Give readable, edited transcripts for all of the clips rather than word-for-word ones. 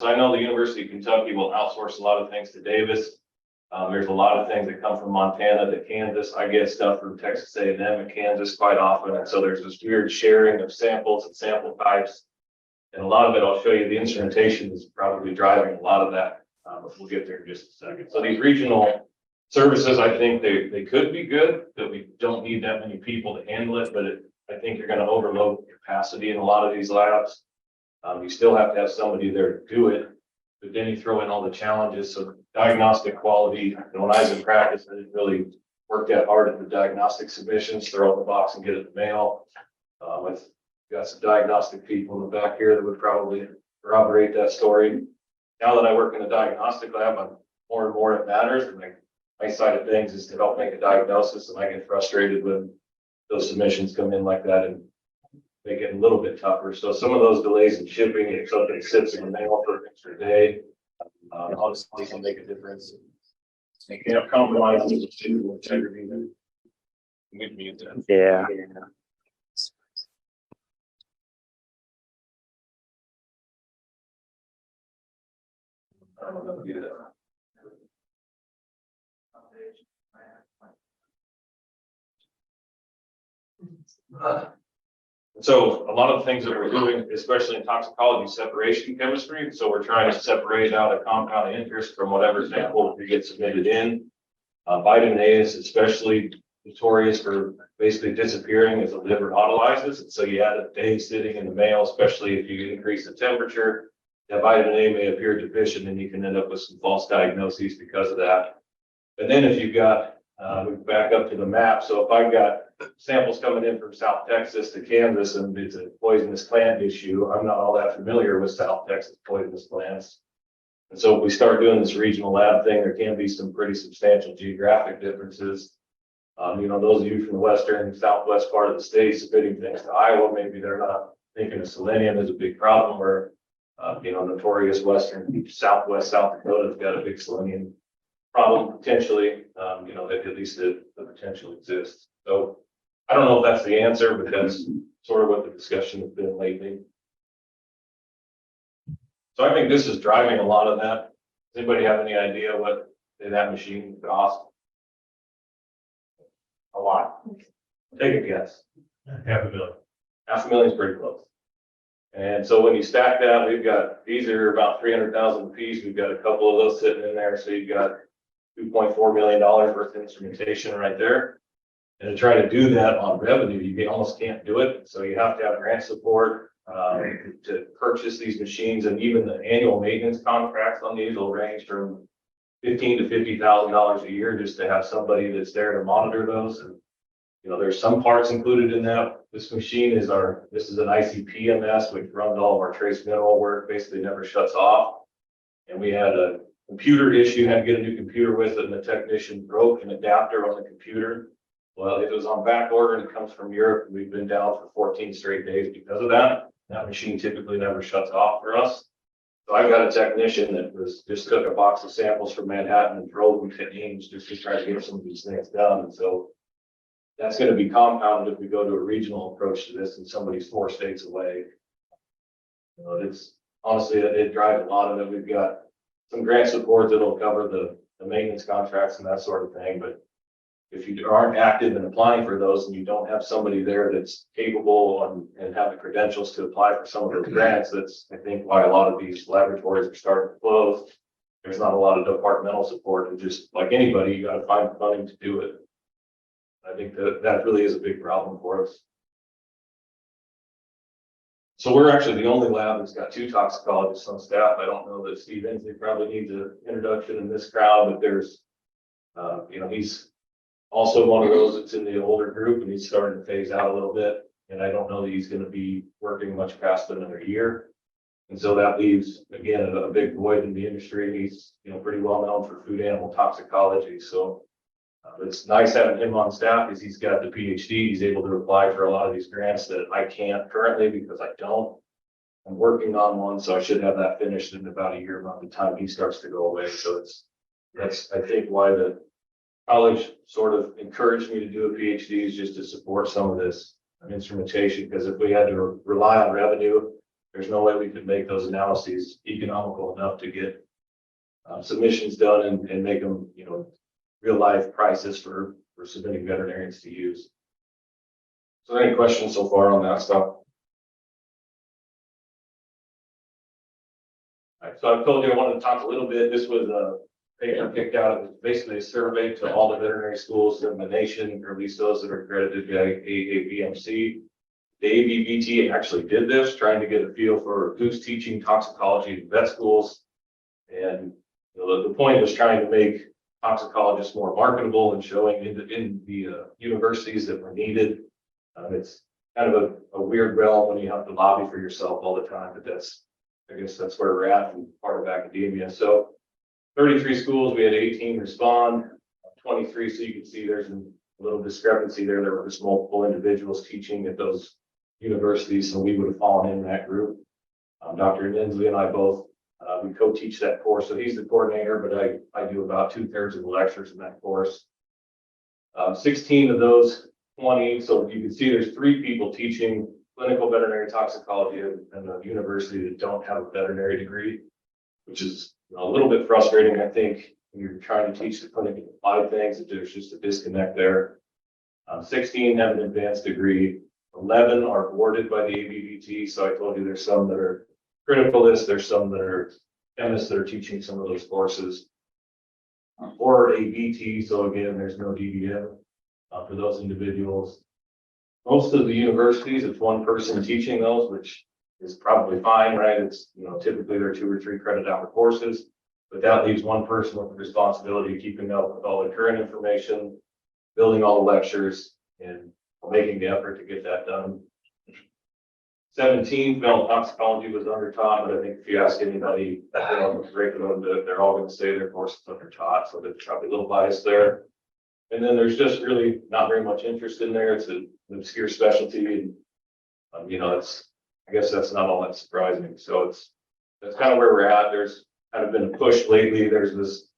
So I know the University of Kentucky will outsource a lot of things to Davis. There's a lot of things that come from Montana to Kansas. I get stuff from Texas A&M and Kansas quite often. And so there's this weird sharing of samples and sample types. And a lot of it, I'll show you, the instrumentation is probably driving a lot of that. But we'll get there in just a second. So these regional services, I think they could be good, that we don't need that many people to handle it, but I think you're going to overload capacity in a lot of these labs. You still have to have somebody there to do it, but then you throw in all the challenges. So diagnostic quality, when I was in practice, I didn't really work that hard at the diagnostic submissions, throw it in the box and get it in the mail. I've got some diagnostic people in the back here that would probably corroborate that story. Now that I work in a diagnostic lab, I'm more and more it matters. And my side of things is to help make a diagnosis, and I get frustrated when those submissions come in like that and make it a little bit tougher. So some of those delays in shipping, if something sits in the mail for an extra day, honestly can make a difference. You can't compromise the integrity. We'd mute that. Yeah. I don't know how to do that. So a lot of the things that we're doing, especially in toxicology, separation chemistry. So we're trying to separate out a compound of interest from whatever sample we get submitted in. Vitamin A is especially notorious for basically disappearing as the liver autolyzes. And so you add a day sitting in the mail, especially if you increase the temperature, that vitamin A may appear deficient and you can end up with some false diagnoses because of that. And then if you've got, we back up to the map. So if I've got samples coming in from South Texas to Kansas and it's a poisonous plant issue, I'm not all that familiar with South Texas poisonous plants. And so if we start doing this regional lab thing, there can be some pretty substantial geographic differences. Those of you from the western and southwest part of the state submitting things to Iowa, maybe they're not thinking of selenium as a big problem, where notorious western, southwest South Dakota's got a big selenium problem potentially. That at least the potential exists. So I don't know if that's the answer, but that's sort of what the discussion has been lately. So I think this is driving a lot of that. Does anybody have any idea what that machine costs? A lot. Take a guess. $500,000. $500,000 is pretty close. And so when you stack that, we've got, these are about 300,000 a piece. We've got a couple of those sitting in there. So you've got $2.4 million worth of instrumentation right there. And to try to do that on revenue, you almost can't do it. So you have to have grant support to purchase these machines, and even the annual maintenance contracts on these will range from $15,000 to $50,000 a year just to have somebody that's there to monitor those. And there's some parts included in that. This machine is this is an ICP-MS, which runs all of our trace mineral work, basically never shuts off. And we had a computer issue, had to get a new computer with it, and the technician broke an adapter on the computer. Well, it was on back order and it comes from Europe. We've been down for 14 straight days because of that. That machine typically never shuts off for us. So I've got a technician that just took a box of samples from Manhattan and drove them to Ames just to try to get some of these things done. And so that's going to be compounded if we go to a regional approach to this and somebody's 4 states away. It's honestly, it drives a lot of it. We've got some grant support that'll cover the maintenance contracts and that sort of thing. But if you aren't active in applying for those and you don't have somebody there that's capable and have the credentials to apply for some of those grants, that's, I think, why a lot of these laboratories are starting to close. There's not a lot of departmental support, and just like anybody, you got to find funding to do it. I think that really is a big problem for us. So we're actually the only lab that's got 2 toxicologists on staff. I don't know that Steve Inslee probably needs an introduction in this crowd, but there's, he's also one of those that's in the older group, and he's starting to phase out a little bit. And I don't know that he's going to be working much past another year. And so that leaves, again, a big void in the industry. He's, pretty well known for food animal toxicology. So it's nice having him on staff because he's got the PhD. He's able to apply for a lot of these grants that I can't currently because I don't. I'm working on one, so I should have that finished in about a year by the time he starts to go away. So that's I think why the college sort of encouraged me to do a PhD, is just to support some of this instrumentation. Because if we had to rely on revenue, there's no way we could make those analyses economical enough to get submissions done and make them, real life prices for submitting veterinarians to use. So any questions so far on that stuff? All right, so I've told you I wanted to talk a little bit. This was a paper kicked out. It was basically a survey to all the veterinary schools in the nation, or at least those that are accredited by AAVMC. The ABVT actually did this, trying to get a feel for who's teaching toxicology in vet schools. And the point was trying to make toxicologists more marketable and showing in the universities that were needed. It's kind of a weird realm when you have to lobby for yourself all the time, but I guess that's where we're at and part of academia. So 33 schools, we had 18 respond, 23. So you can see there's a little discrepancy there. There were just multiple individuals teaching at those universities, so we would have fallen in that group. Dr. Ninsley and I both, we co-teach that course. So he's the coordinator, but I do about 2/3 of the lectures in that course. 16 of those 20, so you can see there's 3 people teaching clinical veterinary toxicology at a university that don't have a veterinary degree, which is a little bit frustrating. I think when you're trying to teach the clinical applied things, that there's just a disconnect there. 16 have an advanced degree. 11 are awarded by the ABVT. So I told you there's some that are criticalists, there's some that are chemists that are teaching some of those courses. Or ABT, so again, there's no DVM for those individuals. Most of the universities, it's one person teaching those, which is probably fine, right? It's, typically they're 2 or 3 credit hour courses, but that leaves one person with the responsibility of keeping up with all the current information, building all the lectures, and making the effort to get that done. 17 felt toxicology was undertaught, but I think if you ask anybody, they're all going to say their course is undertaught, so there's probably a little bias there. And then there's just really not very much interest in there. It's an obscure specialty, and I guess that's not all that surprising. So that's kind of where we're at. There's kind of been a push lately. There's this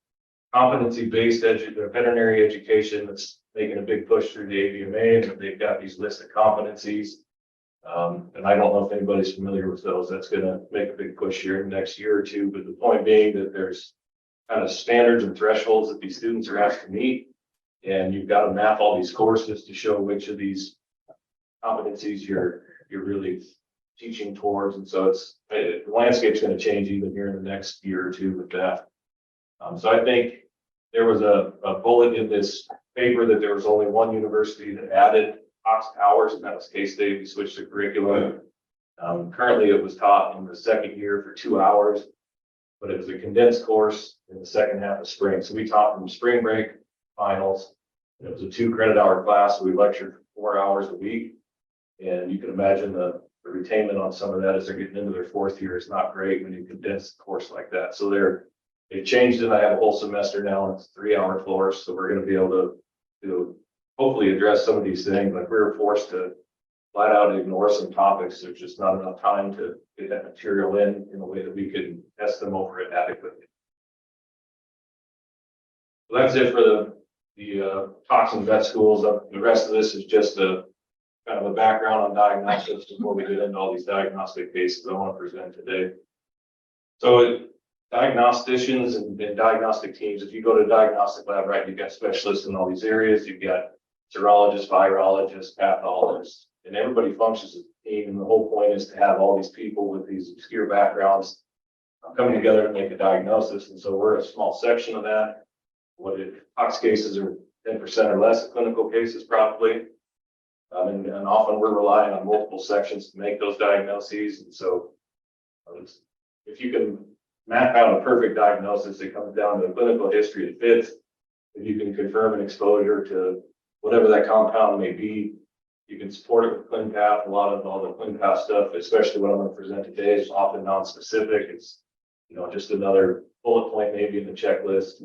competency-based veterinary education that's making a big push through the AVMA, and they've got these lists of competencies. And I don't know if anybody's familiar with those. That's going to make a big push here in the next year or two. But the point being that there's kind of standards and thresholds that these students are asked to meet, and you've got to map all these courses to show which of these competencies you're really teaching towards. And so the landscape's going to change even here in the next year or two with that. So I think there was a bullet in this paper that there was only one university that added Tox hours, and that was K-State. We switched the curriculum. Currently it was taught in the second year for 2 hours, but it was a condensed course in the second half of spring. So we taught from spring break finals. It was a 2 credit hour class. So we lectured for 4 hours a week. And you can imagine the retainment on some of that as they're getting into their 4th year is not great when you condense the course like that. So they changed it. I have a whole semester now, and it's 3-hour course. So we're going to be able to hopefully address some of these things. Like we were forced to flat out ignore some topics. There's just not enough time to get that material in a way that we can test them over it adequately. So that's it for the toxin vet schools. The rest of this is just a kind of a background on diagnostics before we get into all these diagnostic cases I want to present today. So diagnosticians and diagnostic teams, if you go to a diagnostic lab, right, you've got specialists in all these areas. You've got serologists, virologists, pathologists, and everybody functions as a team. And the whole point is to have all these people with these obscure backgrounds coming together to make a diagnosis. And so we're a small section of that. Tox cases are 10% or less of clinical cases, probably. And often we're relying on multiple sections to make those diagnoses. And so if you can map out a perfect diagnosis, it comes down to a clinical history that fits. If you can confirm an exposure to whatever that compound may be, you can support it with ClinPath. A lot of all the ClinPath stuff, especially what I'm going to present today, is often non-specific. It's just another bullet point maybe in the checklist.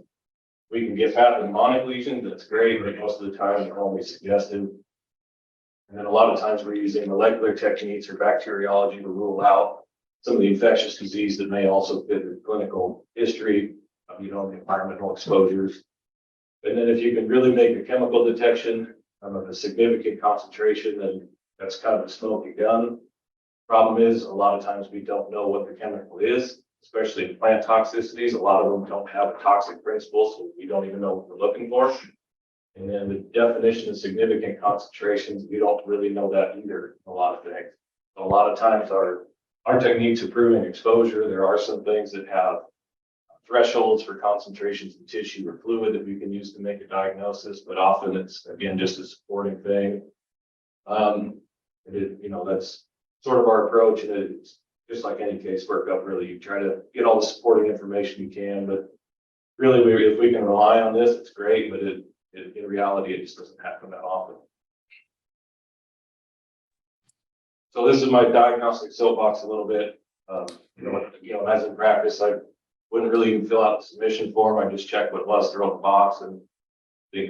We can get pathognomonic lesions. That's great, but most of the time they're only suggested. And then a lot of times we're using molecular techniques or bacteriology to rule out some of the infectious disease that may also fit the clinical history of, the environmental exposures. And then if you can really make a chemical detection of a significant concentration, then that's kind of a smoking gun. Problem is, a lot of times we don't know what the chemical is, especially in plant toxicities. A lot of them don't have a toxic principle, so we don't even know what we're looking for. And then the definition of significant concentrations, we don't really know that either, a lot of things. A lot of times our techniques of proving exposure, there are some things that have thresholds for concentrations in tissue or fluid that we can use to make a diagnosis, but often it's, again, just a supporting thing. That's sort of our approach, and it's just like any case workup, really. You try to get all the supporting information you can, but really, if we can rely on this, it's great, but in reality, it just doesn't happen that often. So this is my diagnostic soapbox a little bit. As in practice, I wouldn't really even fill out the submission form. I just check what it was, throw it in the box, and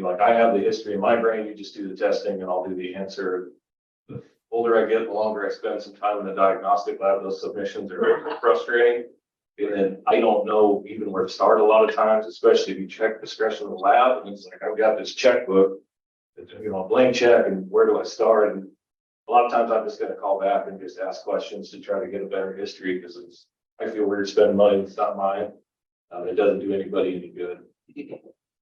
like I have the history in my brain. You just do the testing, and I'll do the answer. The older I get, the longer I spend some time in the diagnostic lab. Those submissions are very frustrating. And then I don't know even where to start a lot of times, especially if you check discretion of the lab. And it's like, I've got this checkbook, a blank check, and where do I start? And a lot of times I'm just going to call back and just ask questions to try to get a better history, because I feel weird spending money that's not mine. It doesn't do anybody any good.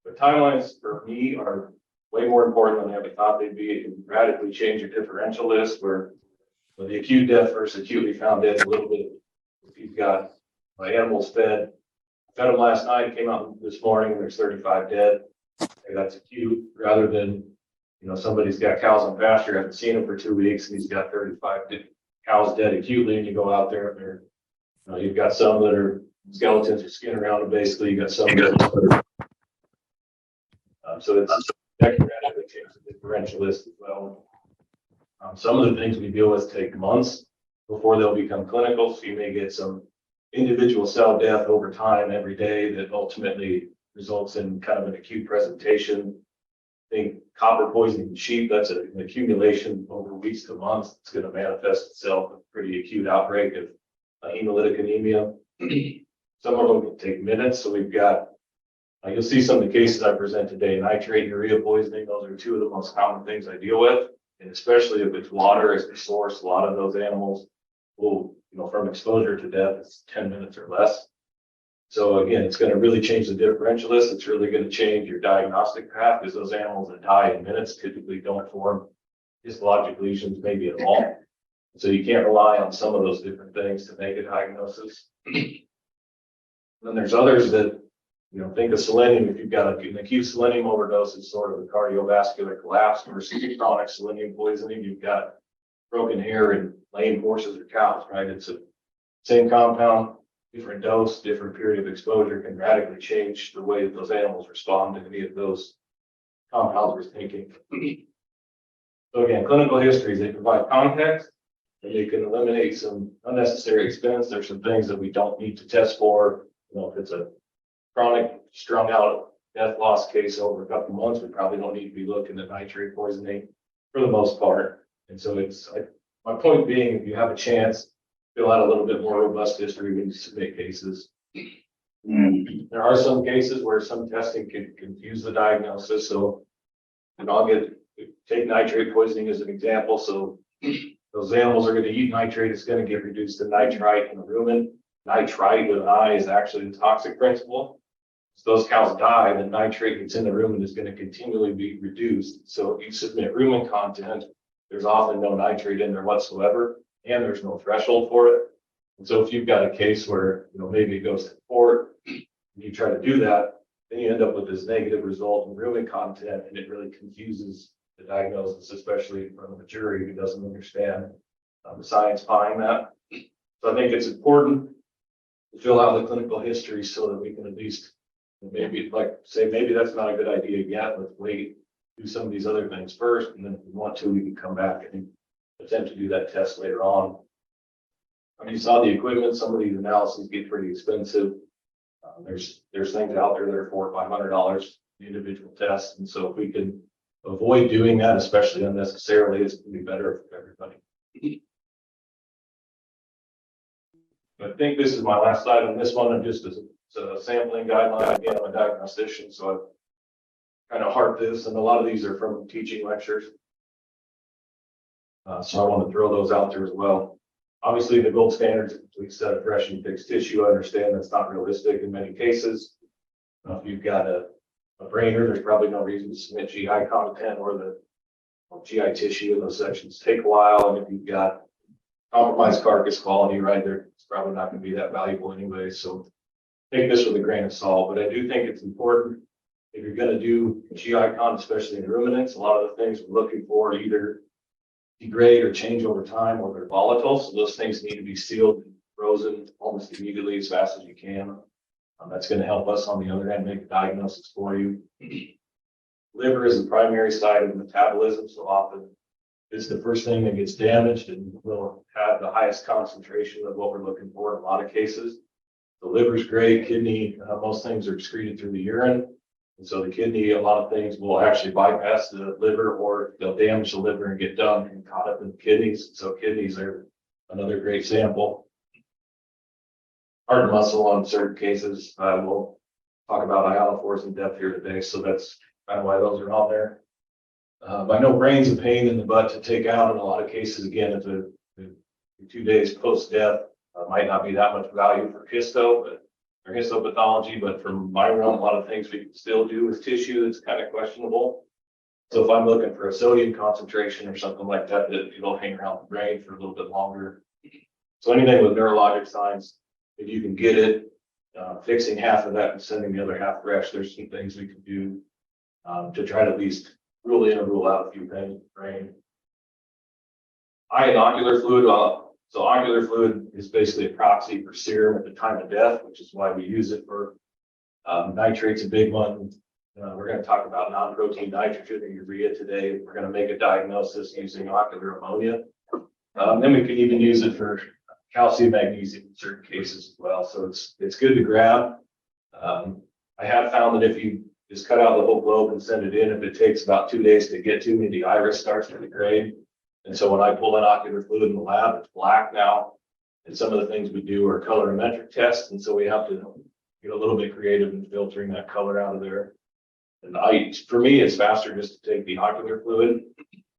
But timelines for me are way more important than I ever thought they'd be. It can radically change your differential list, where the acute death versus acutely found death, a little bit. If you've got my animals fed them last night, came out this morning, there's 35 dead. Okay, that's acute, rather than, somebody's got cows on pasture, haven't seen them for 2 weeks, and he's got 35 cows dead acutely, and you go out there and they're, you've got some that are skeletons with skin around them, basically. You got some that so that can radically change the differential list as well. Some of the things we deal with take months before they'll become clinical, so you may get some individual cell death over time every day that ultimately results in kind of an acute presentation. I think copper poisoning in sheep, that's an accumulation over weeks to months. It's going to manifest itself with a pretty acute outbreak of hemolytic anemia. Some of them can take minutes. So we've got, you'll see some of the cases I present today, nitrate, urea poisoning. Those are two of the most common things I deal with. And especially if it's water as the source, a lot of those animals will, from exposure to death, it's 10 minutes or less. So again, it's going to really change the differential list. It's really going to change your diagnostic path, because those animals that die in minutes typically don't form histologic lesions, maybe at all. So you can't rely on some of those different things to make a diagnosis. Then there's others that, think of selenium. If you've got an acute selenium overdose, it's sort of a cardiovascular collapse versus chronic selenium poisoning. You've got broken hair and lame horses or cows, right? It's the same compound, different dose, different period of exposure can radically change the way that those animals respond to any of those compounds we're thinking. So again, clinical histories, they provide context, and they can eliminate some unnecessary expense. There's some things that we don't need to test for. If it's a chronic strung out death loss case over a couple of months, we probably don't need to be looking at nitrate poisoning for the most part. And so my point being, if you have a chance, fill out a little bit more robust history when you submit cases. There are some cases where some testing can confuse the diagnosis. So, take nitrate poisoning as an example. So those animals are going to eat nitrate. It's going to get reduced to nitrite in the rumen. Nitrite with an I is actually the toxic principle. So those cows die, the nitrate that's in the rumen is going to continually be reduced. So if you submit rumen content, there's often no nitrate in there whatsoever, and there's no threshold for it. And so if you've got a case where, maybe it goes to court, and you try to do that, then you end up with this negative result in rumen content, and it really confuses the diagnosis, especially in front of a jury who doesn't understand the science behind that. So I think it's important to fill out the clinical history so that we can at least maybe that's not a good idea yet. Let's wait, do some of these other things first, and then if we want to, we can come back and attempt to do that test later on. You saw the equipment. Some of these analyses get pretty expensive. There's things out there that are $400 or $500 the individual test, and so if we can avoid doing that, especially unnecessarily, it's going to be better for everybody. I think this is my last slide on this one. I'm just a sampling guideline. Again, I'm a diagnostician, so I've kind of harped this, and a lot of these are from teaching lectures. So I want to throw those out there as well. Obviously, the gold standard is a complete set of fresh and fixed tissue. I understand that's not realistic in many cases. If you've got a brainer, there's probably no reason to submit GI content or the GI tissue in those sections take a while. And if you've got compromised carcass quality right there, it's probably not going to be that valuable anyway. So take this with a grain of salt. But I do think it's important if you're going to do GI con, especially in ruminants, a lot of the things we're looking for either degrade or change over time, or they're volatile. So those things need to be sealed and frozen almost immediately as fast as you can. That's going to help us on the other end make a diagnosis for you. Liver is the primary site of metabolism, so often it's the first thing that gets damaged and will have the highest concentration of what we're looking for in a lot of cases. The liver's great, kidney, most things are excreted through the urine. And so the kidney, a lot of things will actually bypass the liver, or they'll damage the liver and get done and caught up in the kidneys. So kidneys are another great sample. Heart and muscle on certain cases. We'll talk about ionophores in depth here today. So that's kind of why those are on there. I know brain's a pain in the butt to take out in a lot of cases. Again, if the 2 days post-death might not be that much value for histo, but or histopathology, but from my realm, a lot of things we can still do with tissue that's kind of questionable. So if I'm looking for a sodium concentration or something like that, that it'll hang around the brain for a little bit longer. So anything with neurologic signs, if you can get it, fixing half of that and sending the other half fresh, there's some things we can do to try to at least rule in or rule out a few things in the brain. Eye and ocular fluid. So ocular fluid is basically a proxy for serum at the time of death, which is why we use it for nitrate's a big one. We're going to talk about non-protein nitrogen or urea today. We're going to make a diagnosis using ocular ammonia. Then we can even use it for calcium, magnesium in certain cases as well. So it's good to grab. I have found that if you just cut out the whole globe and send it in, if it takes about 2 days to get to me, the iris starts to degrade. And so when I pull in ocular fluid in the lab, it's black now. And some of the things we do are colorimetric tests. And so we have to get a little bit creative in filtering that color out of there. And for me, it's faster just to take the ocular fluid.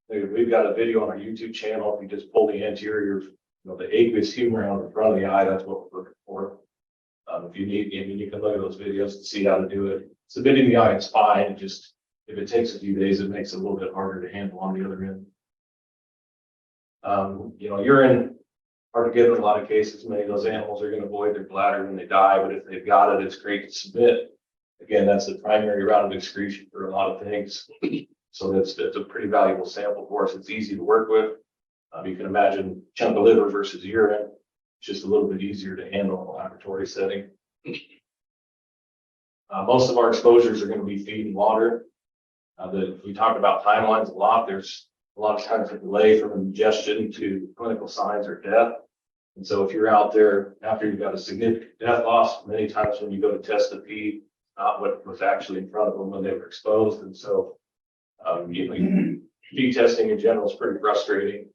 We've got a video on our YouTube channel. If you just pull the anterior, the aqueous humor on the front of the eye, that's what we're looking for. If you need, you can look at those videos and see how to do it. Submitting the eye is fine. Just if it takes a few days, it makes it a little bit harder to handle on the other end. Urine, hard to get in a lot of cases. Many of those animals are going to void their bladder when they die, but if they've got it, it's great to submit. Again, that's the primary route of excretion for a lot of things. So that's a pretty valuable sample for us. It's easy to work with. You can imagine chunk of liver versus urine. It's just a little bit easier to handle in a laboratory setting. Most of our exposures are going to be feed and water. We talk about timelines a lot. There's a lot of times a delay from ingestion to clinical signs or death. And so if you're out there after you've got a significant death loss, many times when you go to test the feed, not what was actually in front of them when they were exposed. And so feed testing in general is pretty frustrating.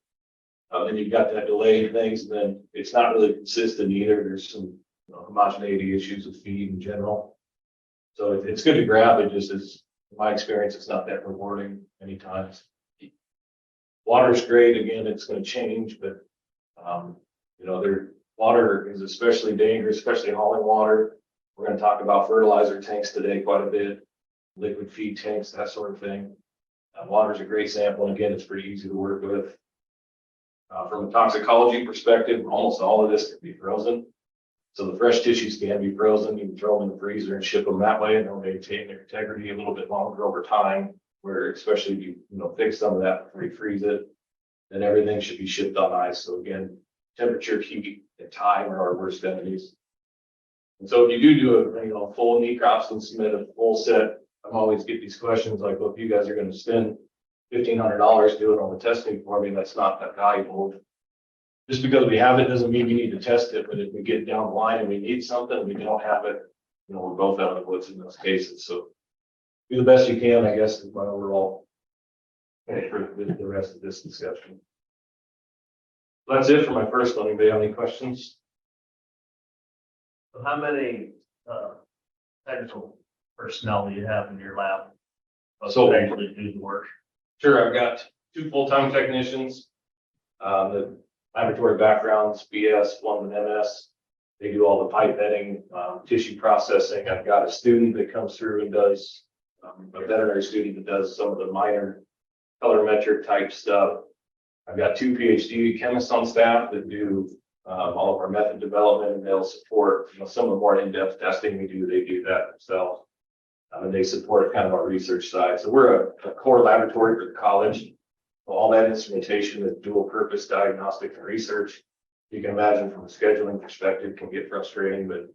Then you've got that delayed things, and then it's not really consistent either. There's some homogeneity issues with feed in general. So it's good to grab. It just is, in my experience, it's not that rewarding many times. Water's great. Again, it's going to change, but water is especially dangerous, especially hauling water. We're going to talk about fertilizer tanks today quite a bit, liquid feed tanks, that sort of thing. Water's a great sample, and again, it's pretty easy to work with. From a toxicology perspective, almost all of this can be frozen. So the fresh tissues can be frozen. You can throw them in the freezer and ship them that way, and they'll maintain their integrity a little bit longer over time. Where especially if you fix some of that before you freeze it, then everything should be shipped on ice. So again, temperature, heat, and time are our worst enemies. And so if you do a full necrops and submit a full set, I'm always get these questions like, well, if you guys are going to spend $1,500 doing all the testing for me, that's not that valuable. Just because we have it doesn't mean we need to test it. But if we get down the line and we need something, we don't have it, we're both out of the woods in those cases. So do the best you can, I guess, is my overall for the rest of this discussion. So that's it for my first one. Anybody have any questions? So how many technical personnel do you have in your lab? So actually do the work. Sure, I've got 2 full-time technicians. The laboratory backgrounds, BS, one with MS. They do all the pipetting, tissue processing. I've got a student that comes through and does, a veterinary student that does some of the minor colorimetric type stuff. I've got 2 PhD chemists on staff that do all of our method development, and they'll support, some of the more in-depth testing we do. They do that themselves. And they support kind of our research side. So we're a core laboratory for the college. All that instrumentation is dual purpose diagnostic and research. You can imagine from a scheduling perspective can get frustrating, but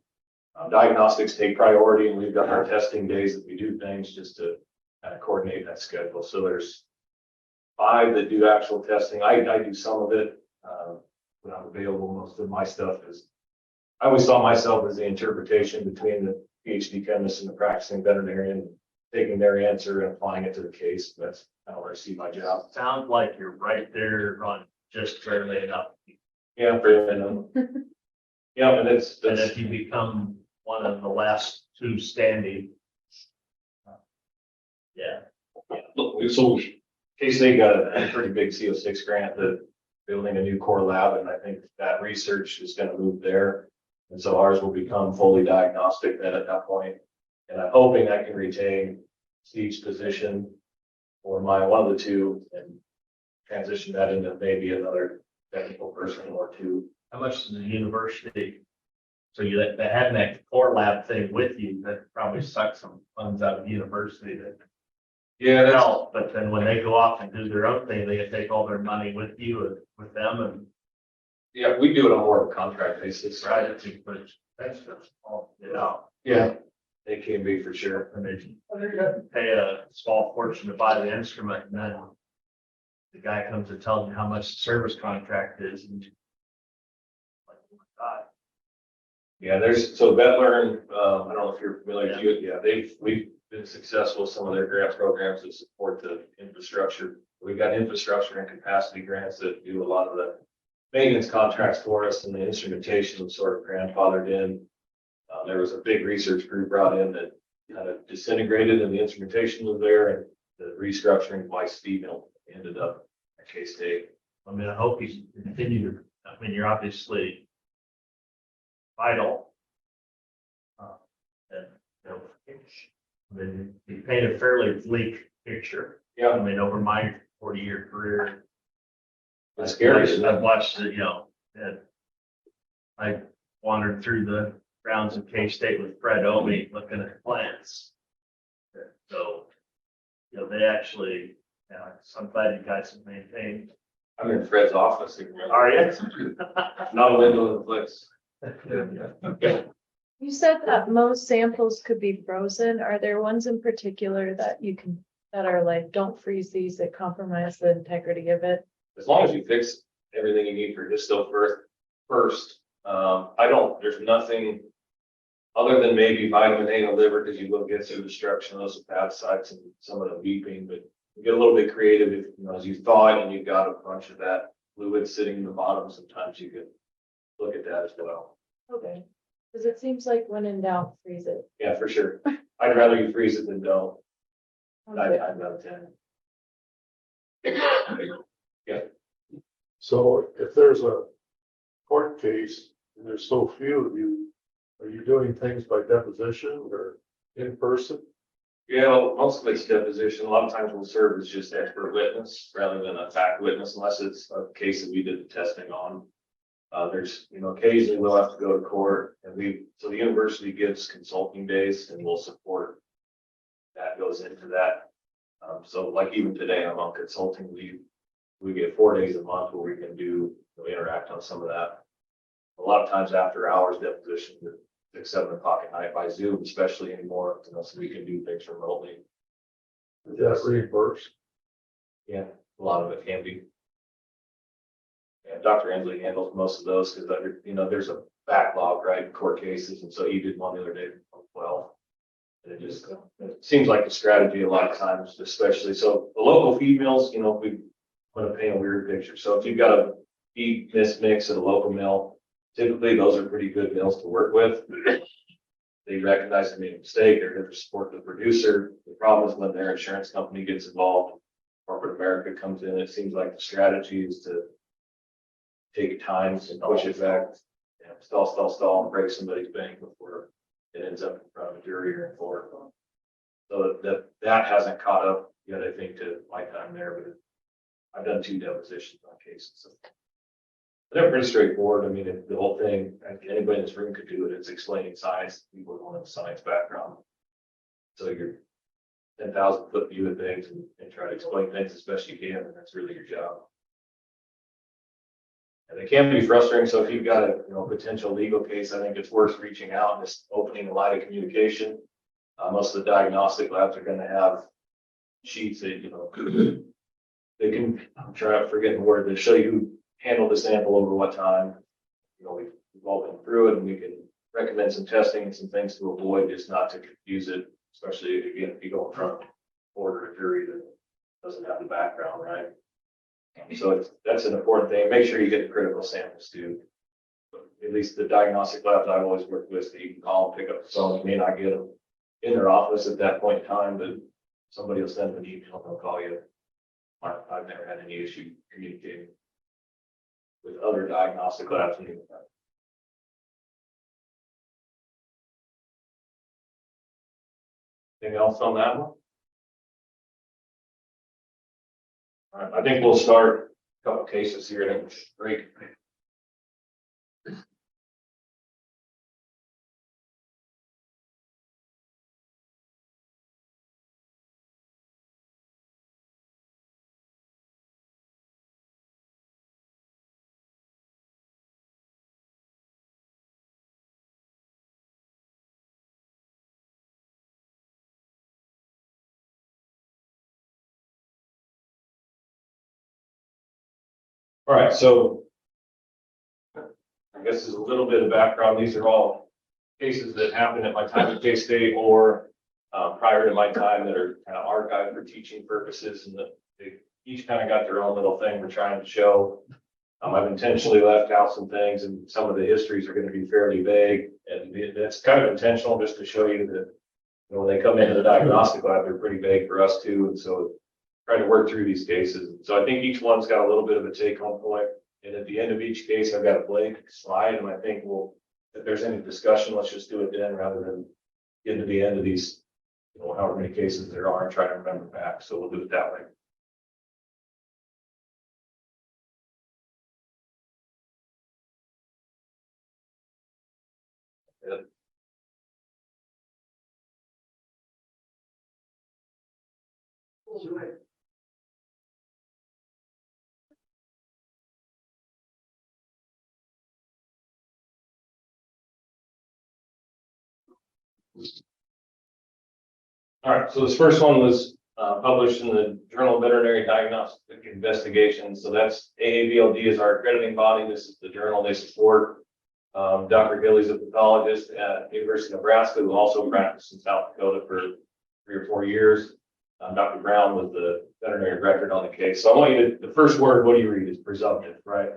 diagnostics take priority, and we've got our testing days that we do things just to kind of coordinate that schedule. So there's 5 that do actual testing. I do some of it when I'm available. Most of my stuff is, I always saw myself as the interpretation between the PhD chemist and the practicing veterinarian, taking their answer and applying it to the case. That's kind of where I see my job. Sounds like you're right there on just barely enough. Yeah, pretty much. Yeah, and And that's if you become one of the last 2 standing. Yeah, look, so K-State got a pretty big CO6 grant that building a new core lab, and I think that research is going to move there. And so ours will become fully diagnostic then at that point. And I'm hoping I can retain Steve's position or one of the 2 and transition that into maybe another technical person or 2. how much is the university? So you having that core lab thing with you, that probably sucks some funds out of the university that Yeah, help, but then when they go off and do their own thing, they take all their money with you and with them and. yeah, we do it on more of a contract basis. Right, it's a good, that's all, Yeah, it can be for sure. and they pay a small fortune to buy the instrument, and then the guy comes and tells you how much the service contract is, and like, oh my God. Yeah, so VetLearn, I don't know if you're familiar with it. Yeah, we've been successful with some of their grant programs that support the infrastructure. We've got infrastructure and capacity grants that do a lot of the maintenance contracts for us, and the instrumentation was sort of grandfathered in. There was a big research group brought in that kind of disintegrated, and the instrumentation was there, and the restructuring by Steve ended up at K-State. I mean, I hope you continue to, I mean, you're obviously vital. And, I mean, you paint a fairly bleak picture. Yeah, I mean, over my 40-year career, it's scary. Isn't I've it? watched it, and I wandered through the grounds of K-State with Fred Omi looking at plants. So, they actually, I'm glad you guys have maintained. I'm in Fred's office. If you remember. Are you? Not a window in the place. Yeah. You said that most samples could be frozen. Are there ones in particular that that are like, don't freeze these, that compromise the integrity of it? As long as you fix everything you need for distill first, there's nothing other than maybe vitamin A in the liver, because you will get some destruction of those hepatocytes and some of the weeping, but you get a little bit creative if, as you thaw it and you've got a bunch of that fluid sitting in the bottom, sometimes you could look at that as well. Okay, because it seems like when in doubt, freeze it. Yeah, for sure. I'd rather you freeze it than don't. Okay. 9 times out of 10. So if there's a court case and there's so few of you, are you doing things by deposition or in person? Yeah, well, most of it's deposition. A lot of times we'll serve as just expert witness rather than a fact witness, unless it's a case that we did the testing on. There's, occasionally we'll have to go to court, and so the university gives consulting days, and we'll support. That goes into that. So like even today, I'm on consulting leave. We get 4 days a month where we can interact on some of that. A lot of times after hours deposition, 6, 7 o'clock at night by Zoom, especially anymore, so we can do things remotely. Is that reimbursed? Yeah, a lot of it can be. Yeah, Dr. Inslee handles most of those because there's a backlog, right, court cases, and so he did one the other day well. And it seems like the strategy a lot of times, especially so the local feed mills, we want to paint a weird picture. So if you've got a feed mix at a local mill, typically those are pretty good mills to work with. They recognize they made a mistake, they're here to support the producer. The problem is when their insurance company gets involved, corporate America comes in, it seems like the strategy is to take time and push it back, you know, stall, and break somebody's bank before it ends up in front of a jury or in court. So that hasn't caught up yet, I think, to my time there, but I've done 2 depositions on cases. So they're pretty straightforward. I mean, the whole thing, anybody in this room could do it. It's explaining science. People don't have a science background. So you're 10,000 foot view of things and try to explain things as best you can, and that's really your job. And it can be frustrating. So if you've got a potential legal case, I think it's worth reaching out and just opening a line of communication. Most of the diagnostic labs are going to have sheets that they can, I'm forgetting the word, that show you who handled the sample over what time. We've all been through it, and we can recommend some testing and some things to avoid, just not to confuse it, especially again if you go in front of a court or a jury that doesn't have the background, right? So that's an important thing. Make sure you get the critical samples too. At least the diagnostic labs I've always worked with, so you can call and pick up the phone. You may not get them in their office at that point in time, but somebody will send them an email and they'll call you. I've never had any issue communicating with other diagnostic labs. Anything else on that one? All right, I think we'll start a couple cases here. I think it's great. All right, so I guess there's a little bit of background. These are all cases that happened at my time at K-State or prior to my time that are kind of archived for teaching purposes, and they each kind of got their own little thing we're trying to show. I've intentionally left out some things, and some of the histories are going to be fairly vague, and that's kind of intentional just to show you that when they come into the diagnostic lab, they're pretty vague for us too, and so trying to work through these cases. So I think each one's got a little bit of a take-home point, and at the end of each case, I've got a blank slide, and I think if there's any discussion, let's just do it then rather than getting to the end of these, however many cases there are and try to remember back. So we'll do it that way. Good. All right, so this first one was published in the Journal of Veterinary Diagnostic Investigations. So that's AAVLD is our accrediting body. This is the journal they support. Dr. Gillies, a pathologist at University of Nebraska, who also practiced in South Dakota for 3 or 4 years. Dr. Brown was the veterinary record on the case. So I want you to, the first word, what do you read, is presumptive, right?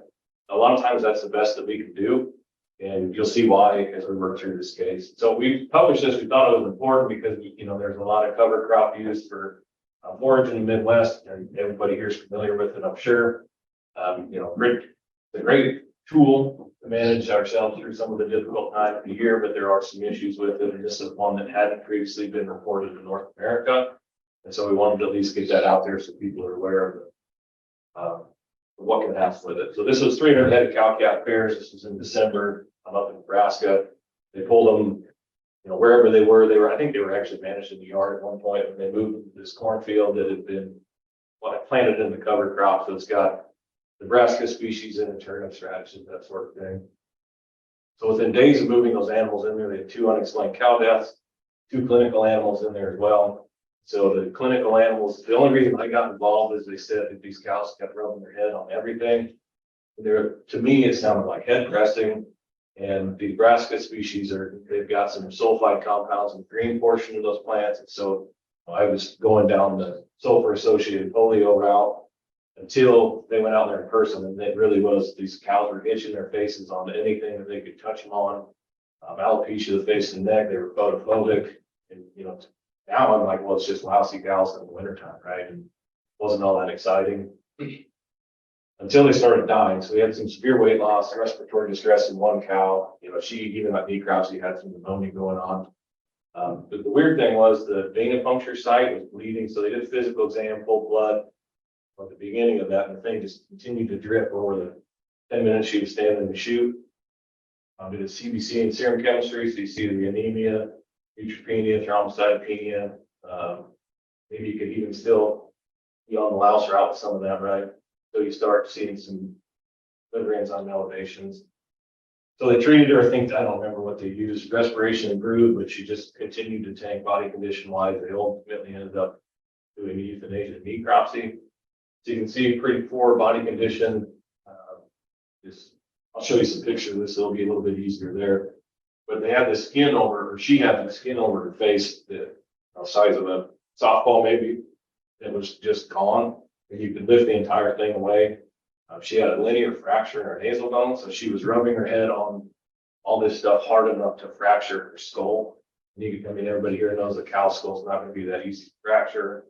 A lot of times that's the best that we can do. And you'll see why as we work through this case. So we published this, we thought it was important because, there's a lot of cover crop used for forage in the Midwest, and everybody here is familiar with it, I'm sure. It's a great tool to manage ourselves through some of the difficult times of the year, but there are some issues with it. And this is one that hadn't previously been reported in North America. And so we wanted to at least get that out there so people are aware of what can happen with it. So this was 300 head of cow-calf pairs. This was in December. I'm up in Nebraska. They pulled them, wherever they were. I think they were actually managed in the yard at one point when they moved into this cornfield that had been planted in the cover crop. So it's got Nebraska species in it, turnips, radishes, that sort of thing. So within days of moving those animals in there, they had 2 unexplained cow deaths, 2 clinical animals in there as well. So the clinical animals, the only reason I got involved is they said that these cows kept rubbing their head on everything. To me, it sounded like head pressing. And the Nebraska species they've got some sulfide compounds in the green portion of those plants. And so I was going down the sulfur associated polio route until they went out there in person. And it really was, these cows were itching their faces on anything that they could touch them on. Alopecia of the face and neck, they were photophobic. And, now I'm like, well, it's just lousy cows in the wintertime, right? And it wasn't all that exciting. until they started dying. So we had some severe weight loss, respiratory distress in one cow. You know, she even got necropsy, had some pneumonia going on. But the weird thing was the venipuncture site was bleeding, so they did a physical exam, pulled blood at the beginning of that, and the thing just continued to drip over the 10 minutes she was standing in the chute. Did a CBC and serum chemistry, so you see the anemia, neutropenia, thrombocytopenia. Maybe you could even still be on the louse route with some of that, right? So you start seeing some liver enzyme elevations. So they treated her, I think, I don't remember what they used, respiration improved, but she just continued to tank body condition wise. They ultimately ended up doing euthanasia and necropsy. So you can see pretty poor body condition. I'll show you some pictures of this, it'll be a little bit easier there. But they had the skin over, or she had the skin over her face, the size of a softball maybe. It was just gone, and you could lift the entire thing away. She had a linear fracture in her nasal bone, so she was rubbing her head on all this stuff hard enough to fracture her skull. And you can, I mean, everybody here knows a cow skull is not going to be that easy to fracture.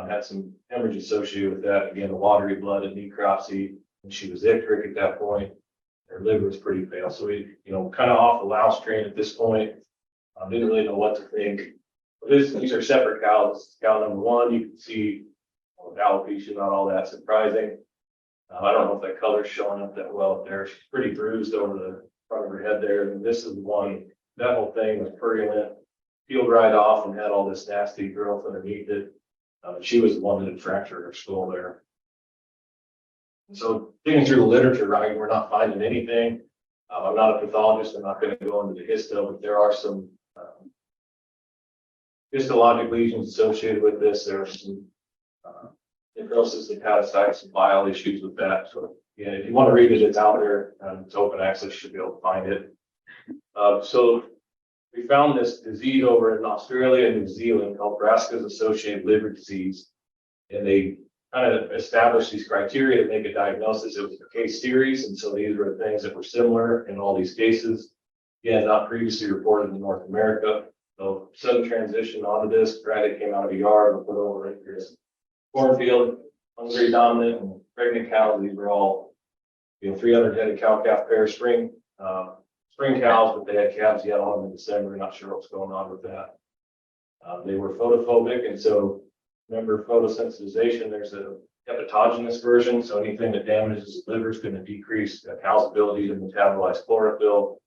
Had some hemorrhage associated with that. Again, the watery blood and necropsy, and she was icteric at that point. Her liver was pretty pale, so we, you know, kind of off the louse train at this point. Didn't really know what to think. But these are separate cows. Cow number one, you can see alopecia, not all that surprising. I don't know if that color's showing up that well up there. She's pretty bruised over the front of her head there. And this is the one, that whole thing was purulent, peeled right off and had all this nasty growth underneath it. She was the one that had fractured her skull there. So digging through the literature, right, we're not finding anything. I'm not a pathologist. I'm not going to go into the histo, but there are some histologic lesions associated with this. There are some necrosis, hepatocytes, some bile issues with that. So yeah, if you want to read it, it's out there. It's open access. You should be able to find it. So we found this disease over in Australia and New Zealand called Brassica's associated liver disease, and they kind of established these criteria to make a diagnosis. It was a case series, and so these were the things that were similar in all these cases. Again, not previously reported in North America. So sudden transition onto this. Friday came out of the yard and put over into this cornfield, hungry, dominant, and pregnant cows. These were all, 300 headed cow calf pair spring cows, but they had calves yet on them in December. Not sure what's going on with that. They were photophobic, and so remember photosensitization, there's a hepatogenous version. So anything that damages the liver is going to decrease a cow's ability to metabolize chlorophyll.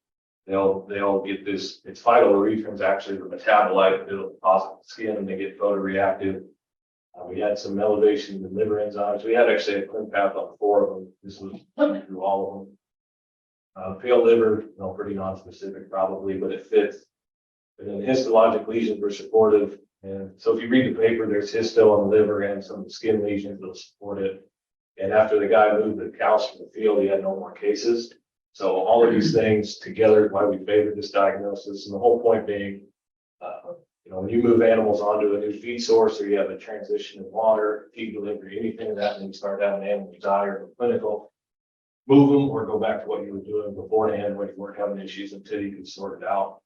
They'll get this, it's phytoerythrin is actually the metabolite that'll deposit the skin, and they get photoreactive. We had some elevation in liver enzymes. We had actually a clean path on 4 of them. This was through all of them. Pale liver, pretty non-specific probably, but it fits. And then histologic lesions were supportive. And so if you read the paper, there's histo on the liver and some skin lesions that support it. And after the guy moved the cows from the field, he had no more cases. So all of these things together is why we favored this diagnosis. And the whole point being, when you move animals onto a new feed source, or you have a transition in water, feed delivery, anything of that, and you start having animals die or clinical, move them or go back to what you were doing beforehand when you weren't having issues until you can sort it out.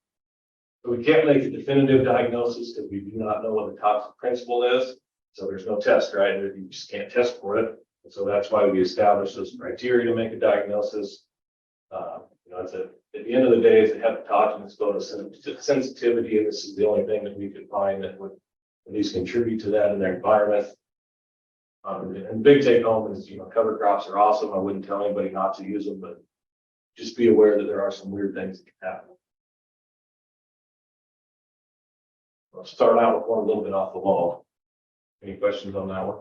So we can't make a definitive diagnosis because we do not know what the toxic principle is. So there's no test, right? You just can't test for it. And so that's why we established those criteria to make a diagnosis. At the end of the day, it's a hepatogenous photosensitivity, and this is the only thing that we could find that would at least contribute to that in their environment. And big take home is, cover crops are awesome. I wouldn't tell anybody not to use them, but just be aware that there are some weird things that can happen. I'll start out with one a little bit off the wall. Any questions on that one?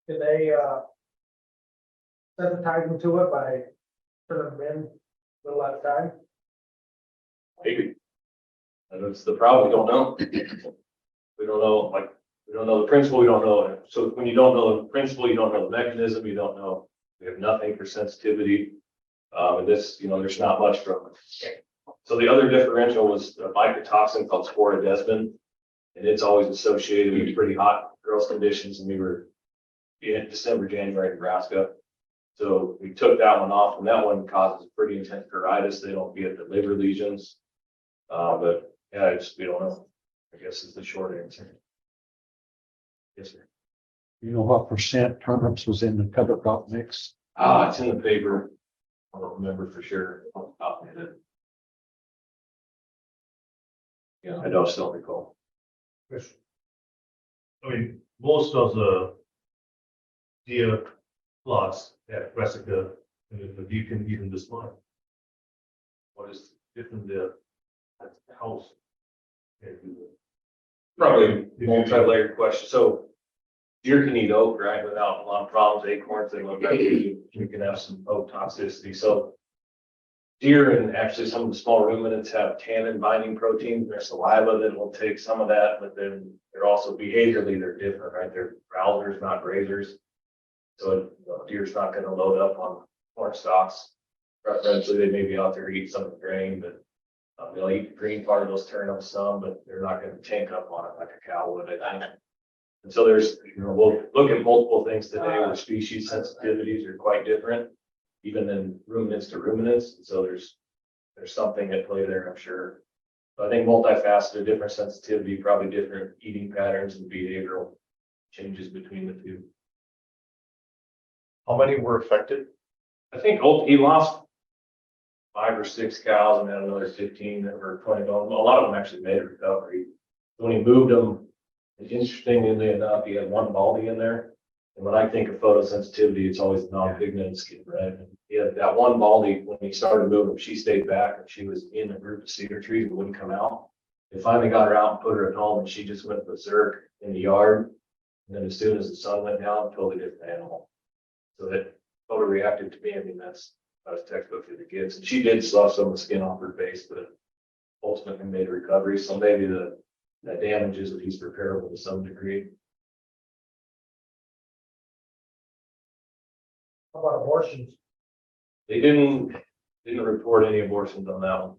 Did they sensitize them to it by turning them in a little at a time? Maybe. And that's the problem. We don't know. We don't know, we don't know the principle, we don't know it. So when you don't know the principle, you don't know the mechanism, you don't know. We have nothing for sensitivity. And this, there's not much from it. So the other differential was a mycotoxin called sporidesmin, and it's always associated with pretty hot growth conditions. And we were in December, January, Nebraska. So we took that one off, and that one causes pretty intense pruritus. They don't get the liver lesions. But yeah, we don't know, I guess is the short answer. Yes, sir. You know what percent turnips was in the cover crop mix? It's in the paper. I don't remember for sure. Yeah, I don't recall. I mean, most of the deer plots at Brassica, you can even this one. What is different there? That's the house. Probably multi-layered question. So deer can eat oak, right, without a lot of problems. Acorns, they look like you can have some oak toxicity. So deer and actually some of the small ruminants have tannin binding proteins in their saliva that will take some of that, but then they're also behaviorally, they're different, right? They're browsers, not grazers. So deer's not gonna load up on corn stalks. Eventually, they may be out there eating some of the grain, but they'll eat the green part of those turnips some, but they're not gonna tank up on it like a cow would, I think. And so there's, we'll look at multiple things today where species sensitivities are quite different, even than ruminants to ruminants. So there's something at play there, I'm sure. But I think multifaceted, different sensitivity, probably different eating patterns and behavioral changes between the two. How many were affected? I think he lost 5 or 6 cows and then another 15 that were 20. A lot of them actually made a recovery. When he moved them, interestingly enough, he had one baldy in there. And when I think of photosensitivity, it's always non-pigmented skin, right? And he had that one baldy, when he started moving, she stayed back and she was in a group of cedar trees and wouldn't come out. They finally got her out and put her at home and she just went berserk in the yard. And then as soon as the sun went down, totally different animal. So that photoreacted to me. I mean, that's textbook for the kids. And she did slough some of the skin off her face, but ultimately made a recovery. So maybe the damage is at least repairable to some degree. How about abortions? They didn't report any abortions on that one.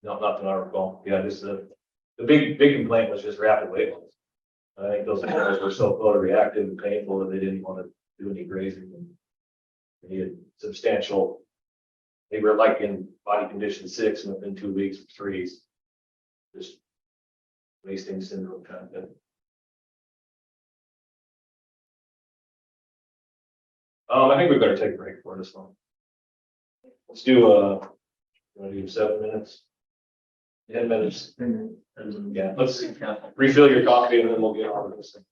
No, not that I recall. Yeah, just the big complaint was just rapid weight loss. I think those animals were so photoreactive and painful that they didn't want to do any grazing. And they had substantial, they were like in body condition 6 and within 2 weeks, 3, just wasting syndrome kind of thing. I think we better take a break for this one. Let's do, you want to do 7 minutes? 10 minutes. Yeah, let's refill your coffee and then we'll get on with this thing.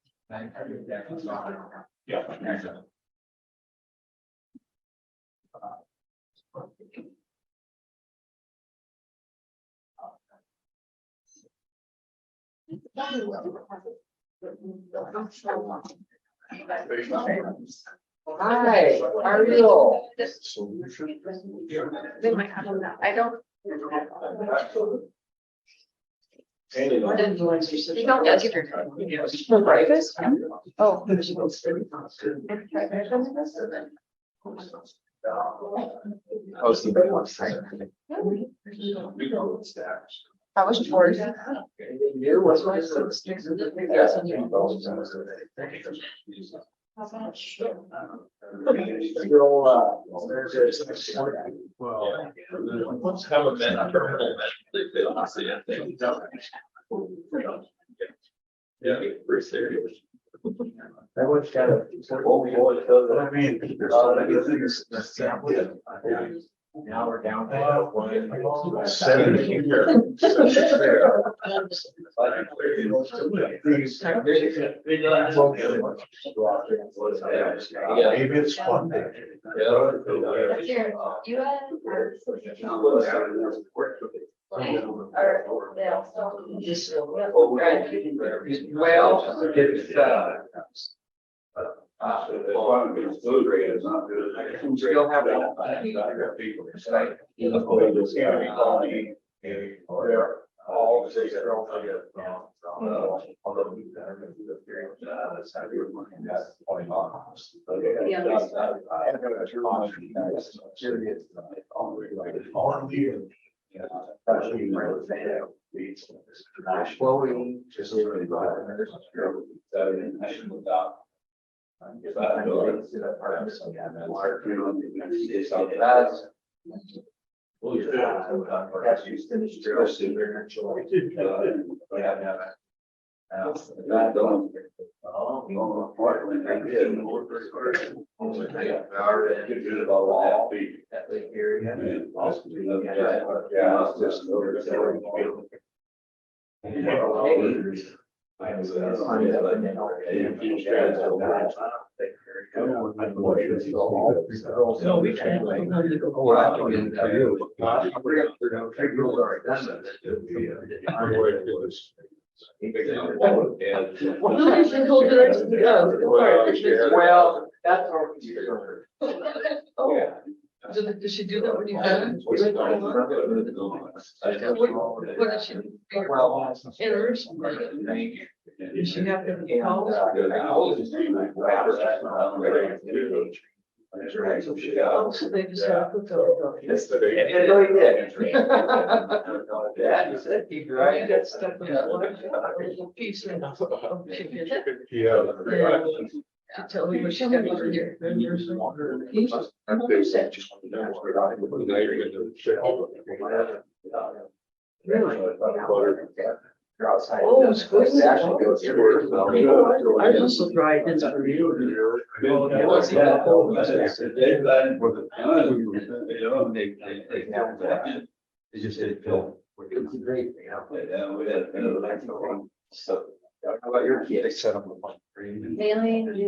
Yeah. Hi, how are you? They might have that. I don't. Sandy, You don't get your. For breakfast? Oh. How was yours? Well, let's have a minute. Yeah, pretty serious. That one's got a. I mean, Now we're down to one. 17. Maybe it's fun. You well, it's food rate is not good. Still have that. All No, we can't. Well, that's our. Oh. Does she do that when you have? What does she do? Errors? Does she have to be called? Oh, so they just have to cook Yeah, you said keep right. You got stuff in that one. There's a piece of chicken. Yeah. She told me what she got for here. Really? Oh, it's good. I just look right in for you. They just did Phil. It's great. How about your kid? They set up a bunch. Mailing is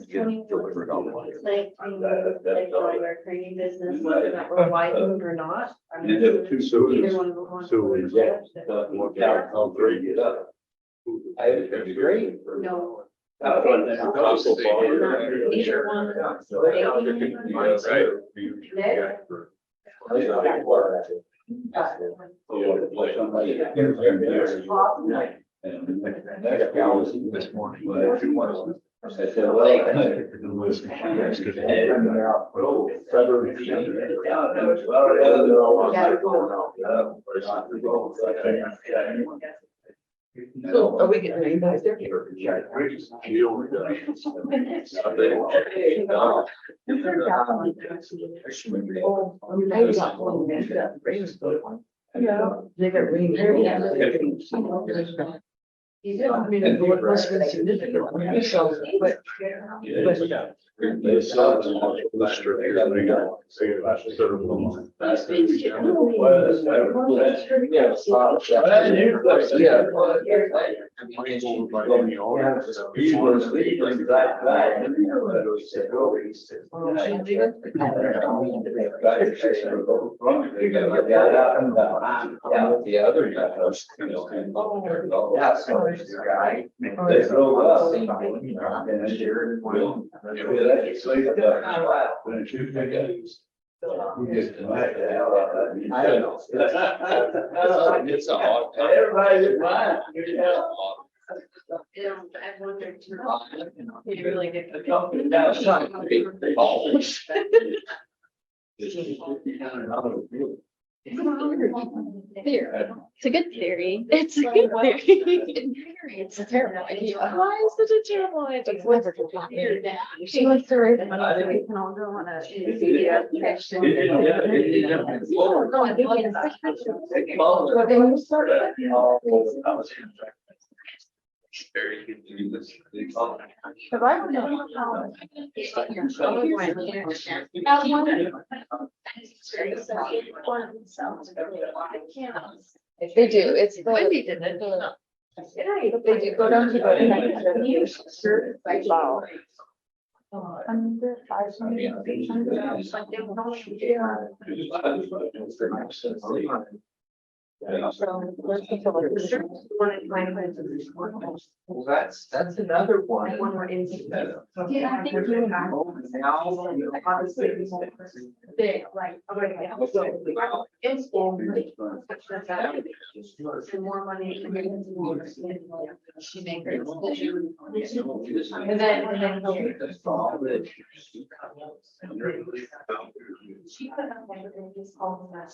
20. It's 19, like our training business, whether that we're widened or not. I mean, either one of them wants to work. Great. No. Neither one. That guy was this morning. I said, well, So are we getting rain back there? Yeah. They got rain there. I mean, it must have been significant. So, but. The other guys. They drove up. I don't know. It's a hard. Everybody's fine. I wondered too. You really get the Theory. It's a good theory. It's a good theory. It's a terrible idea. Why is it a terrible idea? It's never gonna happen. She wants to raise money so we can all go on a. No, I think it's. Well, then you start. Cause I don't know how. They do, it's the. Wendy did it. They do go down to the. Wow. Under 500. Well, that's another one. One more in. Yeah, I think we're Big, like, some more money. She made her decision. And then. She put up everything, just all of that.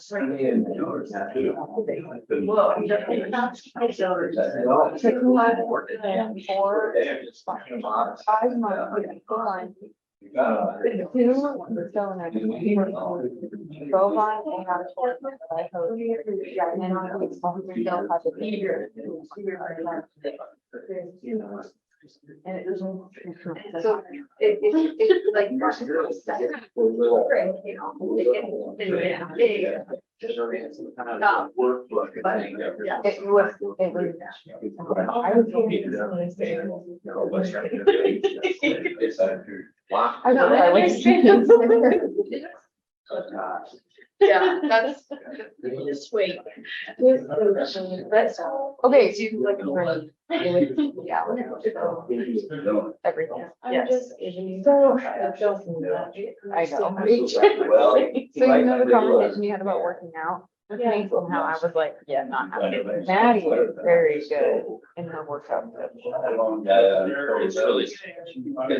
Well, Took 5 months, 4 months, Bovine, they have a short, I hope. And then on the still has a beaver. And it was. So it's like. You know, it was. I know, I like. Yeah, that's. Just wait. That's, okay, so you like. Yeah. Everything, I'm yes. just giving you. So- I I know. Well, So you know the conversation you had about working out with Yeah. me, and how I was like, yeah, not having. Maddie is very good in her workout. It's really. It's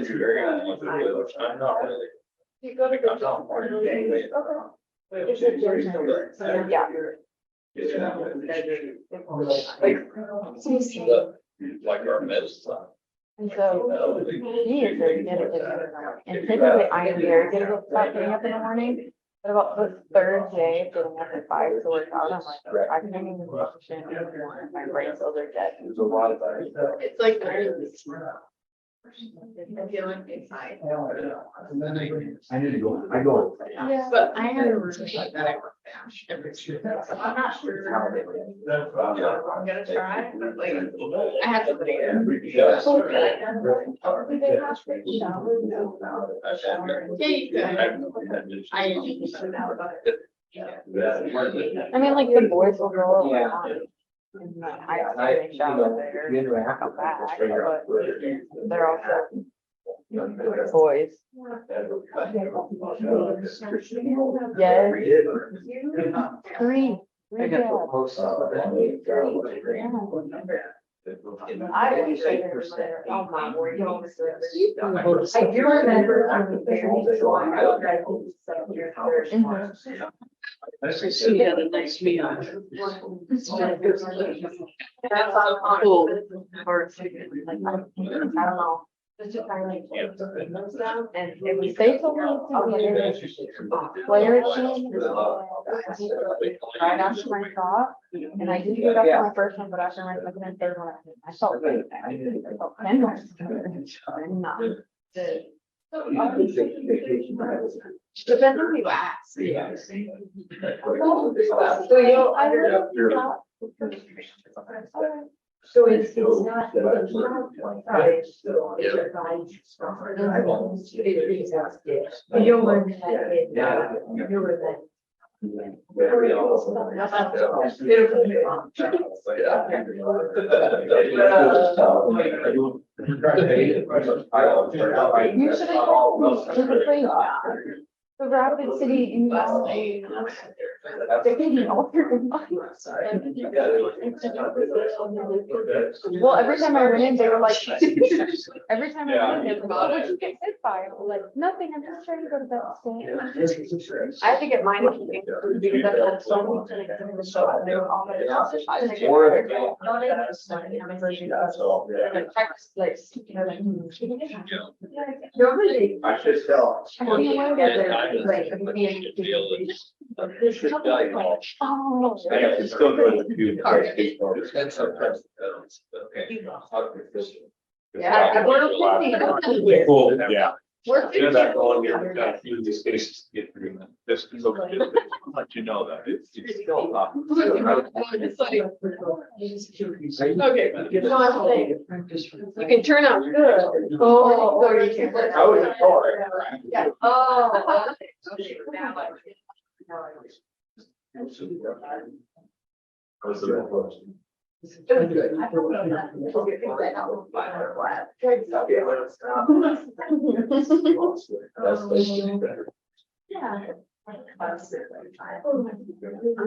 very. I'm not really. You go to the I'm not part of gym. it. It's a gym. Yeah. Like our medicine. And so he is very good at getting up in the morning. And typically I am very good about getting up in the morning. But about the third day of getting up at 5 to work out, I'm like, I can't even function anymore. My brain cells are dead. There's a lot of. It's like. I feel like inside. I need to go, I go. Yeah. But I have a routine that I work out every day. So I'm not sure how it is. I'm gonna try, like, I had somebody. Yeah. Yeah, you could. I mean, like, the boys will go over on. And I have to shower there, and come back, but they're also boys. Yes. Three. I got the post. I wish I could remember. Oh my word. I do remember on the very one. She had a nice meal. That's on. Cool. Or, like, I don't know. Just to kind of like. And it was, they told me to be player team. Right after my shot, and I didn't do it after my first one, but after my second and third one, I felt good. I felt 10 months. I'm not. Depends on who you ask. Yeah. So you'll, I would not. So it's not. You'll learn that. You'll learn that. Usually, the Rapid City in well, every time I went in, they were like, every time I went in, they were like, what did you get hit by? I was like, nothing, I'm just trying to go to bed. I had to get mine because I had so much. They were all like, I should tell. Oh. It's still good to do. Yeah, we're Cool, yeah. We're Get that going here. We've got a few of these cases to get through. This is okay. I'll let you know that it's still up. Okay. No, I'm saying, you can turn out good. Oh, or you can. I was a car. Yeah. Oh. Yeah. I'm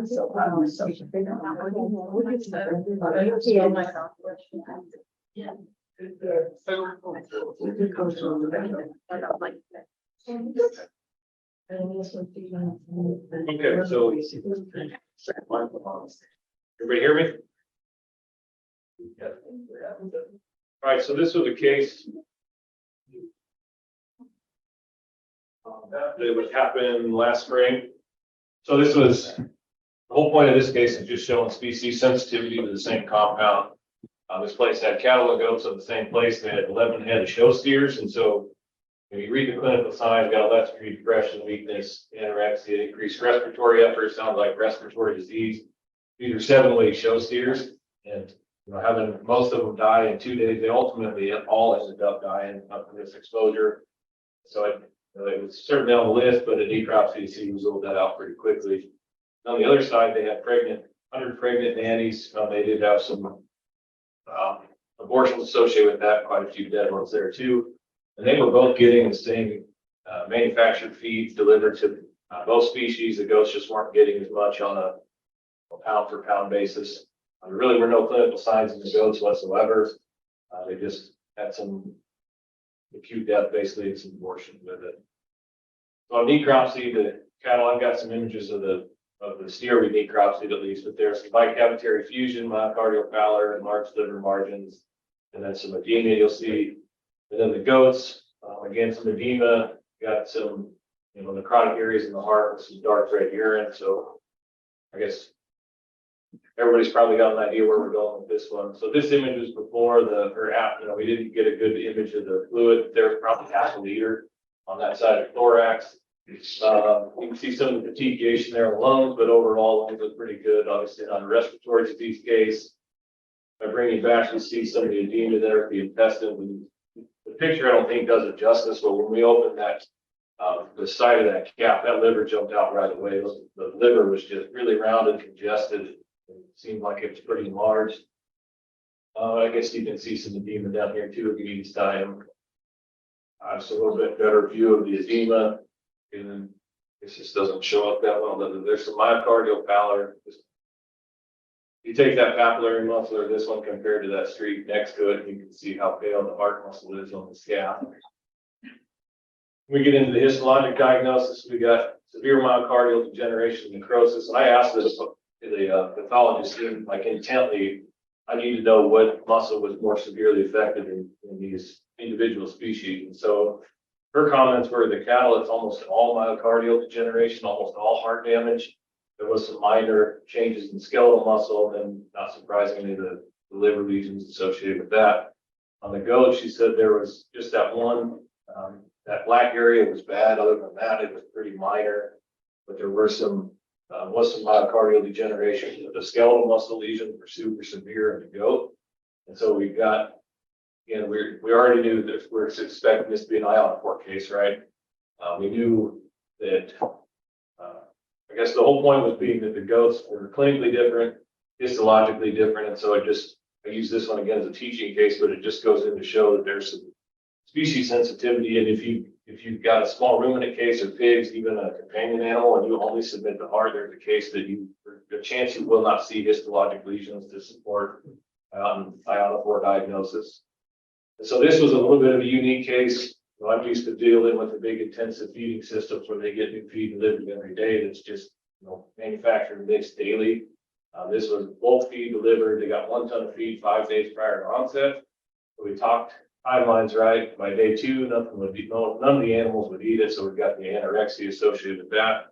so proud of myself. Yeah. Okay, so everybody hear me? All right, so this was a case It would happen last spring. So this was, the whole point of this case is just showing species sensitivity to the same compound. This place had cattle and goats in the same place. They had 11 head of show steers. And so when you read the clinical signs, got left street depression, weakness, anorexia, increased respiratory effort, sounds like respiratory disease. These are 7-week show steers, and having most of them die in 2 days, they ultimately all ended up dying from this exposure. So it was certainly on the list, but a necropsy was ruled that out pretty quickly. On the other side, they had 100 pregnant nannies. They did have some abortions associated with that, quite a few dead ones there too. And they were both getting the same manufactured feeds delivered to both species. The goats just weren't getting as much on a pound for pound basis. There really were no clinical signs in the goats whatsoever. They just had some acute death, basically, and some abortion with it. So on necropsy, the cattle, I've got some images of the steer we necropsied at least, but there's some bicavitary fusion, myocardial pallor, enlarged liver margins, and then some edema you'll see. And then the goats, again, some edema, got some, necrotic areas in the heart with some dark red urine. So I guess everybody's probably got an idea where we're going with this one. So this image was before we didn't get a good image of the fluid. There was probably half a liter on that side of the thorax. You can see some of the petechation there on the lungs, but overall lungs look pretty good. Obviously not a respiratory disease case. By bringing back, you see some of the edema there at the intestine. The picture I don't think does it justice, but when we opened that, the side of that cap, that liver jumped out right away. The liver was just really round and congested. It seemed like it was pretty large. I guess you can see some edema down here too if you need to study them. Just a little bit better view of the edema. And then it just doesn't show up that well. There's some myocardial pallor. You take that papillary muscle or this one compared to that streak next to it, you can see how pale the heart muscle is on the scalp. We get into the histologic diagnosis. We got severe myocardial degeneration, necrosis. And I asked the pathologist, like intently, I need to know what muscle was more severely affected in these individual species. And so her comments were the cattle, it's almost all myocardial degeneration, almost all heart damage. There was some minor changes in skeletal muscle, and then not surprisingly, the liver lesions associated with that. On the goat, she said there was just that one, that black area was bad. Other than that, it was pretty minor, but there were some myocardial degeneration. The skeletal muscle lesions were super severe in the goat. And so we got, again, we already knew that we're expecting this to be an ionophore case, right? We knew that, I guess the whole point was being that the goats were clinically different, histologically different. And so I use this one again as a teaching case, but it just goes in to show that there's some species sensitivity. And if you've got a small ruminant case or pigs, even a companion animal, and you only submit the heart, there's a case that a chance you will not see histologic lesions to support ionophore diagnosis. And so this was a little bit of a unique case. I'm used to dealing with the big intensive feeding systems where they get new feed delivered every day. That's just, manufactured and mixed daily. This was bulk feed delivered. They got 1 ton of feed 5 days prior to onset. So we talked timelines right. By day 2, none of the animals would eat it. So we've got the anorexia associated with that.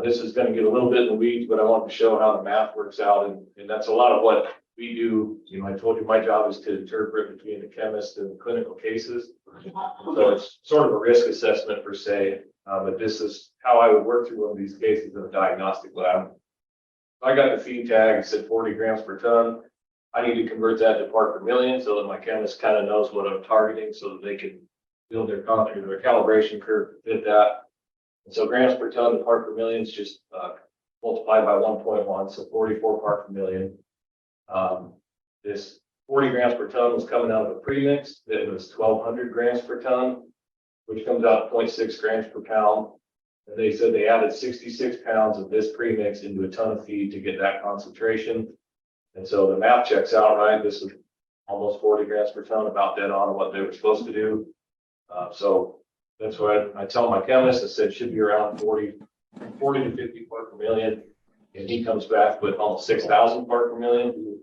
This is going to get a little bit in the weeds, but I want to show how the math works out. And that's a lot of what we do. I told you my job is to interpret between the chemist and the clinical cases. So it's sort of a risk assessment per se, but this is how I would work through one of these cases in a diagnostic lab. I got the feed tag, it said 40 grams per ton. I need to convert that to part per million so that my chemist kind of knows what I'm targeting so that they can build their calibration curve to fit that. And so grams per ton to part per million is just multiplied by 1.1, so 44 part per million. This 40 grams per ton was coming out of a premix that was 1,200 grams per ton, which comes out 0.6 grams per pound. And they said they added 66 pounds of this premix into a ton of feed to get that concentration. And so the math checks out, right? This is almost 40 grams per ton, about dead on what they were supposed to do. So that's what I tell my chemist. I said should be around 40 to 50 part per million. And he comes back with almost 6,000 part per million.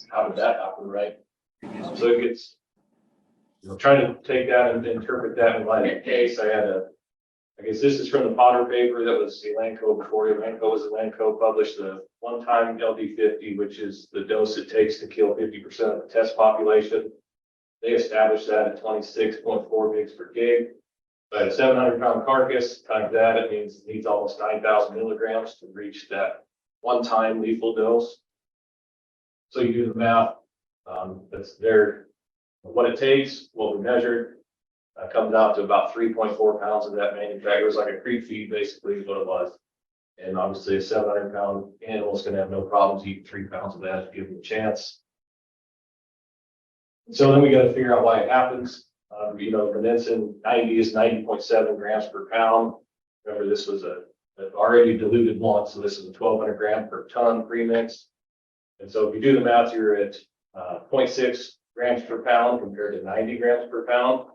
How did that happen, right? So it gets, trying to take that and interpret that in light of the case. I had I guess this is from the Potter paper that was Elanco before Elanco was Elanco, published the one-time LD50, which is the dose it takes to kill 50% of the test population. They established that at 26.4 mg per kg. But a 700-pound carcass times that, it means it needs almost 9,000 milligrams to reach that one-time lethal dose. So you do the math. That's there. What it takes, what we measured, comes out to about 3.4 pounds of that manufacturer. It was like a creep feed, basically, is what it was. And obviously, a 700-pound animal is going to have no problems eating 3 pounds of that if you give them a chance. So then we got to figure out why it happens. Venensin 90 is 90.7 grams per pound. Remember, this was an already diluted blunt, so this is a 1,200 gram per ton premix. And so if you do the math, you're at 0.6 grams per pound compared to 90 grams per pound.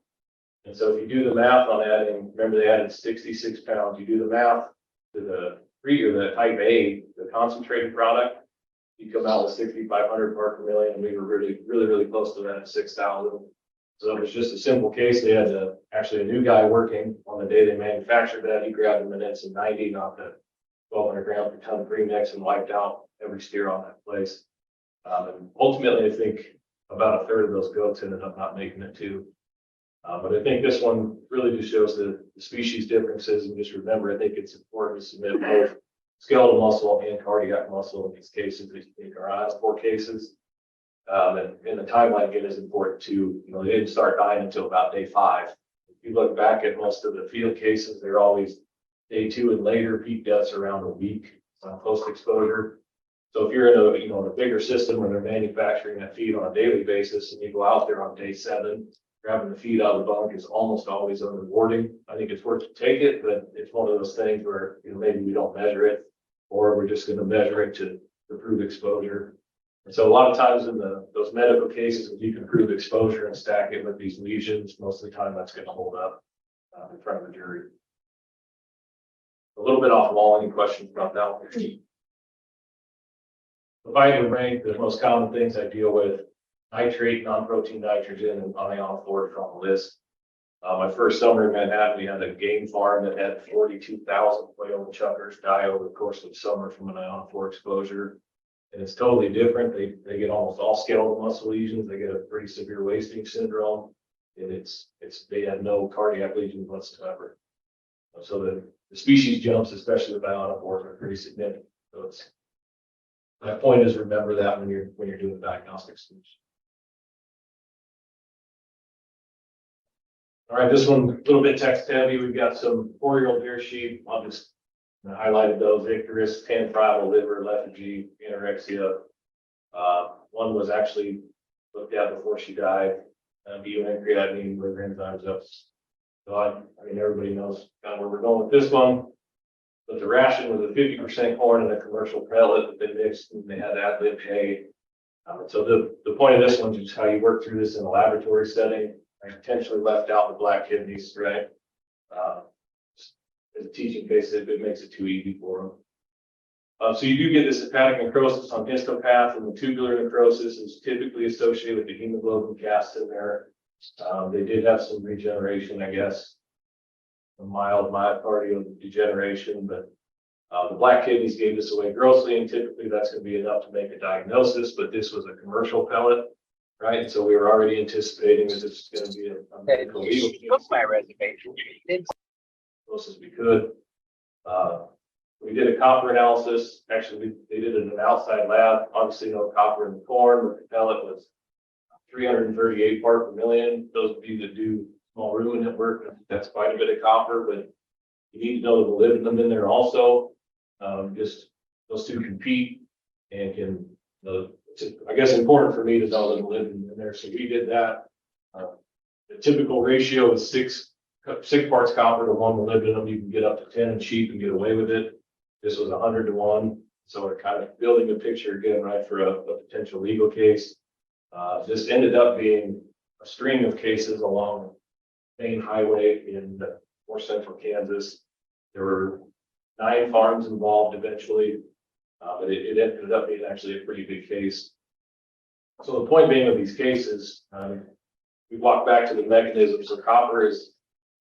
And so if you do the math on adding, remember they added 66 pounds, you do the math to the type A, the concentrated product, you come out with 6,500 part per million, and we were really close to that at 6,000. So it was just a simple case. They had actually a new guy working on the day they manufactured that. He grabbed the Venensin 90, not the 1,200 gram per ton premix, and wiped out every steer on that place. And ultimately, I think about a third of those goats ended up not making it too. But I think this one really just shows the species differences. And just remember, I think it's important to submit both skeletal muscle and cardiac muscle in these cases. If you take our eyes 4 cases. And the timeline again is important too. They didn't start dying until about day 5. If you look back at most of the field cases, they're always day 2 and later. Peak deaths around a week post exposure. So if you're in a bigger system where they're manufacturing that feed on a daily basis, and you go out there on day 7, grabbing the feed out of the bunk is almost always unrewarding. I think it's worth to take it, but it's one of those things where maybe we don't measure it, or we're just going to measure it to prove exposure. And so a lot of times in those medical cases, if you can prove exposure and stack it with these lesions, most of the time that's going to hold up in front of the jury. A little bit off wall. Any questions about that one? If I had to rank the most common things I deal with, nitrate, non-protein nitrogen, and ionophore from the list. My first summer in Manhattan, we had a game farm that had 42,000 quail and chuckers die over the course of the summer from an ionophore exposure. And it's totally different. They get almost all skeletal muscle lesions. They get a pretty severe wasting syndrome. And they have no cardiac lesions whatsoever. So the species jumps, especially with ionophores, are pretty significant. So my point is, remember that when you're doing diagnostics. All right, this one a little bit text heavy. We've got some 4-year-old deer sheep. I'll just highlighted those: Icarus, tannifriable liver, lethargy, anorexia. One was actually looked at before she died. Creatinine, liver enzymes up. So I mean, everybody knows kind of where we're going with this one. But the ration was a 50% corn and a commercial pellet that they mixed, and they had ad lib hay. So the point of this one is how you work through this in a laboratory setting. I intentionally left out the black kidneys, right? As a teaching case, it makes it too easy for them. So you do get this hepatic necrosis on histopath, and the tubular necrosis is typically associated with the hemoglobin cast in there. They did have some regeneration, I guess, a mild myocardial degeneration, but the black kidneys gave this away grossly, and typically that's going to be enough to make a diagnosis, but this was a commercial pellet, right? So we were already anticipating that this is going to be a medical legal case. My reservation. Close as we could. We did a copper analysis. Actually, they did it in an outside lab. Obviously, no copper in the corn, but the pellet was 338 part per million. Those of you that do small ruminant work, that's quite a bit of copper, but you need to know the molybdenum in there also. Just those two compete and can, it's, I guess, important for me to know the molybdenum in there. So we did that. The typical ratio is 6 parts copper to 1 molybdenum. You can get up to 10 in sheep and get away with it. This was 100 to 1. So we're kind of building a picture again, right, for a potential legal case. This ended up being a string of cases along the main highway in north central Kansas. There were 9 farms involved eventually, but it ended up being actually a pretty big case. So the point being of these cases, we walk back to the mechanism. So copper is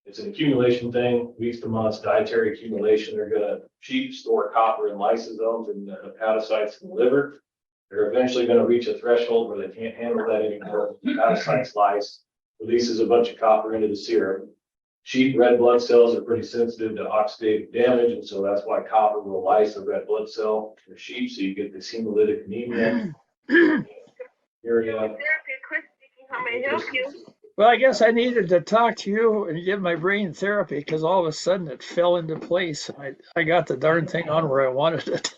It's an accumulation thing, weeks to months, dietary accumulation. They're gonna, sheep store copper in lysosomes and the hepatocytes in the liver. They're eventually gonna reach a threshold where they can't handle that anymore. Hepatocytes lyse, releases a bunch of copper into the serum. Sheep red blood cells are pretty sensitive to oxidative damage, and so that's why copper will lyse a red blood cell in sheep, so you get this hemolytic anemia. Urea. How may I help you? Well, I guess I needed to talk to you and give my brain therapy because all of a sudden it fell into place. I got the darn thing on where I wanted it.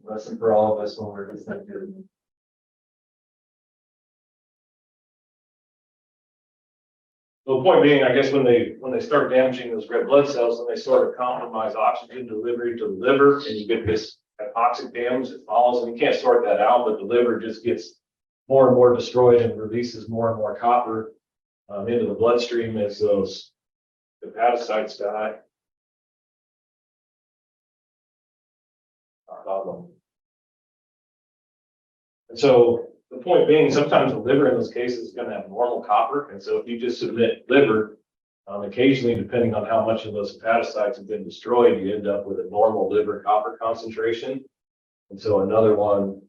Lesson for all of us when we're just not good. So the point being, I guess when they start damaging those red blood cells, then they sort of compromise oxygen delivery to the liver, and you get this hypoxic damage that follows, and you can't sort that out, but the liver just gets more and more destroyed and releases more and more copper into the bloodstream as those hepatocytes die. And so the point being, sometimes the liver in those cases is going to have normal copper. And so if you just submit liver, occasionally, depending on how much of those hepatocytes have been destroyed, you end up with a normal liver copper concentration. And so another one,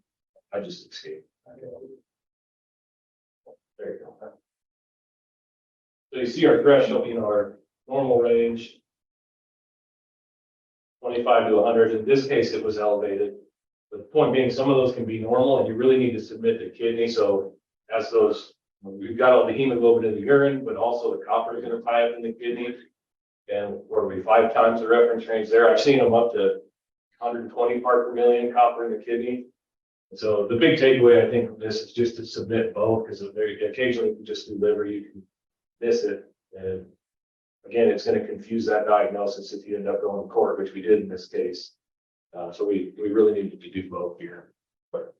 I just escaped. There you go. So you see our threshold, our normal range, 25 to 100. In this case, it was elevated. The point being, some of those can be normal, and you really need to submit the kidney. So as those, we've got all the hemoglobin in the urine, but also the copper is going to tie up in the kidney. And where we 5 times the reference range there, I've seen them up to 120 part per million copper in the kidney. And so the big takeaway, I think, from this is just to submit both, because occasionally you can just do liver, you can miss it. And again, it's going to confuse that diagnosis if you end up going to court, which we did in this case. So we really needed to do both here. But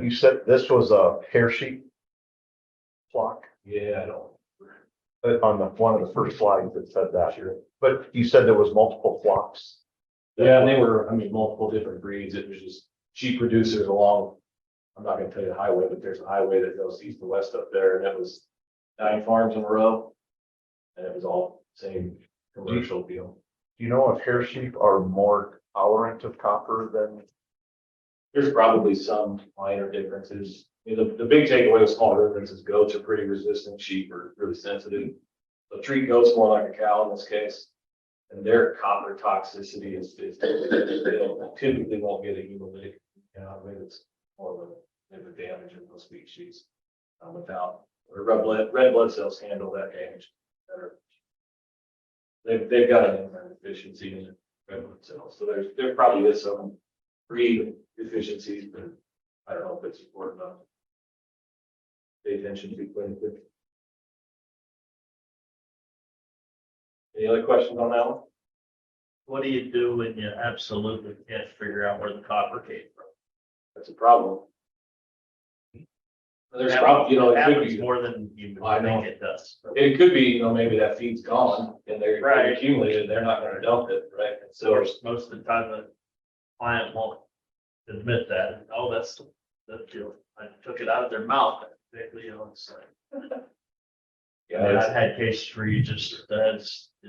You said this was a hair sheep flock? yeah, I don't. On one of the first slides that said that. Sure. But you said there was multiple flocks? Yeah, and they were, multiple different breeds. It was just sheep producers along, I'm not going to tell you the highway, but there's a highway that goes east and west up there, and it was 9 farms in a row. And it was all same commercial deal. Do you know if hair sheep are more tolerant of copper than? There's probably some minor differences. The big takeaway with small ruminants is goats are pretty resistant, sheep are really sensitive. So treat goats more like a cow in this case. And their copper toxicity is they typically won't get a hemolytic, it's more of a liver damage in those species without, or red blood cells handle that damage better. They've got an enzyme deficiency in their red blood cells, so there probably is some breed deficiencies, but I don't know if it's important enough. Pay attention to clinically. Any other questions on that one? What do you do when you absolutely can't figure out where the copper came from? That's a problem. There's probably, It it could happens be, more than you I know. think it does. it could be, maybe that feed's gone and they're Right. accumulated, they're not gonna dump it, right? And So so, most of the time the client won't admit that. Oh, I took it out of their mouth. It's like, yeah, I've had cases where you just,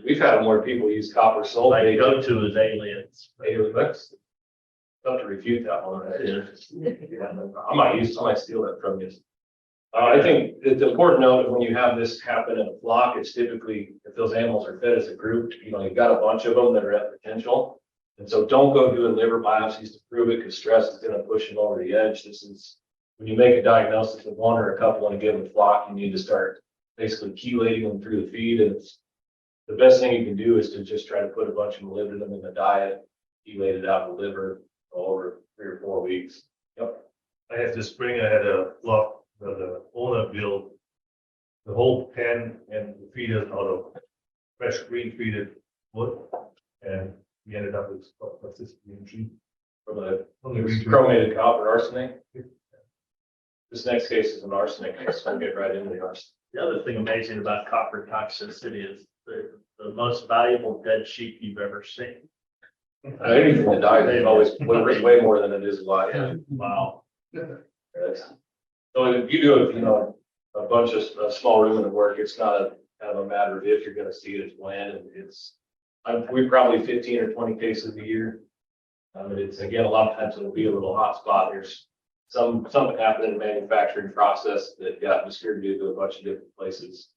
we've had more people use copper like sulfate. go to is aliens. That's tough to refute that one. Right? Yeah, I might steal that from you. I think it's important to note that when you have this happen in a flock, it's typically, if those animals are fed as a group, you've got a bunch of them that are at potential. And so don't go doing liver biopsies to prove it, because stress is going to push them over the edge. This is, when you make a diagnosis of one or a couple in a given flock, you need to start basically chelating them through the feed. And the best thing you can do is to just try to put a bunch of molybdenum in the diet, chelate it out of the liver over 3 or 4 weeks. Yep. I had this spring, I had a flock, the owner built the whole pen and the feeders out of fresh green treated wood. And we ended up with, what's this green tree? From the From the green tree. chromated copper arsenic. This next case is an arsenic case, so we'll get right into the arsenic. The other thing amazing about copper toxicity is the most valuable dead sheep you've ever seen. Anything that dies is always worth way more than it is alive. Wow. Yes. So if you do, a bunch of small ruminant work, it's not a kind of a matter of if you're gonna see it, it's when, and we probably 15 or 20 cases a year. And it's, again, a lot of times it'll be a little hot spot. There's something happened in the manufacturing process that got distributed to a bunch of different places.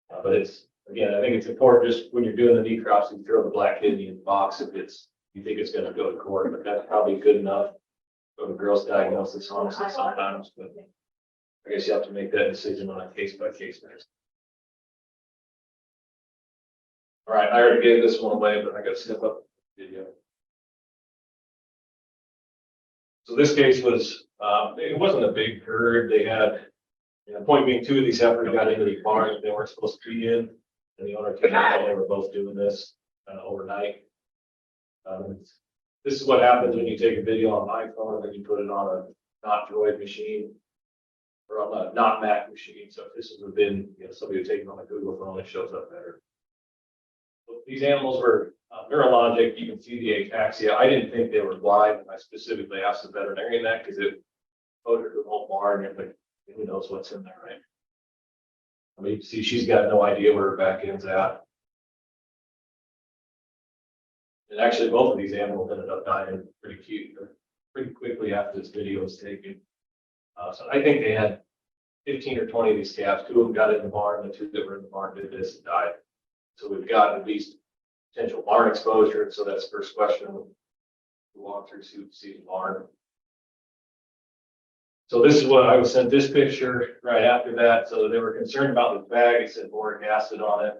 But it's, again, I think it's important just when you're doing the necropsy, you throw the black kidney in the box if you think it's gonna go to court, but that's probably good enough for the girl's diagnosis, honestly, sometimes, but I guess you have to make that decision on a case by case basis. All right, I already gave this one away, but I gotta step up the video. So this case was, it wasn't a big herd. They had, point being, two of these heifers got into the barn that they weren't supposed to be in. And the owner came out, they were both doing this overnight. This is what happens when you take a video on an iPhone and then you put it on a not Droid machine or on a not Mac machine. So if this has been, somebody who's taken on a Google phone, it shows up better. These animals were neurologic. You can see the ataxia. I didn't think they were blind. I specifically asked the veterinarian that because it odor to the whole barn and who knows what's in there, right? I mean, you can see she's got no idea where her back end's at. And actually, both of these animals ended up dying pretty quickly after this video was taken. So I think they had 15 or 20 of these calves. 2 of them got in the barn. The 2 that were in the barn did this and died. So we've got at least potential barn exposure. So that's the first question. We'll walk through, see the barn. So this is what I was sent this picture right after that. So they were concerned about the bag. It said boric acid on it.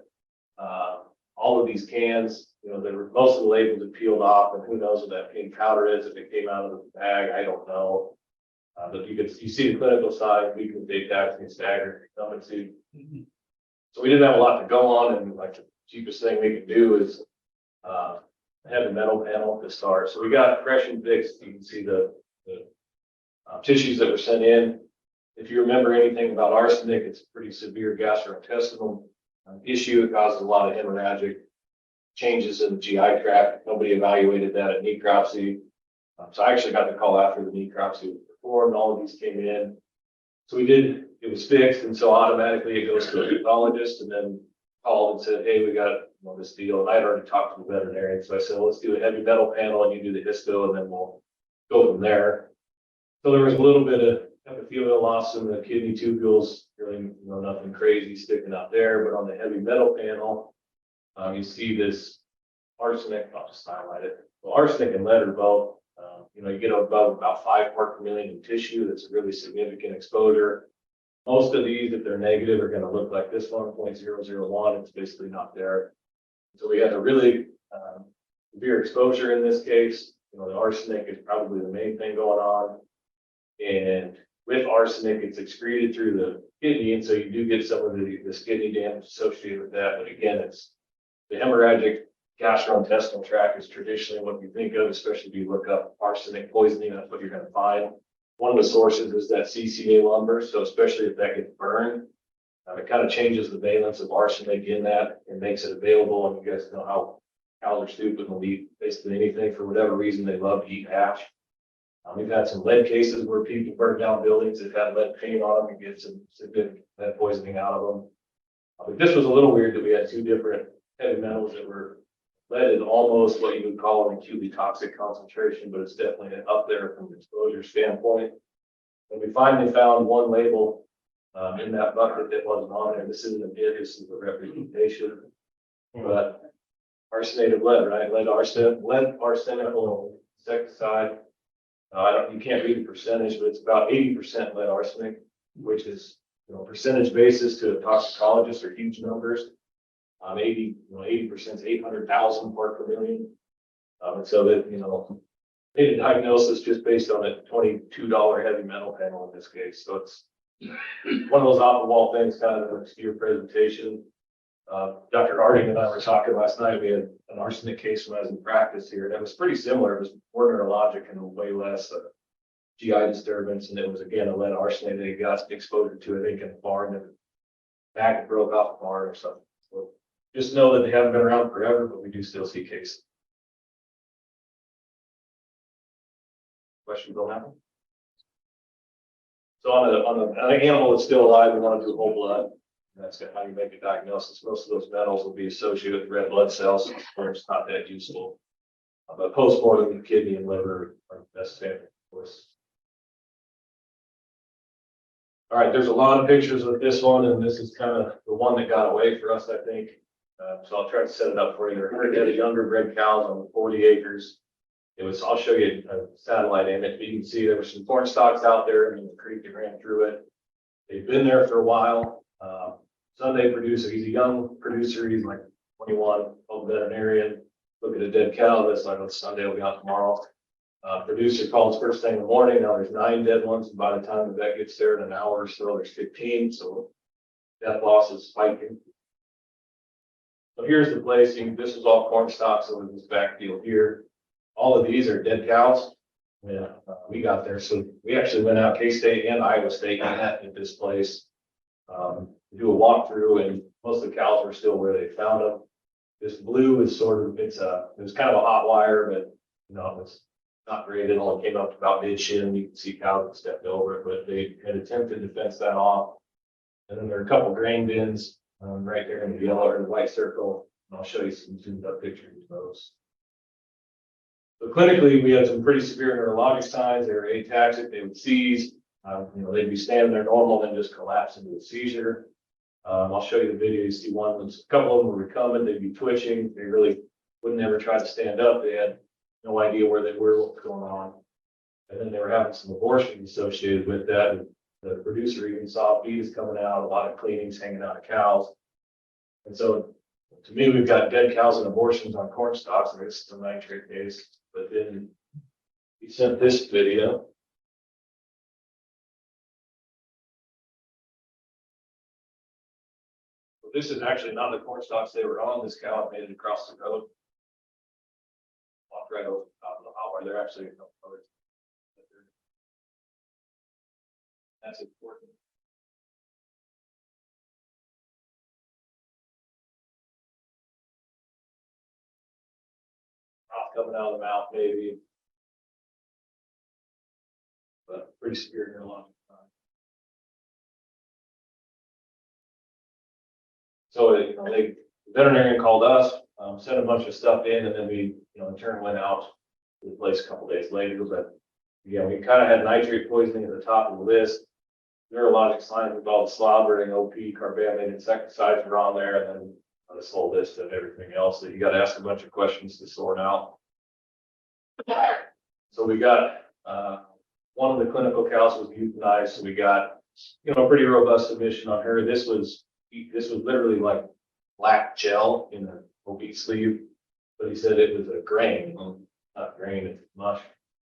All of these cans, most of the labels had peeled off, and who knows what that pink powder is if it came out of the bag. I don't know. But you see the clinical side, weakness, ataxia, stagger, stomach suit. So we didn't have a lot to go on, and like the cheapest thing we could do is have a metal panel to start. So we got fresh and fixed. You can see the tissues that were sent in. If you remember anything about arsenic, it's a pretty severe gastrointestinal issue. It causes a lot of hemorrhagic changes in the GI tract. Nobody evaluated that at necropsy. So I actually got the call after the necropsy was performed. All of these came in. So it was fixed, and so automatically it goes to a pathologist, and then called and said, hey, we got this deal. And I had already talked to the veterinarian. So I said, well, let's do a heavy metal panel and you do the histo, and then we'll go from there. So there was a little bit of epithelial loss in the kidney tubules, really, nothing crazy sticking out there. But on the heavy metal panel, you see this arsenic. I'll just highlight it. Well, arsenic and lead are both, you get above about 5 parts per million in tissue. That's a really significant exposure. Most of these, if they're negative, are going to look like this one, 0.001. It's basically not there. So we had a really severe exposure in this case. The arsenic is probably the main thing going on. And with arsenic, it's excreted through the kidney, and so you do get some of this kidney damage associated with that. But again, it's the hemorrhagic gastrointestinal tract is traditionally what you think of, especially if you look up arsenic poisoning. That's what you're going to find. One of the sources is that CCA lumber. So especially if that gets burned, it kind of changes the valence of arsenic in that and makes it available. And you guys know how cows are stupid and will eat basically anything for whatever reason. They love to eat hash. We've had some lead cases where people burn down buildings that had lead paint on them and get some significant lead poisoning out of them. But this was a little weird that we had 2 different heavy metals that were lead is almost what you would call an acutely toxic concentration, but it's definitely up there from an exposure standpoint. And we finally found one label in that bucket that wasn't on there. This isn't a bid, this is a representation. But arsenated lead, right? Lead arsenical insecticide. You can't read the percentage, but it's about 80% lead arsenic, which is, percentage basis to a toxicologist are huge numbers. 80% is 800,000 parts per million. And so that, made a diagnosis just based on a $22 heavy metal panel in this case. So it's one of those off the wall things, kind of an obscure presentation. Dr. Harding and I were talking last night. We had an arsenic case when I was in practice here, and it was pretty similar. It was more neurologic and way less GI disturbance, and it was again a lead arsenate that he got exposure to, I think, in a barn, and the back broke off the barn or something. So just know that they haven't been around forever, but we do still see cases. Questions on that one? So on an animal that's still alive, we want to do whole blood. And that's how you make a diagnosis. Most of those metals will be associated with red blood cells, where it's not that useful. But post-mortem, the kidney and liver are the best sample, of course. All right, there's a lot of pictures of this one, and this is kind of the one that got away for us, I think. So I'll try to set it up for you. There are 100 younger bred cows on 40 acres. I'll show you a satellite image. You can see there were some corn stalks out there and the creek that ran through it. They've been there for a while. Sunday producer, he's a young producer. He's like 21, old veterinarian. Look at a dead cow. That's like on Sunday, will be out tomorrow. Producer calls first thing in the morning. Now there's 9 dead ones. And by the time the vet gets there in an hour or so, there's 15. So death loss is spiking. So here's the placing. This is all corn stalks over this backfield here. All of these are dead cows. Yeah, we got there. So we actually went out, K-State and Iowa State met at this place. Do a walkthrough, and most of the cows were still where they found them. This blue is sort of, it was kind of a hot wire, but it was not great. It only came up about mid-shin. You can see cows that stepped over it, but they had attempted to fence that off. And then there are a couple grain bins right there in the yellow or the white circle. And I'll show you some zoomed up pictures of those. So clinically, we had some pretty severe neurologic signs. They were ataxic. They would seize. They'd be standing there normal, then just collapse into a seizure. I'll show you the video. You see one, a couple of them were recumbent. They'd be twitching. They really wouldn't ever try to stand up. They had no idea where they were, what was going on. And then they were having some abortion associated with that. And the producer even saw fetus coming out, a lot of cleanings hanging out of cows. And so to me, we've got dead cows and abortions on corn stalks, and it's a nitrate case. But then he sent this video. This is actually not the corn stalks they were on. This cow made it across the road. Walked right over the top of the hot wire. They're actually covered. That's important. Mouth coming out of the mouth, maybe. But pretty severe neurologic. So the veterinarian called us, sent a bunch of stuff in, and then we, in turn went out to the place a couple days later. But yeah, we kind of had nitrate poisoning at the top of the list. Neurologic signs with all the slobbering, OP, carbamate, insecticides were on there, and then this whole list of everything else that you got to ask a bunch of questions to sort out. So we got one of the clinical cows was euthanized, so we got a pretty robust submission on her. This was literally like black gel in an OP sleeve, but he said it was a grain, not grain, it's mush,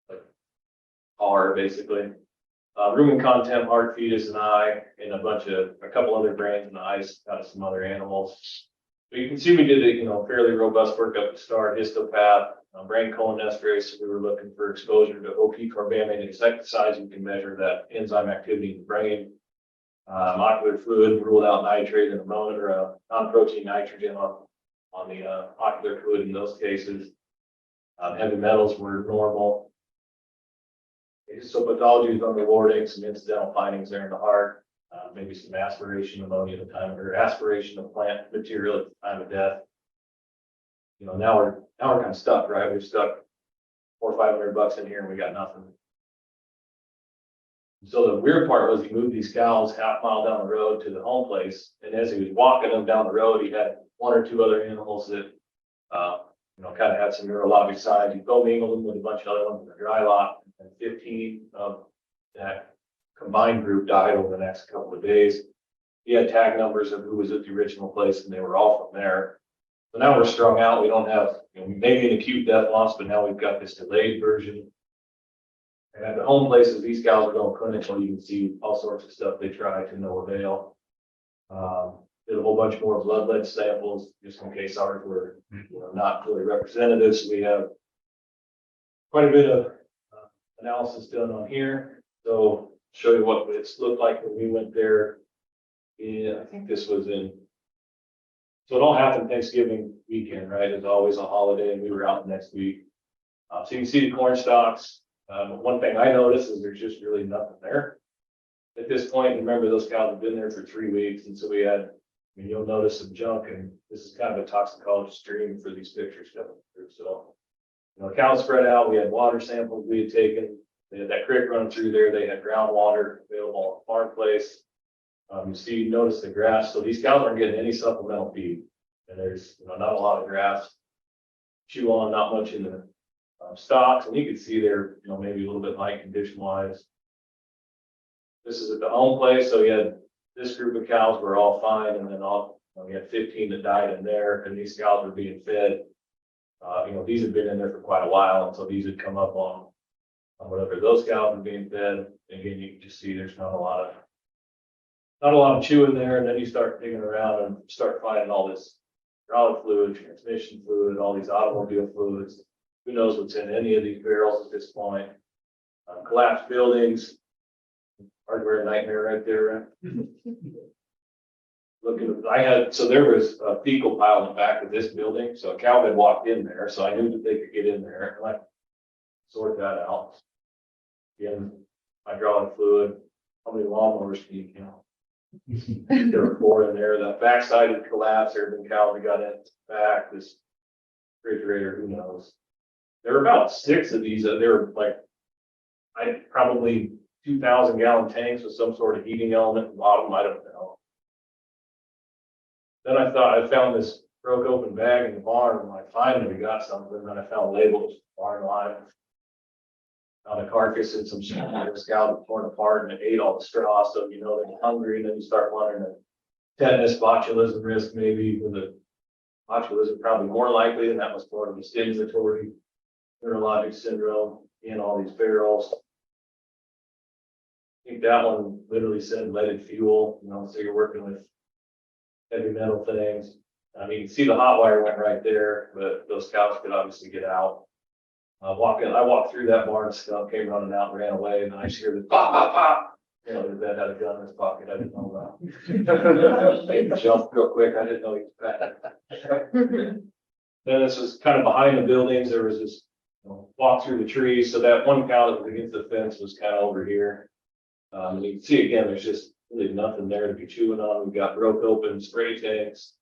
like tar basically. Rumen content, heart, fetus, and eye, and a couple other grains in the eyes out of some other animals. But you can see we did a fairly robust workup to start, histopath, brain cholinesterase. So we were looking for exposure to OP, carbamate, insecticides. You can measure that enzyme activity in the brain. Ocular fluid, ruled out nitrate and ammonia or non-protein nitrogen on the ocular fluid in those cases. Heavy metals were normal. Histopathology is unrewarding, some incidental findings there in the heart, maybe some aspiration ammonia at the time, or aspiration of plant material at the time of death. Now we're kind of stuck, right? We've stuck $400 or $500 in here and we got nothing. So the weird part was he moved these cows half-mile down the road to the home place, and as he was walking them down the road, he had 1 or 2 other animals that, kind of had some neurologic signs. He commingled them with a bunch of other ones in the dry lot, and 15 of that combined group died over the next couple of days. He had tag numbers of who was at the original place, and they were all from there. So now we're strung out. We don't have, maybe an acute death loss, but now we've got this delayed version. And at the home places, these cows are going clinical. You can see all sorts of stuff they try to no avail. Did a whole bunch more blood lead samples just in case ours were not really representative. So we have quite a bit of analysis done on here. So show you what it's looked like when we went there. I think this was in. So it all happened Thanksgiving weekend, right? It's always a holiday, and we were out next week. So you can see the corn stalks. One thing I noticed is there's just really nothing there. At this point, remember those cows have been there for 3 weeks, and so we had, I mean, you'll notice some junk, and this is kind of a toxicology stream for these pictures coming through, so. You know, cows spread out, we had water samples we had taken, they had that creek running through there, they had groundwater available on the farm place. Notice the grass, so these cows aren't getting any supplemental feed, and there's, you know, not a lot of grass. Chew on, not much in the stocks, and you can see there, you know, maybe a little bit light condition wise. This is at the home place, so you had this group of cows were all fine, and then we had 15 that died in there, and these cows were being fed. You know, these had been in there for quite a while, and so these had come up on whatever those cows were being fed. Again, you can just see there's not a lot of chewing there, and then you start digging around and start finding all this hydraulic fluid, transmission fluid, all these automobile fluids. Who knows what's in any of these barrels at this point? Collapsed buildings, hardware nightmare right there. So there was a fecal pile in the back of this building, so a cow had walked in there, so I knew that they could get in there, and I sort that out. Again, hydraulic fluid, how many lawnmowers can you count? There were 4 in there. The backside had collapsed. There had been cows that got in back. This refrigerator, who knows? There were about 6 of these. They were like, probably 2,000 gallon tanks with some sort of heating element at the bottom. I don't know. Then I thought I found this broke open bag in the barn, and I finally got something. Then I found labels, barn line. On a carcass and some scalp torn apart, and it ate all the straw, so you know they're hungry, and then you start wondering if tetanus, botulism risk, maybe with the botulism probably more likely, and that was part of the stimulatory neurologic syndrome in all these barrels. I think that one literally said leaded fuel, you know, so you're working with heavy metal things. I mean, you can see the hot wire went right there, but those cows could obviously get out. I walked through that barn, skunk came running out and ran away, and I just hear this pop, pop, pop. You know, the vet had a gun in his pocket, I didn't know about. Made the jump real quick, I didn't know he was back. Then this was kind of behind the buildings, there was this, you know, walk through the trees, so that one cow that was against the fence was kind of over here. And you can see again, there's just really nothing there to be chewing on. We've got broke open spray tanks.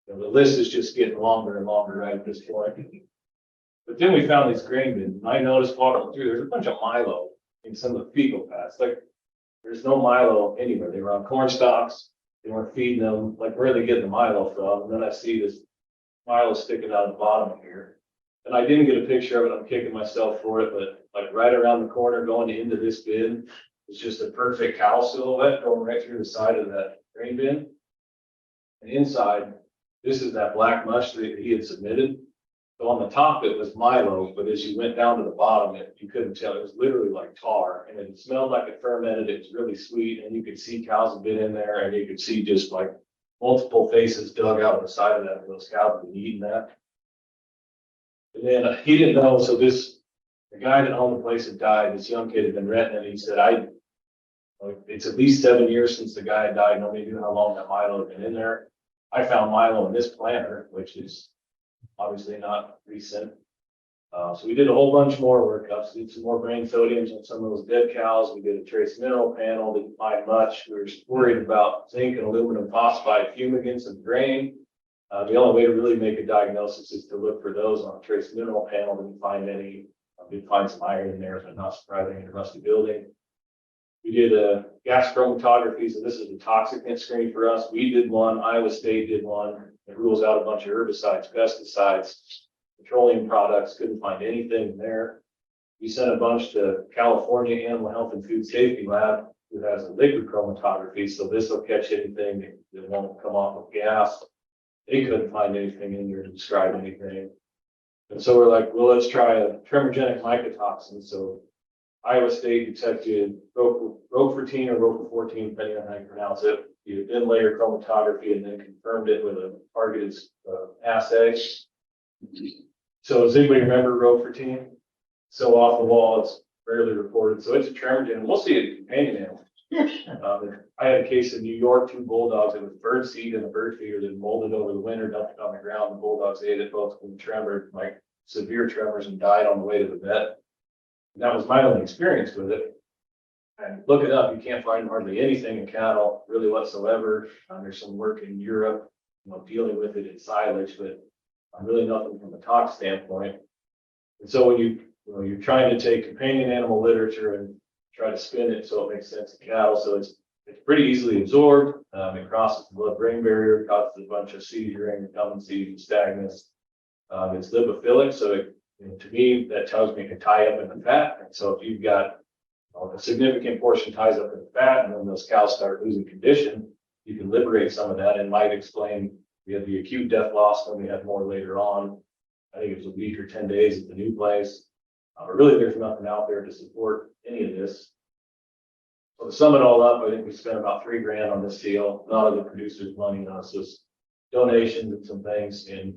You know, the list is just getting longer and longer right at this point. But then we found these grain bins, and I noticed walking through, there's a bunch of Milo in some of the fecal paths. Like, there's no Milo anywhere. They were on corn stalks. They weren't feeding them. Like, where are they getting the Milo from? And then I see this Milo sticking out of the bottom here. And I didn't get a picture of it. I'm kicking myself for it, but like right around the corner going into this bin is just a perfect cow silhouette going right through the side of that grain bin. And inside, this is that black mush that he had submitted. So on the top, it was Milo, but as you went down to the bottom, you couldn't tell. It was literally like tar, and it smelled like it fermented. It was really sweet, and you could see cows had been in there, and you could see just like multiple faces dug out of the side of that. Those cows had been eating that. And then he didn't know, so the guy that owned the place had died. This young kid had been renting it. He said, it's at least 7 years since the guy had died. Nobody knew how long that Milo had been in there. I found Milo in this planter, which is obviously not recent. So we did a whole bunch more workups, did some more brain sodiums on some of those dead cows. We did a trace mineral panel, didn't find much. We were worried about zinc and aluminum phosphide fumigants in the grain. The only way to really make a diagnosis is to look for those on a trace mineral panel. Didn't find any. Did find some iron in there, but not surprising in a rusty building. We did a gas chromatography, so this is a toxicant screen for us. We did one, Iowa State did one. It rules out a bunch of herbicides, pesticides, petroleum products, couldn't find anything there. We sent a bunch to California Animal Health and Food Safety Lab, who has a liquid chromatography, so this will catch anything that won't come off of gas. They couldn't find anything in there to describe anything. And so we're like, well, let's try a tremorgenic mycotoxin. So Iowa State detected roquefortine or roquefortine, depending on how you pronounce it. You then layer chromatography and then confirmed it with a targeted assay. So does anybody remember roquefortine? So off the wall, it's rarely reported. So it's a tremorgen. We'll see it in companion animals. I had a case in New York, 2 bulldogs. It was bird seed and a bird feeder that molded over the winter, dumped it on the ground. The bulldogs ate it, both with tremor, like severe tremors, and died on the way to the vet. And that was my only experience with it. And look it up, you can't find hardly anything in cattle really whatsoever. There's some work in Europe, dealing with it in silage, but really nothing from a tox standpoint. And so when you're trying to take companion animal literature and try to spin it so it makes sense in cattle, so it's pretty easily absorbed. It crosses the blood-brain barrier, causes a bunch of seizuring, gum seizure, stagnance. It's lipophilic, so to me, that tells me it can tie up in the fat. And so if you've got a significant portion ties up in the fat, and then those cows start losing condition, you can liberate some of that and might explain we had the acute death loss, and we had more later on. I think it was a week or 10 days at the new place. But really, there's nothing out there to support any of this. So to sum it all up, I think we spent about $3,000 on this deal. None of the producers' money, it's just donations and some things. And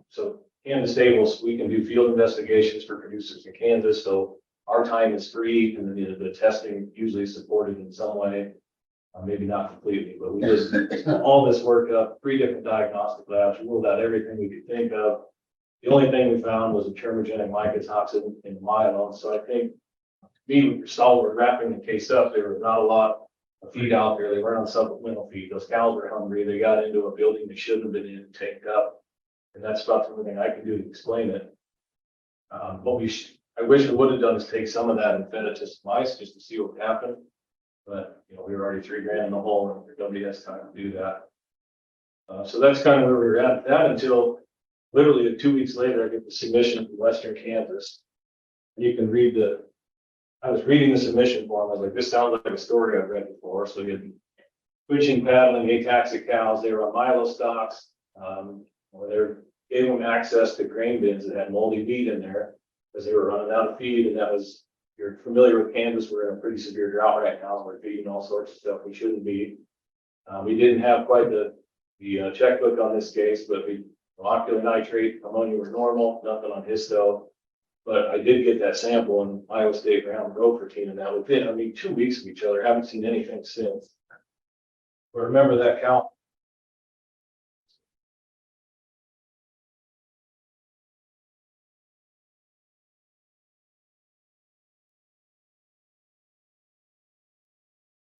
so Kansas Stables, we can do field investigations for producers in Kansas. So our time is free, and the testing usually is supported in some way. Maybe not completely, but we just all this work up, 3 different diagnostic labs, ruled out everything we could think of. The only thing we found was a termogenic mycotoxin in the myelin. So I think we were wrapping the case up. There was not a lot of feed out there. They weren't on supplemental feed. Those cows were hungry. They got into a building they shouldn't have been in and tanked up. And that's about the only thing I can do to explain it. What I wish we would have done is take some of that and fed it to some mice just to see what happened. But, we were already $3,000 in the hole, and nobody has time to do that. So that's kind of where we were at that until literally 2 weeks later, I get the submission from Western Kansas. And you can read I was reading the submission form. I was like, this sounds like a story I've read before. So you had twitching, paddling, ataxic cows. They were on milostocks. They gave them access to grain bins that had moldy feed in there because they were running out of feed. And that was, if you're familiar with Kansas, we're in a pretty severe drought right now. We're feeding all sorts of stuff we shouldn't be. We didn't have quite the checkbook on this case, but ocular nitrate, ammonia was normal, nothing on histo. But I did get that sample in Iowa State round growth protein, and that within, 2 weeks of each other. Haven't seen anything since. But remember that cow.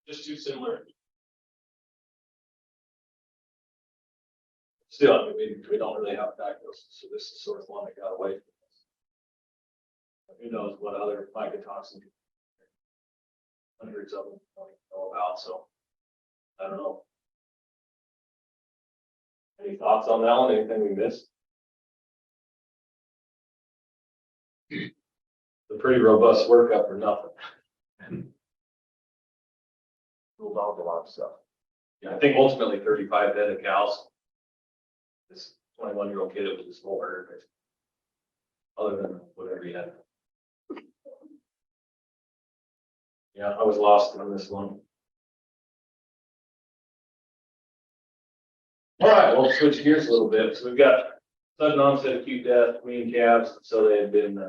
Just too similar. Still, we don't really have diagnosis, so this is sort of one that got away from us. Who knows what other mycotoxin, hundreds of them don't know about, so I don't know. Any thoughts on that one? Anything we missed? A pretty robust workup for nothing. Ruled out a lot of stuff. Yeah, I think ultimately 35 head of cows. This 21-year-old kid, it was a small herd, other than whatever he had. Yeah, I was lost on this one. All right, we'll switch gears a little bit. So we've got sudden onset acute death, weaned calves. So they had been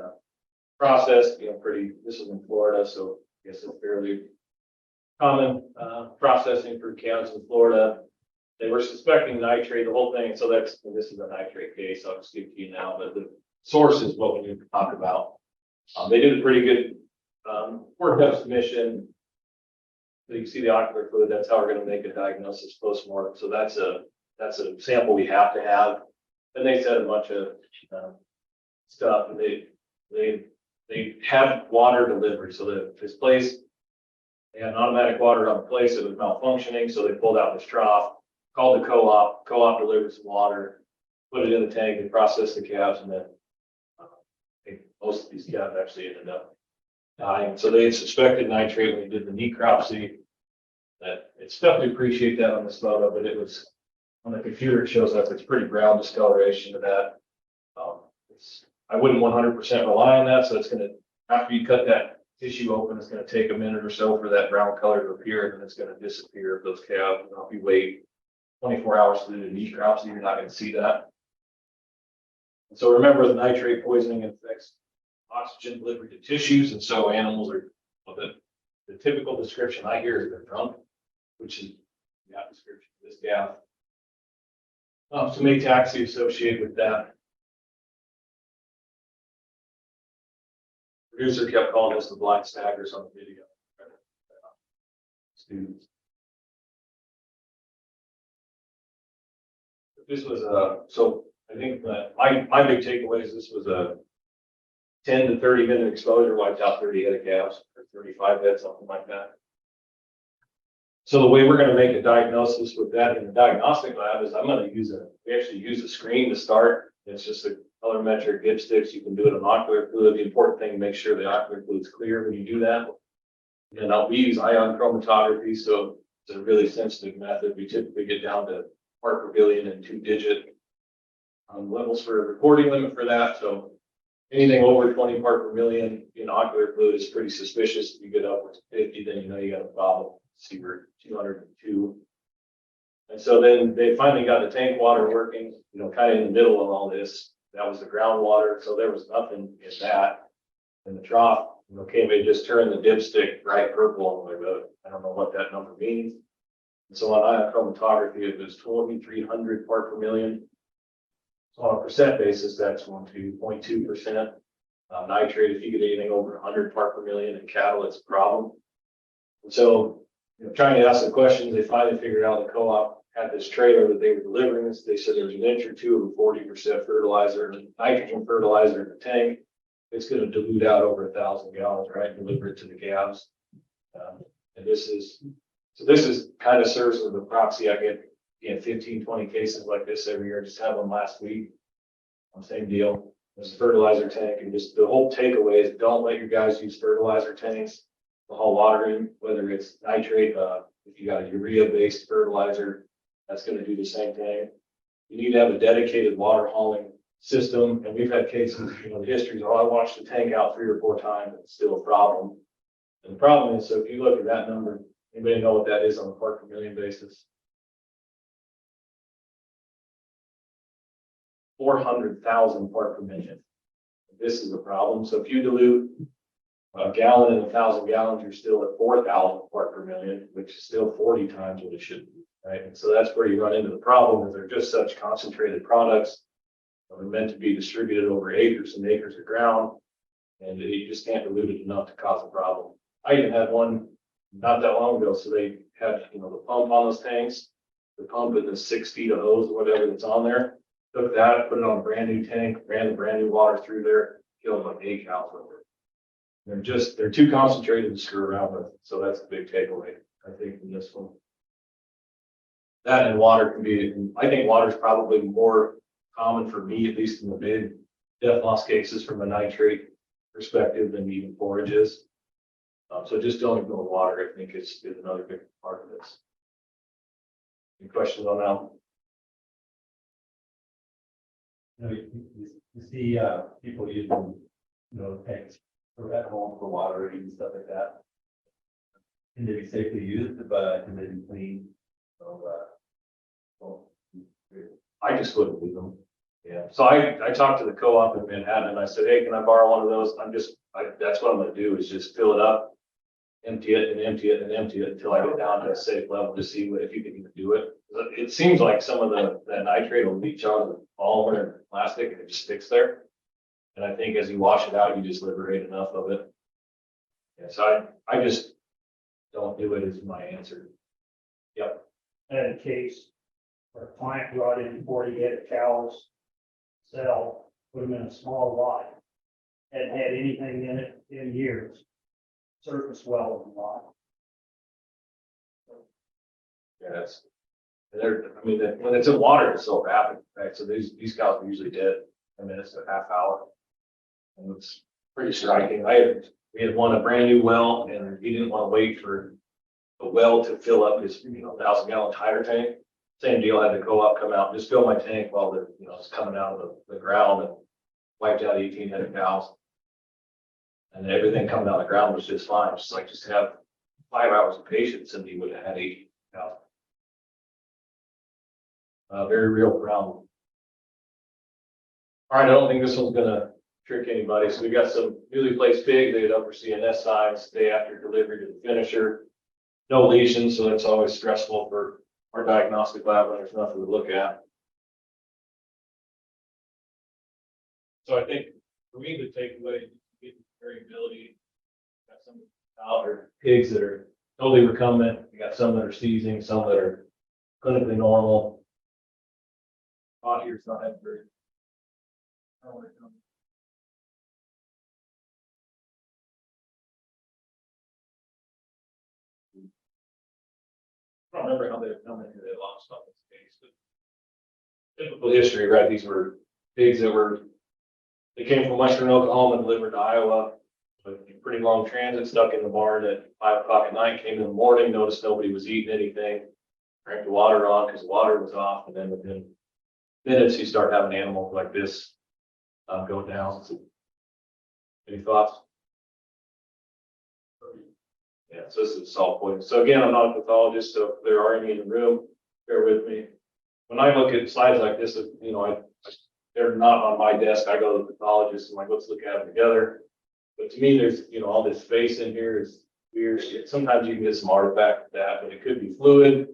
processed, this is in Florida, so I guess it's fairly common processing for calves in Florida. They were suspecting nitrate, the whole thing. So this is a nitrate case. I'll just give it to you now, but the source is what we need to talk about. They did a pretty good workup submission. So you can see the ocular fluid. That's how we're going to make a diagnosis post-mortem. So that's a sample we have to have. And they said a bunch of stuff. And they have water delivery. So this place, they had an automatic water on the place. It was malfunctioning. So they pulled out this trough, called the co-op. Co-op delivered some water, put it in the tank, and processed the calves. And then I think most of these calves actually ended up dying. So they had suspected nitrate when they did the necropsy. That it's tough to appreciate that on this photo, but it was on the computer. It shows up. It's pretty brown discoloration to that. I wouldn't 100% rely on that. So it's going to, after you cut that tissue open, it's going to take a minute or so for that brown color to appear, and then it's going to disappear if those calves. And if you wait 24 hours to do the necropsy, you're not going to see that. And so remember, the nitrate poisoning affects oxygen delivery to tissues, and so animals are, the typical description I hear is they're drunk, which is the description of this calf. Some ataxia associated with that. Producer kept calling us the black staggers on the video. students. This was so I think that my big takeaway is this was a 10 to 30 minute exposure, wiped out 30 head of calves, or 35 head, something like that. So the way we're going to make a diagnosis with that in the diagnostic lab is we actually use a screen to start. It's just a colorimetric dipsticks. You can do it on ocular fluid. The important thing, make sure the ocular fluid's clear when you do that. And we use ion chromatography, so it's a really sensitive method. We typically get down to part per billion and 2-digit levels for a recording limit for that. So anything over 20 part per million in ocular fluid is pretty suspicious. If you get upwards to 50, then you know you got a problem. See, we're 202. And so then they finally got the tank water working, kind of in the middle of all this. That was the groundwater, so there was nothing in that. In the trough, they just turned the dipstick bright purple. And I don't know what that number means. And so on ion chromatography, it was 2,300 part per million. So on a percent basis, that's 0.2%. Nitrate, if you get anything over 100 part per million in cattle, it's a problem. And so, trying to ask the questions, they finally figured out the co-op had this trailer that they were delivering this. They said there's an inch or two of 40% fertilizer, nitrogen fertilizer in the tank. It's going to dilute out over 1,000 gallons, right? Deliver it to the calves. And this is kind of serves as a proxy. I get 15, 20 cases like this every year. Just had one last week. Same deal. This fertilizer tank, and just the whole takeaway is don't let your guys use fertilizer tanks the whole watering, whether it's nitrate, if you got a urea-based fertilizer, that's going to do the same thing. You need to have a dedicated water hauling system, and we've had cases, the history is, I washed the tank out 3 or 4 times, it's still a problem. And the problem is, so if you look at that number, anybody know what that is on a part per million basis? 400,000 part per million. This is a problem. So if you dilute a gallon in 1,000 gallons, you're still at 4,000 part per million, which is still 40 times what it should be, right? And so that's where you run into the problem, is they're just such concentrated products. They're meant to be distributed over acres and acres of ground, and you just can't dilute it enough to cause a problem. I even had one not that long ago. So they had, the pump on those tanks, the pump and the 6 feet of hose or whatever that's on there. Took that, put it on a brand new tank, ran the brand new water through there, killed like 8 cows with it. They're too concentrated to screw around with. So that's the big takeaway, I think, in this one. That and water can be, I think water is probably more common for me, at least in the big death loss cases from a nitrate perspective than even forage is. So just don't ignore water, I think is another big part of this. Any questions on that? You see, people using, tanks for at home for watering and stuff like that. Can they be safely used, but can they be clean? I just wouldn't leave them. Yeah. So I talked to the co-op in Manhattan and I said, hey, can I borrow one of those? That's what I'm going to do, is just fill it up, empty it and empty it and empty it until I get down to a safe level to see if you can even do it. It seems like some of that nitrate will leach out of the polymer and plastic and it just sticks there. And I think as you wash it out, you just liberate enough of it. Yeah, so I just don't do it is my answer. Yep. I had a case where a client brought in 40 head of cows, sell, put them in a small lot. Hadn't had anything in it in years. Surface well in the lot. Yeah, when it's in water, it's so rapid, right? So these cows are usually dead in minutes to a half hour. And it's pretty striking. We had a brand new well, and he didn't want to wait for the well to fill up his 1,000 gallon tire tank. Same deal, I had the co-op come out and just fill my tank while it's coming out of the ground, and wiped out 18 head of cows. And everything coming out of the ground was just fine. Just have 5 hours of patience and he would have had 18 cows. Very real problem. All right, I don't think this one's gonna trick anybody. So we got some newly placed pigs. They had upper CNS signs day after delivery to the finisher. No lesions, so that's always stressful for our diagnostic lab when there's nothing to look at. So I think for me, the takeaway is variability. Got some out or pigs that are totally recumbent. You got some that are seizing, some that are clinically normal. Out here's not that very. I don't remember how they come into they lost on this case, but typical history, right? These were pigs that were, they came from western Oklahoma and delivered to Iowa. But pretty long transit, stuck in the barn at 5 o'clock at night, came in the morning, noticed nobody was eating anything. Drank the water on because the water was off, and then within minutes you start having animals like this go down. Any thoughts? Yeah, so this is salt poison. So again, I'm not a pathologist, so if there are any in the room, bear with me. When I look at slides like this, you know, they're not on my desk. I go to the pathologist and like, let's look at them together. But to me, there's, you know, all this space in here is weird. Sometimes you can get some artifact with that, but it could be fluid.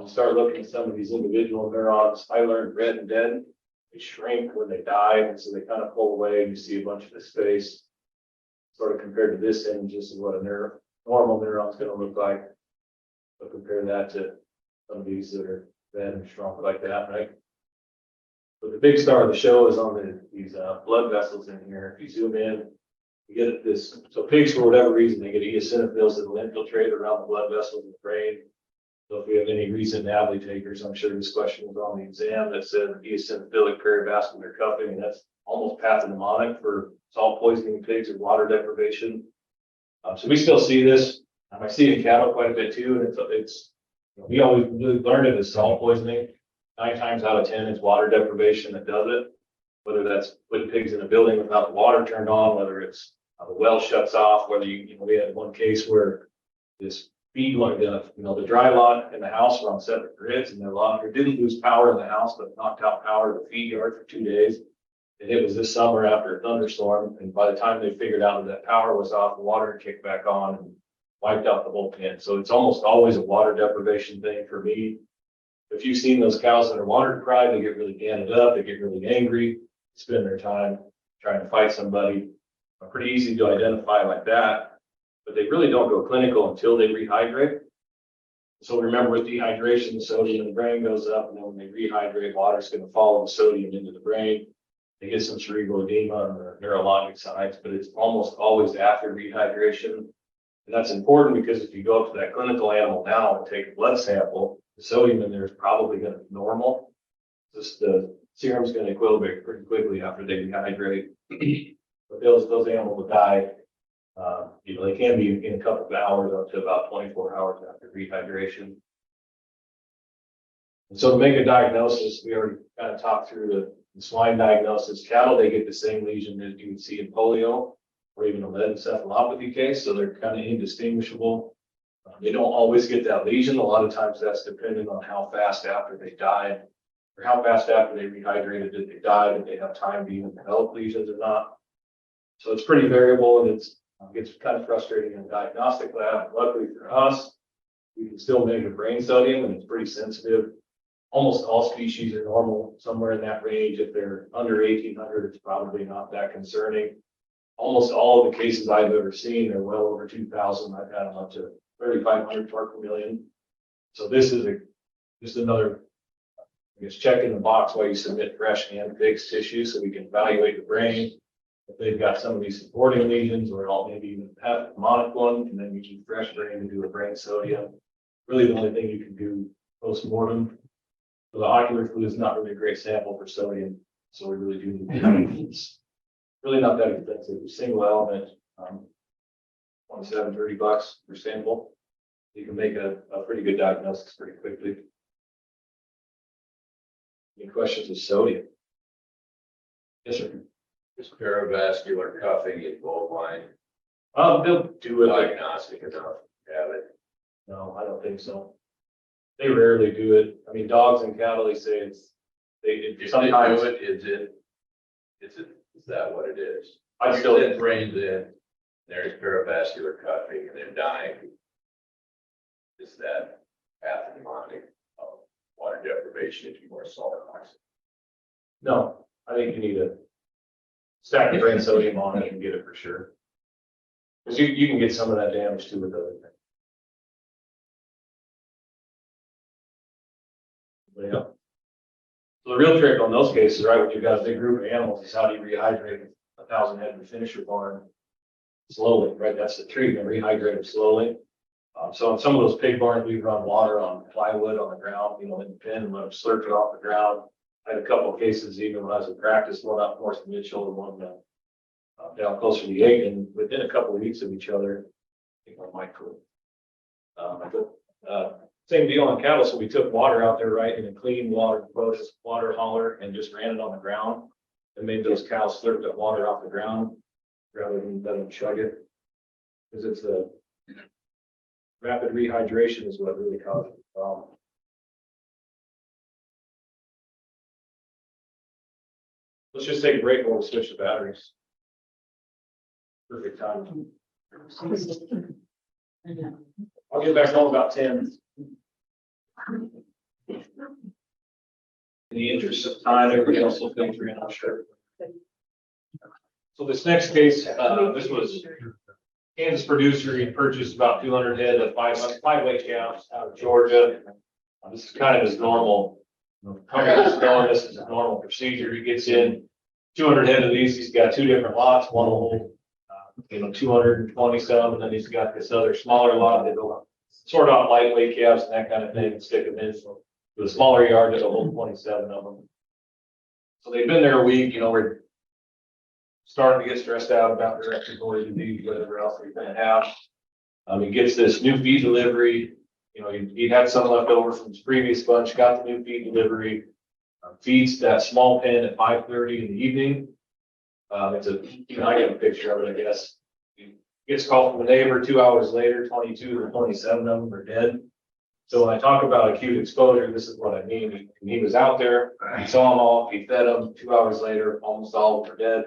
Start looking at some of these individual neurons. I learned red and dead. They shrink when they die, and so they kind of pull away. And you see a bunch of the space. Sort of compared to this image, this is what a normal neuron is going to look like. So compare that to some of these that are red and shrunk like that, right? But the big star of the show is on these blood vessels in here. If you zoom in, you get this. So pigs, for whatever reason, they get eosinophils that will infiltrate around the blood vessels in the brain. So if we have any recent NAVLE takers, I'm sure this question was on the exam that said eosinophilic perivascular cuffing, and that's almost pathognomonic for salt poisoning pigs or water deprivation. So we still see this. I see it in cattle quite a bit too, and it's we always really learned it as salt poisoning. 9 times out of 10, it's water deprivation that does it. Whether that's putting pigs in a building without the water turned on, whether it's the well shuts off, whether you know, we had one case where this feed like the dry lot in the house were on separate grids, and the lot didn't lose power in the house, but knocked out power to the feed yard for 2 days. And it was this summer after a thunderstorm, and by the time they figured out that power was off, the water kicked back on and wiped out the whole pen. So it's almost always a water deprivation thing for me. If you've seen those cows that are water deprived, they get really ganned up, they get really angry, spend their time trying to fight somebody. Pretty easy to identify like that, but they really don't go clinical until they rehydrate. So remember, with dehydration, the sodium in the brain goes up, and then when they rehydrate, water is going to follow the sodium into the brain. They get some cerebral edema or neurologic signs, but it's almost always after rehydration. And that's important because if you go up to that clinical animal now and take a blood sample, the sodium in there is probably going to be normal. Just the serum is going to equilibrate pretty quickly after they rehydrate. But those animals will die. You know, they can be in a couple of hours up to about 24 hours after rehydration. And so to make a diagnosis, we already kind of talked through the swine diagnosis. Cattle, they get the same lesion that you would see in polio or even a lead encephalopathy case, so they're kind of indistinguishable. They don't always get that lesion. A lot of times that's dependent on how fast after they died or how fast after they rehydrated did they die, did they have time to even develop lesions or not. So it's pretty variable, and it gets kind of frustrating in the diagnostic lab. Luckily for us, we can still measure brain sodium, and it's pretty sensitive. Almost all species are normal, somewhere in that range. If they're under 1800, it's probably not that concerning. Almost all of the cases I've ever seen are well over 2000. I've had them up to 3,500 part per million. So this is just another, I guess, check in the box while you submit fresh and fixed tissue so we can evaluate the brain. If they've got some of these supporting lesions or maybe even a pathognomonic one, and then you can fresh brain and do a brain sodium. Really the only thing you can do post-mortem. So the ocular fluid is not really a great sample for sodium, so we really do need it's really not that expensive. Single element, 27, 30 bucks per sample. You can make a pretty good diagnosis pretty quickly. Any questions with sodium? Yes, sir. Is perivascular cuffing in bovine They'll do it. diagnostic enough? Have it? No, I don't think so. They rarely do it. I mean, dogs and cattle, they say If sometimes. they do it, is that what it is? I still, It brains in, there's perivascular cuffing and they're dying. Is that pathognomonic of water deprivation if you more salt oxide? no, I think you need to stack the brain sodium on it and get it for sure. Because you can get some of that damage too with other things. Yeah. So the real trick on those cases, right, when you've got a big group of animals, is how do you rehydrate 1,000 head to finish your barn slowly, right? That's the treatment, rehydrate them slowly. So in some of those pig barns, we run water on plywood on the ground, in the pen and let them slurp it off the ground. I had a couple of cases even when I was in practice, one up north of Mitchell and one down closer to Yankton, within a couple of weeks of each other. I think I might quit. Same deal on cattle. So we took water out there, right, in a clean water hauler and just ran it on the ground and made those cows slurp that water off the ground rather than let them chug it. Because it's a rapid rehydration is what really causes the problem. Let's just take a break while we switch the batteries. Perfect time. I'll get back home about 10. In the interest of time, everybody else will filter in, I'm sure. So this next case, this was Kansas producer. He purchased about 200 head of five-weight calves out of Georgia. This is kind of his normal. This is a normal procedure. He gets in 200 head of these. He's got two different lots. One will hold, 220 some, and then he's got this other smaller lot that will sort out lightweight calves and that kind of thing and stick them in. So the smaller yard that'll hold 27 of them. So they've been there a week. We're starting to get stressed out about respiratory disease, whatever else we're going to have. He gets this new feed delivery. He had some left over from his previous bunch, got the new feed delivery, feeds that small pen at 5:30 in the evening. I got a picture of it, I guess. He gets a call from a neighbor 2 hours later, 22 or 27 of them are dead. So when I talk about acute exposure, this is what I mean. He was out there, he saw them all, he fed them. 2 hours later, almost all of them are dead.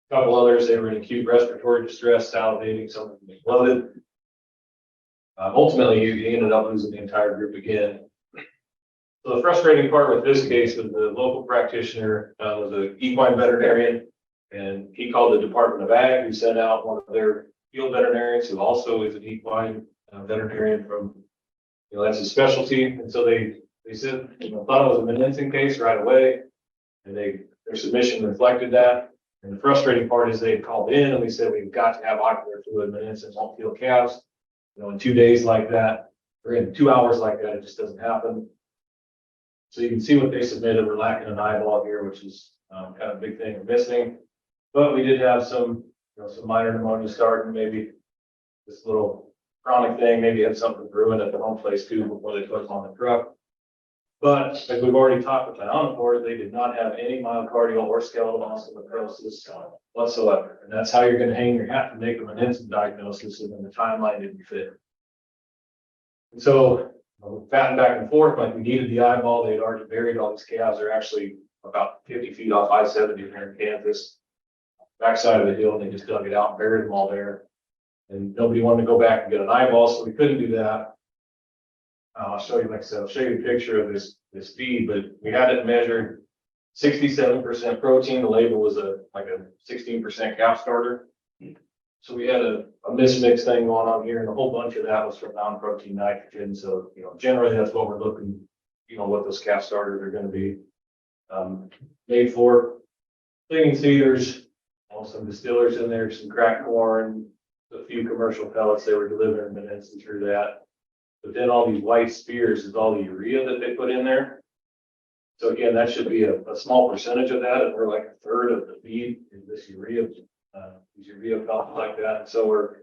A couple others, they were in acute respiratory distress, salivating, some of them exploded. Ultimately, he ended up losing the entire group again. So the frustrating part with this case was the local practitioner was an equine veterinarian, and he called the Department of Ag, who sent out one of their field veterinarians, who also is an equine veterinarian from, that's his specialty. And so they said, thought it was a menacing case right away, and their submission reflected that. And the frustrating part is they called in and we said, we've got to have ocular fluid menacing won't kill calves. In 2 days like that, or in 2 hours like that, it just doesn't happen. So you can see what they submitted. We're lacking an eyeball here, which is kind of a big thing we're missing. But we did have some minor pneumonia starting, maybe this little chronic thing, maybe had something brewing at the home place too before they put them on the truck. But as we've already talked with the ionophores, they did not have any myocardial or skeletal muscle necrosis whatsoever. And that's how you're going to hang your hat to make them an instant diagnosis, and then the timeline didn't fit. And so batting back and forth, like we needed the eyeball. They had already buried all these calves. They're actually about 50 feet off I-70 here in Kansas, backside of the hill, and they just dug it out and buried them all there. And nobody wanted to go back and get an eyeball, so we couldn't do that. I'll show you, like I said, I'll show you a picture of this feed, but we had it measured 67% protein. The label was like a 16% calf starter. So we had a mismix thing going on here, and a whole bunch of that was from non-protein nitrogen. So, generally that's what we're looking, what those calf starters are going to be made for. Cleaning cedars, some distillers in there, some cracked corn, a few commercial pellets they were delivering minutes and through that. But then all these white spears is all the urea that they put in there. So again, that should be a small percentage of that, and we're like a third of the feed is this urea, these urea pellets like that. And so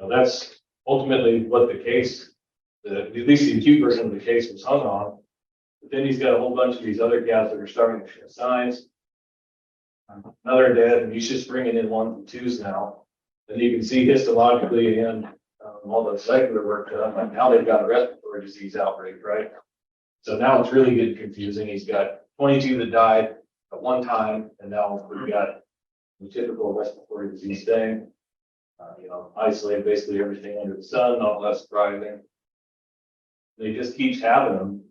that's ultimately what the case, at least the acute version of the case was hung on. But then he's got a whole bunch of these other calves that are starting to show signs. Another dead, and he's just bringing in 1s and 2s now. And you can see histologically and all the cellular work done, like now they've got a respiratory disease outbreak, right? So now it's really getting confusing. He's got 22 that died at one time, and now we've got the typical respiratory disease thing. Isolate basically everything under the sun, not less surprising. He just keeps having them.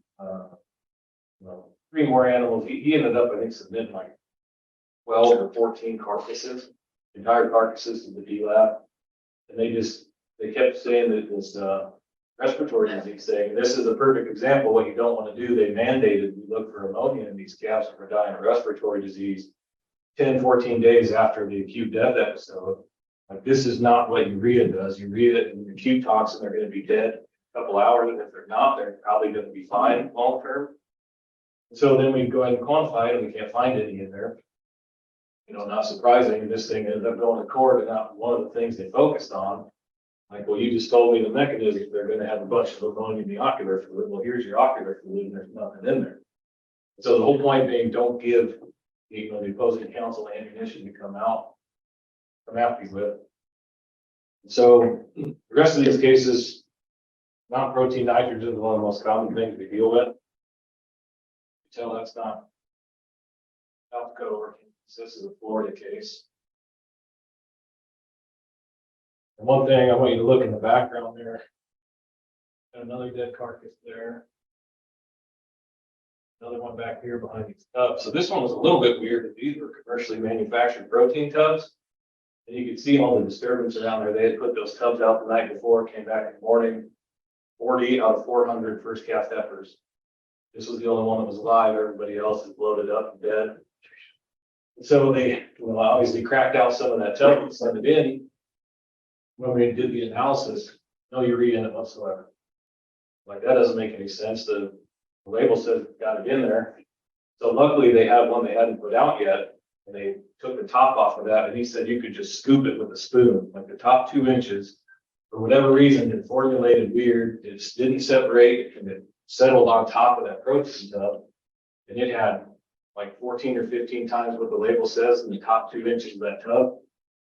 3 more animals. He ended up, I think, submitting like 12 or 14 carcasses, entire carcasses to the D lab, and they kept saying that this respiratory disease thing. This is a perfect example. What you don't want to do, they mandated we look for ammonia in these calves that were dying of respiratory disease 10, 14 days after the acute death episode. Like, this is not what urea does. Urea and acute toxin, they're going to be dead in a couple hours, and if they're not, they're probably going to be fine long term. So then we go ahead and quantify it, and we can't find any in there. You know, not surprising, this thing ended up going to court, and not one of the things they focused on. Like, well, you just told me the mechanism, they're going to have a bunch of ammonia in the ocular fluid. Well, here's your ocular fluid, and there's nothing in there. So the whole point being, don't give, you know, the opposing counsel ammunition to come after you with. So the rest of these cases, non-protein nitrogen is one of the most common things we deal with. Tell that's not South Dakota working. This is a Florida case. And one thing I want you to look in the background there. Got another dead carcass there. Another one back here behind these tubs. So this one was a little bit weird. These were commercially manufactured protein tubs. And you can see all the disturbance around there. They had put those tubs out the night before, came back in the morning. 40 out of 400 first cast heifers. This was the only one that was alive. Everybody else is bloated up and dead. So they obviously cracked out some of that tub and sent it in. When we did the analysis, no urea in it whatsoever. Like, that doesn't make any sense. The label says it's got it in there. So luckily they had one they hadn't put out yet, and they took the top off of that, and he said you could just scoop it with a spoon, like the top 2 inches. For whatever reason, it formulated weird. It just didn't separate, and it settled on top of that protein tub, and it had like 14 or 15 times what the label says in the top 2 inches of that tub.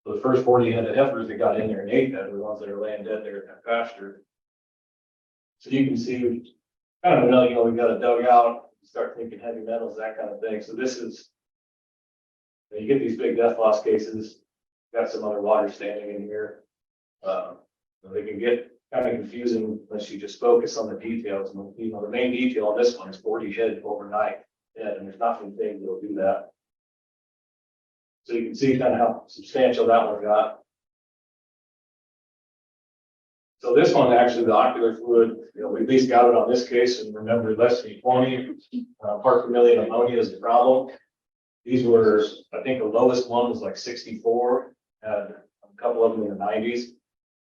So the first 40 head of heifers that got in there and ate that were the ones that are laying dead there in that pasture. So you can see, kind of, you know, we got it dug out, start thinking heavy metals, that kind of thing. So this is, you get these big death loss cases, got some other water standing in here. They can get kind of confusing unless you just focus on the details. And, you know, the main detail on this one is 40 head overnight dead, and there's nothing big that'll do that. So you can see kind of how substantial that one got. So this one, actually, the ocular fluid, you know, we at least got it on this case, and remember, less than 20 parts per million ammonia is the problem. These were, I think the lowest one was like 64, had a couple of them in the 90s.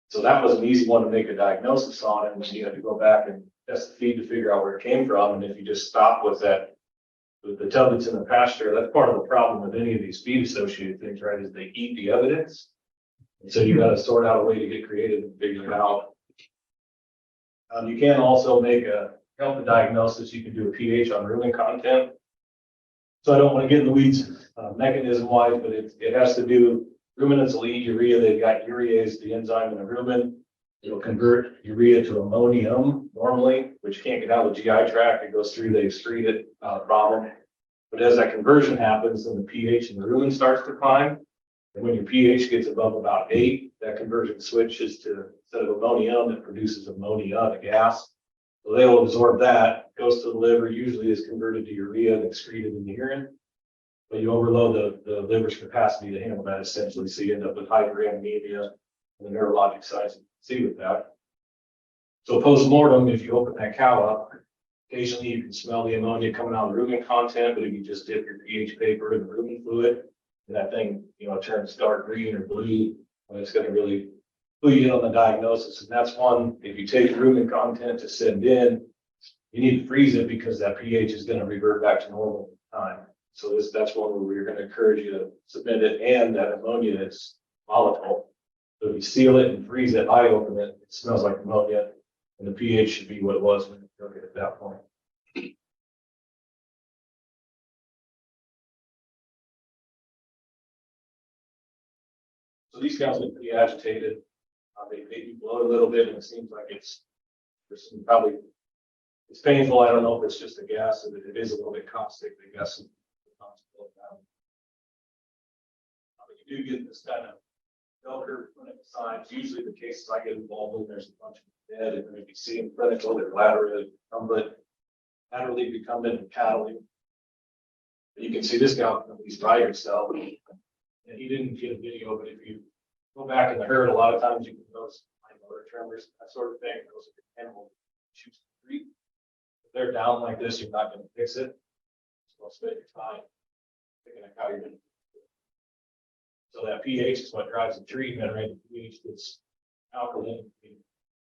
So that was an easy one to make a diagnosis on, and you had to go back and test the feed to figure out where it came from. And if you just stop with that, with the tub that's in the pasture, that's part of the problem with any of these feed associated things, right? Is they eat the evidence. And so you got to sort out a way to get creative and figure it out. You can also help the diagnosis. You can do a pH on rumen content. So I don't want to get in the weeds mechanism wise, but it has to do, ruminants will eat urea. They've got urease, the enzyme in the rumen. It'll convert urea to ammonium normally, which can't get out of the GI tract. It goes through, they excrete it, not a problem. But as that conversion happens, then the pH in the rumen starts to climb. And when your pH gets above about 8, that conversion switches to, instead of ammonium, it produces ammonia, the gas. So they will absorb that, goes to the liver, usually is converted to urea and excreted in the urine. But you overload the liver's capacity to handle that essentially. So you end up with hyperammonemia and the neurologic signs you can see with that. So post-mortem, if you open that cow up, occasionally you can smell the ammonia coming out of the rumen content, but if you just dip your pH paper in the rumen fluid, and that thing, you know, turns dark green or blue, and it's going to really clue you in on the diagnosis. And that's one, if you take rumen content to send in, you need to freeze it because that pH is going to revert back to normal time. So that's one where we're going to encourage you to submit it, and that ammonia is volatile. So if you seal it and freeze it, I open it, it smells like ammonia, and the pH should be what it was when you took it at that point. So these cows are pretty agitated. They maybe blow a little bit, and it seems like there's some probably, it's painful. I don't know if it's just a gas, and it is a little bit caustic. I guess. But you do get this kind of bell curve clinical signs. Usually the cases I get involved in, there's a bunch of dead, and if you see them clinical, they're laterally recumbent and paddling. You can see this guy, he's by himself, and he didn't get a video, but if you go back in the herd, a lot of times you can notice motor tremors, that sort of thing. Those are animals choose to treat. If they're down like this, you're not gonna fix it. So spend your time thinking of how you're gonna. So that pH is what drives the treatment, right? The pH gets alkaline,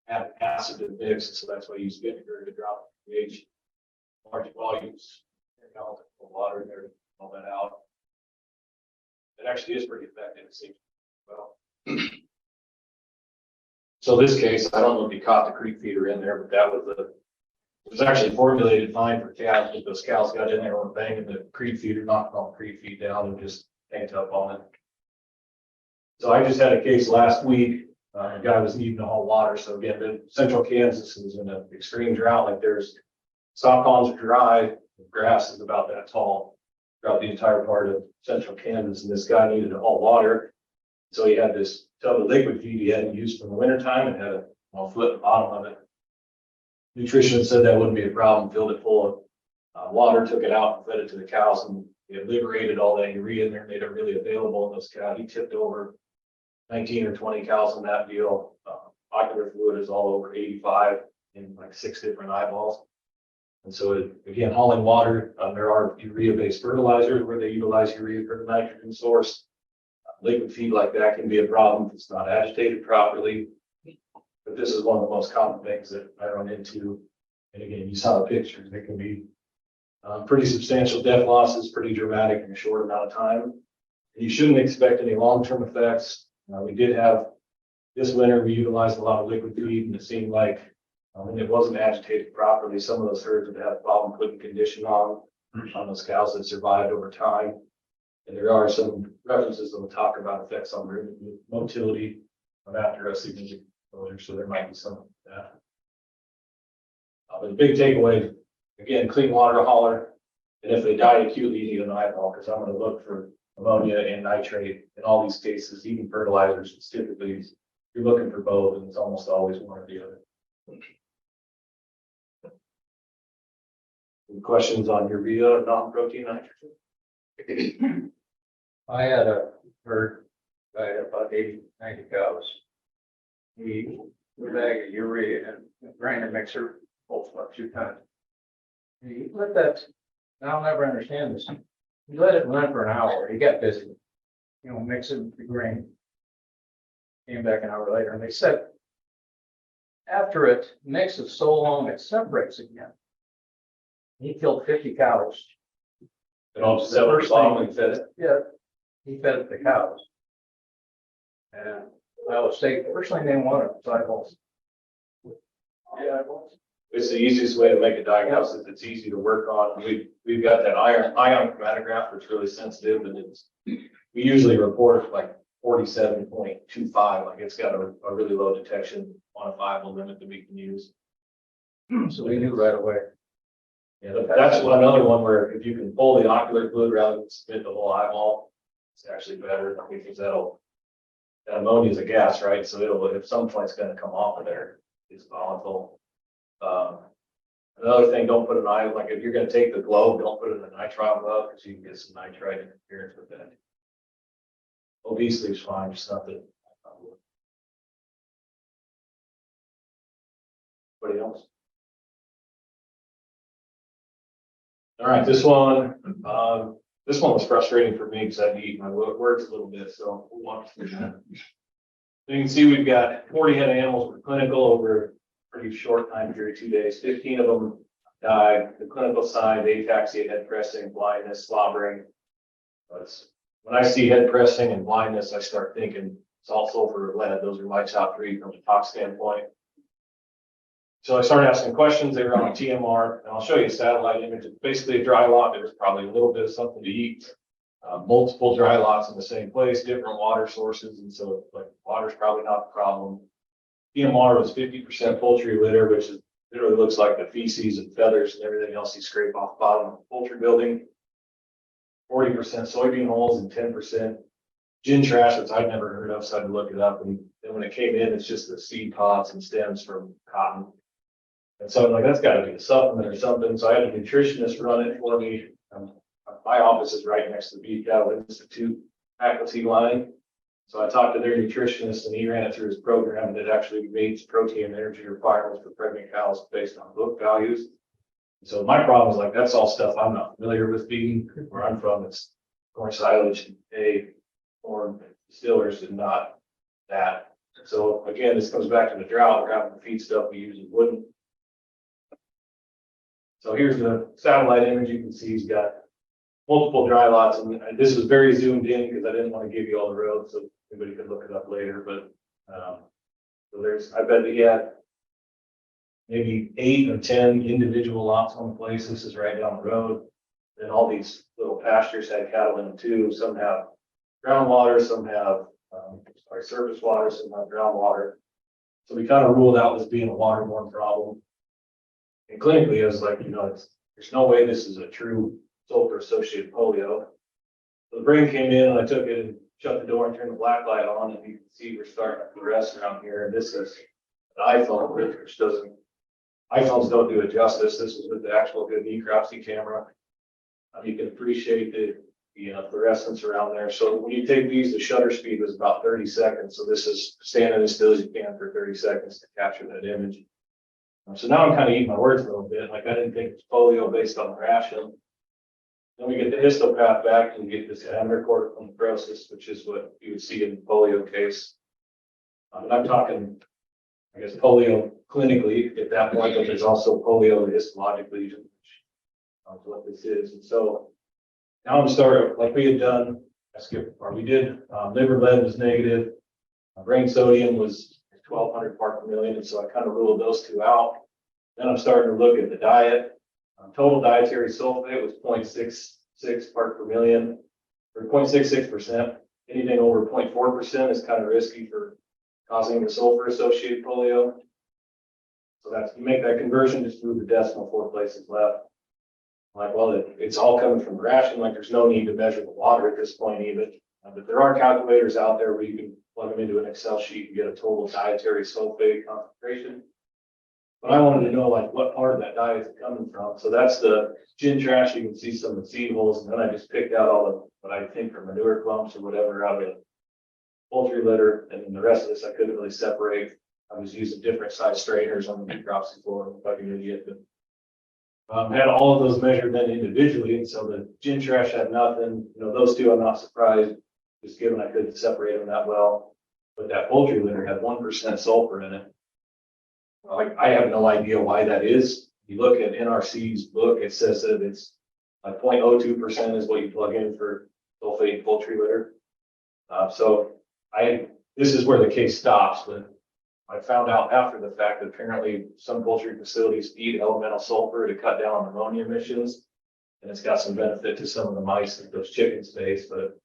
have acid to mix, so that's why you use vinegar to drop the pH. Large volumes, of water in there to all that out. It actually is pretty effective, it seems. Well, so this case, I don't know if you caught the creek feeder in there, but that was it was actually formulated fine for cows, but those cows got in there on bang and the creek feeder knocked all the creek feed down and just tanked up on it. So I just had a case last week. A guy was needing to haul water. So again, the central Kansas is in an extreme drought. Like there's stop ponds are dry, the grass is about that tall throughout the entire part of central Kansas. And this guy needed to haul water. So he had this tub of liquid feed he hadn't used from the wintertime and had a foot at the bottom of it. Nutritionist said that wouldn't be a problem, filled it full of water, took it out and fed it to the cows, and it liberated all that urea in there, made it really available in those cows. He tipped over 19 or 20 cows in that deal. Ocular fluid is all over 85 in like 6 different eyeballs. And so again, hauling water, there are urea-based fertilizers where they utilize urea for the nitrogen source. Liquid feed like that can be a problem if it's not agitated properly. But this is one of the most common things that I run into. And again, you saw the pictures. There can be pretty substantial death losses, pretty dramatic in a short amount of time. And you shouldn't expect any long-term effects. We did have this winter, we utilized a lot of liquid feed, and it seemed like when it wasn't agitated properly, some of those herds would have a problem putting condition on those cows that survived over time. And there are some references that will talk about effects on motility after a significant exposure, so there might be some of that. But the big takeaway, again, clean water hauler, and if they die acutely, you need an eyeball, because I'm going to look for ammonia and nitrate in all these cases, even fertilizers. It's typically, you're looking for both, and it's almost always one or the other. Any questions on urea, non-protein nitrogen? I had a herd, I had about 80, 90 cows. He put a bag of urea and grinder mixer, both about 2 tons. He let that, I'll never understand this. He let it run for an hour. He got busy, mixing the grain. Came back an hour later and they said, after it mixes so long, it separates again. He killed 50 cows. And all The first thing he fed it, yeah, he fed it to the cows. And I would say the first thing they wanted was eyeballs. Yeah, eyeballs. It's the easiest way to make a diagnosis. It's easy to work on. We've got that ion chromatograph, which is really sensitive, and we usually report like 47.25, like it's got a really low detection quantifiable limit that we can use. So we knew right away. Yeah, that's another one where if you can pull the ocular fluid rather than spit the whole eyeball, it's actually better, because that ammonia is a gas, right? So it'll, if some point's going to come off of there, it's volatile. Another thing, don't put an eye, like if you're going to take the globe, don't put it in a nitrile glove, because you can get some nitrite interference with that. Obesity is fine, just not that. Anybody else? All right, this one was frustrating for me because I'd eat my words a little bit, so we'll walk through that. So you can see we've got 40 head of animals were clinical over a pretty short time period, 2 days. 15 of them died. The clinical signs: ataxia, head pressing, blindness, slobbering. But when I see head pressing and blindness, I start thinking salt, sulfur, or lead. Those are my top 3 from a tox standpoint. So I started asking questions. They were on TMR, and I'll show you a satellite image. It's basically a dry lot. There was probably a little bit of something to eat. Multiple dry lots in the same place, different water sources, and so like water's probably not the problem. TMR was 50% poultry litter, which is literally looks like the feces and feathers and everything else you scrape off the bottom of the poultry building. 40% soybean hulls and 10% gin trash, which I'd never heard of, so I had to look it up. And then when it came in, it's just the seed pods and stems from cotton. And so I'm like, that's got to be a supplement or something. So I had a nutritionist run it for me. My office is right next to the Beef Cattle Institute faculty line. So I talked to their nutritionist and he ran it through his program that actually meets protein and energy requirements for pregnant cows based on book values. So my problem is like, that's all stuff I'm not familiar with feeding. Where I'm from, it's corn silage, hay, corn distillers, and not that. So again, this comes back to the drought. We're having to feed stuff we usually wouldn't. So here's the satellite image. You can see he's got multiple dry lots, and this was very zoomed in because I didn't want to give you all the roads, so anybody could look it up later. But so there's, I bet that he had maybe 8 or 10 individual lots on the place. This is right down the road. And all these little pastures had cattle in them too. Some have groundwater, some have surface water, some have groundwater. So we kind of ruled out this being a waterborne problem. And clinically, I was like, there's no way this is a true sulfur associated polio. So the brain came in and I took it and shut the door and turned the black light on, and you can see we're starting to fluoresce around here. And this is an iPhone, which doesn't, iPhones don't do it justice. This is with the actual good necropsy camera. You can appreciate the fluorescence around there. So when you take these, the shutter speed was about 30 seconds. So this is standing as still as you can for 30 seconds to capture that image. So now I'm kind of eating my words a little bit. Like I didn't think it's polio based on the ration. Then we get the histopath back and get this amyloid necrosis, which is what you would see in the polio case. And I'm talking, I guess, polio clinically at that point, but there's also polio histologic lesion, which is what this is. And so now I'm starting, like we had done, we did, liver lead was negative, brain sodium was 1,200 part per million, and so I kind of ruled those two out. Then I'm starting to look at the diet. Total dietary sulfate was 0.66 part per million, or 0.66%. Anything over 0.4% is kind of risky for causing the sulfur-associated polio. So that's, you make that conversion, just move the decimal 4 places left. Like, well, it's all coming from ration. Like, there's no need to measure the water at this point even. But there are calculators out there where you can plug them into an Excel sheet and get a total dietary sulfate concentration. But I wanted to know, like, what part of that diet is it coming from. So that's the gin trash. You can see some of the seed holes. And then I just picked out all the, what I think are manure clumps or whatever out of the poultry litter. And then the rest of this I couldn't really separate. I was using different size strainers on the necropsy floor, like an idiot. But had all of those measured then individually. And so the gin trash had nothing. Those two I'm not surprised, just given I couldn't separate them that well. But that poultry litter had 1% sulfur in it. Like, I have no idea why that is. You look at NRC's book, it says that it's like 0.02% is what you plug in for sulfate poultry litter. So this is where the case stops, but I found out after the fact that apparently some poultry facilities feed elemental sulfur to cut down on ammonia emissions. And it's got some benefit to some of the mice that those chickens face, but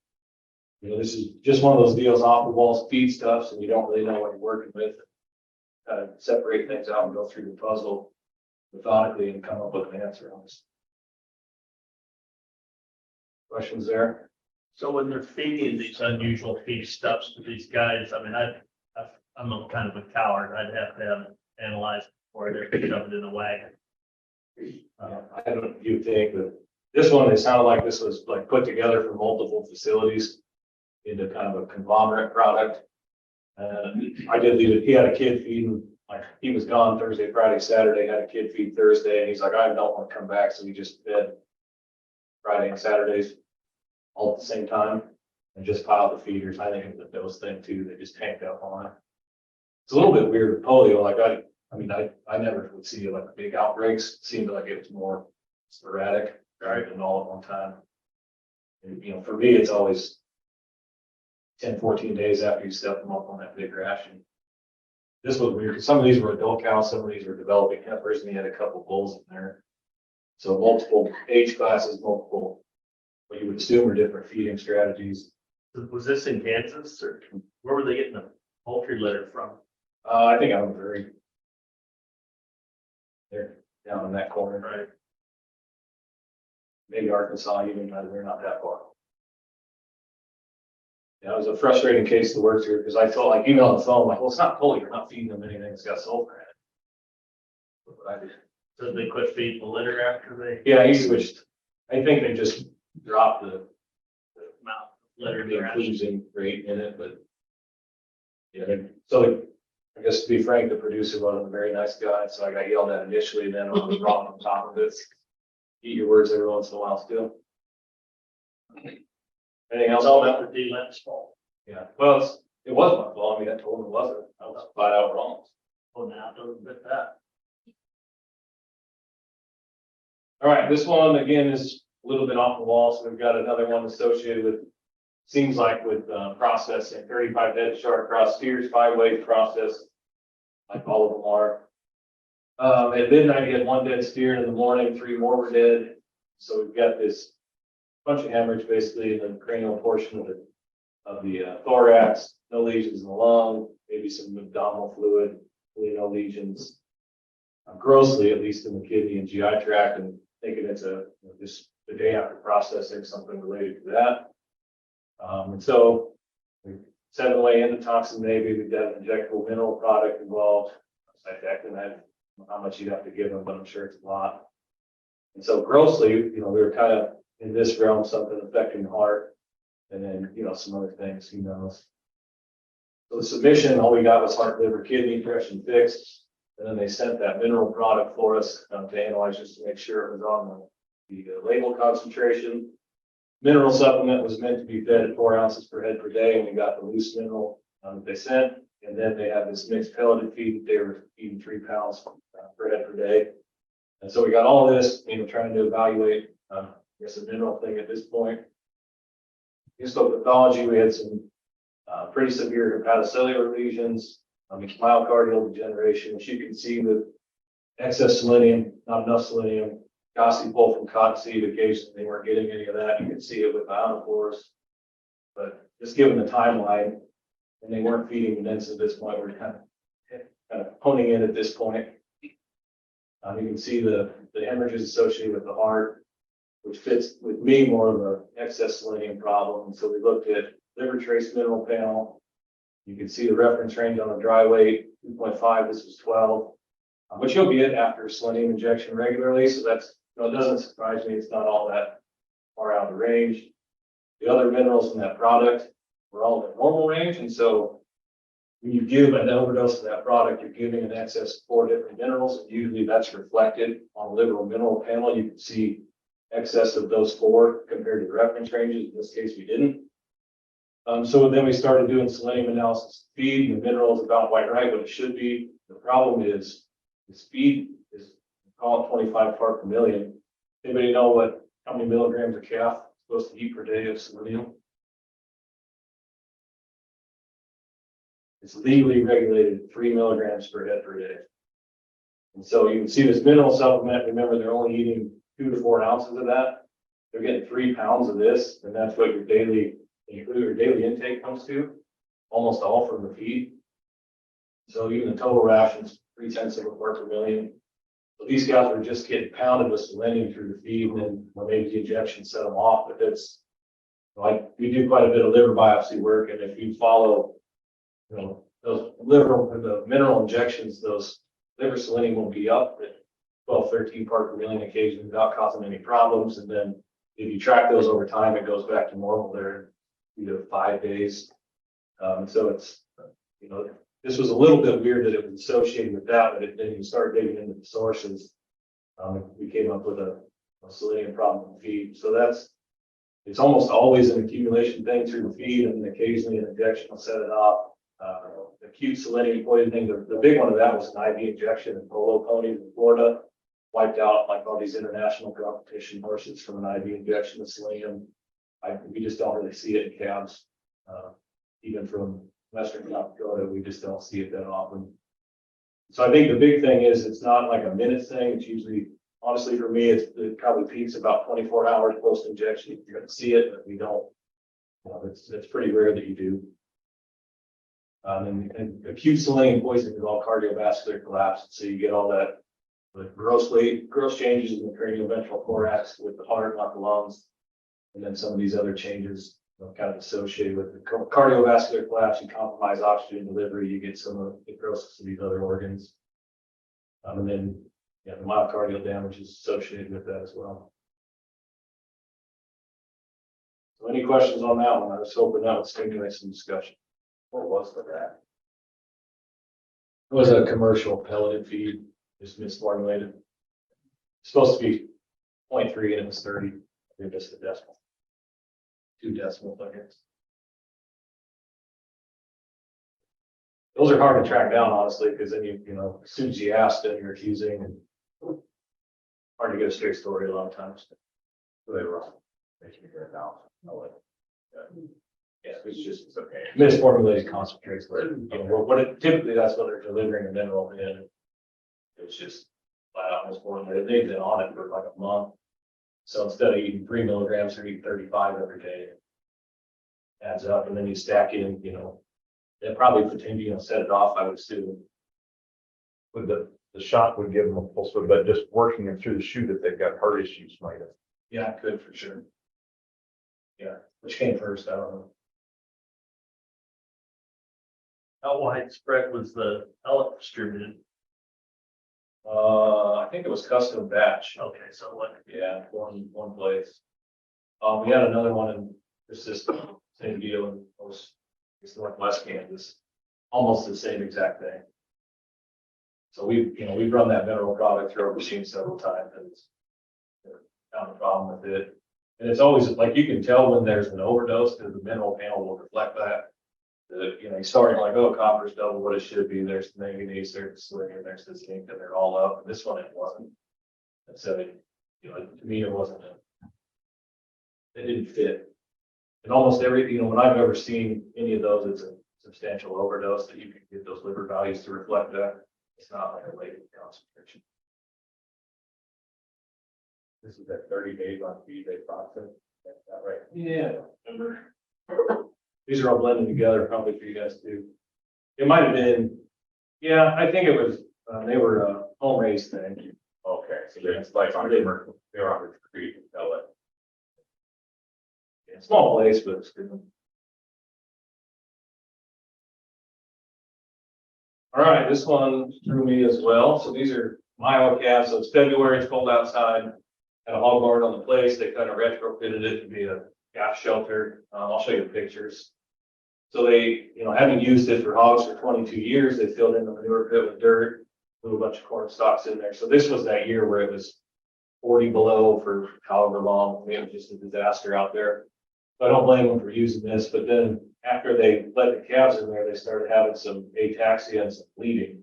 this is just one of those deals off the wall feed stuffs, and you don't really know what you're working with. Kind of separate things out and go through the puzzle methodically and come up with an answer on this. Questions there? So when they're feeding these unusual feed stuffs to these guys, I mean, I'm a kind of a coward. I'd have to have it analyzed before they're shoved in a wagon. I don't, you think, but this one, it sounded like this was like put together from multiple facilities into kind of a conglomerate product. I did leave it. He had a kid feeding, like he was gone Thursday, Friday, Saturday, had a kid feed Thursday, and he's like, I don't want to come back. So we just fed Friday and Saturdays all at the same time and just piled the feeders. I think it was a dose thing too. They just tanked up on it. It's a little bit weird with polio. Like I never would see like big outbreaks. It seemed like it was more sporadic rather than all at one time. And, for me, it's always 10, 14 days after you step them up on that big ration. This was weird because some of these were adult cows, some of these were developing heifers, and he had a couple bulls in there. So multiple age classes, multiple, what you would assume are different feeding strategies. Was this in Kansas, or where were they getting the poultry litter from? I think I'm very, they're down in that corner. Right. Maybe Arkansas, even though they're not that far. Yeah, it was a frustrating case to work through because I felt like, even on the phone, like, well, it's not polio, you're not feeding them anything that's got sulfur in it. But I did. So they quit feeding the litter after they? Yeah, he switched. I think they just dropped the Amount of litter. inclusion rate in it, but Yeah, so I guess to be frank, the producer wasn't a very nice guy, so I got yelled at initially, then I was wrong on top of it. Eat your words every once in a while still. Anything else on that? The D-Lens fault. Yeah, well, it wasn't my fault. I mean, I told him it wasn't. I was flat out wrong. Oh, now, don't admit that. All right, this one again is a little bit off the wall, so we've got another one associated with, seems like with processing, 35 dead shark cross steers, 5-way process, like all of them are. At midnight, he had 1 dead steer, and in the morning, 3 more were dead. So we've got this bunch of hemorrhage basically in the cranial portion of the thorax, no lesions in the lung, maybe some abdominal fluid, really no lesions. Grossly, at least in the kidney and GI tract, and thinking it's just the day after processing, something related to that. And so we sent away endotoxin, maybe we've got an injectable mineral product involved. Cytectin, I don't know how much you'd have to give them, but I'm sure it's a lot. And so grossly, we were kind of in this realm, something affecting the heart, and then, some other things, who knows. So the submission, all we got was heart, liver, kidney, fresh and fixed. And then they sent that mineral product for us to analyze just to make sure it was on the label concentration. Mineral supplement was meant to be fed at 4 ounces per head per day, and we got the loose mineral that they sent. And then they have this mixed pelleted feed that they were feeding 3 pounds per head per day. And so we got all this, trying to evaluate, I guess, a mineral thing at this point. Histopathology, we had some pretty severe hepatocellular lesions. Myocardial degeneration, which you can see with excess selenium, not enough selenium, Gossi pull from cottonseed, occasionally they weren't getting any of that. You can see it with ionophores. But just given the timeline, and they weren't feeding the at this point, we're kind of honing in at this point. You can see the hemorrhages associated with the heart, which fits with me more of an excess selenium problem. And so we looked at liver trace mineral panel. You can see the reference range on the dry weight, 2.5, this was 12, which you'll get after selenium injection regularly. So that's, it doesn't surprise me. It's not all that far out of the range. The other minerals in that product were all in the normal range. And so when you give an overdose of that product, you're giving an excess of 4 different minerals. And usually that's reflected on the liver mineral panel. You can see excess of those 4 compared to the reference ranges. In this case, we didn't. So then we started doing selenium analysis. Feed, the mineral is about right what it should be. The problem is the speed is, call it 25 part per million. Anybody know how many milligrams a calf is supposed to eat per day of selenium? It's legally regulated 3 milligrams per head per day. And so you can see this mineral supplement. Remember, they're only eating 2 to 4 ounces of that. They're getting 3 pounds of this, and that's what your daily intake comes to, almost all from the feed. So even the total rations, 0.3 of a part per million. So these guys were just getting pounded with selenium through the feed, and then maybe the injection set them off. But that's we do quite a bit of liver biopsy work, and if you follow, those the mineral injections, those liver selenium will be up at 12, 13 part per million occasionally without causing any problems. And then if you track those over time, it goes back to normal there. 3 to 5 days. So it's, this was a little bit weird that it was associated with that, but then you start digging into the sources. We came up with a selenium problem in the feed. So it's almost always an accumulation thing through the feed, and occasionally an injection will set it off. Acute selenium poisoning, the big one of that was an IV injection in polo ponies in Florida. Wiped out like all these international competition horses from an IV injection of selenium. We just don't really see it in calves, even from Western South Dakota. We just don't see it that often. So I think the big thing is it's not like a minute thing. It's usually, honestly, for me, it probably peaks about 24 hours post injection. You're going to see it, but we don't. It's pretty rare that you do. And acute selenium poisoning is all cardiovascular collapse. So you get all that gross changes in the cranial ventral thorax with the heart, not the lungs. And then some of these other changes kind of associated with the cardiovascular collapse. You compromise oxygen delivery, you get some of the necrosis of these other organs. And then, the myocardial damage is associated with that as well. So any questions on that one? I was hoping that would stimulate some discussion. What was the that? It was a commercial pelleted feed, just misformulated. Supposed to be 0.3 and it was 30. I missed the decimal. 2 decimals, I guess. Those are hard to track down, honestly, because then you know, as soon as you ask, then you're accusing and hard to get a straight story a lot of times. So they were making it right now. Yeah, it's just, it's okay. Misformulated concentrates, where, you know, typically that's what they're delivering a mineral in. It's just flat out misformulated. They've been on it for like a month. So instead of eating 3 milligrams, they're eating 35 every day. Adds up, and then you stack in, you know, they'll probably pretend, you know, set it off, I would assume. With the shot would give them a pulse, but just working them through the chute if they've got heart issues might have. Yeah, it could for sure. Yeah, which came first, I don't know. How widespread was the pellet distributed? I think it was custom batch. Okay, so what, Yeah, one place. We had another one in the system, same deal in it's Northwest Kansas, almost the same exact thing. So we've run that mineral product through our machine several times and it's found a problem with it. And it's always like, you can tell when there's an overdose because the mineral panel will reflect that. You know, you start like, oh, copper's double what it should be. There's the manganese, there's the selenium, there's the zinc, and they're all up. And this one, it wasn't. And so, you know, to me, it wasn't it didn't fit. And almost every, you know, when I've ever seen any of those, it's a substantial overdose that you can get those liver values to reflect that. It's not like a latent concentration. This is that 30 days on feed they process. That's not right. Yeah, remember. These are all blended together, probably for you guys too. It might have been, yeah, I think it was, they were a home raised thing. Okay, so it's like on commercial, they're on retreat and pellet. Yeah, small place, but it's good. All right, this one threw me as well. So these are Myo calves. So it's February, it's cold outside. Had a hog barn on the place. They kind of retrofitted it to be a calf shelter. I'll show you the pictures. So they, you know, having used it for hogs for 22 years, they filled in the manure pit with dirt, put a bunch of corn stalks in there. So this was that year where it was 40 below for however long. It was just a disaster out there. So I don't blame them for using this, but then after they let the calves in there, they started having some ataxia and some bleeding,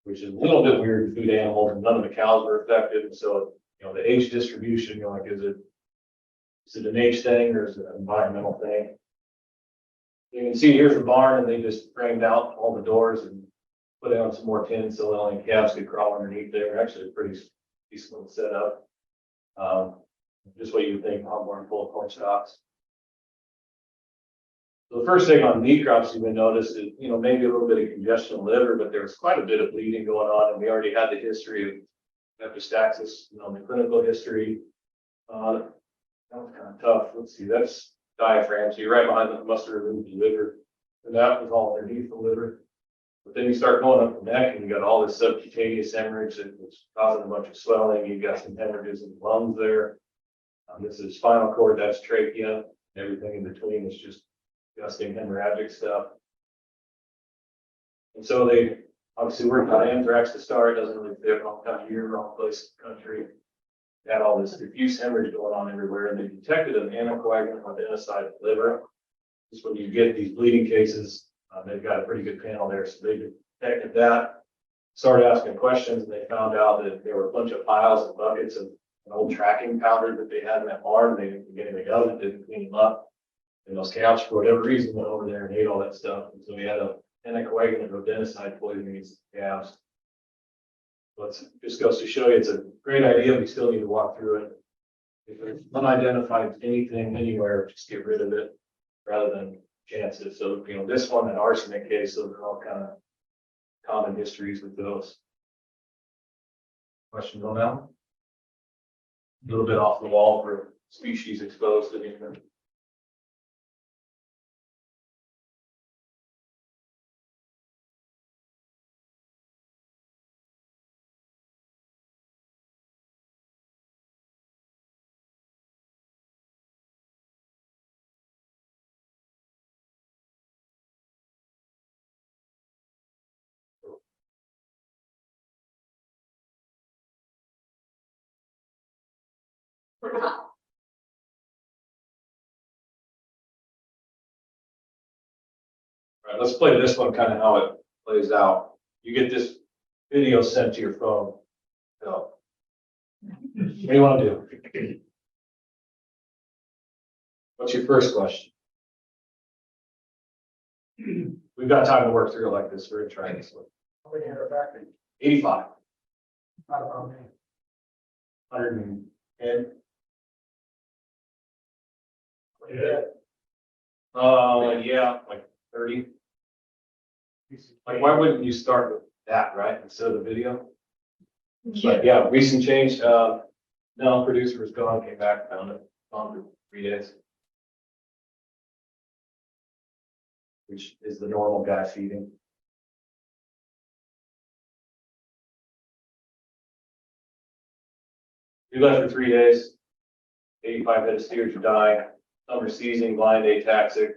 which is a little bit weird for food animals, and none of the cows were affected. And so, you know, the age distribution, you're like, is it an age thing or is it an environmental thing? You can see here's the barn, and they just framed out all the doors and put on some more tins so that only calves could crawl underneath there. Actually, a pretty decent setup. Just what you would think, hog barn full of corn stalks. So the first thing on meat crops you would notice is, you know, maybe a little bit of congestion in the liver, but there was quite a bit of bleeding going on, and we already had the history of epistaxis, you know, the clinical history. That was kind of tough. Let's see, that's diaphragm. So you're right behind the must have removed the liver, and that was all underneath the liver. But then you start going up the neck, and you got all this subcutaneous hemorrhage that was causing a bunch of swelling. You got some hemorrhages in the lungs there. This is spinal cord, that's trachea. Everything in between is just disgusting hemorrhagic stuff. And so they obviously worked on anthrax to start. Doesn't really fit, wrong time of year, wrong place in the country. They had all this diffuse hemorrhage going on everywhere, and they detected an anticoagulant on the inside of the liver. Just when you get these bleeding cases, they've got a pretty good panel there, so they detected that. Started asking questions, and they found out that there were a bunch of piles and buckets of an old tracking powder that they had in that barn. They didn't get anything of it, didn't clean them up. And those calves, for whatever reason, went over there and ate all that stuff. And so we had a anticoagulant rodenticide poisoning against the calves. But just goes to show you, it's a great idea. We still need to walk through it. If there's unidentified anything anywhere, just get rid of it rather than chance it. So, you know, this one, an arsenic case, those are all kind of common histories with those. Questions on that one? A little bit off the wall for species exposed to anything. All right, let's play this one, kind of how it plays out. You get this video sent to your phone. So, what do you want to do? What's your first question? We've got time to work through it like this. We're gonna try this one. How many are back in? 85. Not about me. 110. Yeah. Yeah, like 30. Like, why wouldn't you start with that, right, instead of the video? But yeah, recent change, no, producer was gone, came back, found it, gone for 3 days. Which is the normal guy feeding. You left for 3 days. 85 head of steers are dying. Some are seizing, blind, ataxic.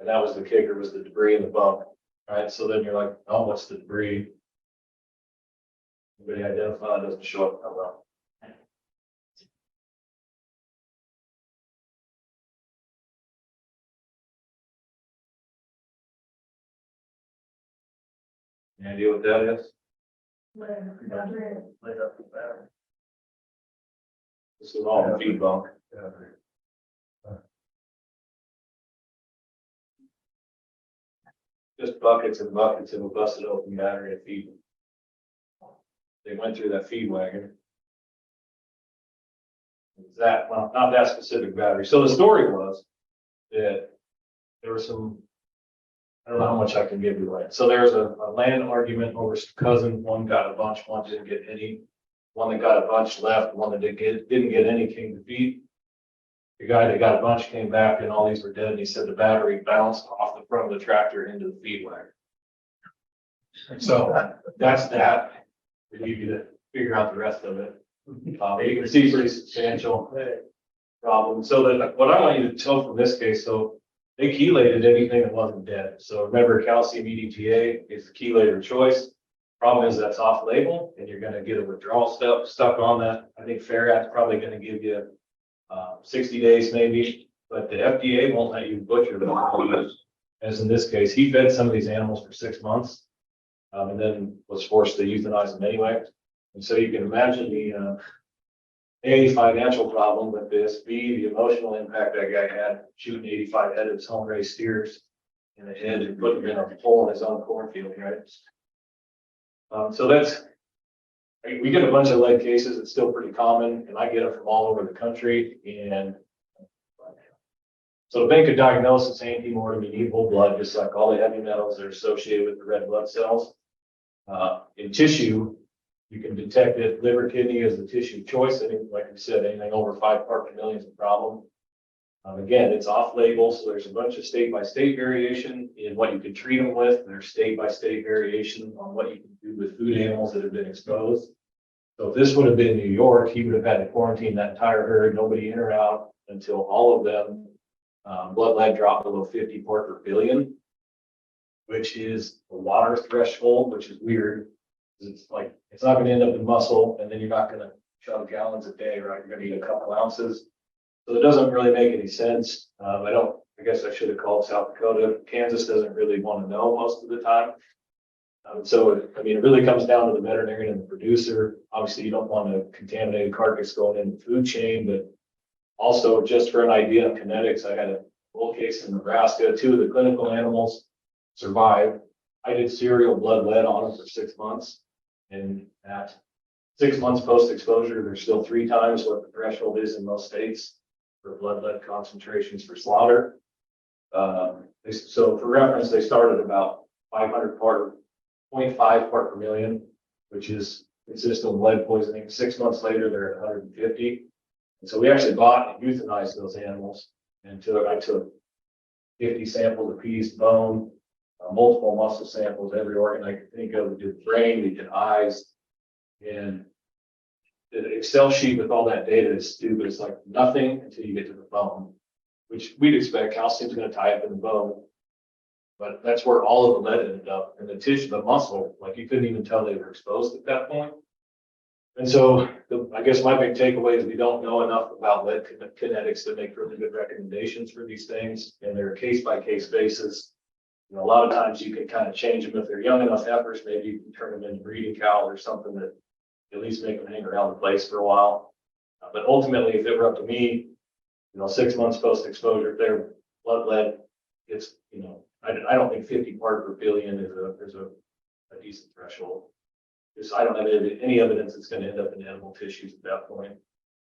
And that was the kicker, was the debris in the bump. Right, so then you're like, oh, what's the debris? Anybody identify, it doesn't show up that well. Any idea what that is? Light up the battery. This is all the feed bunk. Just buckets and buckets of a busted open battery of feed. They went through that feed wagon. Is that, well, not that specific battery. So the story was that there was some, I don't know how much I can give you away. So there's a land argument over some cousins. One got a bunch, one didn't get any. One that got a bunch left, one that didn't get any came to feed. The guy that got a bunch came back and all these were dead. And he said the battery bounced off the front of the tractor into the feed wagon. So that's that. We need you to figure out the rest of it. You can see pretty substantial problem. So that what I want you to tell from this case, so they chelated anything that wasn't dead. So remember, calcium EDTA is the chelator of choice. Problem is that's off label and you're going to get a withdrawal stuck on that. I think Fairhat's probably going to give you 60 days maybe, but the FDA won't let you butcher them. As in this case, he fed some of these animals for 6 months and then was forced to euthanize them anyway. And so you can imagine the A, financial problem with this, B, the emotional impact that guy had shooting 85 head of his home raised steers in the head and putting them in a hole in his own cornfield, right? So that's, we get a bunch of lead cases. It's still pretty common, and I get them from all over the country. And so to make a diagnosis, antemortem, you need whole blood, just like all the heavy metals that are associated with the red blood cells. In tissue, you can detect it. Liver, kidney is the tissue of choice. I think, like I said, anything over 5 parts per million is a problem. Again, it's off label, so there's a bunch of state by state variation in what you can treat them with. There's state by state variation on what you can do with food animals that have been exposed. So if this would have been New York, he would have had to quarantine that entire herd, nobody in or out, until all of them blood lead dropped below 50 part per billion, which is the water threshold, which is weird. It's like, it's not going to end up in muscle, and then you're not going to chug gallons a day, right? You're going to eat a couple ounces. So it doesn't really make any sense. I guess I should have called South Dakota. Kansas doesn't really want to know most of the time. It really comes down to the veterinarian and the producer. Obviously, you don't want a contaminated carcass going in the food chain, but also just for an idea of kinetics, I had a bull case in Nebraska. 2 of the clinical animals survived. I did serial blood lead on them for 6 months. And at 6 months post-exposure, there's still 3 times what the threshold is in most states for blood lead concentrations for slaughter. So for reference, they started about 500 part, 0.5 part per million, which is consistent with lead poisoning. 6 months later, they're at 150. And so we actually bought and euthanized those animals. And I took 50 samples of piece, bone, multiple muscle samples, every organ I could think of. We did brain, we did eyes, and the Excel sheet with all that data is stupid. It's like nothing until you get to the bone, which we'd expect. Calcium's going to tie up in the bone, but that's where all of the lead ended up. And the tissue, the muscle, like you couldn't even tell they were exposed at that point. And so I guess my big takeaway is we don't know enough about lead kinetics to make really good recommendations for these things. And they're a case by case basis. You know, a lot of times you can kind of change them if they're young enough heifers, maybe you can turn them into breeding cows or something that at least make them hang around the place for a while. But ultimately, if it were up to me, you know, 6 months post exposure, if their blood lead gets, you know, I don't think 50 part per billion is a decent threshold. Because I don't have any evidence it's going to end up in animal tissues at that point.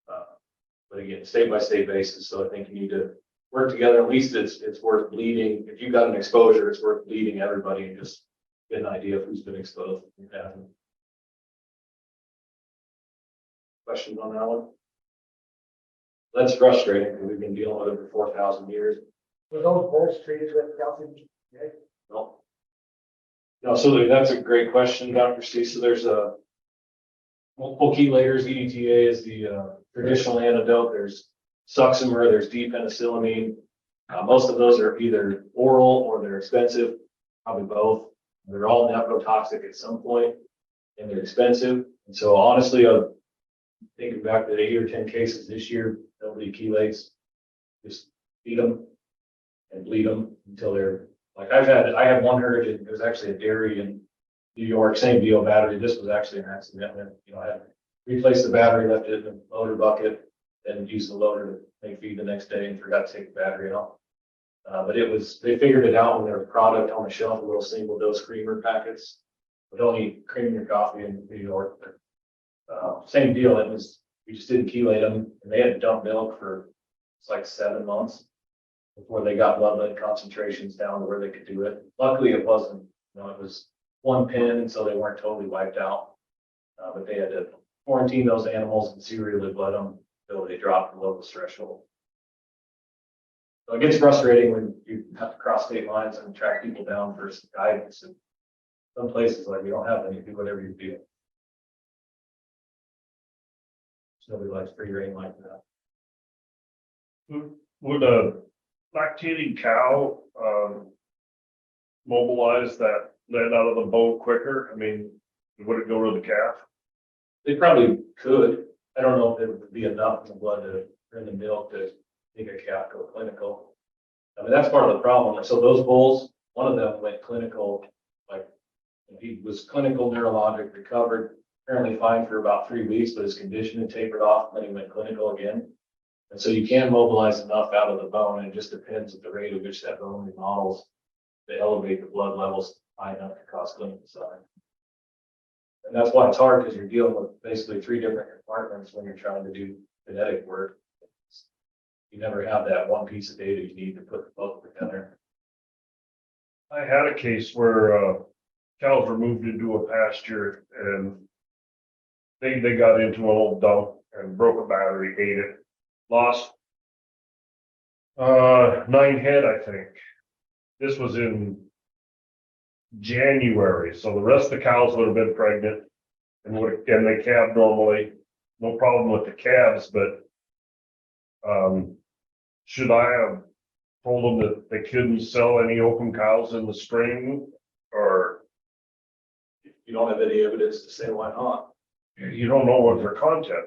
But again, state by state basis. So I think you need to work together. At least it's worth bleeding. If you've got an exposure, it's worth bleeding everybody and just get an idea of who's been exposed. Questions on that one? That's frustrating because we've been dealing with it for 4,000 years. Were those bulls treated with calcium? No. No, so that's a great question, Dr. C. So there's a multiple chelators. EDTA is the traditional antidote. There's succimer, there's D-penicillamine. Most of those are either oral or they're expensive, probably both. They're all nephrotoxic at some point, and they're expensive. And so honestly, thinking back to 8 or 10 cases this year, nobody chelates. Just feed them and bleed them until they're like I had one herd, and it was actually a dairy in New York, same deal battery. This was actually an accident. You know, I had replaced the battery, left it in a loader bucket, then used the loader to make feed the next day and forgot to take the battery off. But they figured it out when there was product on the shelf, little single dose creamer packets. But don't eat cream in your coffee in New York. Same deal. We just didn't chelate them, and they had to dump milk for it's like 7 months before they got blood lead concentrations down to where they could do it. Luckily, it wasn't. You know, it was one pin, and so they weren't totally wiped out. But they had to quarantine those animals and serially blood them until they dropped below the threshold. So it gets frustrating when you have to cross state lines and track people down for guidance. And some places like you don't have any, do whatever you do. Nobody likes free reign like that. Would a lactating cow, mobilize that lead out of the bone quicker? I mean, would it go to the calf? They probably could. I don't know if it would be enough in the blood in the milk to make a calf go clinical. I mean, that's part of the problem. So those bulls, one of them went clinical, like he was clinical neurologic, recovered, apparently fine for about 3 weeks, but his condition had tapered off, and then he went clinical again. And so you can mobilize enough out of the bone, and it just depends at the rate at which that bone remodels to elevate the blood levels high enough to cause clinical sign. And that's why it's hard, because you're dealing with basically 3 different compartments when you're trying to do genetic work. You never have that one piece of data you need to put both together. I had a case where, cows were moved into a pasture and they got into an old dump and broke a battery, ate it, lost 9 head, I think. This was in January, so the rest of the cows would have been pregnant and they calved normally. No problem with the calves, but should I have told them that they couldn't sell any open cows in the spring, or You don't have any evidence to say why not. you don't know what their content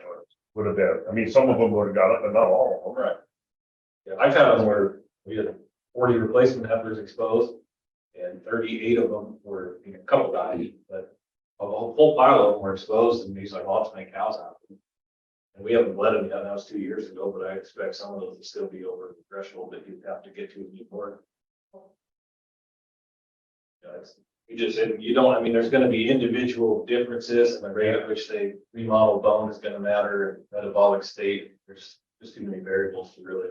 would have been? I mean, some of them would have got it, but not all of them. Right. Yeah, I've had them where we had 40 replacement heifers exposed, and 38 of them were, a couple died, but a whole pile of them were exposed, and he's like, well, I'll just make cows out of them. And we haven't bled them yet. That was 2 years ago, but I expect some of those will still be over the threshold that you have to get to in newborn. You don't, I mean, there's going to be individual differences, and the rate at which they remodel bone is going to matter, and metabolic state. There's just too many variables to really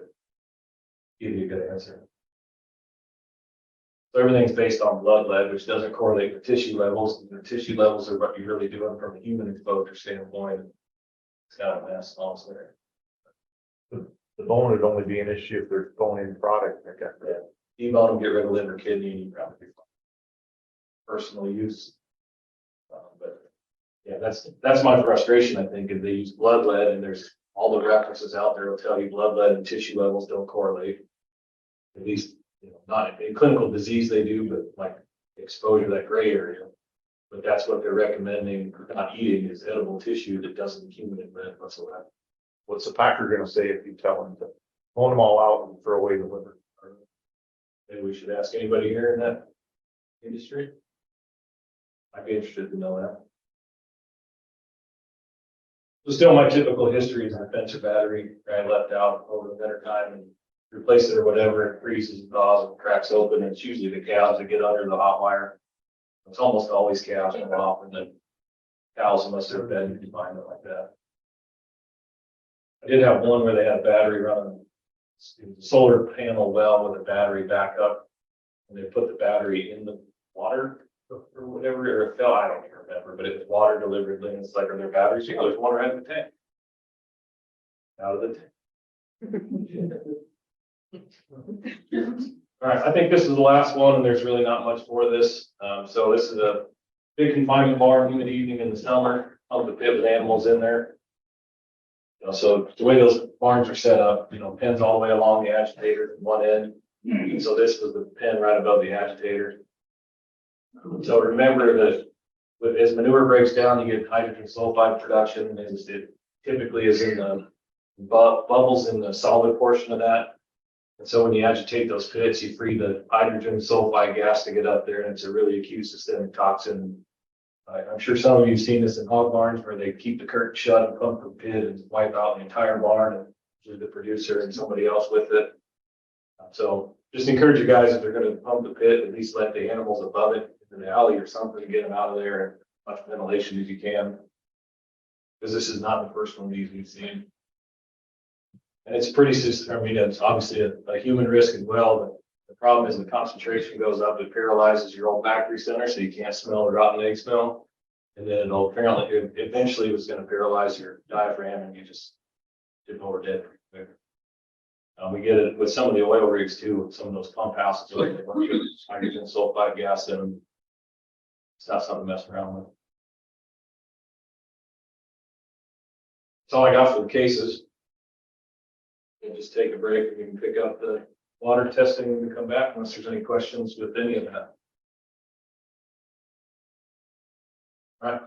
give you a good answer. So everything's based on blood lead, which doesn't correlate with tissue levels. The tissue levels are what you're really doing from a human exposure standpoint. It's got a mass loss there. The bone would only be an issue if there's bone in product. Yeah. Debone them, get rid of liver, kidney, and you probably be fine. Personal use. But yeah, that's my frustration. I think if they use blood lead, and there's all the references out there will tell you blood lead and tissue levels don't correlate. At least, not in clinical disease they do, but like exposure, that gray area, But that's what they're recommending, not eating, is edible tissue that doesn't accumulate lead whatsoever. What's the packer gonna say if you tell them to pull them all out and throw away the liver? Maybe we should ask anybody here in that industry. I'd be interested to know that. So still, my typical history is a fence or battery I left out over the winter time and replace it or whatever, it freezes and thaws and cracks open, and it's usually the cows that get under the hot wire. It's almost always cows come off, and then cows unless they're bed confinement like that. I did have one where they had a battery running, it was a solar panel well with a battery backup, and they put the battery in the water or whatever, or it fell, I don't even remember, but it was water delivered, and it's like, are there batteries? Yeah, there's one right in the tank. Out of the tank. All right, I think this is the last one, and there's really not much for this. So this is a big confinement barn, humid evening in the summer, pump the pit with animals in there. You know, so the way those barns are set up, you know, pens all the way along the agitator from one end. So this was the pen right above the agitator. So remember that as manure breaks down, you get hydrogen sulfide production, and it typically is in the bubbles in the solid portion of that. And so when you agitate those pits, you free the hydrogen sulfide gas to get up there, and it's a really acute systemic toxin. I'm sure some of you have seen this in hog barns where they keep the curtain shut and pump the pit and wipe out the entire barn, and usually the producer and somebody else with it. So just encourage you guys, if they're going to pump the pit, at least let the animals above it in the alley or something, get them out of there, and as much ventilation as you can. Because this is not the first one of these we've seen. And it's pretty, I mean, it's obviously a human risk as well, but the problem is the concentration goes up, it paralyzes your olfactory center, so you can't smell the rotten egg smell. And then it'll apparently, eventually it was going to paralyze your diaphragm, and you just dip over dead pretty quick. We get it with some of the oil rigs too, some of those pump houses, where they want hydrogen sulfide gas in them. It's not something to mess around with. That's all I got for the cases. We'll just take a break, and we can pick up the water testing and come back unless there's any questions with any of that. All right.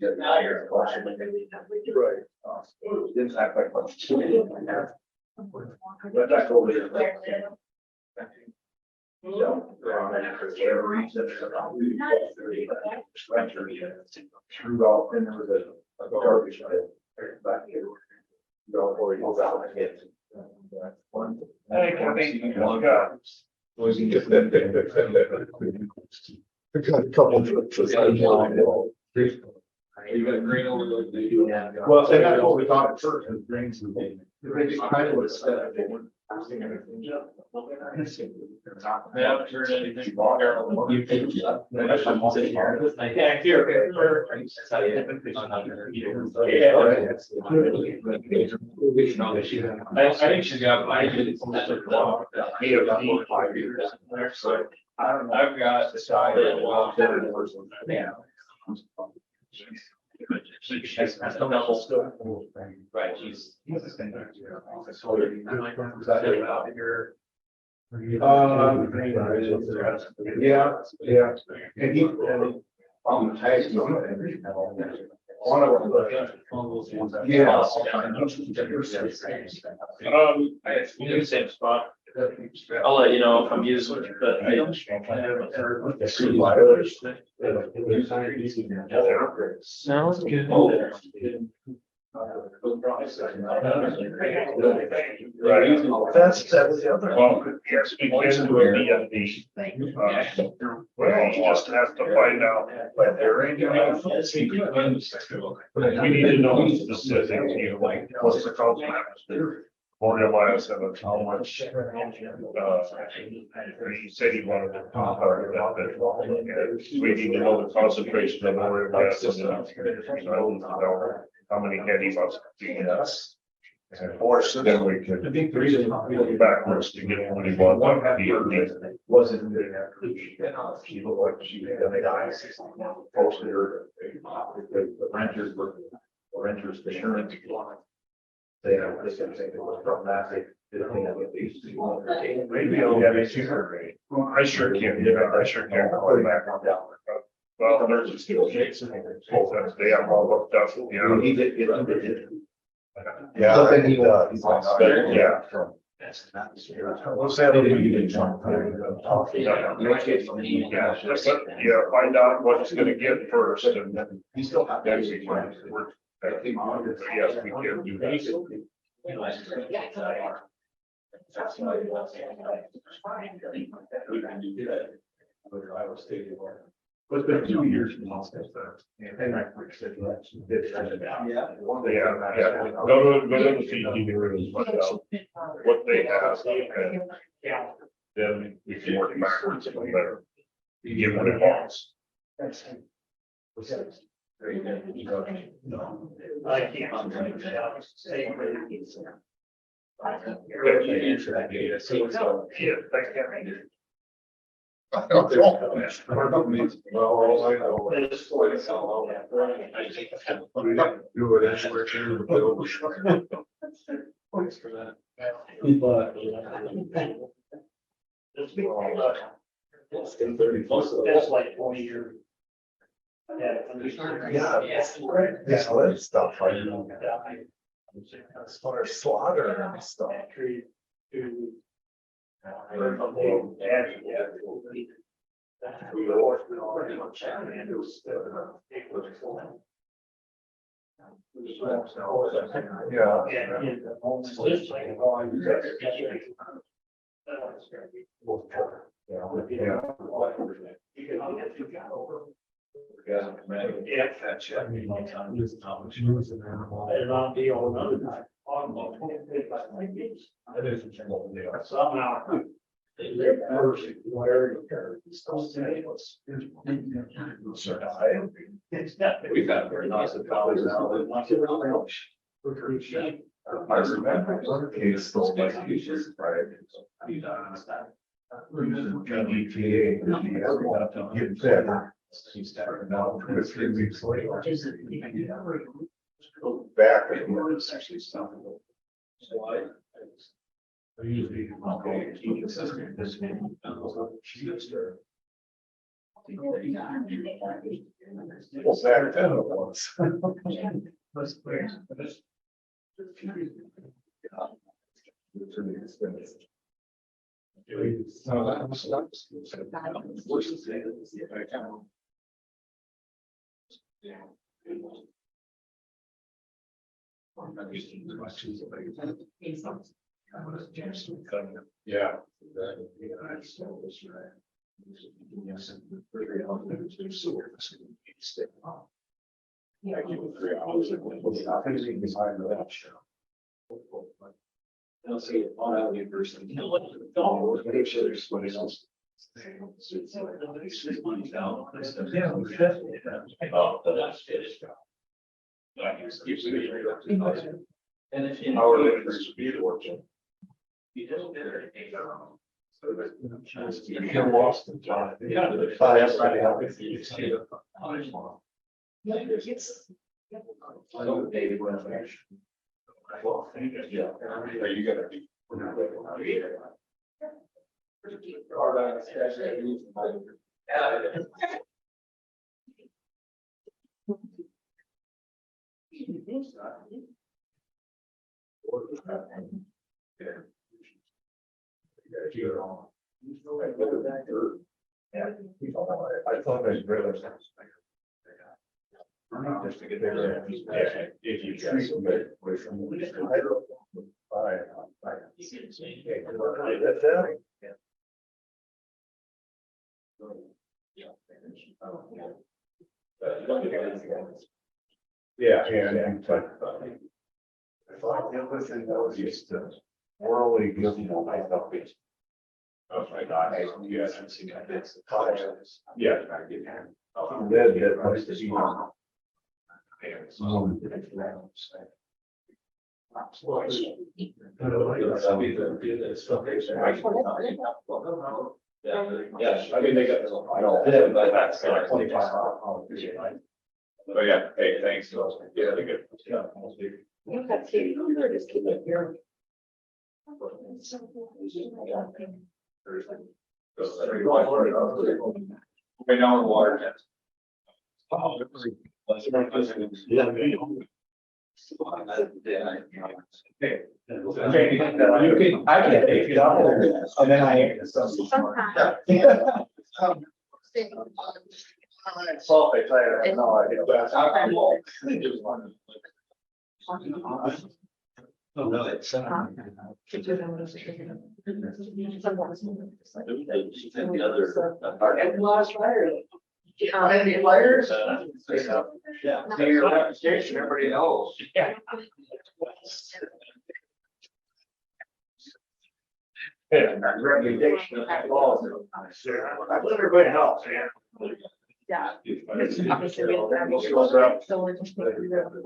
Now you're a question. Right. Didn't act like much. But that's what we did. Threw off, and there was a garbage back here. Go for it, goes out and hits. Hey, Kathy, look up. I got a couple of. You got a green over those, they do have. Well, and that's what we thought at first, is drains the thing. They haven't heard anything. I think she's got, I did. So I've got the side. Yeah. Right, she's. Yeah, yeah. And he. One of them. Yeah. In the same spot. I'll let you know if I'm using it, but sounds good. Right. That's the other one. Yes, we went to a BFD. Well, just have to find out. But there ain't any. We need to know specific, you know, like, what's the cost? Memorialize of it, how much, he said he wanted to talk about that. We need to know the concentration of memorial gas and how many head he wants to be. And of course, then we could look backwards to get what he wants. Wasn't there. She looked like she had died. Posted her. The renters were, renters insurance. They have this thing that was problematic. Maybe I'll get a cheaper rate. I sure can, I sure can call back on that. Well, there's still Jason, both they have all looked up, you know. He did. Yeah. Something he does. Yeah. What's that? Yeah, find out what he's gonna get first and then. He's still. Then we can work. Yes, we can do that. But it's been 2 years. Yeah. Go to the CT rooms, find out what they have, and then we can work backwards a little better. Give what it wants. I can't. Yeah, thank you. Do it anywhere near the building. That's like 20 years. Yeah, this lead stuff, I know. As far as slaughter and stuff. Somehow. We've got very nice colors now. I remember one case, those executions, right? PDTA, get better. He's starting now, 2 or 3 weeks later. Go back and it's actually something. So I usually, okay, keep it system, this name, she used her. Well, back then it was. Yeah. I'll see it on out in person. Don't make sure there's somebody else. Yeah. Oh, that's it. And if you. Our leaders be the working. You Get lost in John. Yeah. That's right. I don't pay well. Well, yeah. Are you gonna be? I thought I'd rather. Just to get there. If you treat them with. Yeah, and, but. I thought the other thing that was used to orally give you my copies. Oh my God, you guys haven't seen that, it's the college. Yeah. That was the email. Yeah, I mean, they got. Oh, yeah, hey, thanks. Yeah, they're good. Just keep it here. Right now in the water tent. I can take it out there, and then I. Sulfate, I have no idea. Oh, really? Any players? Yeah. Your reputation, everybody knows. Yeah. Reputation of that law. I let everybody know, man. Yeah. Obviously, we don't have any other, so we're just making the-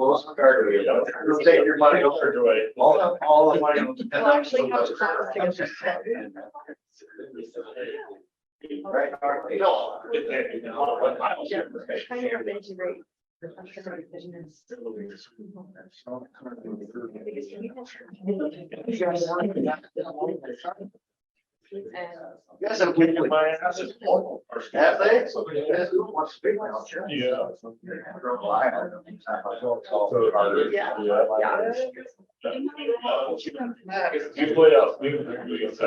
You'll take your money over to it. All the money. We'll actually have to talk to us. Right. Yeah, kind of integrate. I'm sure my vision is- And Yes, I'm getting my asses. Have they? Yes, who wants to speak now? Yeah. We play out, we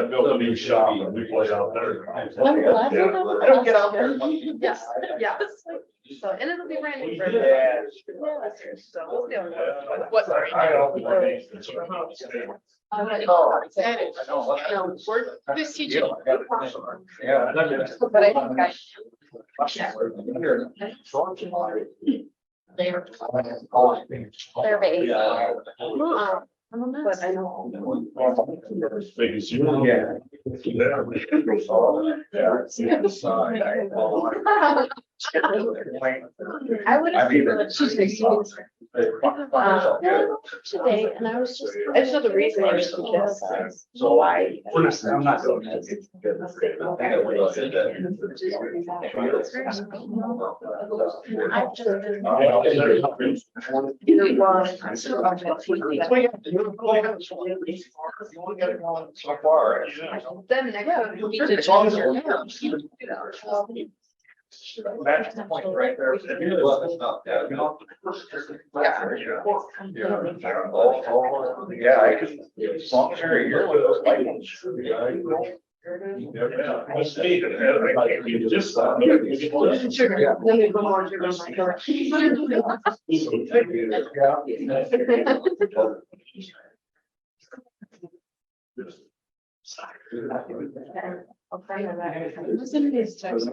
built a new shop and we play out there. I'm glad we have a I don't get out there. Yeah, yeah. So, and it'll be brand new. for Yeah. So we'll see. What's our? No, we're just teaching. Yeah. But I think I. They're based. But I know. Because you. Yeah. I would have. Today, and I was just. I just know the reason I was. So why? I'm not doing that. I've just been. So far. Then next. As long as you're. That's the point right there. Yeah, I could, as long as you're a year with those lights. You just. Sugar, yeah. Let me put more sugar in my Listen to these texts.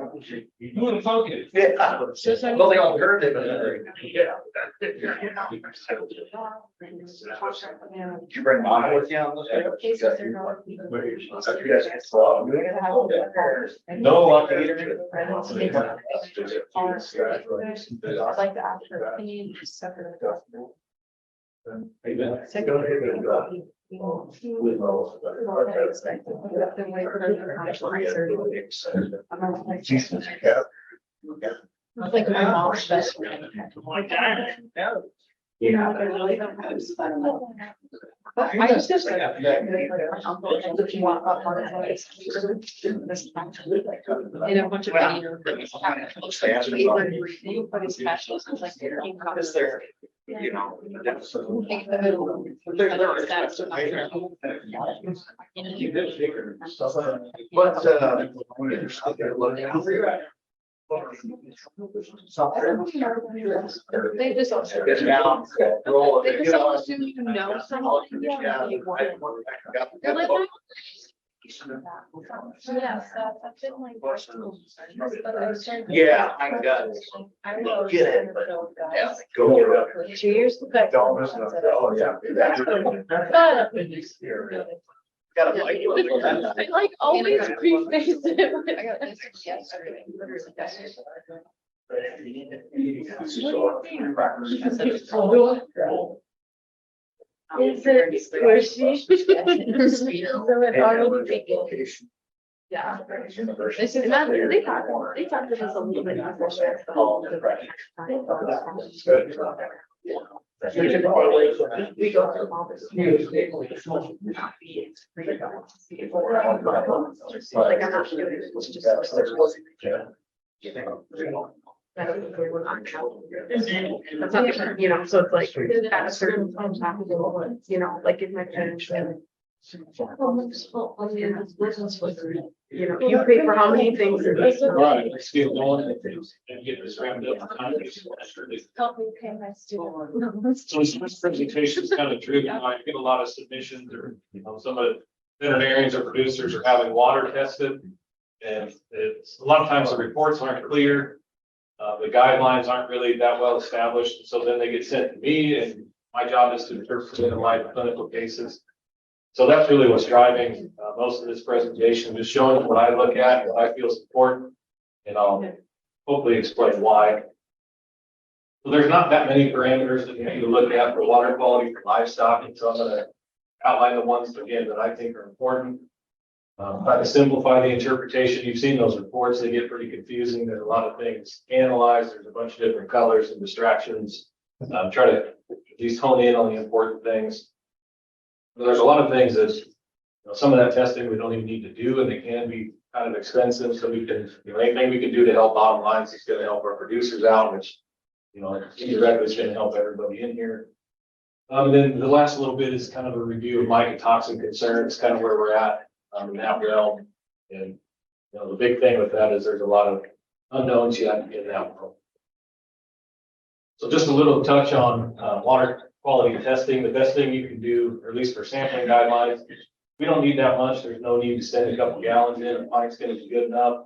You want to talk it? Yeah. Well, they all heard it, but. Yeah. Did you bring mom with you on this? No, I I'd like to ask her opinion, just separate. Like my mom's best friend. You know, they really don't have fun. But I just said, my uncle, and if you want up on his this time. In a bunch of videos. But his passions is like they're. You know. But, They just. It's now. They just all assume you know someone. Yeah, you want it. They're like, Yes, I've been like. But I started. Yeah, I got it. I will. Get it, but- Yeah. Go. 2 years. But- Don't miss it. Oh, yeah. Got a bike. I like always preface it. I got this yesterday. Is it squishy? So it already. Yeah. This is not, they thought it was a little bit We go through all this. Like, I'm not sure. It's just. That's not different, you know, so it's like at a certain time, you know, like in my parents. You know, you pay for how many things. Right, let's get going and get this wrapped up. Help me pay my student. So this presentation is kind of driven, I get a lot of submissions or, some of the veterinarians or producers are having water tested. And it's, a lot of times the reports aren't clear. The guidelines aren't really that well established. So then they get sent to me and my job is to interpret it in live clinical cases. So that's really what's driving most of this presentation, just showing what I look at, what I feel is important, and I'll hopefully explain why. So there's not that many parameters that you need to look at for water quality for livestock, and so I'm going to outline the ones again that I think are important. Try to simplify the interpretation. You've seen those reports; they get pretty confusing. There's a lot of things analyzed. There's a bunch of different colors and distractions. Try to at least hone in on the important things. There's a lot of things that, some of that testing we don't even need to do, and they can be kind of expensive. So we can, anything we can do to help bottom lines is going to help our producers out, which, indirectly is going to help everybody in here. And then the last little bit is kind of a review of mycotoxin concerns, kind of where we're at in that realm. And, the big thing with that is there's a lot of unknowns yet in that world. So just a little touch on water quality testing. The best thing you can do, or at least for sampling guidelines, we don't need that much. There's no need to send a couple gallons in. A pint's going to be good enough.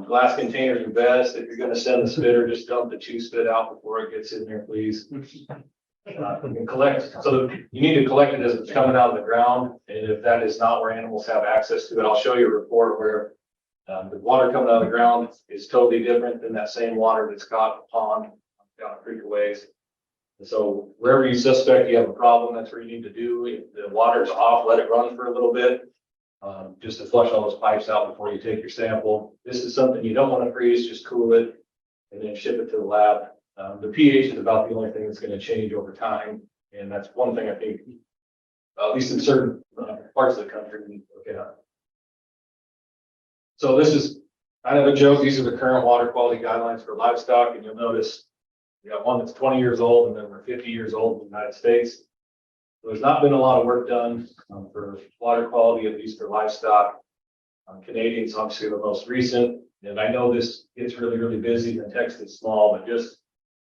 Glass containers are best. If you're going to send the spitter, just dump the chew spit out before it gets in there, please. And collect. So you need to collect it as it's coming out of the ground. And if that is not where animals have access to it, I'll show you a report where the water coming out of the ground is totally different than that same water that's caught in a pond down a creek a ways. And so wherever you suspect you have a problem, that's where you need to do. If the water's off, let it run for a little bit, just to flush all those pipes out before you take your sample. This is something you don't want to freeze, just cool it and then ship it to the lab. The pH is about the only thing that's going to change over time. And that's one thing I think, at least in certain parts of the country, we need to look at. So this is kind of a joke. These are the current water quality guidelines for livestock. And you'll notice we got one that's 20 years old and then we're 50 years old in the United States. So there's not been a lot of work done for water quality, at least for livestock. Canadians obviously the most recent. And I know this gets really, really busy. The text is small, but just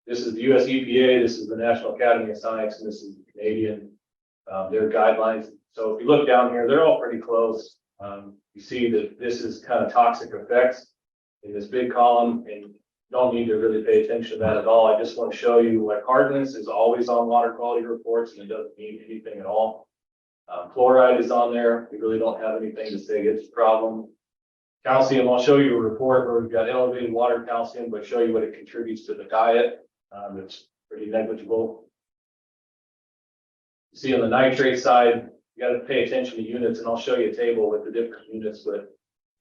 this is the US EPA, this is the National Academy of Science, and this is the Canadian, their guidelines. So if you look down here, they're all pretty close. You see that this is kind of toxic effects in this big column, and you don't need to really pay attention to that at all. I just want to show you like hardness is always on water quality reports, and it doesn't mean anything at all. Chloride is on there. We really don't have anything to say it's a problem. Calcium, I'll show you a report where we've got elevated water calcium, but show you what it contributes to the diet. It's pretty negligible. You see on the nitrate side, you got to pay attention to units, and I'll show you a table with the different units, but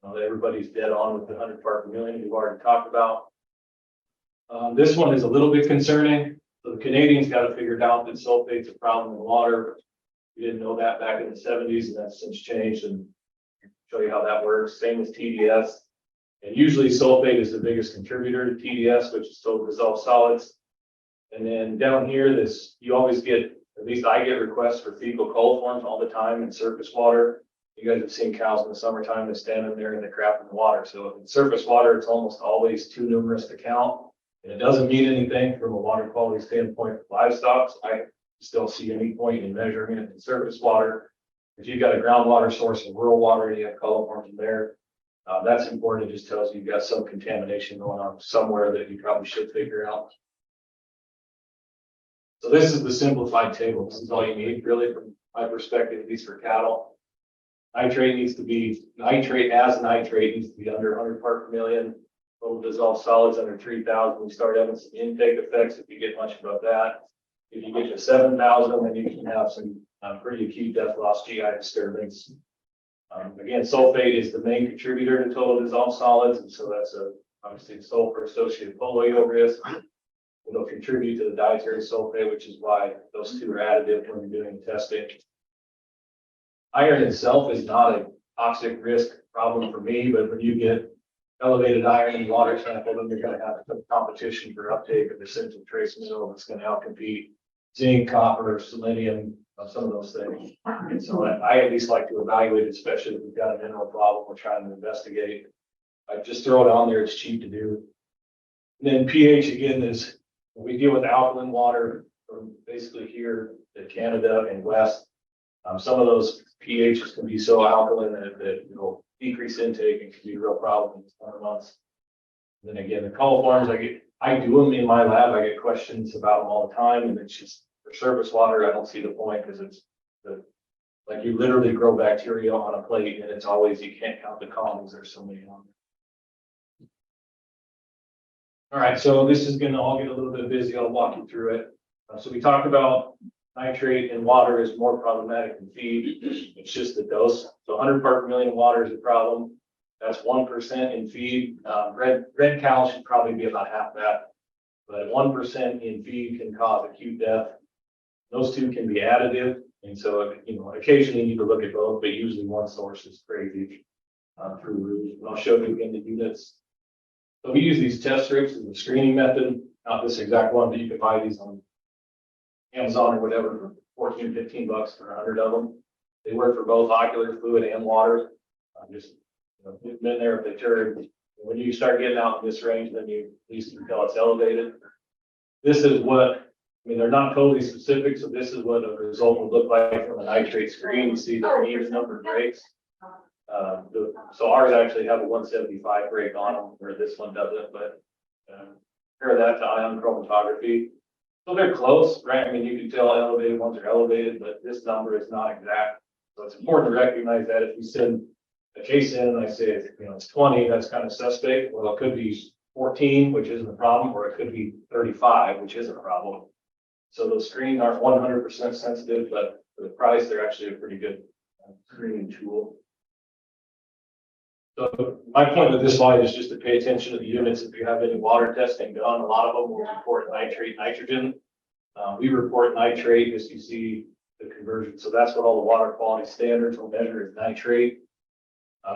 everybody's dead on with the 100 part per million we've already talked about. This one is a little bit concerning. So the Canadians got it figured out that sulfate's a problem in water. We didn't know that back in the 70s, and that's since changed, and I'll show you how that works. Same with TDS. And usually sulfate is the biggest contributor to TDS, which is total dissolved solids. And then down here, you always get, at least I get requests for fecal coliforms all the time in surface water. You guys have seen cows in the summertime, they're standing there and they're crapping the water. So in surface water, it's almost always too numerous to count. And it doesn't mean anything from a water quality standpoint for livestock. So I just don't see any point in measuring it in surface water. If you've got a groundwater source and rural water, and you have coliforms in there, that's important. It just tells you you've got some contamination going on somewhere that you probably should figure out. So this is the simplified table. This is all you need really from my perspective, at least for cattle. Nitrate needs to be, nitrate needs to be under 100 part per million. Total dissolved solids under 3,000. We start having some intake effects if you get much above that. If you get to 7,000, then you can have some pretty acute death loss GI disturbance. Again, sulfate is the main contributor to total dissolved solids, and so that's obviously sulfur associated polio risk. It'll contribute to the dietary sulfate, which is why those two are additive when you're doing testing. Iron itself is not a toxic risk problem for me, but when you get elevated iron in water sample, then you're going to have some competition for uptake of essential trace mineral that's going to outcompete zinc, copper, selenium, some of those things. And so I at least like to evaluate it, especially if we've got a mineral problem we're trying to investigate. I just throw it on there, it's cheap to do. And then pH again is, we deal with alkaline water from basically here to Canada and west. Some of those pHs can be so alkaline that it'll decrease intake and can be a real problem in the summer months. And then again, the coliforms, I do them in my lab. I get questions about them all the time, and it's just for surface water. I don't see the point because it's like you literally grow bacteria on a plate, and it's always, you can't count the colonies. There's so many on there. All right, so this is going to all get a little bit busy. I'll walk you through it. So we talked about nitrate in water is more problematic than feed. It's just the dose. So 100 part per million water is a problem. That's 1% in feed. Red cow should probably be about half that, but 1% in feed can cause acute death. Those two can be additive, and so occasionally you need to look at both, but usually one source is crazy through the roof. And I'll show you in the units. So we use these test strips as a screening method, not this exact one, but you can buy these on Amazon or whatever for $14, $15 for 100 of them. They work for both ocular fluid and water. Just put them in there if they turn. When you start getting out in this range, then you at least can tell it's elevated. This is what, they're not totally specific, so this is what a result will look like from a nitrate screen. You see the even number of breaks. So ours actually have a 175 break on them, where this one doesn't, but compare that to ion chromatography. So they're close, right? You can tell elevated ones are elevated, but this number is not exact. So it's important to recognize that if you send a case in and I say, it's 20, that's kind of suspect. Well, it could be 14, which isn't a problem, or it could be 35, which is a problem. So those screens aren't 100% sensitive, but for the price, they're actually a pretty good screening tool. So my point with this slide is just to pay attention to the units. If you have any water testing done, a lot of them will report nitrate, nitrogen. We report nitrate as you see the conversion. So that's what all the water quality standards will measure is nitrate.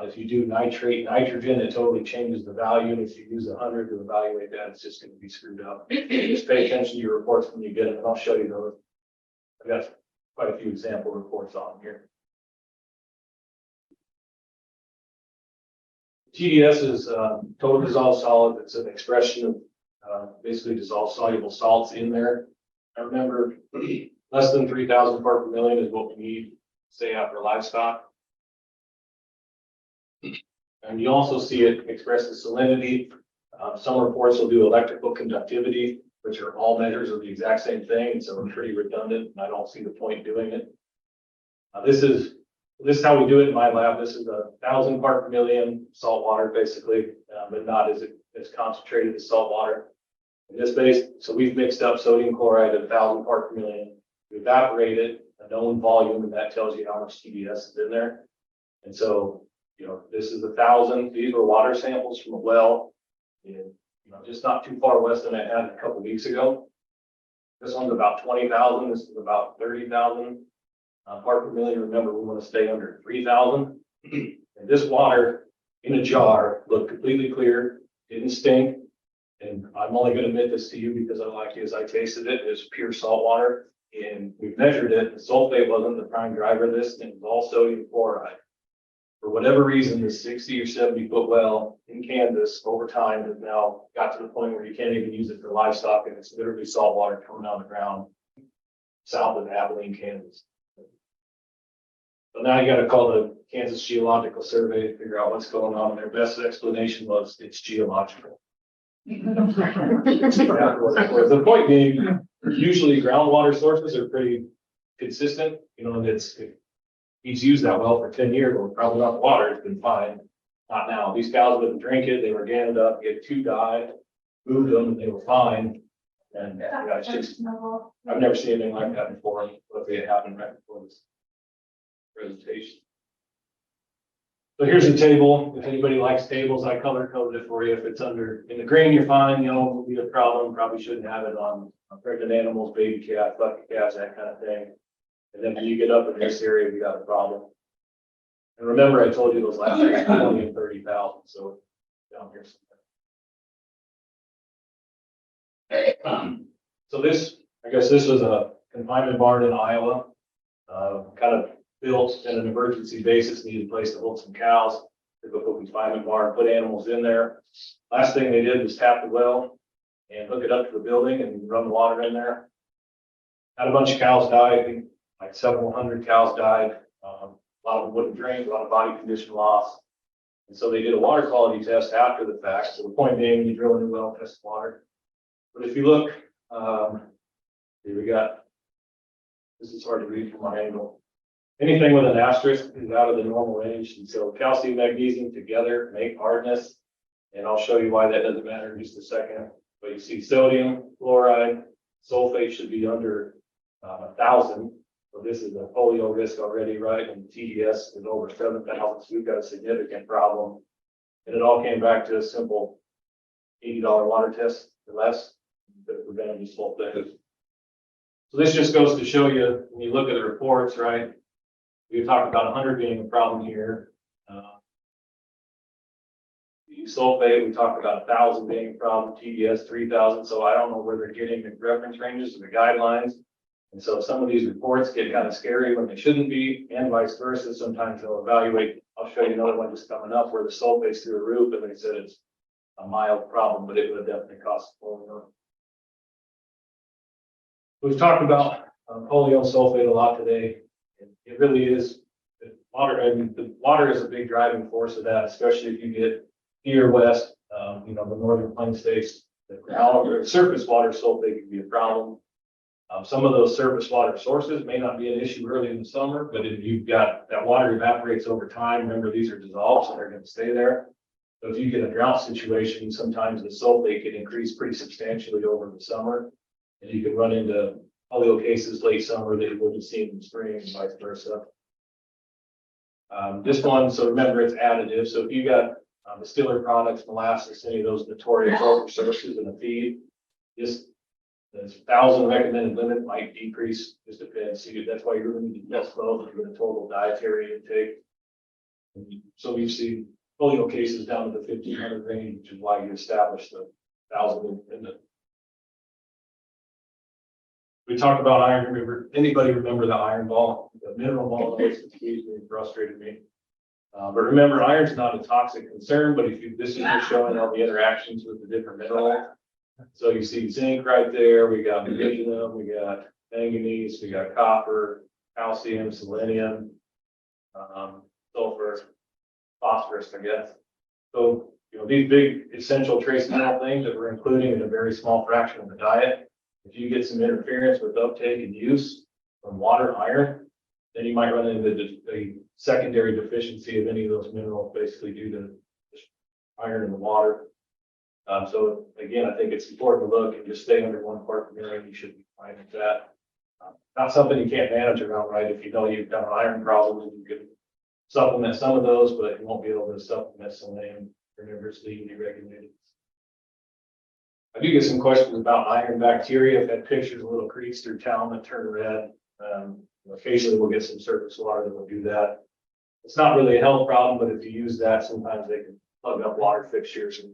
If you do nitrate, nitrogen, it totally changes the value. And if you use 100 to evaluate that, it's just going to be screwed up. Just pay attention to your reports when you get them, and I'll show you those. I've got quite a few example reports on here. TDS is total dissolved solid. It's an expression of basically dissolved soluble salts in there. I remember less than 3,000 part per million is what we need, say, after livestock. And you also see it expressed as salinity. Some reports will do electrical conductivity, which are all measures of the exact same thing. And so it's pretty redundant, and I don't see the point doing it. This is how we do it in my lab. This is 1,000 part per million salt water, basically, but not as concentrated as salt water. In this base, so we've mixed up sodium chloride at 1,000 part per million. We evaporate it, a known volume, and that tells you how much TDS is in there. And so, this is 1,000. These were water samples from a well, in, just not too far west than I had a couple weeks ago. This one's about 20,000. This is about 30,000 part per million. Remember, we want to stay under 3,000. And this water in a jar looked completely clear, didn't stink. And I'm only going to admit this to you because I like it as I tasted it. It's pure salt water. And we've measured it. The sulfate wasn't the prime driver of this, and it was all sodium chloride. For whatever reason, the 60 or 70 foot well in Kansas over time has now got to the point where you can't even use it for livestock, and it's literally salt water coming out of the ground south of Abilene, Kansas. But now you gotta call the Kansas Geological Survey to figure out what's going on. Their best explanation was it's geological. The point being, usually groundwater sources are pretty consistent, you know, and he's used that well for 10 years, or probably not water, it's been fine. Not now. These cows wouldn't drink it, they were ganned up, get 2 died, moved them, and they were fine. And yeah, it's just, I've never seen anything like that before. Luckily it happened right before this presentation. So here's the table. If anybody likes tables, I color coded it for you. If it's under, in the green, you're fine, you know, will be a problem. Probably shouldn't have it on pregnant animals, baby calf, bucket calves, that kind of thing. And then when you get up in this area, we got a problem. And remember, I told you those last years, 20 and 30,000, so down here somewhere. So this, I guess this was a confinement barn in Iowa, kind of built in an emergency basis, needed a place to hold some cows. They built a confinement barn, put animals in there. Last thing they did was tap the well and hook it up to the building and run the water in there. Had a bunch of cows die, I think like several hundred cows died. A lot of them wouldn't drink, a lot of body condition loss. And so they did a water quality test after the fact. So the point being, you drill a new well, test water. But if you look, here we got, this is hard to read from my angle. Anything with an asterisk is out of the normal range. And so calcium, magnesium together make hardness. And I'll show you why that doesn't matter in just a second. But you see sodium, fluoride, sulfate should be under 1,000. So this is a polio risk already, right? And TDS is over 7,000. So we've got a significant problem. And it all came back to a simple $80 water test or less to prevent these whole things. So this just goes to show you, when you look at the reports, right? We talked about 100 being a problem here. Sulfate, we talked about 1,000 being a problem, TDS 3,000. So I don't know where they're getting the reference ranges and the guidelines. And so some of these reports get kind of scary when they shouldn't be, and vice versa. Sometimes they'll evaluate. I'll show you another one just coming up where the sulfate's through the roof, and they said it's a mild problem, but it would have definitely cost polio. We've talked about polio and sulfate a lot today. It really is water. I mean, the water is a big driving force of that, especially if you get here west, you know, the northern plain states. The ground or surface water sulfate can be a problem. Some of those surface water sources may not be an issue early in the summer, but if you've got that water evaporates over time, remember these are dissolved, so they're going to stay there. So if you get a drought situation, sometimes the sulfate can increase pretty substantially over the summer, and you can run into polio cases late summer that you wouldn't see in the spring and vice versa. This one, so remember it's additive. So if you got distiller products, molasses, any of those notorious sources in the feed, this 1,000 recommended limit might decrease, just depends. See, that's why you really need to test both if you're in a total dietary intake. So we've seen polio cases down to the 1,500 range, which is why you established the 1,000 limit. We talked about iron. Anybody remember the iron ball? The mineral ball always confused me and frustrated me. But remember, iron's not a toxic concern, but if you, this is just showing all the interactions with the different minerals. So you see zinc right there, we got molybdenum, we got manganese, we got copper, calcium, selenium, sulfur, phosphorus, I guess. So, you know, these big essential trace mineral things that we're including in a very small fraction of the diet, if you get some interference with uptake and use from water, iron, then you might run into a secondary deficiency of any of those minerals, basically due to iron in the water. So again, I think it's important to look and just stay under 1 part per million. You should be fine with that. Not something you can't manage around, right? If you know you've got an iron problem, you can supplement some of those, but you won't be able to supplement selenium. Remember, it's legally regulated. I do get some questions about iron bacteria. I've had pictures of little creeks through town that turn red. Occasionally we'll get some surface water that will do that. It's not really a health problem, but if you use that, sometimes they can plug up water fixtures and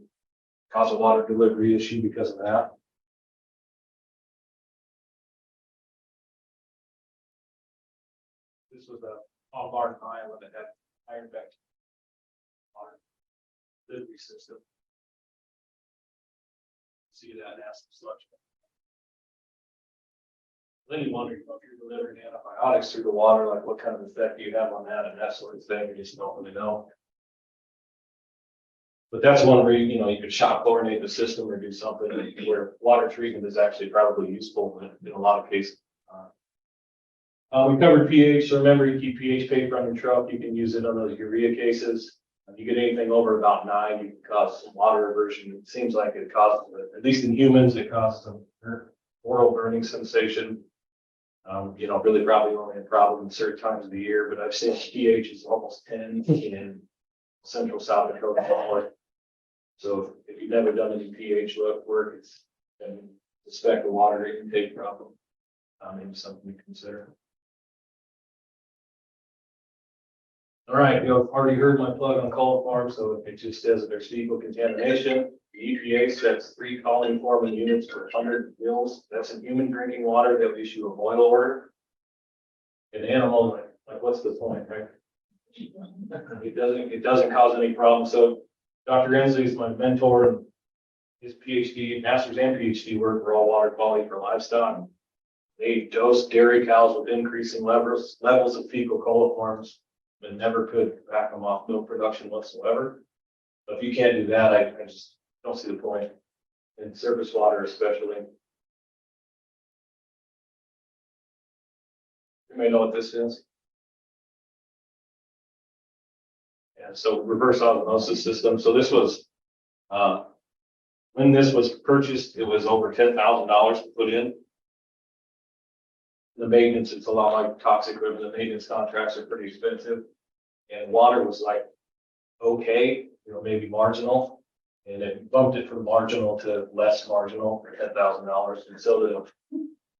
cause a water delivery issue because of that. This was a small barn in Iowa that had iron bacteria water delivery system. See that and ask the sludge. Then you wonder, if you're delivering antibiotics through the water, like what kind of effect do you have on that and that sort of thing, you just don't really know. But that's one where, you could shock chlorinate the system or do something where water treatment is actually probably useful in a lot of cases. We covered pH, so remember you keep pH paper on your truck, you can use it on those urea cases. If you get anything over about 9, you can cause some water aversion. It seems like it causes, at least in humans, it causes some oral burning sensation. Really probably only a problem in certain times of the year, but I've seen pH is almost 10 in central South Dakota. So if you've never done any pH work, it's suspect a water intake problem. Maybe something to consider. All right, already heard my plug on coliform, so it just says that there's fecal contamination. The EPA sets 3 coliform units per 100 mils. That's in human drinking water that we issue a boil order. In animal, like what's the point, right? It doesn't cause any problem. So Dr. Ensley is my mentor, and his PhD, master's and PhD work for all water quality for livestock. They dosed dairy cows with increasing levels of fecal coliforms, but never could back them off milk production whatsoever. But if you can't do that, I just don't see the point in surface water, especially. You may know what this is. Yeah, so reverse osmosis system. So this was, when this was purchased, it was over $10,000 to put in. The maintenance, it's a lot like toxic equipment. The maintenance contracts are pretty expensive, and water was like, okay, maybe marginal, and it bumped it from marginal to less marginal for $10,000. And so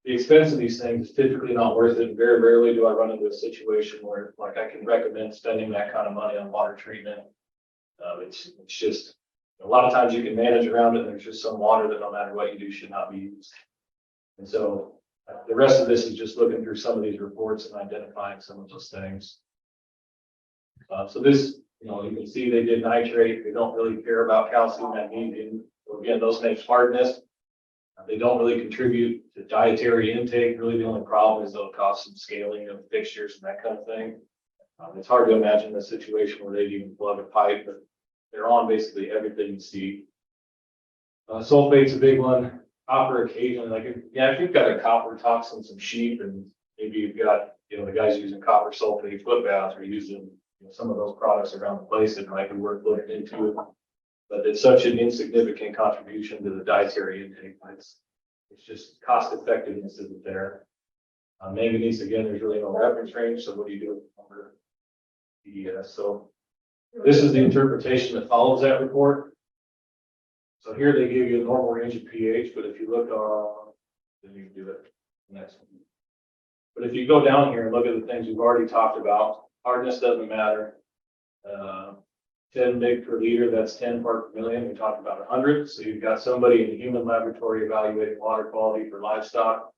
the expense of these things is typically not worth it. Very rarely do I run into a situation where like I can recommend spending that kind of money on water treatment. It's just a lot of times you can manage around it, and there's just some water that no matter what you do should not be used. And so the rest of this is just looking through some of these reports and identifying some of those things. So this, you can see they did nitrate. They don't really care about calcium, magnesium. So again, those make hardness. They don't really contribute to dietary intake. Really, the only problem is they'll cause some scaling of fixtures and that kind of thing. It's hard to imagine a situation where they'd even plug a pipe, but they're on basically everything you see. Sulfate's a big one. Copper occasionally, if you've got a copper toxin, some sheep, and maybe you've got, the guys using copper sulfate foot baths or using some of those products around the place, it might be worth looking into it. But it's such an insignificant contribution to the dietary intake. It's just cost effectiveness isn't there. Manganese, again, there's really no reference range. So what do you do with number DES? So this is the interpretation that follows that report. So here they give you a normal range of pH, but if you look on, then you can do it next one. But if you go down here and look at the things we've already talked about, hardness doesn't matter. 10 mg per liter, that's 10 part per million. We talked about 100. So you've got somebody in the human laboratory evaluating water quality for livestock.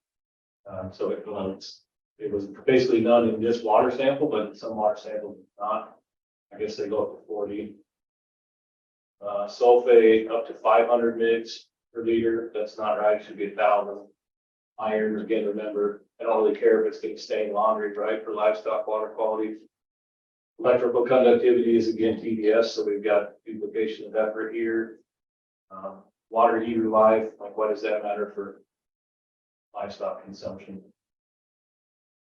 So it was basically none in this water sample, but some water samples not. I guess they go up to 40. Sulfate up to 500 mg per liter. That's not right. It should be 1,000. Iron, again, remember, I don't really care if it's going to stain laundry, right, for livestock water quality. Electrical conductivity is again TDS, so we've got duplication of effort here. Water heater life, like what does that matter for livestock consumption?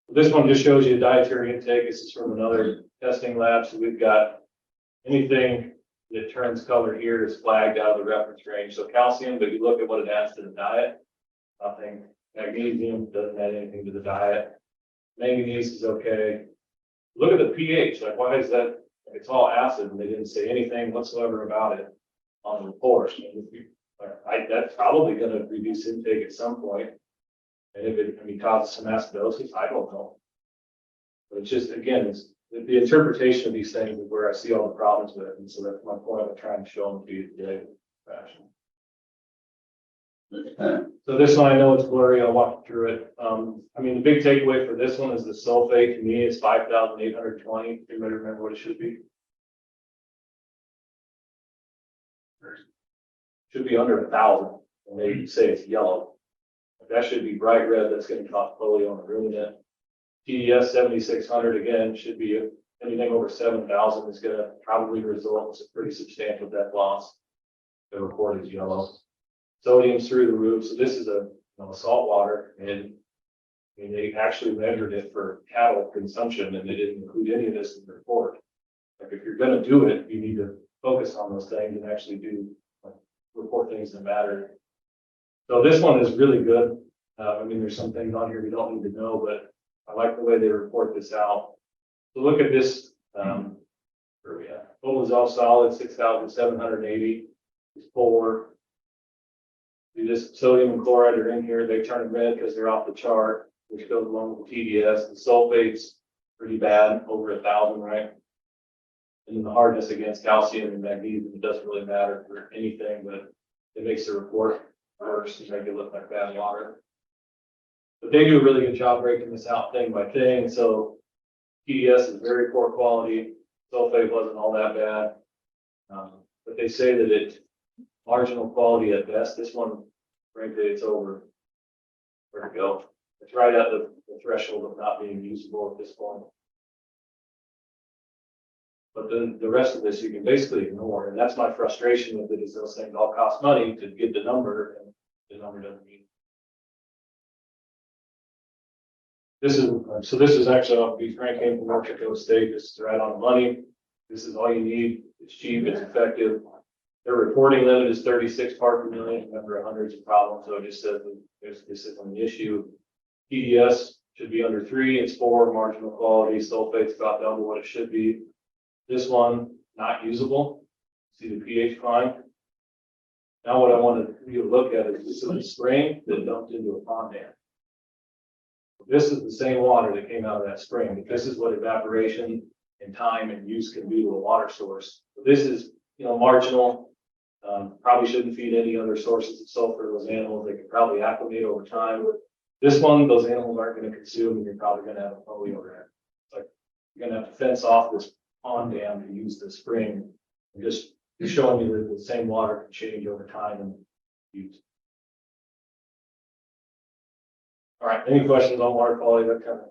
This one just shows you dietary intake. This is from another testing lab. So we've got anything that turns color here is flagged out of the reference range. So calcium, but you look at what it adds to the diet, nothing. Magnesium doesn't add anything to the diet. Manganese is okay. Look at the pH, like why is that? It's all acid and they didn't say anything whatsoever about it on the report. That's probably going to reduce intake at some point. And if it causes some acidosis, I don't know. But it's just, again, it's the interpretation of these things is where I see all the problems with it. And so that's my point of trying to show them to you today. So this one, I know it's blurry. I'll walk you through it. The big takeaway for this one is the sulfate to me is 5,820. Anybody remember what it should be? Should be under 1,000. And they say it's yellow. That should be bright red, that's gonna cause polio on the ruminant. TDS 7600 again, should be anything over 7,000 is gonna probably result in a pretty substantial death loss. The report is yellow. Sodium's through the roof, so this is a, salt water, and I mean, they actually measured it for cattle consumption, and they didn't include any of this in the report. Like, if you're gonna do it, you need to focus on those things and actually do, report things that matter. So this one is really good. I mean, there's some things on here we don't need to know, but I like the way they report this out. So look at this, where we at? Total dissolved solid, 6,780 is 4. Do this sodium and chloride are in here. They turn red because they're off the chart, which goes along with the TDS. The sulfate's pretty bad, over 1,000, right? And then the hardness against calcium and magnesium, it doesn't really matter for anything, but it makes the report worse and make it look like bad water. But they do a really good job breaking this out thing by thing. So TDS is very poor quality. Sulfate wasn't all that bad. But they say that it's marginal quality at best. This one, frankly, it's over. Where to go? It's right at the threshold of not being usable at this point. But then the rest of this you can basically ignore. And that's my frustration with it, is those things all cost money to get the number, and the number doesn't mean. This is actually, I'll be frank, came from North Dakota State. This is right on the money. This is all you need. It's cheap, it's effective. Their reporting limit is 36 parts per million. Remember, 100's a problem, so it just says that this is an issue. TDS should be under 3. It's 4, marginal quality. Sulfate's about double what it should be. This one, not usable. See the pH climb. Now what I want you to look at is this is a spring that dumped into a pond dam. This is the same water that came out of that spring, but this is what evaporation and time and use can do to a water source. So this is, marginal. Probably shouldn't feed any other sources of sulfur to those animals. They can probably acclimate over time. This one, those animals aren't going to consume, and you're probably going to have a polio event. It's like you're going to have to fence off this pond dam to use the spring. And just showing you that the same water can change over time and use. All right, any questions on water quality? That kind of,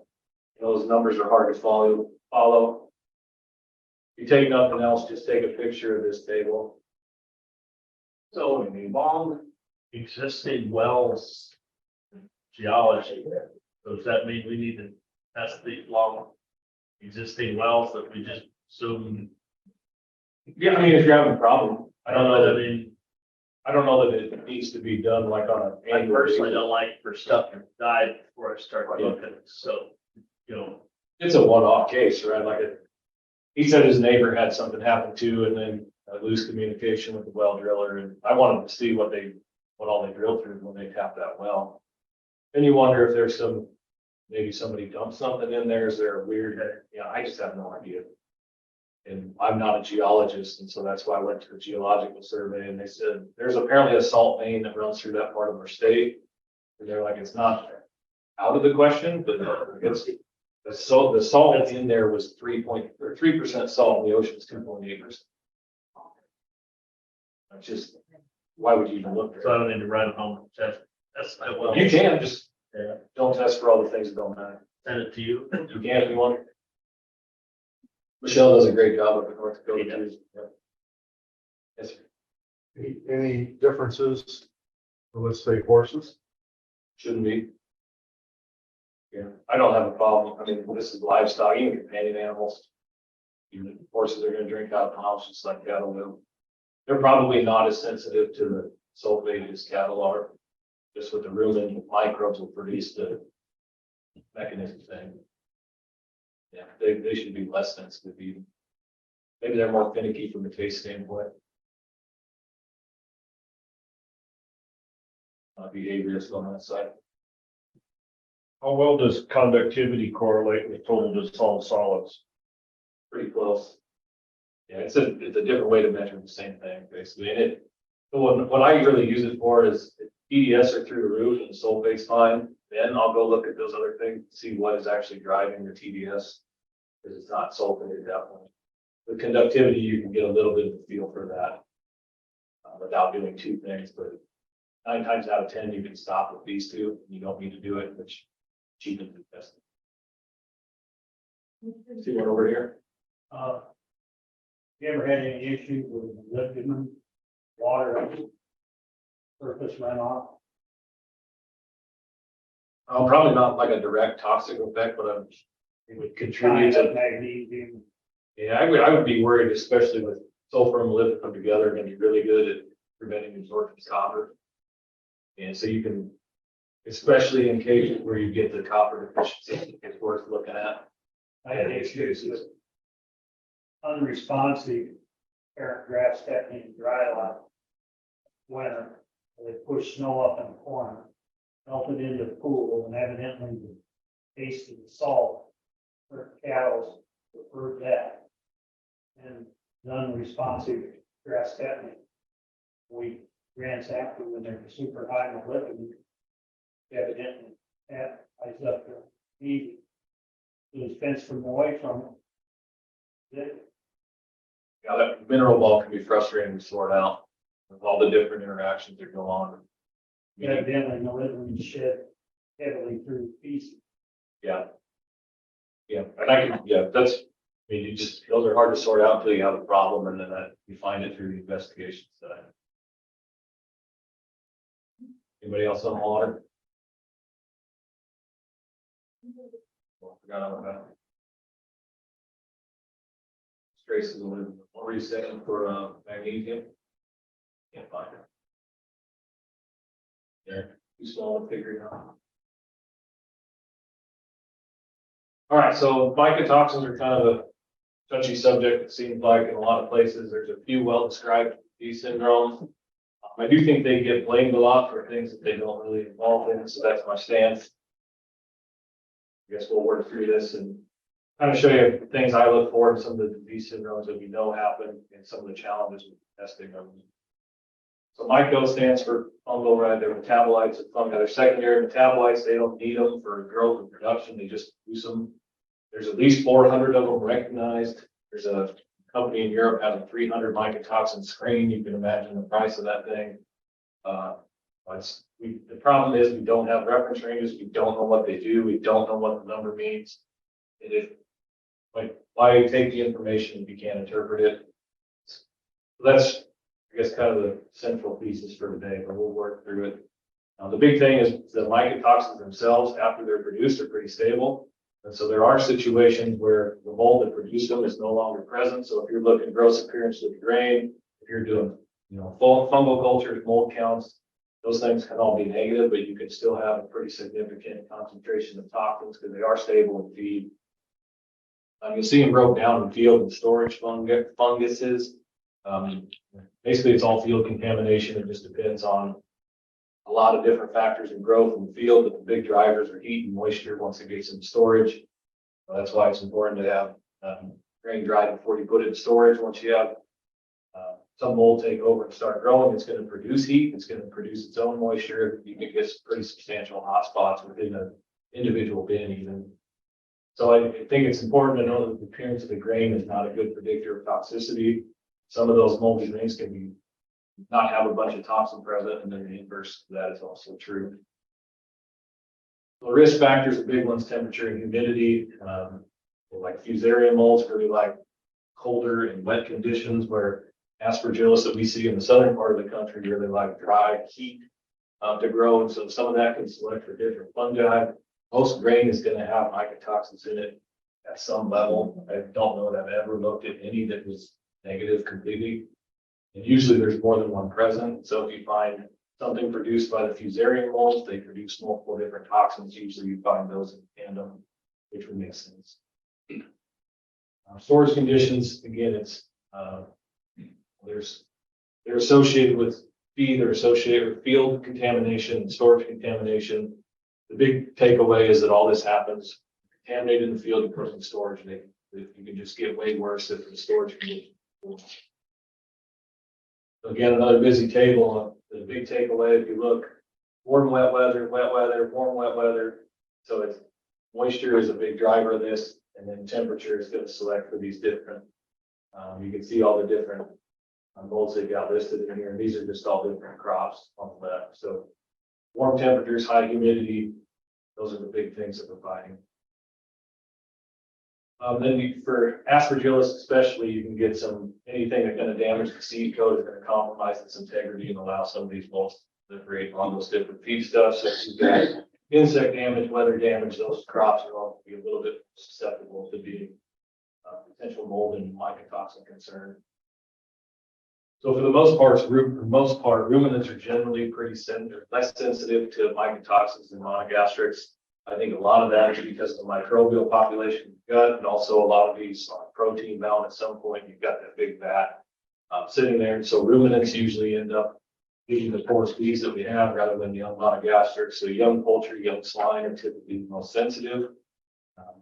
those numbers are hard to follow. If you take nothing else, just take a picture of this table. So long existing wells geology, does that mean we need to test the long existing wells that we just assume? Yeah, I mean, if you're having a problem, I don't know that it needs to be done like on an I annual personally basis. don't like for stuff to die before I start looking, so, It's a one-off case, right? He said his neighbor had something happen too, and then lose communication with the well driller, and I wanted to see what all they drilled through when they tapped that well. Then you wonder if there's maybe somebody dumped something in there. Is there a weird, I just have no idea. And I'm not a geologist, and so that's why I went to the geological survey, and they said there's apparently a salt vein that runs through that part of our state. And they're like, it's not out of the question, but it's the salt in there was 3% salt, and the ocean is 2.8%. It's just, why would you even look so I there? don't need to run home and test. That's my well. You can just don't test for all the things that don't matter. Send it to you. You can if you want. Michelle does a great job up in North Dakota She too. Yep. Yes, sir. Any differences, let's say horses? Shouldn't be. Yeah, I don't have a problem. I mean, this is livestock, even companion animals. Even horses are gonna drink out of the house just like cattle do. They're probably not as sensitive to the sulfate as cattle are. Just with the rumen, microbes will produce the mechanism thing. Yeah, they should be less sensitive even. Maybe they're more finicky from a taste standpoint. Behaviorist on that side. How well does conductivity correlate with total dissolved solids? Pretty close. Yeah, it's a different way to measure the same thing, basically. And what I really use it for is if TDS are through the roof and the sulfate's fine, then I'll go look at those other things, see what is actually driving the TDS. Because it's not sulfate at that point. With conductivity, you can get a little bit of a feel for that without doing two things, but 9 times out of 10, you can stop with these two. You don't need to do it, which cheapens the testing. See one over here? You ever had any issues with lifting water surface runoff? Probably not like a direct toxic effect, but it would contribute to. Magnesium. Yeah, I would be worried, especially with sulfur and molybdenum come together, going to be really good at preventing absorption of copper. And so you can, especially in cases where you get the copper deficiency, it's worth looking at. I had issues with unresponsive parent grass cutting in dry lot. Winter, they push snow up in the corner, melted into the pool, and evidently the taste of the salt for cattle preferred that. And the unresponsive grass cutting, we ransacked them when they're super high in the living. Evidently, that ice up there, easy. It was fenced them away from it. Yeah, that mineral ball can be frustrating to sort out with all the different interactions that go on. Evidently, the living shed heavily through feces. Yeah. Yeah, and that's, I mean, you just, those are hard to sort out until you have a problem, and then you find it through the investigation side. Anybody else on water? Well, I forgot about that. Traces of what were you saying for magnesium? Can't find it. Yeah, too small to figure it out. All right, so mycotoxins are kind of a touchy subject. It seems like in a lot of places, there's a few well-described disease syndromes. I do think they get blamed a lot for things that they don't really involve in, so that's my stance. I guess we'll work through this and kind of show you things I look for in some of the disease syndromes that we know happen and some of the challenges with testing them. So myco stands for fungal, right? They're metabolites of fungi. They're secondary metabolites. They don't need them for growth and production. They just use them. There's at least 400 of them recognized. There's a company in Europe has a 300 mycotoxin screen. You can imagine the price of that thing. The problem is we don't have reference ranges. We don't know what they do. We don't know what the number means. It is like, why take the information if you can't interpret it? So that's, I guess, kind of the central thesis for today, but we'll work through it. Now, the big thing is the mycotoxins themselves, after they're produced, are pretty stable. And so there are situations where the mold that produced them is no longer present. So if you're looking at gross appearance of the grain, if you're doing, full fungal cultures, mold counts, those things can all be negative, but you can still have a pretty significant concentration of toxins because they are stable in feed. You'll see them broke down in field and storage funguses. Basically, it's all field contamination. It just depends on a lot of different factors in growth in the field, but the big drivers are heat and moisture once it gets in storage. So that's why it's important to have grain dried before you put it in storage. Once you have some mold take over and start growing, it's going to produce heat. It's going to produce its own moisture. You can get pretty substantial hot spots within an individual bin even. So I think it's important to know that the appearance of the grain is not a good predictor of toxicity. Some of those moldy grains can not have a bunch of toxin present, and then the inverse of that is also true. The risk factors, the big ones, temperature and humidity. Like fusarium molds really like colder and wet conditions, where aspergillus that we see in the southern part of the country really like dry heat to grow. And so some of that can select for different fungi. Most grain is going to have mycotoxins in it at some level. I don't know that I've ever looked at any that was negative completely. And usually there's more than one present. So if you find something produced by the fusarium molds, they produce multiple different toxins. Usually you find those in tandem, which would make sense. Storage conditions, again, it's they're associated with feed, they're associated with field contamination, storage contamination. The big takeaway is that all this happens contaminated in the field, you put it in storage, and you can just get way worse if the storage condition. So again, another busy table. The big takeaway, if you look, warm, wet weather, warm, wet weather. So it's moisture is a big driver of this, and then temperature is going to select for these different. You can see all the different molds they've got listed in here, and these are just all different crops on the left. So warm temperatures, high humidity, those are the big things that we're fighting. For aspergillus especially, you can get anything that's going to damage the seed coat is going to compromise its integrity and allow some of these molds to proliferate on those different feedstuffs. So if you've got insect damage, weather damage, those crops are all going to be a little bit susceptible to being potential mold and mycotoxin concern. So for the most part, ruminants are generally less sensitive to mycotoxins than monogastrics. I think a lot of that is because of the microbial population in the gut, and also a lot of these protein bound at some point. You've got that big vat sitting there, and so ruminants usually end up eating the poor species that we have rather than young monogastrics. So young poultry, young swine are typically the most sensitive,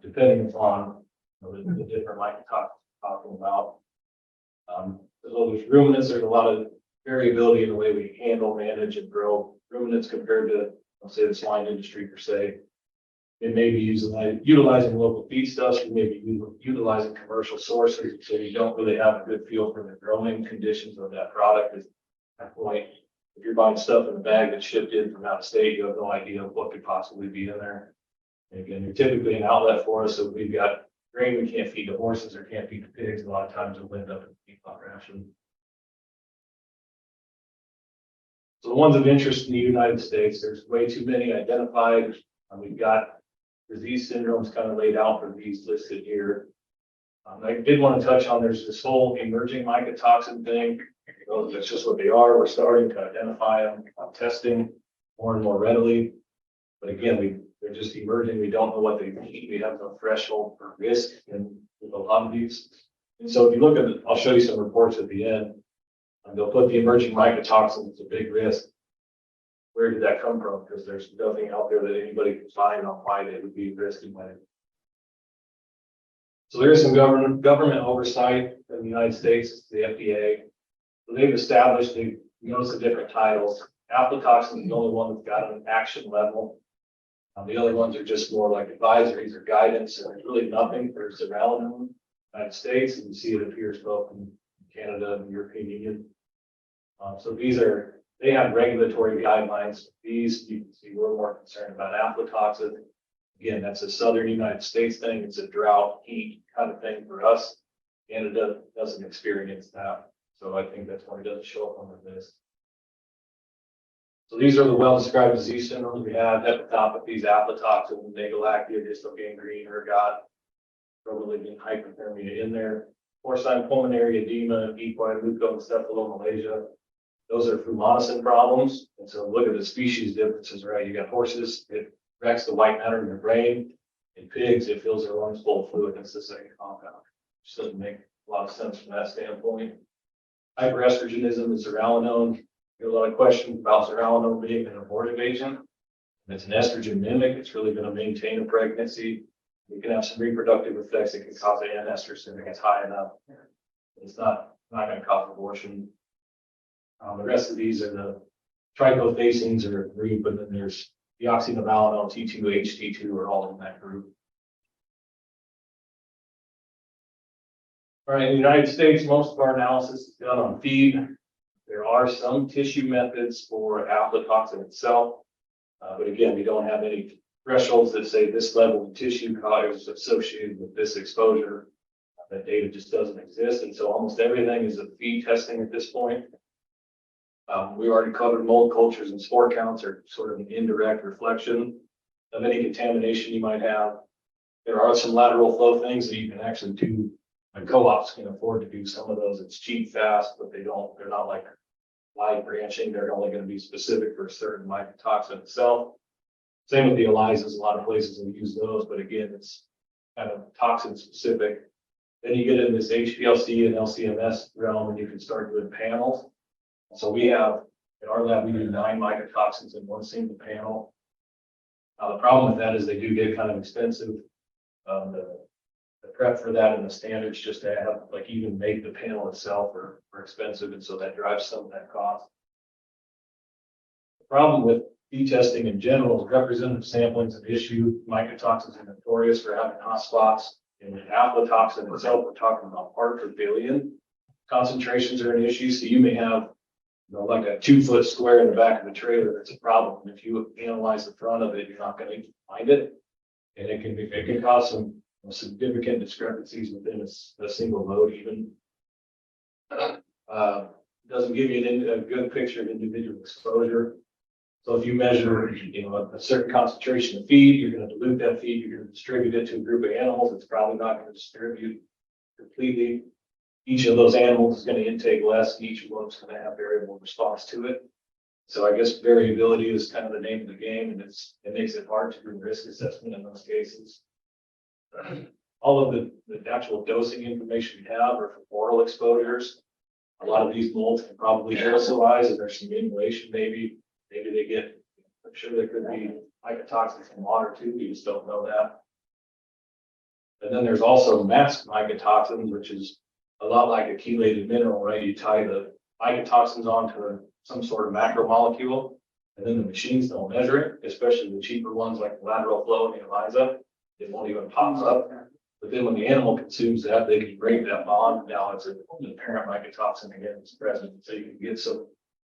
depending upon the different mycotoxins we're talking about. So with ruminants, there's a lot of variability in the way we handle, manage, and grow ruminants compared to, let's say, the swine industry per se. It may be utilizing local feedstuffs, we may be utilizing commercial sources, so you don't really have a good feel for the growing conditions of that product. At that point, if you're buying stuff in a bag that's shipped in from out of state, you have no idea what could possibly be in there. And again, you're typically an outlet for us, so if we've got grain we can't feed the horses or can't feed the pigs, a lot of times it'll end up in the feedlot ration. So the ones of interest in the United States, there's way too many identified. We've got disease syndromes kind of laid out for these listed here. I did want to touch on, there's this whole emerging mycotoxin thing. That's just what they are. We're starting to identify them on testing more and more readily. But again, they're just emerging. We don't know what they mean. We have no threshold for risk in with a lot of these. And so if you look at it, I'll show you some reports at the end. They'll put the emerging mycotoxins as a big risk. Where did that come from? Because there's nothing out there that anybody can find on why they would be risky with it. So there is some government oversight in the United States, the FDA. So they've established, they notice the different titles. Aflatoxin is the only one that's got an action level. The other ones are just more like advisories or guidance, and there's really nothing for zearalenone in the United States, and you see it appears both in Canada and the European Union. So they have regulatory guidelines. These, you can see we're more concerned about aflatoxin. Again, that's a southern United States thing. It's a drought, heat kind of thing for us. Canada doesn't experience that. So I think that's why it doesn't show up on the list. So these are the well-described disease syndromes. We have hepatopathies, aflatoxin, nagalactia, dystogangrene, ergot, promalignant hyperthermia in there. Porcine pulmonary edema, equine leukoencephalomalacia. Those are fumonisin problems. And so look at the species differences, right? You got horses, it wrecks the white matter in your brain. In pigs, it fills their lungs full of fluid. That's the second compound. Which doesn't make a lot of sense from that standpoint. Hyperestrogenism is zearalenone. There are a lot of questions about zearalenone being an abortive agent. If it's an estrogen mimic, it's really going to maintain a pregnancy. You can have some reproductive effects that can cause anestrogen if it's high enough. It's not going to cause abortion. The rest of these are the trichothacines are a group, and then there's deoxynivalenol, T2, HT2 are all in that group. All right, in the United States, most of our analysis is done on feed. There are some tissue methods for aflatoxin itself, but again, we don't have any thresholds that say this level of tissue is associated with this exposure. That data just doesn't exist, and so almost everything is a feed testing at this point. We already covered mold cultures and spore counts are sort of an indirect reflection of any contamination you might have. There are some lateral flow things that you can actually do. And co-ops can afford to do some of those. It's cheap, fast, but they're not like wide branching. They're only going to be specific for a certain mycotoxin itself. Same with the ELISAs. A lot of places will use those, but again, it's kind of toxin specific. Then you get in this HPLC and LCMS realm, and you can start doing panels. So we have, in our lab, we do 9 mycotoxins in one single panel. The problem with that is they do get kind of expensive. The prep for that and the standards just to have, like, even make the panel itself are expensive, and so that drives some of that cost. The problem with feed testing in general is representative sampling is an issue. Mycotoxins are notorious for having hot spots. And with aflatoxin itself, we're talking about parts per billion. concentrations are an issue, so you may have, you know, like a 2 foot square in the back of the trailer, that's a problem. If you analyze the front of it, you're not gonna find it. And it can cause some significant discrepancies within a single load even. Doesn't give you a good picture of individual exposure. So if you measure, you know, a certain concentration of feed, you're gonna dilute that feed, you're gonna distribute it to a group of animals, it's probably not gonna distribute completely. Each of those animals is gonna intake less, and each of them's gonna have variable response to it. So I guess variability is kind of the name of the game, and it makes it hard to do risk assessment in those cases. All of the actual dosing information we have are for oral exposures. A lot of these molds can probably aerosolize, and there's some inhalation maybe they get, I'm sure there could be mycotoxins in water too, we just don't know that. And then there's also masked mycotoxins, which is a lot like a chelated mineral, right? You tie the mycotoxins onto some sort of macromolecule, and then the machines don't measure it, especially the cheaper ones like lateral flow and the ELISA. It won't even pop up. But then when the animal consumes that, they can break that bond. Now it's an apparent mycotoxin again is present. So you can get some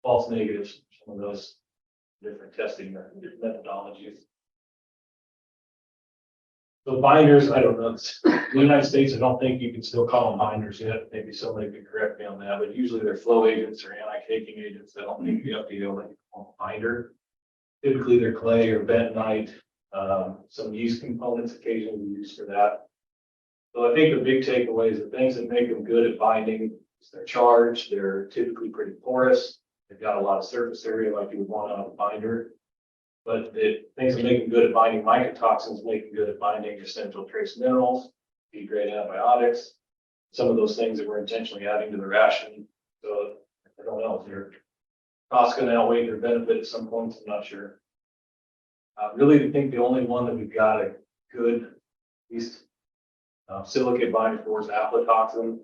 false negatives from those different testing methodologies. So binders, I don't know. In the United States, I don't think you can still call them binders yet. Maybe somebody could correct me on that, but usually they're flow agents or anti-caking agents that don't need to be updated like a binder. Typically they're clay or bentonite, some yeast components occasionally used for that. So I think the big takeaway is the things that make them good at binding is their charge. They're typically pretty porous. They've got a lot of surface area like you would want on a binder. But the things that make them good at binding mycotoxins make them good at binding essential trace minerals, feed-grade antibiotics, some of those things that we're intentionally adding to the ration. So I don't know if their costs going to outweigh their benefit at some points. I'm not sure. Really, I think the only one that we've got a good, at least silicate binder for is aflatoxin.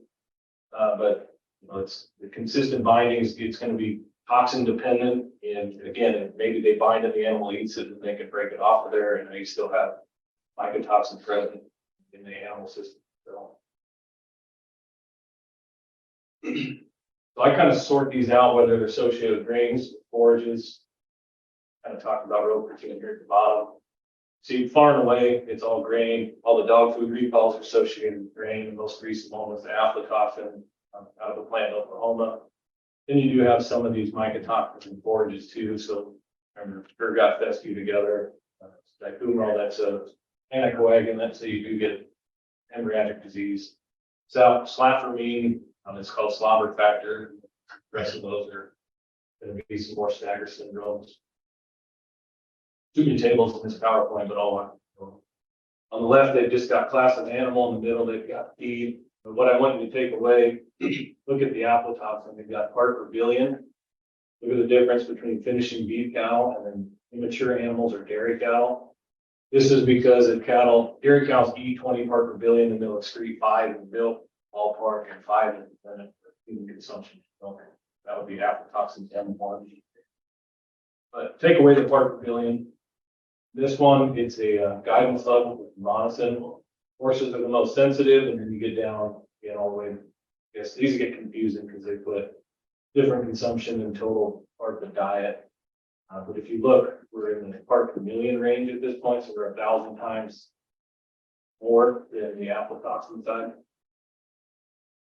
But you know, it's the consistent binding is it's going to be toxin dependent, and again, maybe they bind and the animal eats it and they can break it off of there, and they still have mycotoxin present in the animal system. So I kind of sort these out whether they're associated with grains, forages. Kind of talked about real quickly here at the bottom. See, far and away, it's all grain. All the dog food recalls are associated with grain. The most recent one was the aflatoxin out of the plant Oklahoma. Then you do have some of these mycotoxins and forages too. So remember, ergot fescue together, dicumral, that's a anticoagulant, so you do get hemorrhagic disease. So slavamine, it's called slobber factor. The rest of those are going to be some more stagger syndromes. Too many tables in this PowerPoint, but all on the left, they've just got class of animal. In the middle, they've got feed. But what I want you to take away, look at the aflatoxin. They've got part per billion. Look at the difference between finishing beef cattle and then immature animals or dairy cattle. This is because in cattle, dairy cows eat 20 part per billion and they'll excrete 5 in milk, ballpark, and 5 in human consumption. So that would be aflatoxin M1. But take away the part per billion. This one, it's a guidance level with monosin. Horses are the most sensitive, and then you get down, you know, all the way. I guess these get confusing because they put different consumption and total part of the diet. But if you look, we're in the part per million range at this point, so we're 1,000 times more than the aflatoxin side.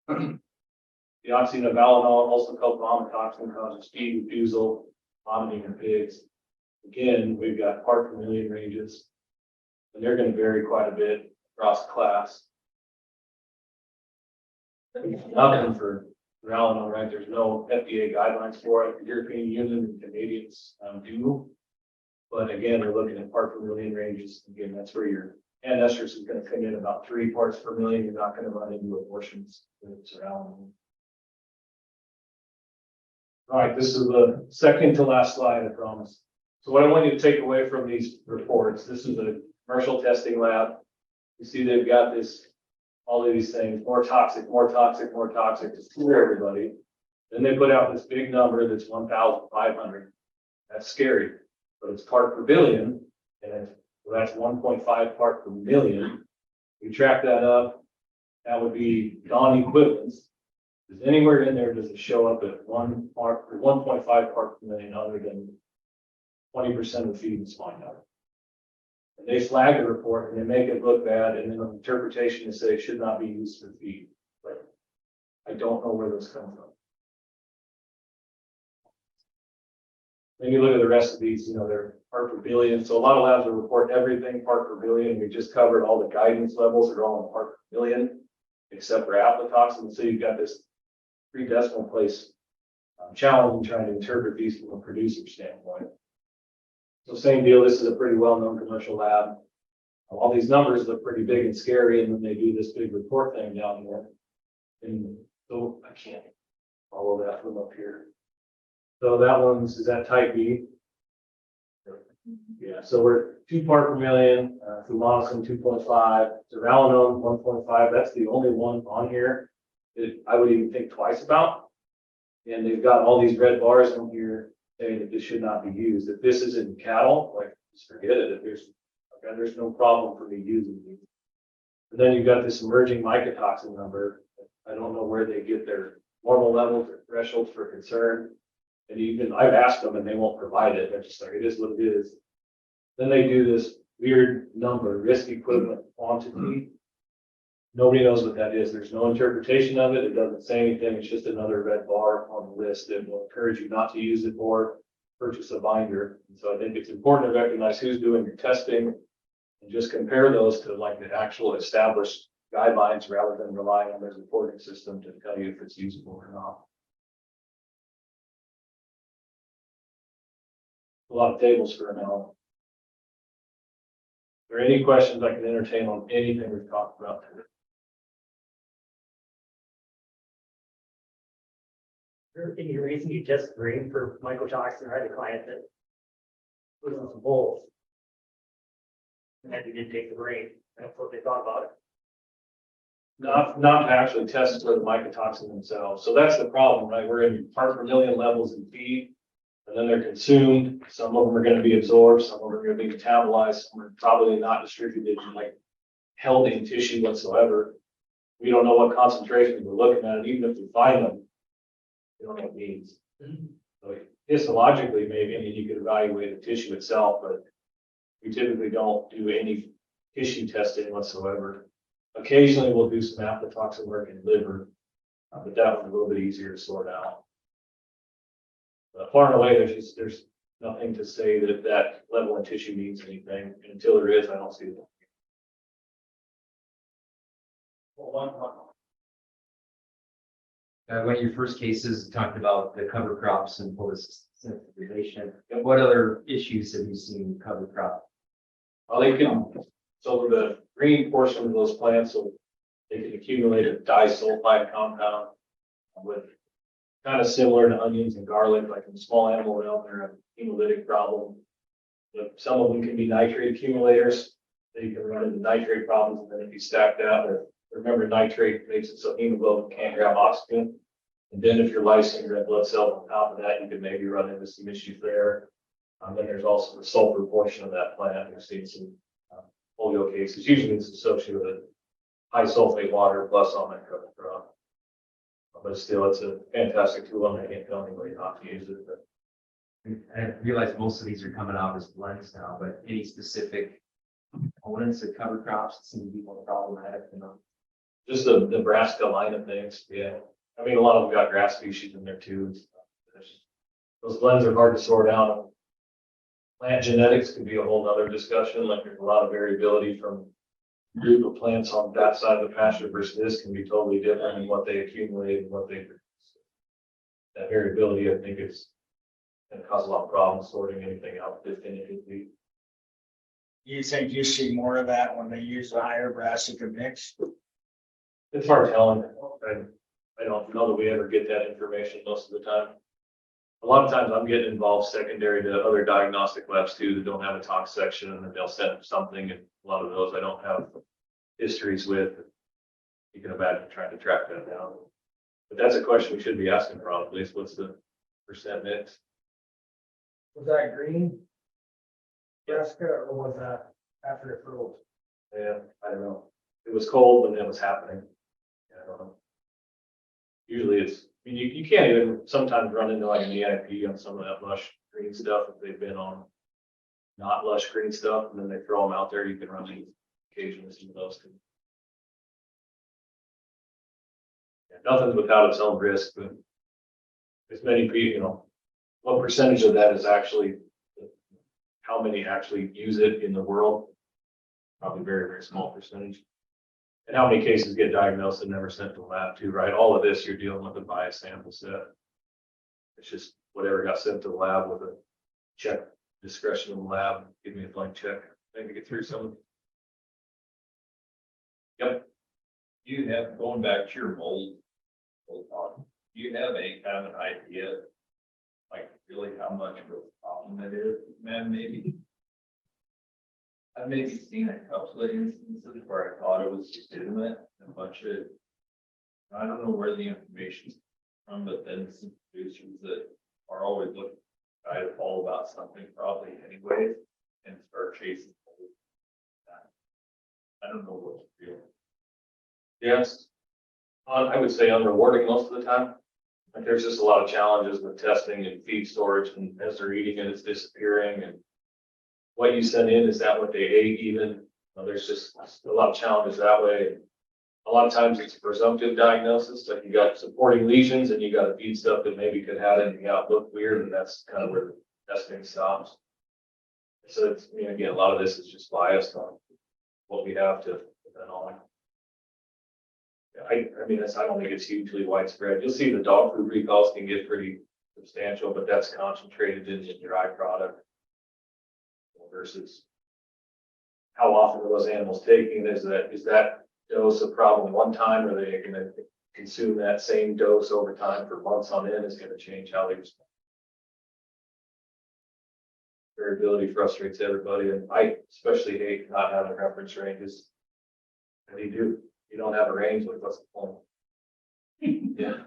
The oxynovalenol, also called vomitoxin, causes feed refusal, vomiting in pigs. Again, we've got part per million ranges, and they're going to vary quite a bit across class. Nothing for Valinol, right? There's no FDA guidelines for it. The European Union and Canadians do. But again, they're looking at part per million ranges. Again, that's where your estrus is going to come in about 3 parts per million. You're not going to run into abortions with Valinol. All right, this is the second to last slide, I promise. So what I want you to take away from these reports, this is a commercial testing lab. You see they've got this, all of these things, more toxic, more toxic, more toxic to scare everybody. Then they put out this big number that's 1,500. That's scary, but it's part per billion, and that's 1.5 part per million. We track that up, that would be non-equivalence. Is anywhere in there, does it show up at 1.5 part per million other than 20% of the feed is fine out? And they flag the report and they make it look bad, and then an interpretation is say it should not be used for feed. But I don't know where those come from. Then you look at the rest of these, they're part per billion. So a lot of labs will report everything part per billion. We just covered all the guidance levels are all in part per billion, except for aflatoxin. So you've got this 3 decimal place challenge in trying to interpret these from a producer standpoint. So same deal. This is a pretty well-known commercial lab. All these numbers look pretty big and scary, and then they do this big report thing down here. And so I can't follow that from up here. So that is that type B? Yeah, so we're 2 part per million, flumoxin 2.5, zearalenone 1.5. That's the only one on here that I would even think twice about. And they've got all these red bars on here saying that this should not be used. If this is in cattle, like, just forget it. If there's no problem for me using these. And then you've got this emerging mycotoxin number. I don't know where they get their normal levels or thresholds for concern. And even I've asked them and they won't provide it. They're just like, it is what it is. Then they do this weird number, risk equivalent quantity. Nobody knows what that is. There's no interpretation of it. It doesn't say anything. It's just another red bar on the list that will encourage you not to use it or purchase a binder. And so I think it's important to recognize who's doing your testing and just compare those to like the actual established guidelines rather than relying on their reporting system to tell you if it's usable or not. A lot of tables for now. Are there any questions I can entertain on anything we've talked about today? Any reason you test green for mycotoxin? I had a client that was on some bulls. And then we didn't take the grain. That's what they thought about it. Not to actually test for the mycotoxin themselves. So that's the problem, right? We're in part per million levels in feed, and then they're consumed. Some of them are going to be absorbed, some of them are going to be metabolized, some are probably not distributed and like held in tissue whatsoever. We don't know what concentrations we're looking at, and even if we find them, we don't know what it means. So histologically, maybe, I mean, you could evaluate the tissue itself, but we typically don't do any tissue testing whatsoever. Occasionally, we'll do some aflatoxin work in liver, but that one's a little bit easier to sort out. But far and away, there's nothing to say that that level in tissue means anything. And until there is, I don't see it. One of your first cases talked about the cover crops and photosensitization. What other issues have you seen with cover crop? Well, so the green portion of those plants, so they can accumulate a disulfide compound with kind of similar to onions and garlic, like in small animal realm, they're a hemolytic problem. But some of them can be nitrate accumulators. They can run into nitrate problems, and then if you stack that, or remember nitrate makes it so hemoglobin can't grab oxygen. And then if you're lysing red blood cells on top of that, you could maybe run into some issues there. Then there's also the sulfur portion of that plant. We've seen some polio cases. Usually it's associated with high sulfate water plus on that cover crop. But still, it's a fantastic tool, and I can't tell anybody not to use it. But I realize most of these are coming out as blends now, but any specific components of cover crops that seem to be more problematic, just the Nebraska line of things, yeah. I mean, a lot of them got grass species in there too. Those blends are hard to sort out. Plant genetics could be a whole other discussion. Like there's a lot of variability from group of plants on that side of the pasture versus this can be totally different in what they accumulate and what they produce. That variability, I think, is going to cause a lot of problems sorting anything out definitively. You think you see more of that when they use the higher brassica mix? It's hard telling. I don't know that we ever get that information most of the time. A lot of times I'm getting involved secondary to other diagnostic labs too that don't have a tox section, and then they'll send something, and a lot of those I don't have histories with. You can imagine trying to track that down. But that's a question we should be asking probably, is what's the percent mix? Was that green brassica or was that after it froze? Yeah, I don't know. It was cold when it was happening. Yeah, I don't know. Usually it's, I mean, you can't even sometimes run into like an EIP on some of that lush green stuff if they've been on not lush green stuff, and then they throw them out there, you can run these occasionally some of those. Yeah, nothing's without its own risk, but as many people, you know, what percentage of that is actually, how many actually use it in the world? Probably very, very small percentage. And how many cases get diagnosed and never sent to the lab too, right? All of this, you're dealing with a biased sample set. It's just whatever got sent to the lab with a check discretion of the lab, give me a blank check, maybe get through some. Yep. You have, going back to your mold talk, do you have any kind of an idea, like really how much of a problem it is, man, maybe? I've maybe seen a couple of instances where I thought it was legitimate, a bunch of, I don't know where the information's from, but then some producers that are always looking to try to fall about something probably anyways, and start chasing. I don't know what to feel. Yes. I would say unrewarding most of the time. Like there's just a lot of challenges with testing and feed storage, and as they're eating it, it's disappearing, and what you send in, is that what they ate even? There's just a lot of challenges that way. A lot of times it's a presumptive diagnosis, like you got supporting lesions and you got to feed stuff that maybe could have it and you got look weird, and that's kind of where the testing stops. So it's, I mean, again, a lot of this is just biased on what we have to depend on. I mean, I don't think it's hugely widespread. You'll see the dog food recalls can get pretty substantial, but that's concentrated in the dry product versus how often are those animals taking. Is that dose a problem one time, or are they going to consume that same dose over time for months on end? Is going to change how they respond. Variability frustrates everybody, and I especially hate not having reference ranges. And you do. You don't have a range, like what's the point? Yeah.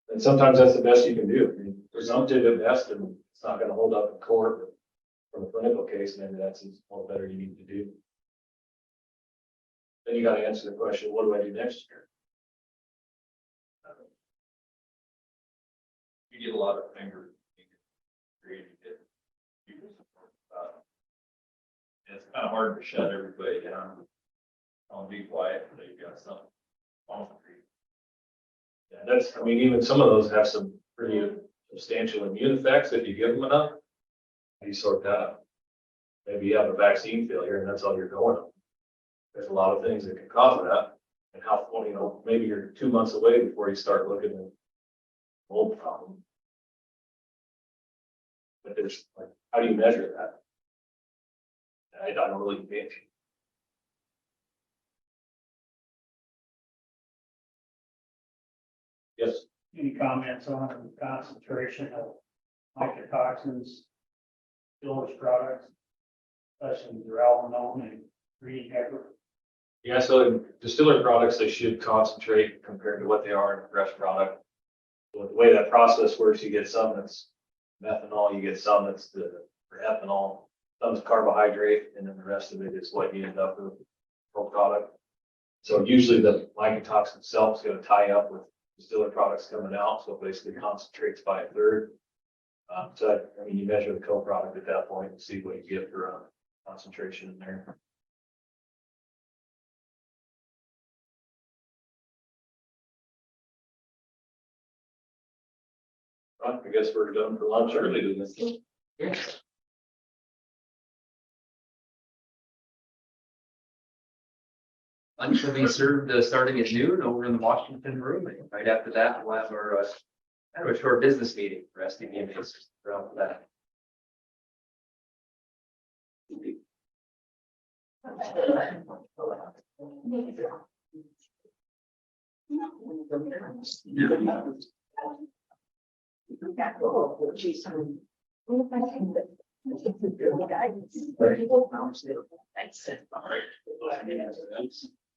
And sometimes that's the best you can do. I mean, presumptive at best, and it's not going to hold up in court. But from a clinical case, maybe that's all better you need to do. Then you got to answer the question, what do I do next year? You get a lot of finger. It's kind of hard to shut everybody down. I'll be quiet, but you got something. Yeah, that's, I mean, even some of those have some pretty substantial immune effects if you give them enough. How do you sort that out? Maybe you have a vaccine failure and that's all you're going on. There's a lot of things that can cause that. And how, you know, maybe you're 2 months away before you start looking at mold problem. But there's like, how do you measure that? I don't really think. Yes. Any comments on the concentration of mycotoxins, village products, especially Duralumone and green pepper? Yeah, so in distiller products, they should concentrate compared to what they are in a fresh product. So the way that process works, you get some that's methanol, you get some that's for ethanol, some's carbohydrate, and then the rest of it is what you end up with full product. So usually the mycotoxin itself is going to tie up with distiller products coming out, so it basically concentrates by a third. So I mean, you measure the co-product at that point and see what you get for concentration in there. Right, I guess we're done for lunch early today. Yes. Lunch will be served starting at noon over in the Washington room. And right after that, we'll have our kind of a short business meeting for SDVMA around that.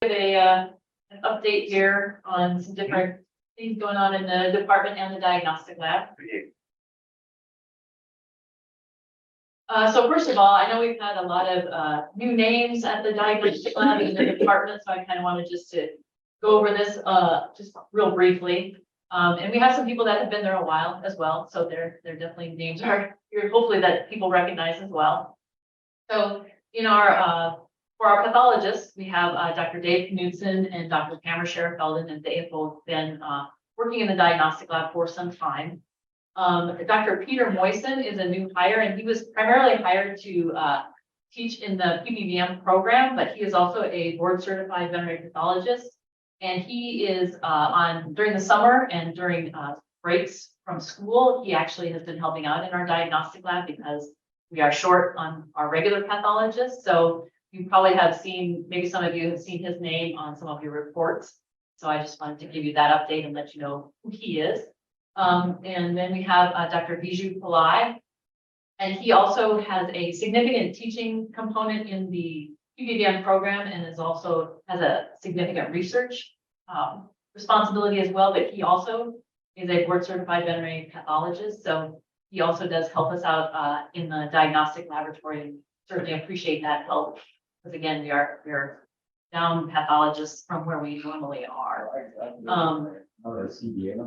An update here on some different things going on in the department and the diagnostic lab. So first of all, I know we've had a lot of new names at the diagnostic lab and the department, so I kind of wanted just to go over this, just real briefly. And we have some people that have been there a while as well, so they're definitely names are here, hopefully that people recognize as well. So in our, for our pathologists, we have Dr. Dave Knudsen and Dr. Cameron Sherfelden, and they have both been working in the diagnostic lab for some time. Dr. Peter Moisen is a new hire, and he was primarily hired to teach in the PBVM program, but he is also a board certified veterinary pathologist. And he is during the summer and during breaks from school, he actually has been helping out in our diagnostic lab because we are short on our regular pathologists. So you probably have seen, maybe some of you have seen his name on some of your reports. So I just wanted to give you that update and let you know who he is. And then we have Dr. Viju Pillai, and he also has a significant teaching component in the PBVM program and is also has a significant research responsibility as well, but he also is a board certified veterinary pathologist. So he also does help us out in the diagnostic laboratory, and certainly appreciate that help. Because again, we're down pathologists from where we normally are.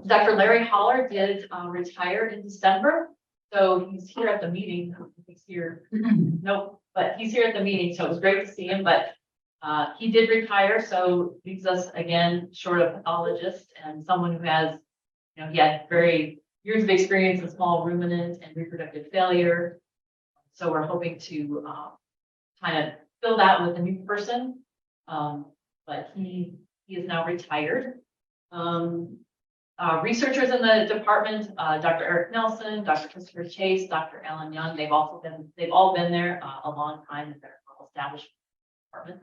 Dr. Larry Holler did retire in December. So he's here at the meeting. He's here. Nope, but he's here at the meeting. So it was great to see him, but he did retire. So leaves us again short of pathologists and someone who has, he had very years of experience in small ruminant and reproductive failure. So we're hoping to kind of fill that with a new person. But he is now retired. Researchers in the department, Dr. Eric Nelson, Dr. Christopher Chase, Dr. Alan Young, they've all been there a long time in their well-established department.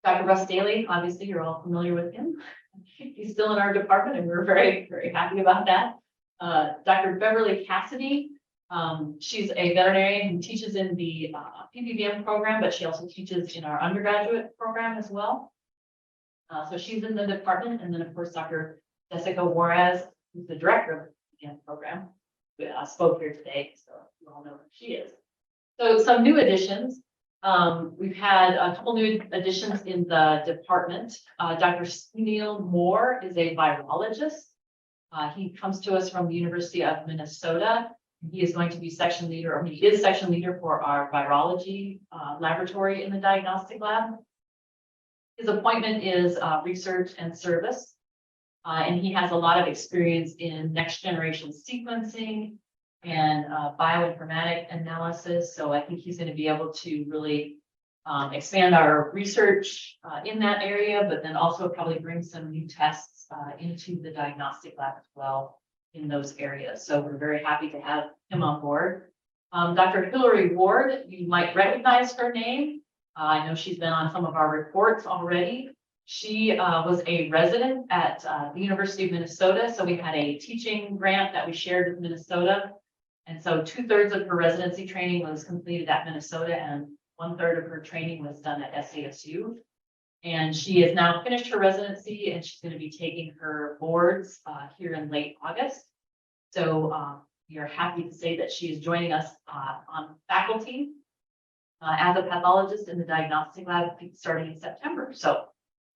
Dr. Russ Daly, obviously you're all familiar with him. He's still in our department and we're very, very happy about that. Dr. Beverly Cassidy, she's a veterinarian who teaches in the PBVM program, but she also teaches in our undergraduate program as well. So she's in the department. And then of course, Dr. Jessica Juarez, who's the director of the PBVM program, spoke here today. So you all know who she is. So some new additions. We've had a couple new additions in the department. Dr. Neil Moore is a virologist. He comes to us from the University of Minnesota. He is going to be section leader, or he is section leader for our virology laboratory in the diagnostic lab. His appointment is research and service, and he has a lot of experience in next generation sequencing and bioinformatic analysis. So I think he's going to be able to really expand our research in that area, but then also probably bring some new tests into the diagnostic lab as well in those areas. So we're very happy to have him on board. Dr. Hillary Ward, you might recognize her name. I know she's been on some of our reports already. She was a resident at the University of Minnesota. So we had a teaching grant that we shared with Minnesota. And so 2/3 of her residency training was completed at Minnesota and 1/3 of her training was done at SASU. And she has now finished her residency and she's going to be taking her boards here in late August. So we are happy to say that she is joining us on faculty as a pathologist in the diagnostic lab starting in September. So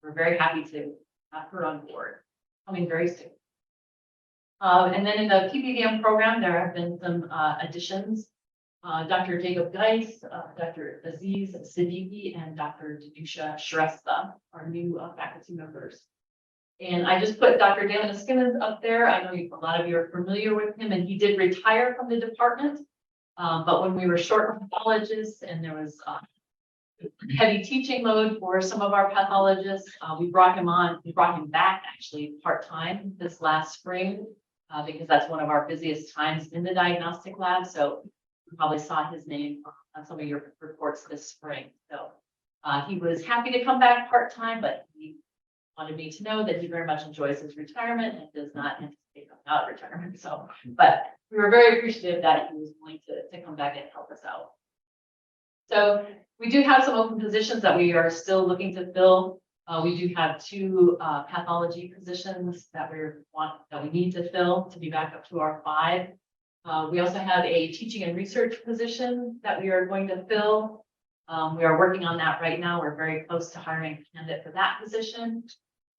we're very happy to have her on board coming very soon. And then in the PBVM program, there have been some additions. Dr. Jacob Geis, Dr. Aziz Siddiqui, and Dr. Danusha Shrestha are new faculty members. And I just put Dr. Dalen Skimmons up there. I know a lot of you are familiar with him, and he did retire from the department. But when we were short of pathologists and there was heavy teaching load for some of our pathologists, we brought him back actually part-time this last spring because that's one of our busiest times in the diagnostic lab. So you probably saw his name on some of your reports this spring. So he was happy to come back part-time, but he wanted me to know that he very much enjoys his retirement and does not anticipate coming out of retirement. So, but we were very appreciative that he was willing to come back and help us out. So we do have some open positions that we are still looking to fill. We do have 2 pathology positions that we need to fill to be back up to our 5. We also have a teaching and research position that we are going to fill. We are working on that right now. We're very close to hiring a candidate for that position.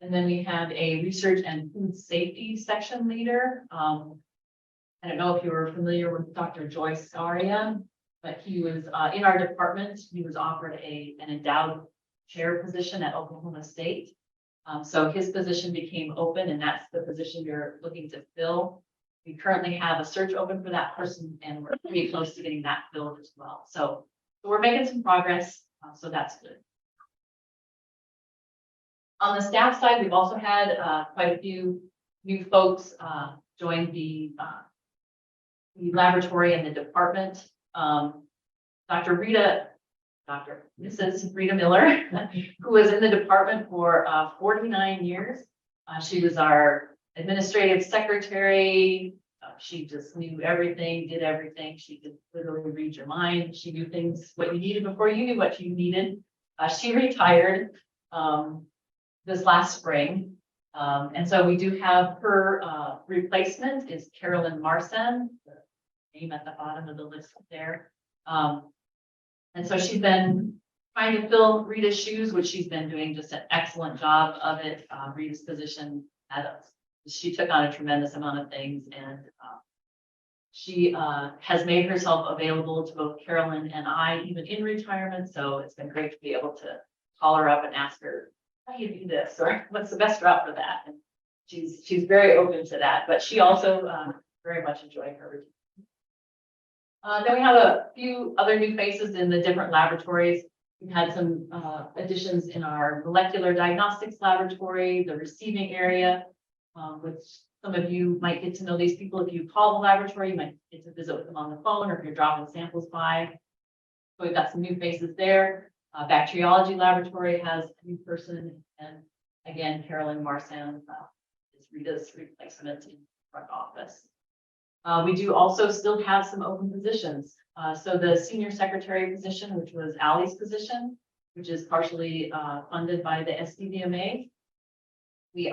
And then we have a research and food safety section leader. I don't know if you were familiar with Dr. Joyce Saria, but he was in our department. He was offered an endowed chair position at Oklahoma State. So his position became open, and that's the position you're looking to fill. We currently have a search open for that person, and we're pretty close to getting that filled as well. So we're making some progress, so that's good. On the staff side, we've also had quite a few new folks join the laboratory and the department. Mrs. Rita Miller, who was in the department for 49 years. She was our administrative secretary. She just knew everything, did everything. She could literally read your mind. She knew things, what you needed before you knew what you needed. She retired this last spring. And so we do have her replacement is Carolyn Marsan, the name at the bottom of the list there. And so she's been trying to fill Rita's shoes, which she's been doing just an excellent job of it. Rita's position she took on a tremendous amount of things, and she has made herself available to both Carolyn and I, even in retirement. So it's been great to be able to call her up and ask her, how do you do this? Or what's the best route for that? And she's very open to that, but she also very much enjoyed her routine. Then we have a few other new faces in the different laboratories. We've had some additions in our molecular diagnostics laboratory, the receiving area, which some of you might get to know these people. If you call the laboratory, you might get to visit with them on the phone, or if you're dropping samples by. So we've got some new faces there. Bacteriology laboratory has a new person, and again, Carolyn Marsan is Rita's replacement in front office. We do also still have some open positions. So the senior secretary position, which was Allie's position, which is partially funded by the SDVMA. We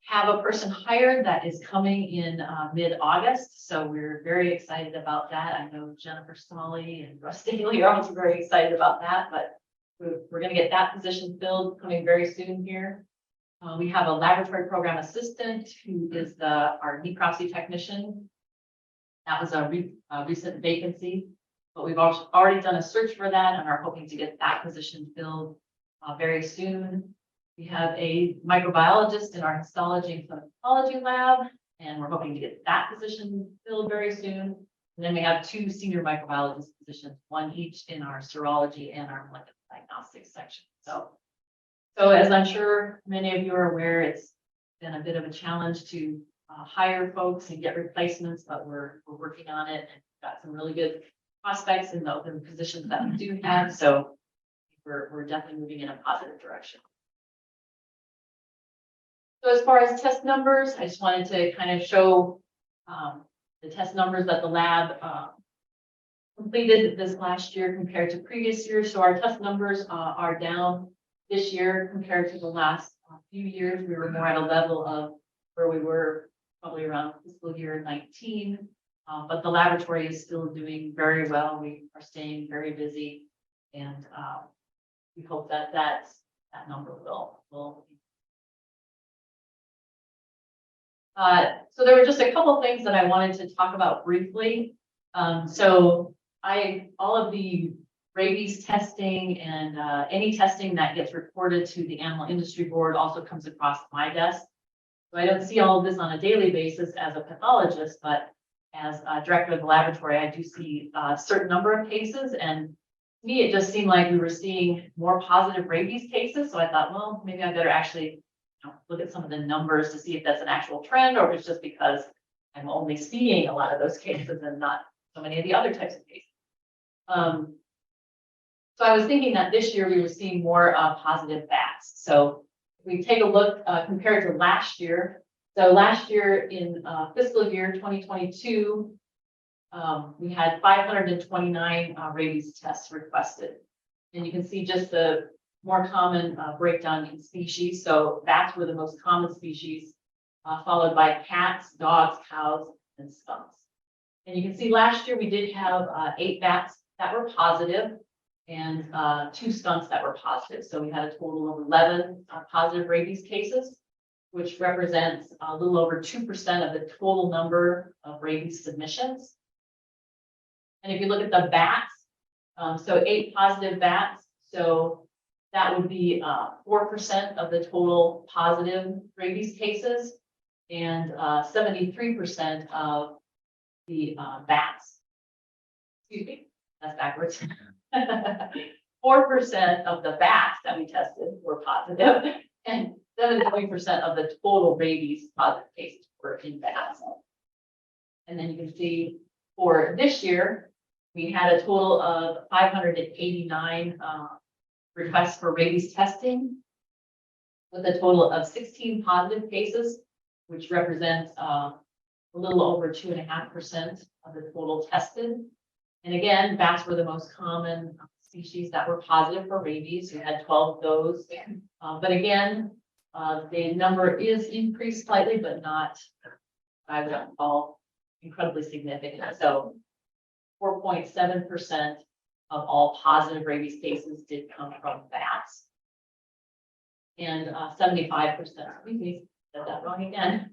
have a person hired that is coming in mid-August. So we're very excited about that. I know Jennifer Smalley and Russ Daly are also very excited about that, but we're going to get that position filled coming very soon here. We have a laboratory program assistant who is our necropsy technician. That was a recent vacancy, but we've also already done a search for that and are hoping to get that position filled very soon. We have a microbiologist in our histology and clinical pathology lab, and we're hoping to get that position filled very soon. And then we have two senior microbiologist positions, one each in our serology and our molecular diagnostics section. So as I'm sure many of you are aware, it's been a bit of a challenge to hire folks and get replacements, but we're working on it, and got some really good prospects in the open positions that we do have. So we're definitely moving in a positive direction. So as far as test numbers, I just wanted to kind of show the test numbers that the lab completed this last year compared to previous years. So our test numbers are down this year compared to the last few years. We were more at a level of where we were probably around fiscal year 19, but the laboratory is still doing very well. We are staying very busy, and we hope that that number will. So there were just a couple things that I wanted to talk about briefly. So all of the rabies testing and any testing that gets reported to the Animal Industry Board also comes across my desk. So I don't see all of this on a daily basis as a pathologist, but as a director of the laboratory, I do see a certain number of cases. And to me, it just seemed like we were seeing more positive rabies cases. So I thought, well, maybe I better actually look at some of the numbers to see if that's an actual trend, or if it's just because I'm only seeing a lot of those cases and not so many of the other types of cases. So I was thinking that this year we were seeing more positive bats. So if we take a look compared to last year. So last year in fiscal year 2022, we had 529 rabies tests requested. And you can see just the more common breakdown in species. So bats were the most common species, followed by cats, dogs, cows, and skunks. And you can see last year we did have 8 bats that were positive. and 2 skunks that were positive. So we had a total of 11 positive rabies cases, which represents a little over 2% of the total number of rabies submissions. And if you look at the bats, so 8 positive bats, so that would be 4% of the total positive rabies cases, and 73% of the bats. Excuse me, that's backwards. 4% of the bats that we tested were positive, and 73% of the total rabies positive cases were in bats. And then you can see for this year, we had a total of 589 requests for rabies testing, with a total of 16 positive cases, which represents a little over 2.5% of the total tested. And again, bats were the most common species that were positive for rabies. We had 12 of those. But again, the number is increased slightly, but not, I would call, incredibly significant. So 4.7% of all positive rabies cases did come from bats. And 75%, we said that wrong again.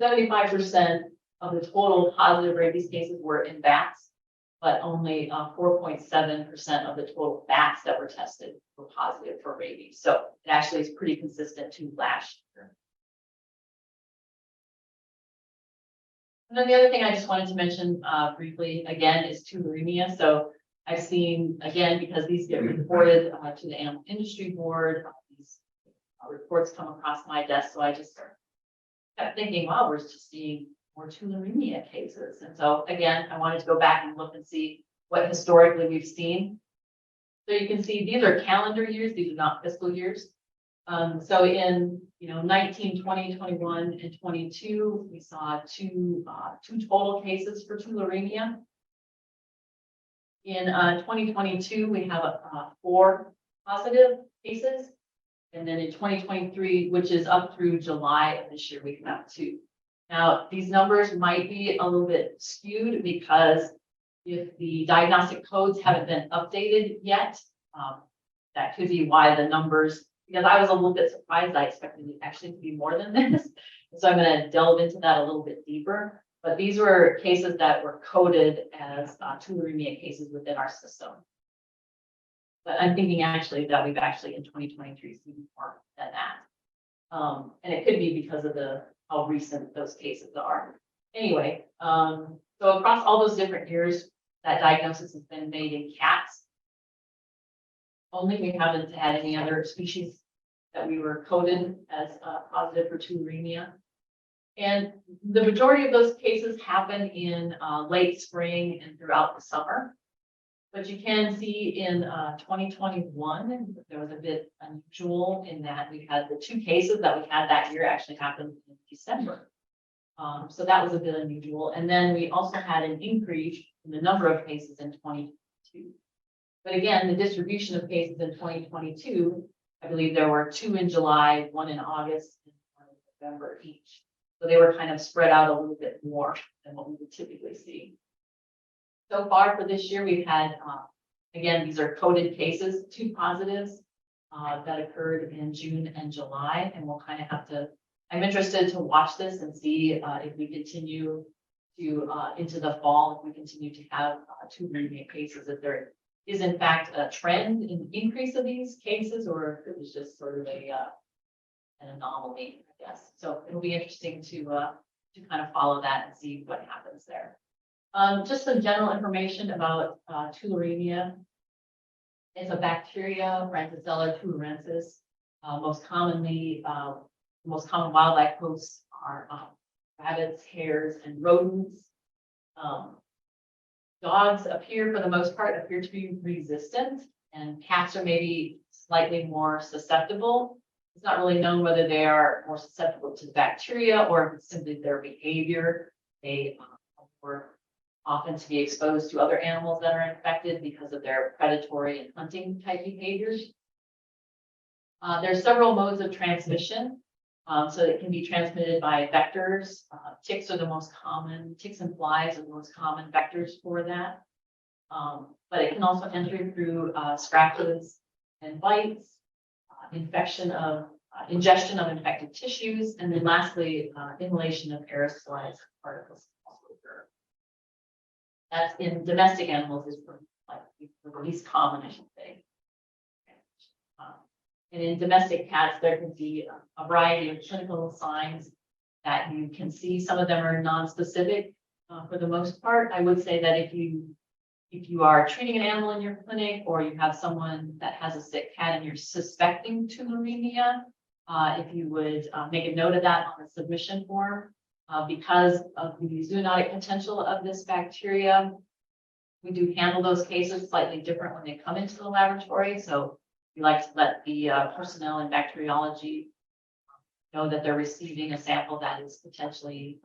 75% of the total positive rabies cases were in bats, but only 4.7% of the total bats that were tested were positive for rabies. So it actually is pretty consistent to last year. And then the other thing I just wanted to mention briefly again is tularemia. So I've seen, again, because these get reported to the Animal Industry Board, these reports come across my desk. So I just kept thinking, wow, we're just seeing more tularemia cases. And so again, I wanted to go back and look and see what historically we've seen. So you can see these are calendar years, these are not fiscal years. So in 19, 20, 21, and 22, we saw two total cases for tularemia. In 2022, we have 4 positive cases. And then in 2023, which is up through July of this year, we have 2. Now, these numbers might be a little bit skewed because if the diagnostic codes haven't been updated yet, that could be why the numbers, because I was a little bit surprised. I expected it actually to be more than this. So I'm going to delve into that a little bit deeper. But these were cases that were coded as tularemia cases within our system. But I'm thinking actually that we've actually in 2023 seen more than that. And it could be because of how recent those cases are. Anyway, so across all those different years, that diagnosis has been made in cats. Only we haven't had any other species that we were coded as positive for tularemia. And the majority of those cases happen in late spring and throughout the summer. But you can see in 2021, there was a bit unusual in that we had the 2 cases that we had that year actually happened in December. So that was a bit unusual. And then we also had an increase in the number of cases in 2022. But again, the distribution of cases in 2022, I believe there were 2 in July, 1 in August, and 1 in November each. So they were kind of spread out a little bit more than what we would typically see. So far for this year, we've had, again, these are coded cases, 2 positives that occurred in June and July. And we'll kind of have to, I'm interested to watch this and see if we continue to into the fall, if we continue to have tularemia cases, if there is in fact a trend in the increase of these cases, or if it was just sort of an anomaly, I guess. So it'll be interesting to kind of follow that and see what happens there. Just some general information about tularemia. It's a bacteria, Rancicella tularensis. Most common wildlife hosts are rabbits, hares, and rodents. Dogs appear, for the most part, to be resistant, and cats are maybe slightly more susceptible. It's not really known whether they are more susceptible to the bacteria or if it's simply their behavior. They were often to be exposed to other animals that are infected because of their predatory and hunting type behaviors. There's several modes of transmission. So it can be transmitted by vectors. Ticks are the most common. Ticks and flies are the most common vectors for that. But it can also enter through scratches and bites, ingestion of infected tissues, and then lastly, inhalation of aerosolized particles. That's in domestic animals is the least common, I should say. And in domestic cats, there can be a variety of clinical signs that you can see. Some of them are non-specific for the most part. I would say that if you are treating an animal in your clinic, or you have someone that has a sick cat and you're suspecting tularemia, if you would make a note of that on the submission form, because of the zoonotic potential of this bacteria, we do handle those cases slightly different when they come into the laboratory. So we like to let the personnel in bacteriology know that they're receiving a sample that is potentially,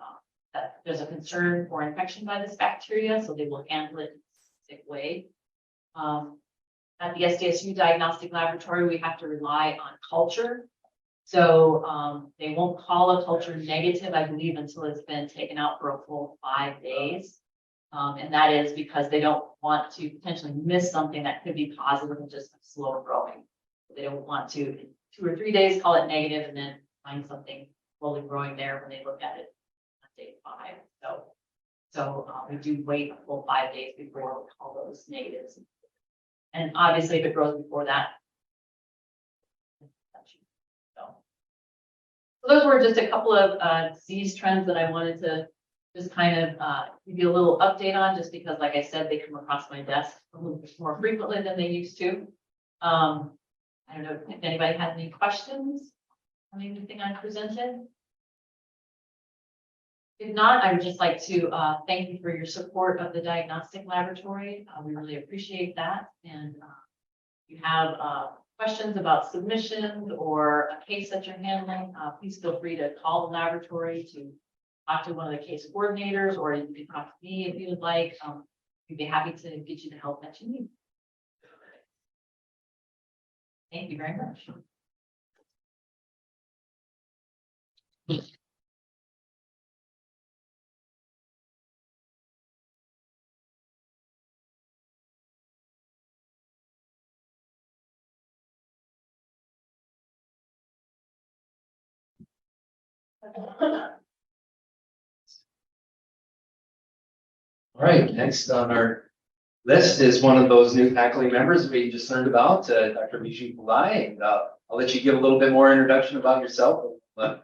that there's a concern for infection by this bacteria, so they will handle it in a specific way. At the SDSU diagnostic laboratory, we have to rely on culture. So they won't call a culture negative, I believe, until it's been taken out for a full 5 days. And that is because they don't want to potentially miss something that could be positive and just slow growing. They don't want to, in 2 or 3 days, call it negative and then find something slowly growing there when they look at it on day 5. So we do wait a full 5 days before we call those negatives. And obviously, if it grows before that, so those were just a couple of disease trends that I wanted to just kind of give you a little update on, just because, like I said, they come across my desk a little bit more frequently than they used to. I don't know if anybody had any questions on anything I presented. If not, I would just like to thank you for your support of the diagnostic laboratory. We really appreciate that. And if you have questions about submissions or a case that you're handling, please feel free to call the laboratory to talk to one of the case coordinators, or you can talk to me if you would like. We'd be happy to get you the help that you need. Thank you very much. All right, next on our list is one of those new faculty members we just learned about, Dr. Vijay Pillai. And I'll let you give a little bit more introduction about yourself. Get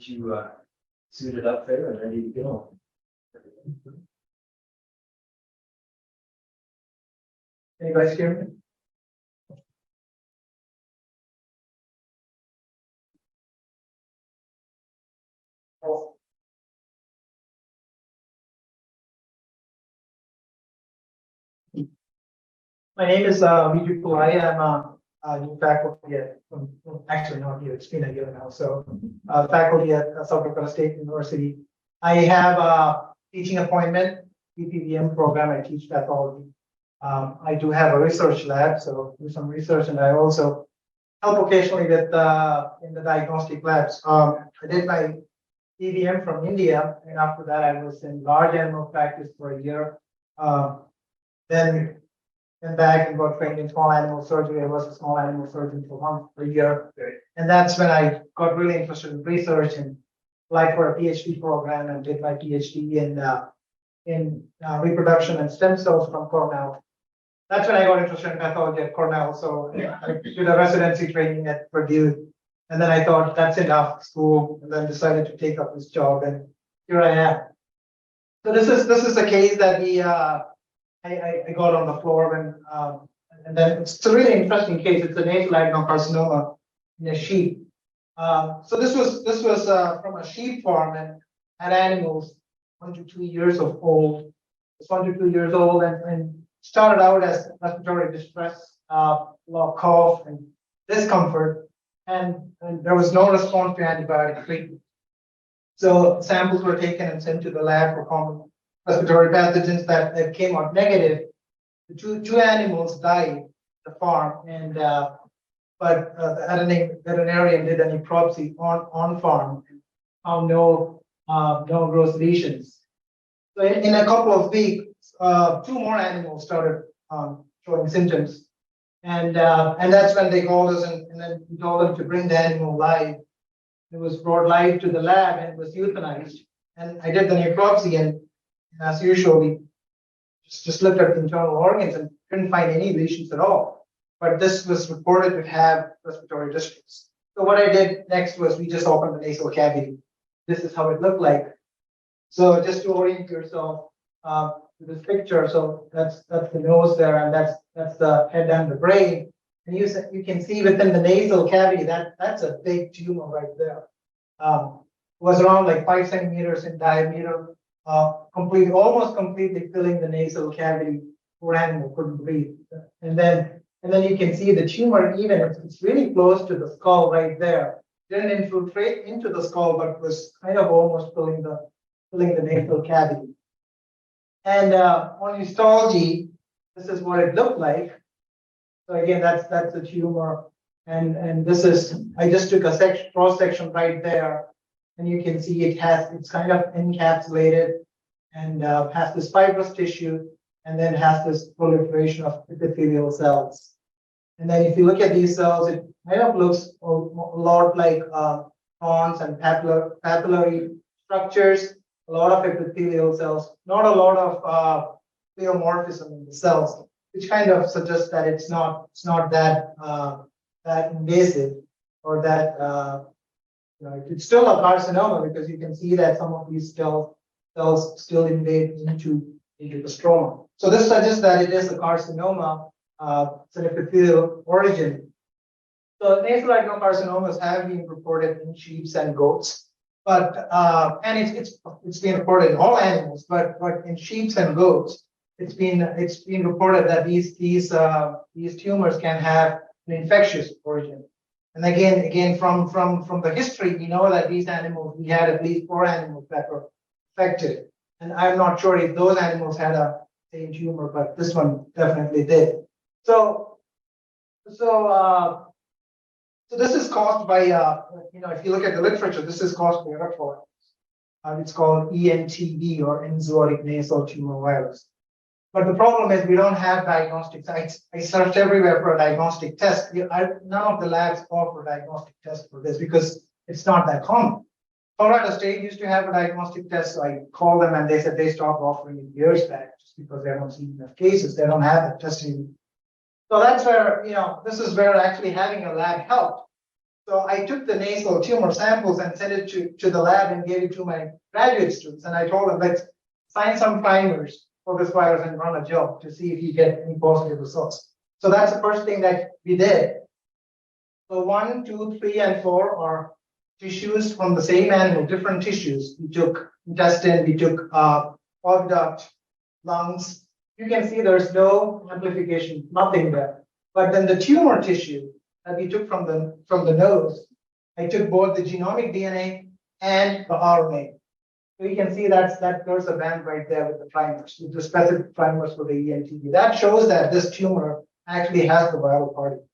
you suited up there and ready to go. Can you guys hear me? My name is Vijay Pillai. I'm a new faculty at, actually not here, it's been a year now. So faculty at South Dakota State University. I have a teaching appointment, SDVMA program. I teach pathology. I do have a research lab, so do some research, and I also help occasionally with in the diagnostic labs. I did my DVM from India, and after that I was in large animal practice for a year. Then went back and got trained in small animal surgery. I was a small animal surgeon for a year. And that's when I got really interested in research and applied for a PhD program and did my PhD in reproduction and stem cells from Cornell. That's when I got interested in pathology at Cornell. So I did a residency training at Purdue. And then I thought that's enough school, and then decided to take up this job, and here I am. So this is a case that I got on the floor when, and then it's a really interesting case. It's a nasal adenocarcinoma in a sheep. So this was from a sheep farm and had animals 1 to 2 years old. It's 1 to 2 years old and started out as respiratory distress, cough and discomfort, and there was no response to antibiotic treatment. So samples were taken and sent to the lab for common respiratory pathogens that came out negative. The two animals died at the farm, and but the veterinarian did an necropsy on farm and found no gross lesions. So in a couple of weeks, two more animals started showing symptoms. And that's when they called us and then we told them to bring the animal live. It was brought live to the lab and it was euthanized. And I did the necropsy and as usual, we just looked at the internal organs and couldn't find any lesions at all. But this was reported to have respiratory distress. So what I did next was we just opened the nasal cavity. This is how it looked like. So just to orient yourself to this picture, so that's the nose there, and that's the head and the brain. And you can see within the nasal cavity that's a big tumor right there. Was around like 5 centimeters in diameter, almost completely filling the nasal cavity. Poor animal couldn't breathe. And then you can see the tumor even it's really close to the skull right there. Didn't infiltrate into the skull, but was kind of almost filling the nasal cavity. And on histology, this is what it looked like. So again, that's the tumor, and this is I just took a cross section right there, and you can see it's kind of encapsulated and has this fibrous tissue, and then has this proliferation of epithelial cells. And then if you look at these cells, it kind of looks a lot like horns and papillary structures. A lot of epithelial cells, not a lot of pleomorphism in the cells, which kind of suggests that it's not that invasive or that it's still a carcinoma because you can see that some of these cells still invade into the stroma. So this suggests that it is a carcinoma, it's an epithelial origin. So nasal adenocarcinomas have been reported in sheep and goats. But and it's been reported in all animals, but in sheep and goats, it's been reported that these tumors can have an infectious origin. And again from the history, we know that these animals, we had at least 4 animals that were affected, and I'm not sure if those animals had a same tumor, but this one definitely did. So this is caused by, if you look at the literature, this is caused by retrovirus. It's called ENTV or enzootic nasal tumor virus. But the problem is we don't have diagnostic sites. I searched everywhere for a diagnostic test. None of the labs offer a diagnostic test for this because it's not that common. Colorado State used to have a diagnostic test. So I called them and they said they stopped offering it years back just because they don't see enough cases. They don't have that testing. So that's where, this is where actually having a lab helped. So I took the nasal tumor samples and sent it to the lab and gave it to my graduate students. And I told them, let's find some primers for this virus and run a job to see if you get any positive results. So that's the first thing that we did. So 1, 2, 3, and 4 are tissues from the same animal, different tissues. We took intestine, we took bulb duct, lungs. You can see there's no amplification, nothing there. But then the tumor tissue that we took from the nose, I took both the genomic DNA and the RNA. So you can see there's a band right there with the primers, with the specific primers for the ENTV. That shows that this tumor actually has the viral particle.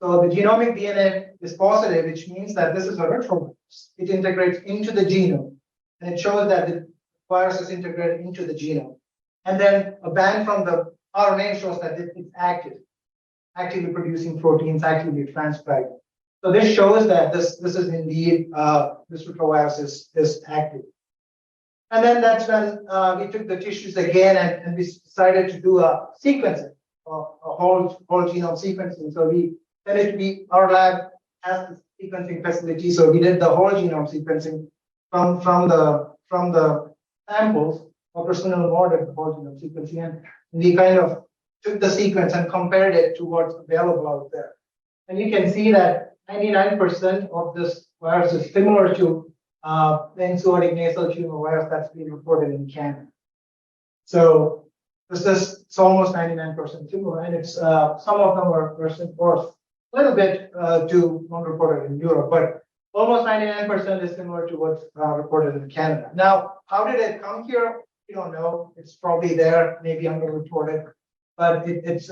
So the genomic DNA is positive, which means that this is a retrovirus. It integrates into the genome, and it shows that the virus is integrated into the genome. And then a band from the RNA shows that it's actively producing proteins, actively transcribed. So this shows that this is indeed this retrovirus is active. And then that's when we took the tissues again and we decided to do a sequencing, a whole genome sequencing. So our lab has the sequencing facility, so we did the whole genome sequencing from the samples. Dr. Sunil Moore did the whole genome sequencing, and we kind of took the sequence and compared it to what's available out there. And you can see that 99% of this virus is similar to the enzootic nasal tumor virus that's been reported in Canada. So it's almost 99% similar, and it's some of them were sent forth a little bit to non-reported in Europe, but almost 99% is similar to what's reported in Canada. Now, how did it come here? We don't know. It's probably there, maybe underreported, but it's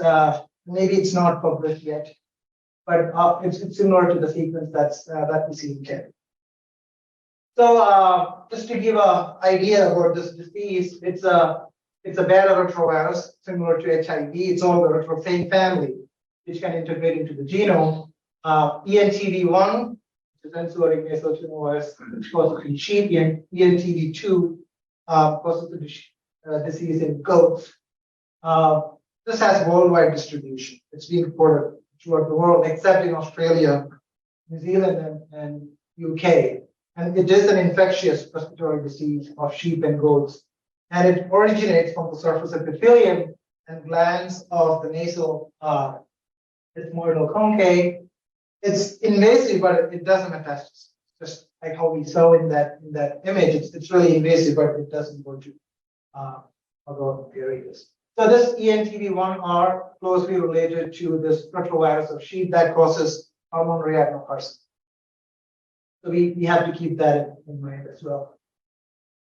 maybe it's not published yet. But it's similar to the sequence that we see in Canada. So just to give an idea about this disease, it's a It's a beta retrovirus similar to HIV. It's all the retro same family, which can integrate into the genome. ENTV1, which is ancillary nasal virus, which causes in sheep, and ENTV2 causes the disease in goats. This has worldwide distribution. It's being reported throughout the world, except in Australia, New Zealand, and UK. And it is an infectious respiratory disease of sheep and goats. And it originates from the surface epithelium and glands of the nasal ethmoidal concave. It's invasive, but it doesn't metastasize. Just like how we saw in that image, it's really invasive, but it doesn't go to other areas. So this ENTV1R closely related to this retrovirus of sheep that causes pulmonary adenocarcinoma. So we have to keep that in mind as well.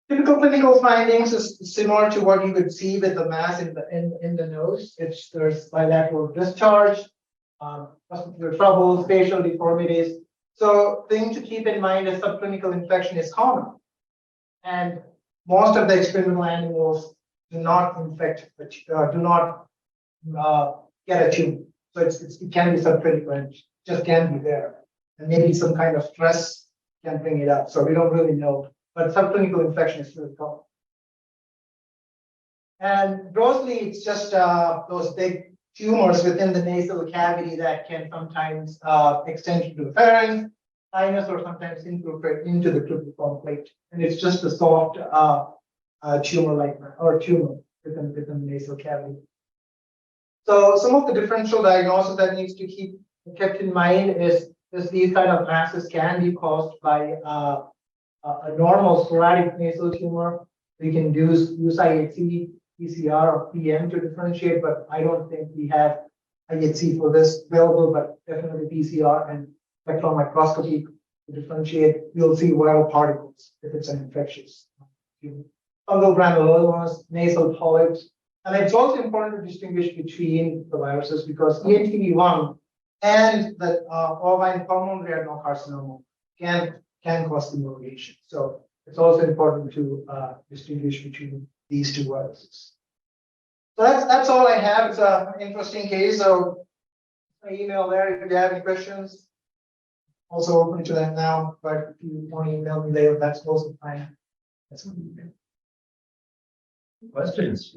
Typical clinical findings is similar to what you could see with the mass in the nose. There's bilateral discharge, respiratory troubles, facial deformities. So thing to keep in mind is subclinical infection is common, and most of the experimental animals do not infect, do not get a tumor. So it can be subclinical and just can be there, and maybe some kind of stress can bring it up. So we don't really know, but subclinical infection is really common. And grossly, it's just those big tumors within the nasal cavity that can sometimes extend to the pharynx, sinus, or sometimes infiltrate into the cribriform plate. And it's just a soft tumor-like or tumor within the nasal cavity. So some of the differential diagnosis that needs to keep kept in mind is these kind of masses can be caused by a normal sporadic nasal tumor. We can use IHC, PCR, or PM to differentiate, but I don't think we have IHC for this available, but definitely PCR and spectral microscopy to differentiate. You'll see viral particles if it's an infectious tumor. Fungal granulomas, nasal polyps. And it's also important to distinguish between the viruses because ENTV1 and the ovine pulmonary adenocarcinoma can cause stimulation. So it's also important to distinguish between these two viruses. So that's all I have. It's an interesting case. So my email there if you have any questions. Also open to that now, but if you want to email me later, that's also fine. That's Questions?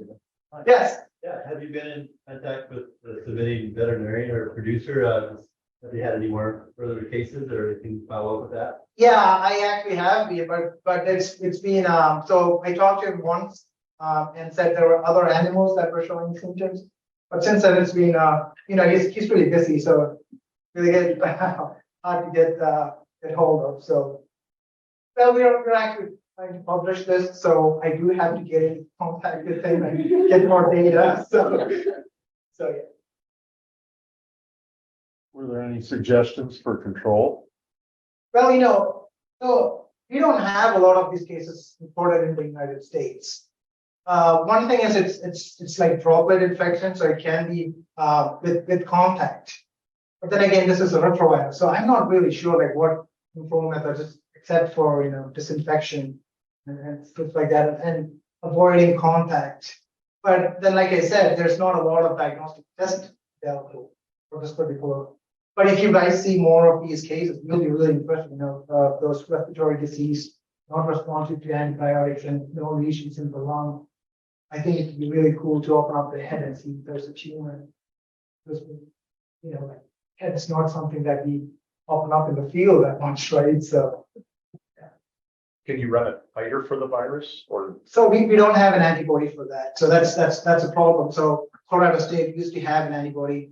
Yes. Yeah, have you been in contact with the submitting veterinarian or producer? Have you had any more further cases or anything to follow up with that? Yeah, I actually have been, but it's been so I talked to him once and said there were other animals that were showing symptoms, but since then it's been he's really busy, so really hard to get hold of. So well, we're actually trying to publish this, so I do have to get in contact with him and get more data. So yeah. Were there any suggestions for control? Well, so we don't have a lot of these cases reported in the United States. One thing is it's like droplet infection, so it can be with contact. But then again, this is a retrovirus, so I'm not really sure like what control methods, except for disinfection and stuff like that, and avoiding contact. But then, like I said, there's not a lot of diagnostic tests available for this particular. But if you guys see more of these cases, you'll be really interested. Those respiratory disease, not responsive to antibiotics, and no lesions in the lung. I think it'd be really cool to open up the head and see if there's a tumor. Because it's not something that we open up in the field that much, right? So. Can you run a titer for the virus or? So we don't have an antibody for that. So that's a problem. So Colorado State used to have an antibody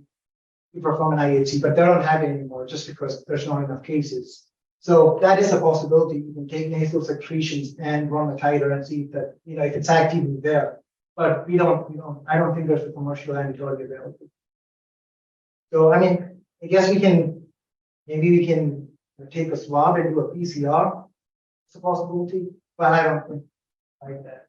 to perform an IHC, but they don't have it anymore just because there's not enough cases. So that is a possibility. You can take nasal secretions and run a titer and see that if it's actively there. But I don't think there's a commercial antibody available. So I mean, I guess maybe we can take a swab and do a PCR. It's a possibility, but I don't think like that.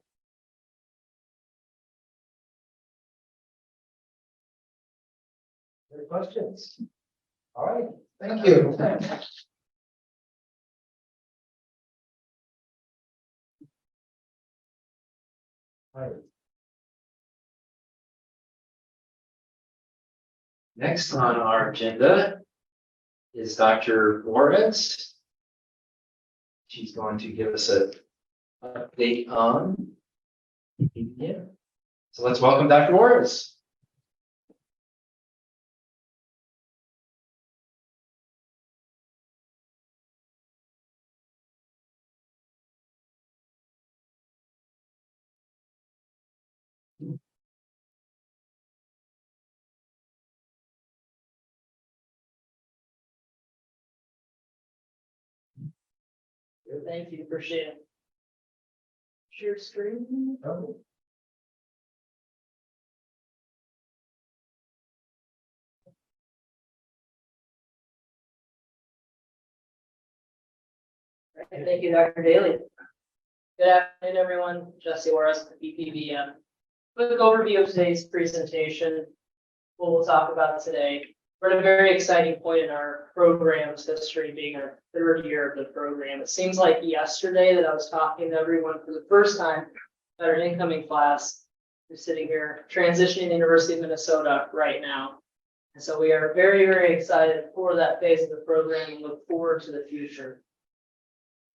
Any questions? All right, thank you. All right. Next on our agenda is Dr. Flores. She's going to give us a update on. Yeah. So let's welcome Dr. Flores. Thank you, appreciate it. Share screen. Oh. Thank you, Dr. Daly. Good afternoon, everyone. Jesse Juarez with BPVM. Quick overview of today's presentation. What we'll talk about today. We're at a very exciting point in our program's history, being our 3rd year of the program. It seems like yesterday that I was talking to everyone for the first time about our incoming class who's sitting here transitioning to University of Minnesota right now. And so we are very, very excited for that phase of the program and look forward to the future.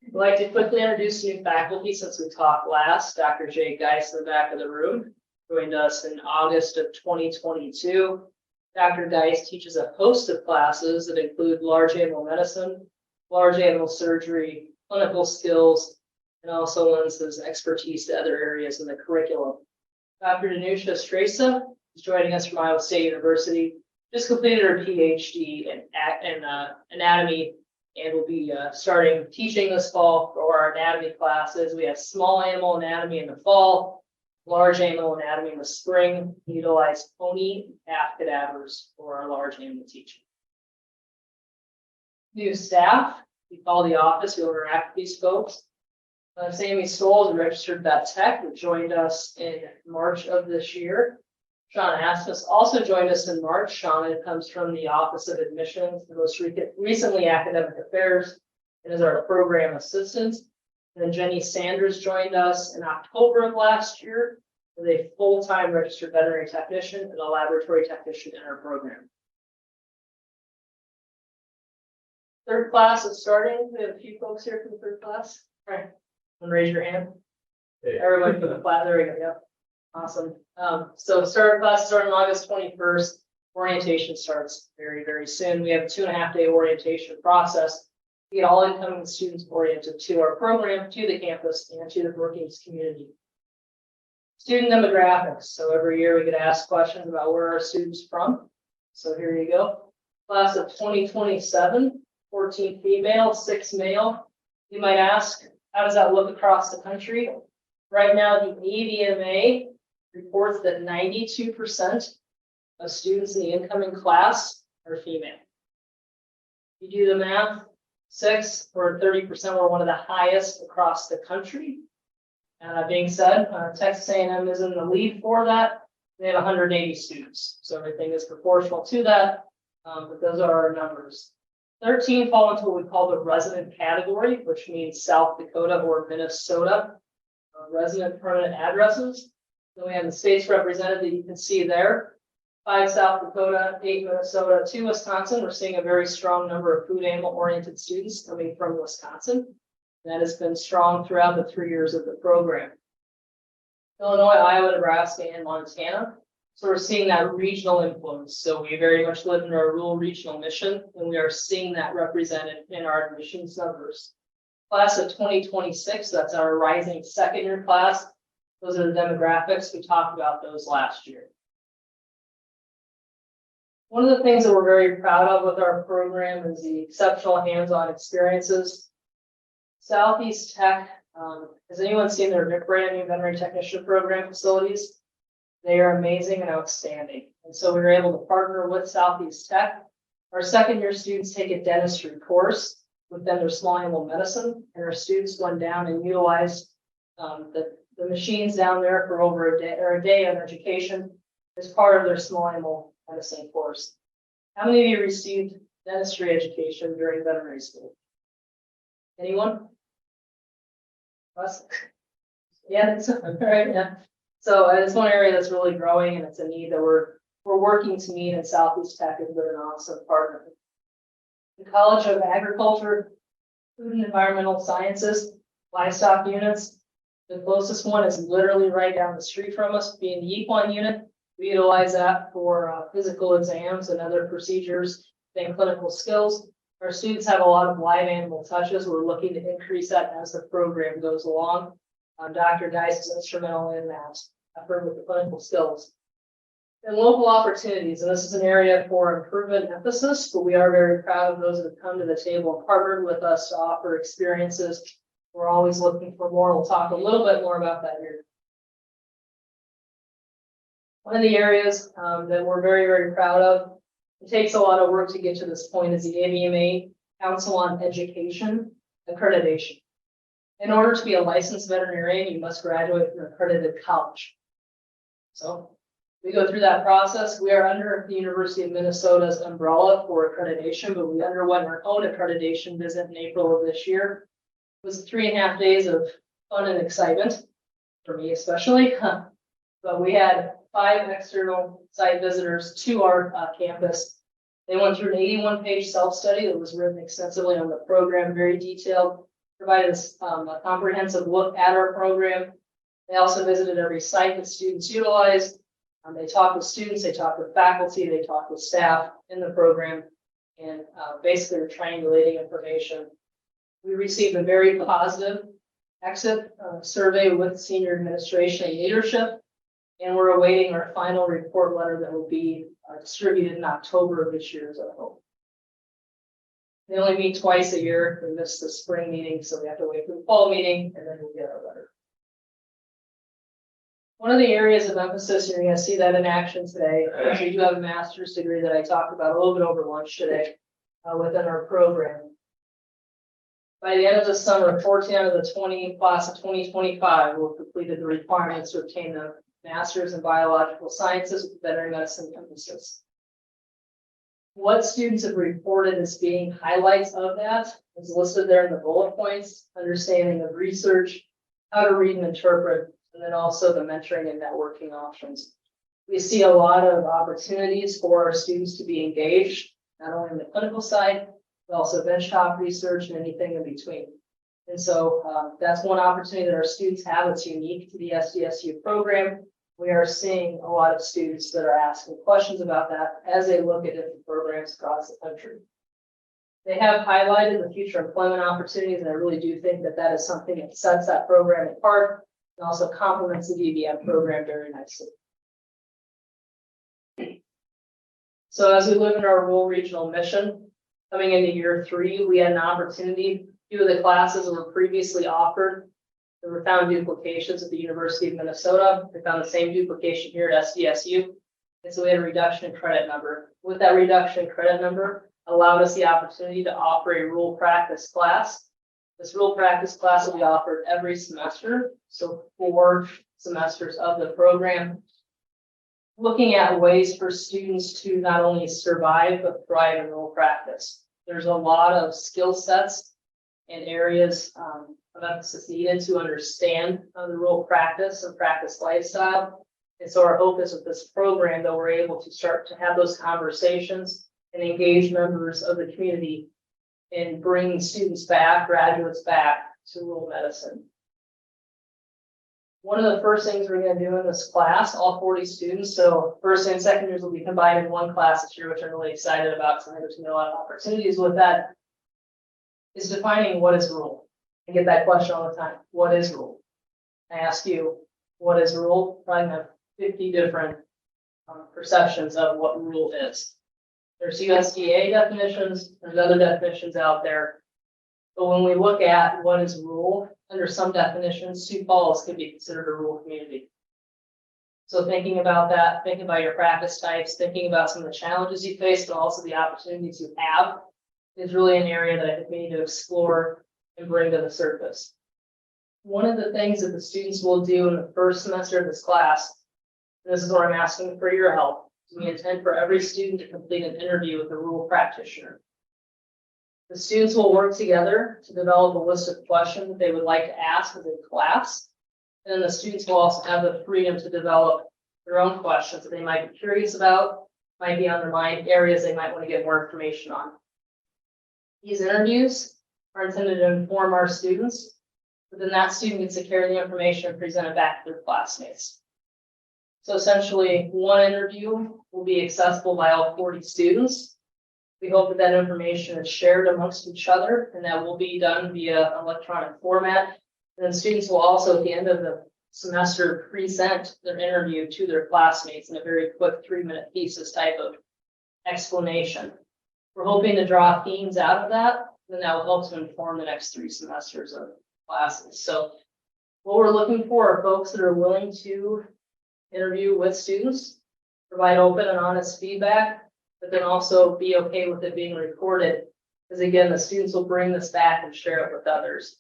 I'd like to quickly introduce new faculty since we talked last. Dr. Jay Geis in the back of the room joined us in August of 2022. Dr. Geis teaches a host of classes that include large animal medicine, large animal surgery, clinical skills, and also lends his expertise to other areas in the curriculum. Dr. Danusha Stresa is joining us from Iowa State University, just completed her PhD in anatomy, and will be starting teaching this fall for our anatomy classes. We have small animal anatomy in the fall, large animal anatomy in the spring. We utilize pony and calf cadavers for our large animal teaching. New staff, we call the office, we interact with these folks. Sammy Stoll is a registered vet tech who joined us in March of this year. Sean Asmus also joined us in March. Sean comes from the Office of Admissions, the most recently Academic Affairs, and is our program assistant. And then Jenny Sanders joined us in October of last year as a full-time registered veterinary technician and a laboratory technician in our program. 3rd class is starting. We have a few folks here from the 3rd class. All right, raise your hand. Hey. Everyone for the class. There we go. Yep. Awesome. So start class starting August 21st. Orientation starts very, very soon. We have a 2.5-day orientation process to get all incoming students oriented to our program, to the campus, and to the Brookings community. Student demographics. So every year we get asked questions about where our students from. So here you go. Class of 2027, 14 female, 6 male. You might ask, how does that look across the country? Right now, the SDVMA reports that 92% of students in the incoming class are female. If you do the math, 6 or 30% were one of the highest across the country. And that being said, Texas A&M is in the lead for that. They have 180 students, so everything is proportional to that, but those are our numbers. 13 fall into what we call the resident category, which means South Dakota or Minnesota resident permanent addresses. Then we have the states represented that you can see there. 5 South Dakota, 8 Minnesota, 2 Wisconsin. We're seeing a very strong number of food animal oriented students coming from Wisconsin. That has been strong throughout the 3 years of the program. Illinois, Iowa, Nebraska, and Montana. So we're seeing that regional influence. So we very much live in our rural regional mission, and we are seeing that represented in our admissions numbers. Class of 2026, that's our rising 2nd year class. Those are the demographics. We talked about those last year. One of the things that we're very proud of with our program is the exceptional hands-on experiences. Southeast Tech, has anyone seen their brand new veterinary technician program facilities? They are amazing and outstanding. And so we were able to partner with Southeast Tech. Our 2nd year students take a dentistry course within their small animal medicine, and our students went down and utilized the machines down there for over a day of education as part of their small animal medicine course. How many of you received dentistry education during veterinary school? Anyone? Us? Yeah, that's right. Yeah. So it's one area that's really growing, and it's a need that we're we're working to meet, and Southeast Tech has been an awesome partner. The College of Agriculture, Food and Environmental Sciences, livestock units. The closest one is literally right down the street from us, being the equine unit. We utilize that for physical exams and other procedures and clinical skills. Our students have a lot of live animal touches. We're looking to increase that as the program goes along. Dr. Dice is instrumental in that effort with the clinical skills. And local opportunities, and this is an area for improvement and emphasis, but we are very proud of those that have come to the table and partnered with us to offer experiences. We're always looking for more. We'll talk a little bit more about that here. One of the areas that we're very, very proud of, it takes a lot of work to get to this point, is the SDVMA Council on Education Accreditation. In order to be a licensed veterinarian, you must graduate from an accredited college. So we go through that process. We are under the University of Minnesota's umbrella for accreditation, but we underwent our own accreditation visit in April of this year. It was 3.5 days of fun and excitement, for me especially. But we had 5 external site visitors to our campus. They went through an 81-page self-study that was written extensively on the program, very detailed, provided us a comprehensive look at our program. They also visited every site that students utilized. They talked with students, they talked with faculty, they talked with staff in the program, and basically were triangulating information. We received a very positive exit survey with senior administration and leadership, and we're awaiting our final report letter that will be distributed in October of this year, as I hope. They only meet twice a year. We missed the spring meeting, so we have to wait for the fall meeting, and then we'll get our letter. One of the areas of emphasis, you're going to see that in action today. We do have a master's degree that I talked about a little bit over lunch today within our program. By the end of the summer, 14 out of the 20 class of 2025 will have completed the requirements to obtain the master's in biological sciences with veterinary medicine emphasis. What students have reported as being highlights of that is listed there in the bullet points: understanding of research, how to read and interpret, and then also the mentoring and networking options. We see a lot of opportunities for our students to be engaged, not only on the clinical side, but also benchtop research and anything in between. And so that's one opportunity that our students have. It's unique to the SDSU program. We are seeing a lot of students that are asking questions about that as they look at different programs across the country. They have highlighted the future employment opportunities, and I really do think that that is something that sets that program apart and also complements the DVM program very nicely. So as we live in our rural regional mission, coming into year 3, we had an opportunity. 2 of the classes that were previously offered, there were found duplications at the University of Minnesota. We found the same duplication here at SDSU. And so we had a reduction in credit number. With that reduction in credit number, allowed us the opportunity to offer a rural practice class. This rural practice class will be offered every semester, so 4 semesters of the program, looking at ways for students to not only survive, but thrive in rural practice. There's a lot of skill sets and areas of emphasis needed to understand the rural practice and practice lifestyle. And so our hope is with this program that we're able to start to have those conversations and engage members of the community in bringing students back, graduates back to rural medicine. One of the first things we're going to do in this class, all 40 students, so first and second years will be combined in one class this year, which I'm really excited about because I think there's going to be a lot of opportunities with that, is defining what is rural. I get that question all the time. What is rural? I ask you, what is rural? Probably have 50 different perceptions of what rural is. There's USDA definitions, there's other definitions out there. But when we look at what is rural, under some definitions, Sioux Falls could be considered a rural community. So thinking about that, thinking about your practice types, thinking about some of the challenges you face, but also the opportunities you have, is really an area that I think we need to explore and bring to the surface. One of the things that the students will do in the first semester of this class, and this is where I'm asking for your help, we intend for every student to complete an interview with a rural practitioner. The students will work together to develop a list of questions that they would like to ask as a class. And then the students will also have the freedom to develop their own questions that they might be curious about, might be on their mind, areas they might want to get more information on. These interviews are intended to inform our students, but then that student gets to carry the information and present it back to their classmates. So essentially, one interview will be accessible by all 40 students. We hope that that information is shared amongst each other, and that will be done via electronic format. And then students will also, at the end of the semester, present their interview to their classmates in a very quick 3-minute thesis type of explanation. We're hoping to draw themes out of that, and that will help to inform the next 3 semesters of classes. So what we're looking for are folks that are willing to interview with students, provide open and honest feedback, but then also be okay with it being recorded. Because again, the students will bring this back and share it with others.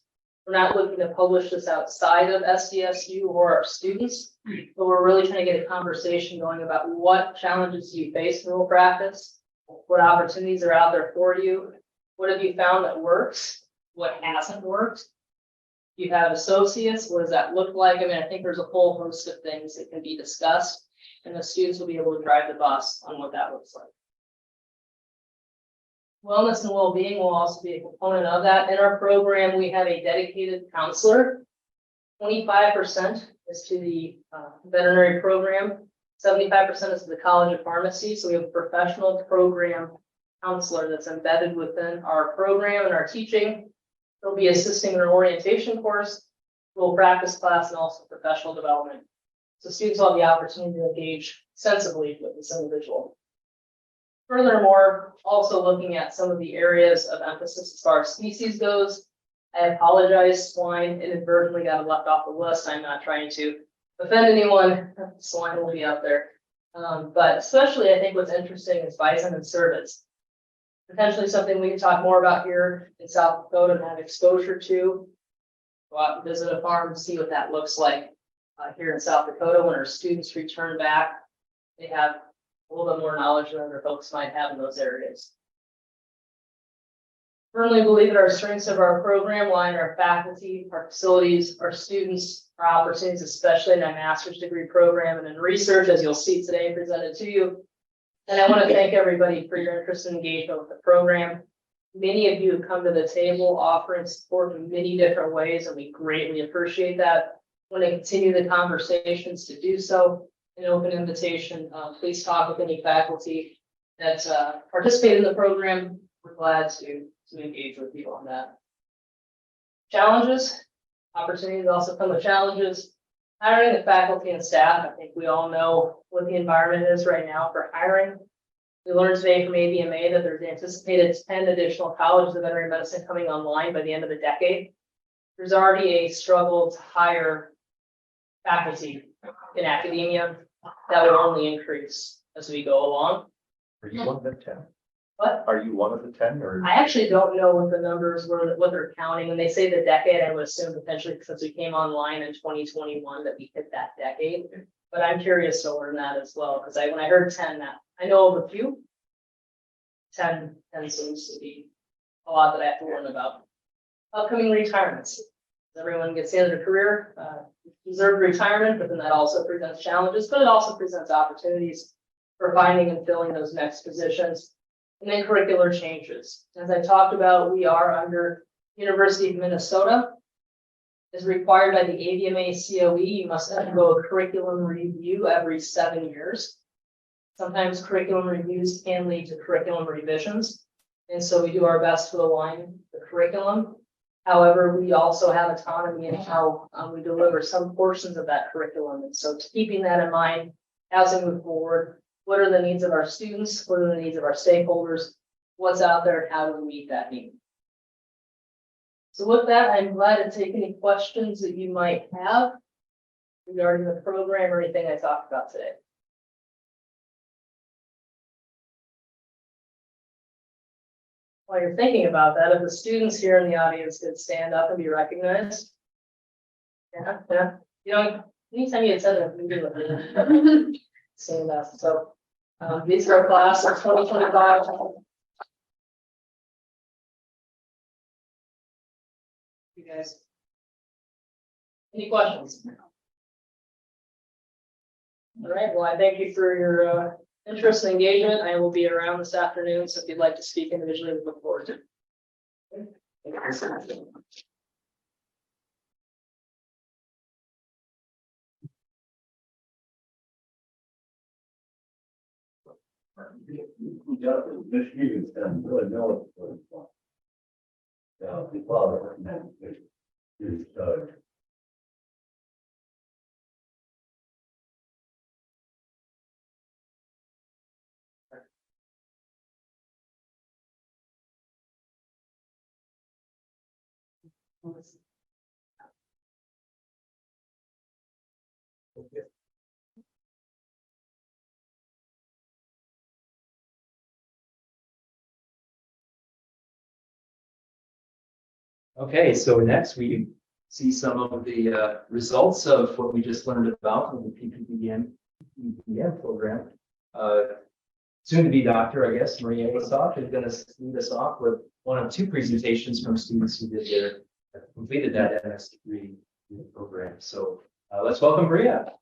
We're not looking to publish this outside of SDSU or our students, but we're really trying to get a conversation going about what challenges you face in rural practice, what opportunities are out there for you, what have you found that works, what hasn't worked. You have associates, what does that look like? I mean, I think there's a whole host of things that can be discussed, and the students will be able to drive the bus on what that looks like. Wellness and well-being will also be a component of that. In our program, we have a dedicated counselor. 25% is to the veterinary program, 75% is to the College of Pharmacy. So we have a professional program counselor that's embedded within our program and our teaching. They'll be assisting in an orientation course, little practice class, and also professional development. So students will have the opportunity to engage sensibly with this individual. Furthermore, also looking at some of the areas of emphasis as far as species goes. I apologize, swine inadvertently got left off the list. I'm not trying to offend anyone. Swine will be up there. But especially I think what's interesting is bison and cervids. Potentially something we can talk more about here in South Dakota and have exposure to. Go out and visit a farm and see what that looks like here in South Dakota when our students return back. They have a little bit more knowledge than other folks might have in those areas. Firmly believe that our strengths of our program lie in our faculty, our facilities, our students, our opportunities, especially in our master's degree program and in research, as you'll see today presented to you. And I want to thank everybody for your interest and engagement with the program. Many of you have come to the table offering support in many different ways, and we greatly appreciate that. I want to continue the conversations to do so. An open invitation, please talk with any faculty that participate in the program. We're glad to engage with you on that. Challenges, opportunities also come with challenges. Hiring the faculty and staff, I think we all know what the environment is right now for hiring. We learned today from SDVMA that there's anticipated 10 additional colleges of veterinary medicine coming online by the end of the decade. There's already a struggle to hire faculty in academia that will only increase as we go along. Are you one of the 10? What? Are you one of the 10 or? I actually don't know what the numbers were, what they're counting. When they say the decade, I would assume potentially since we came online in 2021 that we hit that decade. But I'm curious to learn that as well, because when I heard 10, that I know of a few. 10 seems to be a lot that I have to learn about. Upcoming retirements. Everyone gets the end of their career, deserved retirement, but then that also presents challenges, but it also presents opportunities for finding and filling those next positions. And then curricular changes. As I talked about, we are under University of Minnesota. As required by the SDVMA COE, you must undergo a curriculum review every 7 years. Sometimes curriculum reviews can lead to curriculum revisions. And so we do our best to align the curriculum. However, we also have autonomy in how we deliver some portions of that curriculum. And so keeping that in mind as we move forward, what are the needs of our students? What are the needs of our stakeholders? What's out there and how do we meet that need? So with that, I'm glad to take any questions that you might have regarding the program or anything I talked about today. While you're thinking about that, if the students here in the audience could stand up and be recognized. Yeah. You know, anytime you had said that, we do it. Stand up. So these are our class of 2025. You guys. Any questions? All right, well, I thank you for your interest and engagement. I will be around this afternoon, so if you'd like to speak individually, we look forward to it. Michigan's done really know what it's like. The father, is, Okay, so next we see some of the results of what we just learned about in the PPPN program. Soon to be doctor, I guess, Maria Asoff is going to lead us off with one of two presentations from students who did completed that MS degree in the program. So let's welcome Maria.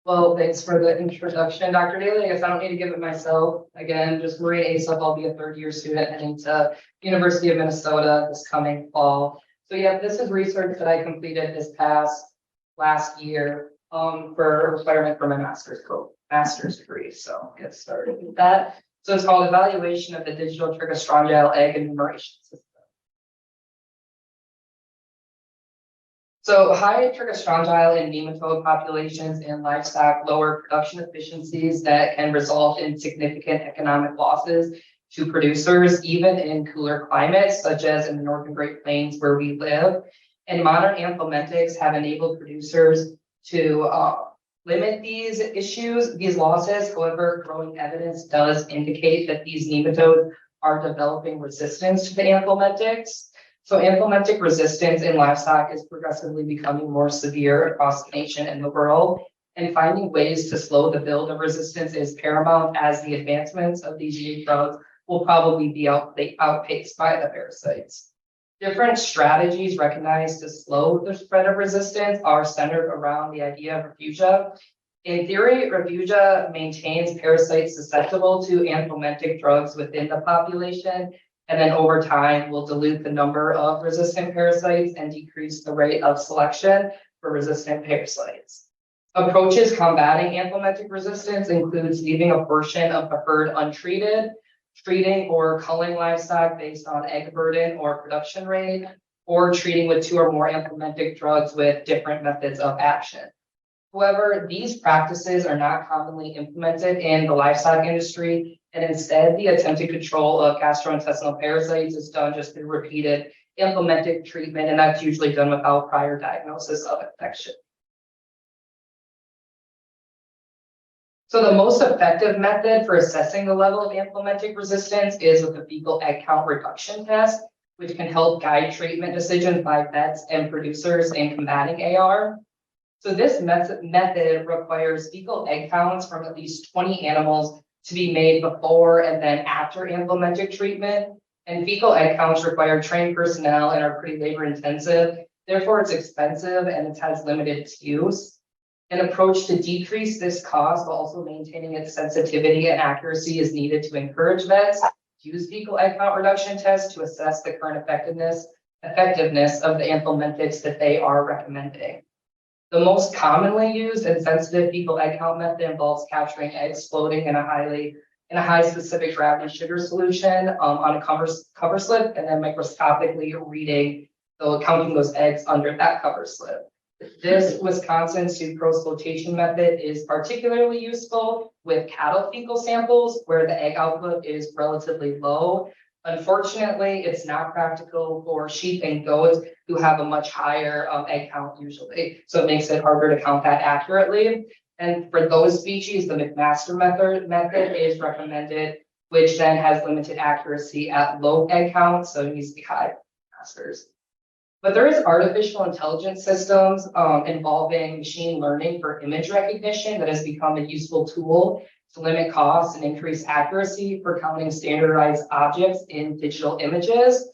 Well, thanks for the introduction, Dr. Daly. I guess I don't need to give it myself. Again, just Maria Asoff. I'll be a third-year student heading to University of Minnesota this coming fall. So yeah, this is research that I completed this last year for a requirement for my master's degree. So get started with that. So it's called Evaluation of the Digital Trigostrongyle Egg Enumeration System. So high trigostrongyle and nematode populations in livestock lower production efficiencies that can result in significant economic losses to producers, even in cooler climates, such as in the Northern Great Plains where we live. And modern anthelmintics have enabled producers to limit these issues, these losses. However, growing evidence does indicate that these nematodes are developing resistance to the anthelmintics. So anthelmintic resistance in livestock is progressively becoming more severe across the nation and the world, and finding ways to slow the build of resistance is paramount, as the advancements of these new drugs will probably be outpaced by the parasites. Different strategies recognized to slow the spread of resistance are centered around the idea of refugia. In theory, refugia maintains parasites susceptible to anthelmintic drugs within the population, and then over time will dilute the number of resistant parasites and decrease the rate of selection for resistant parasites. Approaches combating anthelmintic resistance includes leaving a portion of the herd untreated, treating or culling livestock based on egg burden or production rate, or treating with 2 or more anthelmintic drugs with different methods of action. However, these practices are not commonly implemented in the livestock industry, and instead the attempted control of gastrointestinal parasites is done just through repeated anthelmintic treatment, and that's usually done without prior diagnosis of infection. So the most effective method for assessing the level of anthelmintic resistance is with a fecal egg count reduction test, which can help guide treatment decisions by vets and producers in combating AR. So this method requires fecal egg counts from at least 20 animals to be made before and then after anthelmintic treatment. And fecal egg counts require trained personnel and are pretty labor intensive. Therefore, it's expensive and it has limited use. An approach to decrease this cost while also maintaining its sensitivity and accuracy is needed to encourage vets to use fecal egg count reduction tests to assess the current effectiveness of the anthelmintics that they are recommending. The most commonly used and sensitive fecal egg count method involves capturing eggs floating in a high specific gravity sugar solution on a cover slip, and then microscopically counting those eggs under that cover slip. This Wisconsin sucrose flotation method is particularly useful with cattle fecal samples where the egg output is relatively low. Unfortunately, it's not practical for sheep and goats who have a much higher egg count usually. So it makes it harder to count that accurately. And for those species, the McMaster method is recommended, which then has limited accuracy at low egg counts, so it needs to be high masters. But there is artificial intelligence systems involving machine learning for image recognition that has become a useful tool to limit costs and increase accuracy for counting standardized objects in digital images.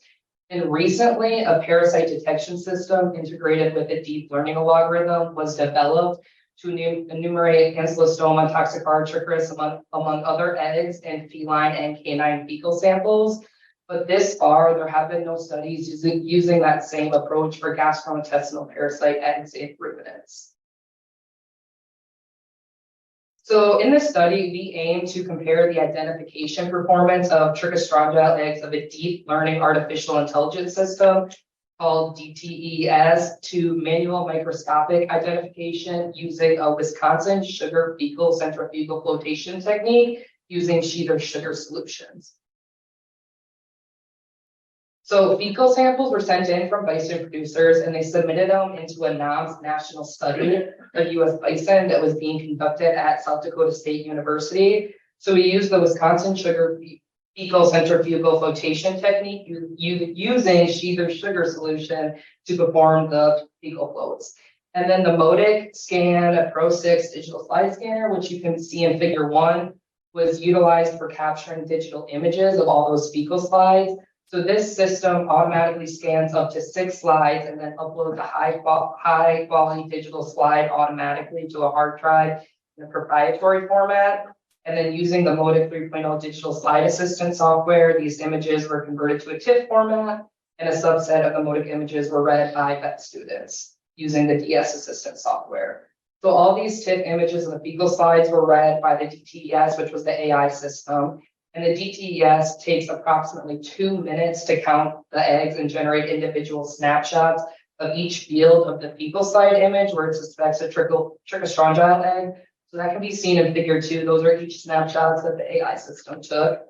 And recently, a parasite detection system integrated with a deep learning algorithm was developed to enumerate Ancylostoma toxicotrichus among other eggs in feline and canine fecal samples. But this far, there have been no studies using that same approach for gastrointestinal parasite eggs in ruminants. So in this study, we aim to compare the identification performance of trichostrongyl eggs of a deep learning artificial intelligence system called DTES to manual microscopic identification using a Wisconsin sugar fecal centrifugal flotation technique using Sheether sugar solutions. So fecal samples were sent in from bison producers and they submitted them into a NOMS national study of US bison that was being conducted at South Dakota State University. So we used the Wisconsin sugar fecal centrifugal flotation technique using Sheether sugar solution to perform the fecal floats. And then the Modic Scan Pro 6 digital slide scanner, which you can see in figure 1, was utilized for capturing digital images of all those fecal slides. So this system automatically scans up to 6 slides and then uploads a high quality digital slide automatically to a hard drive in a proprietary format. And then using the Modic 3.0 digital slide assistant software, these images were converted to a TIFF format, and a subset of the Modic images were read by vet students using the DS assistant software. So all these TIFF images of the fecal slides were read by the DTES, which was the AI system. And the DTES takes approximately 2 minutes to count the eggs and generate individual snapshots of each field of the fecal slide image where it suspects a trichostrongyl egg. So that can be seen in figure 2. Those are each snapshots that the AI system took.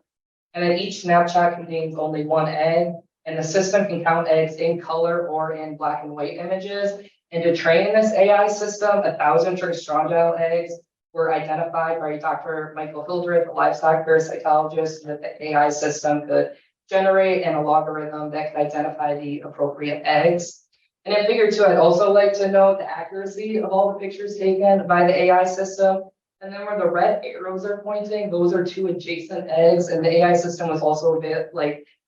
And then each snapshot contains only 1 egg, and the system can count eggs in color or in black and white images. And to train this AI system, 1,000 trichostrongyl eggs were identified by Dr. Michael Hildreth, a livestock parasitologist, that the AI system could generate and a logarithm that could identify the appropriate eggs. And in figure 2, I'd also like to note the accuracy of all the pictures taken by the AI system. And then where the red arrows are pointing, those are 2 adjacent eggs, and the AI system was also a bit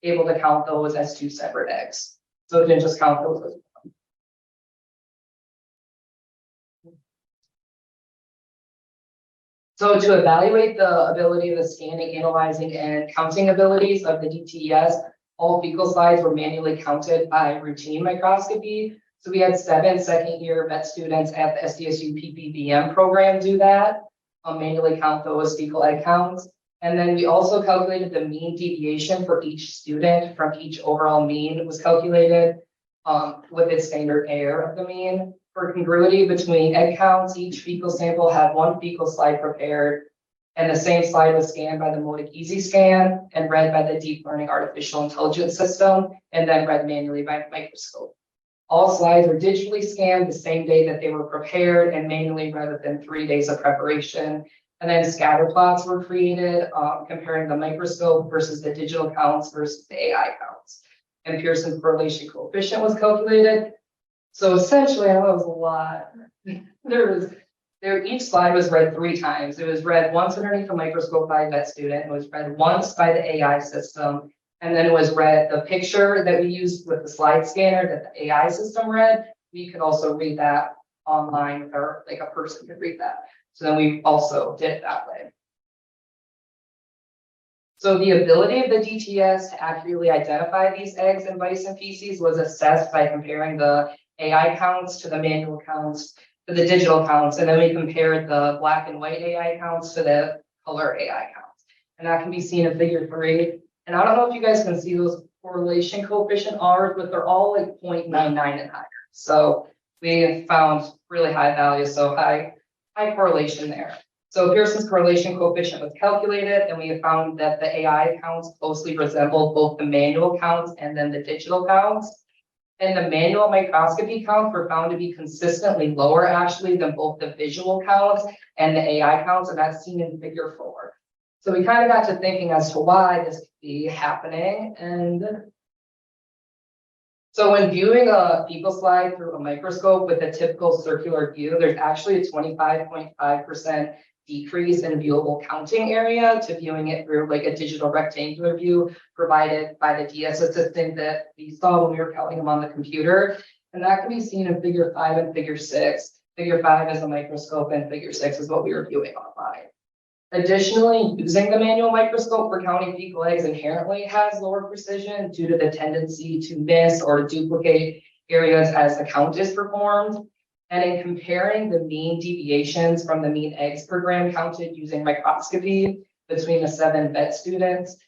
able to count those as 2 separate eggs. So it didn't just count those as one. So to evaluate the ability of the scanning, analyzing, and counting abilities of the DTES, all fecal slides were manually counted by routine microscopy. So we had 7 second-year vet students at the SDSU PPVM program do that, manually count those fecal egg counts. And then we also calculated the mean deviation for each student from each overall mean was calculated with its standard error of the mean. For congruity between egg counts, each fecal sample had 1 fecal slide prepared, and the same slide was scanned by the Modic Easy Scan and read by the deep learning artificial intelligence system, and then read manually by microscope. All slides were digitally scanned the same day that they were prepared and manually read within 3 days of preparation. And then scatter plots were created, comparing the microscope versus the digital counts versus the AI counts. And Pearson's correlation coefficient was calculated. So essentially, I know it was a lot. Each slide was read 3 times. It was read once underneath the microscope by a vet student. It was read once by the AI system. And then it was read the picture that we used with the slide scanner that the AI system read. We could also read that online, or a person could read that. So then we also did it that way. So the ability of the DTS to accurately identify these eggs in bison feces was assessed by comparing the AI counts to the manual counts to the digital counts, and then we compared the black and white AI counts to the color AI counts. And that can be seen in figure 3. And I don't know if you guys can see those correlation coefficient R's, but they're all 0.99 and higher. So we found really high values, so high correlation there. So Pearson's correlation coefficient was calculated, and we found that the AI counts closely resembled both the manual counts and then the digital counts. And the manual microscopy counts were found to be consistently lower actually than both the visual counts and the AI counts, and that's seen in figure 4. So we kind of got to thinking as to why this could be happening. And So when viewing a fecal slide through a microscope with a typical circular view, there's actually a 25.5% decrease in viewable counting area to viewing it through like a digital rectangular view provided by the DS assistant that we saw when we were counting them on the computer. And that can be seen in figure 5 and figure 6. Figure 5 is a microscope and figure 6 is what we were viewing online. Additionally, using the manual microscope for counting fecal eggs inherently has lower precision due to the tendency to miss or duplicate areas as the count is performed. And in comparing the mean deviations from the mean eggs per gram counted using microscopy between the 7 vet students,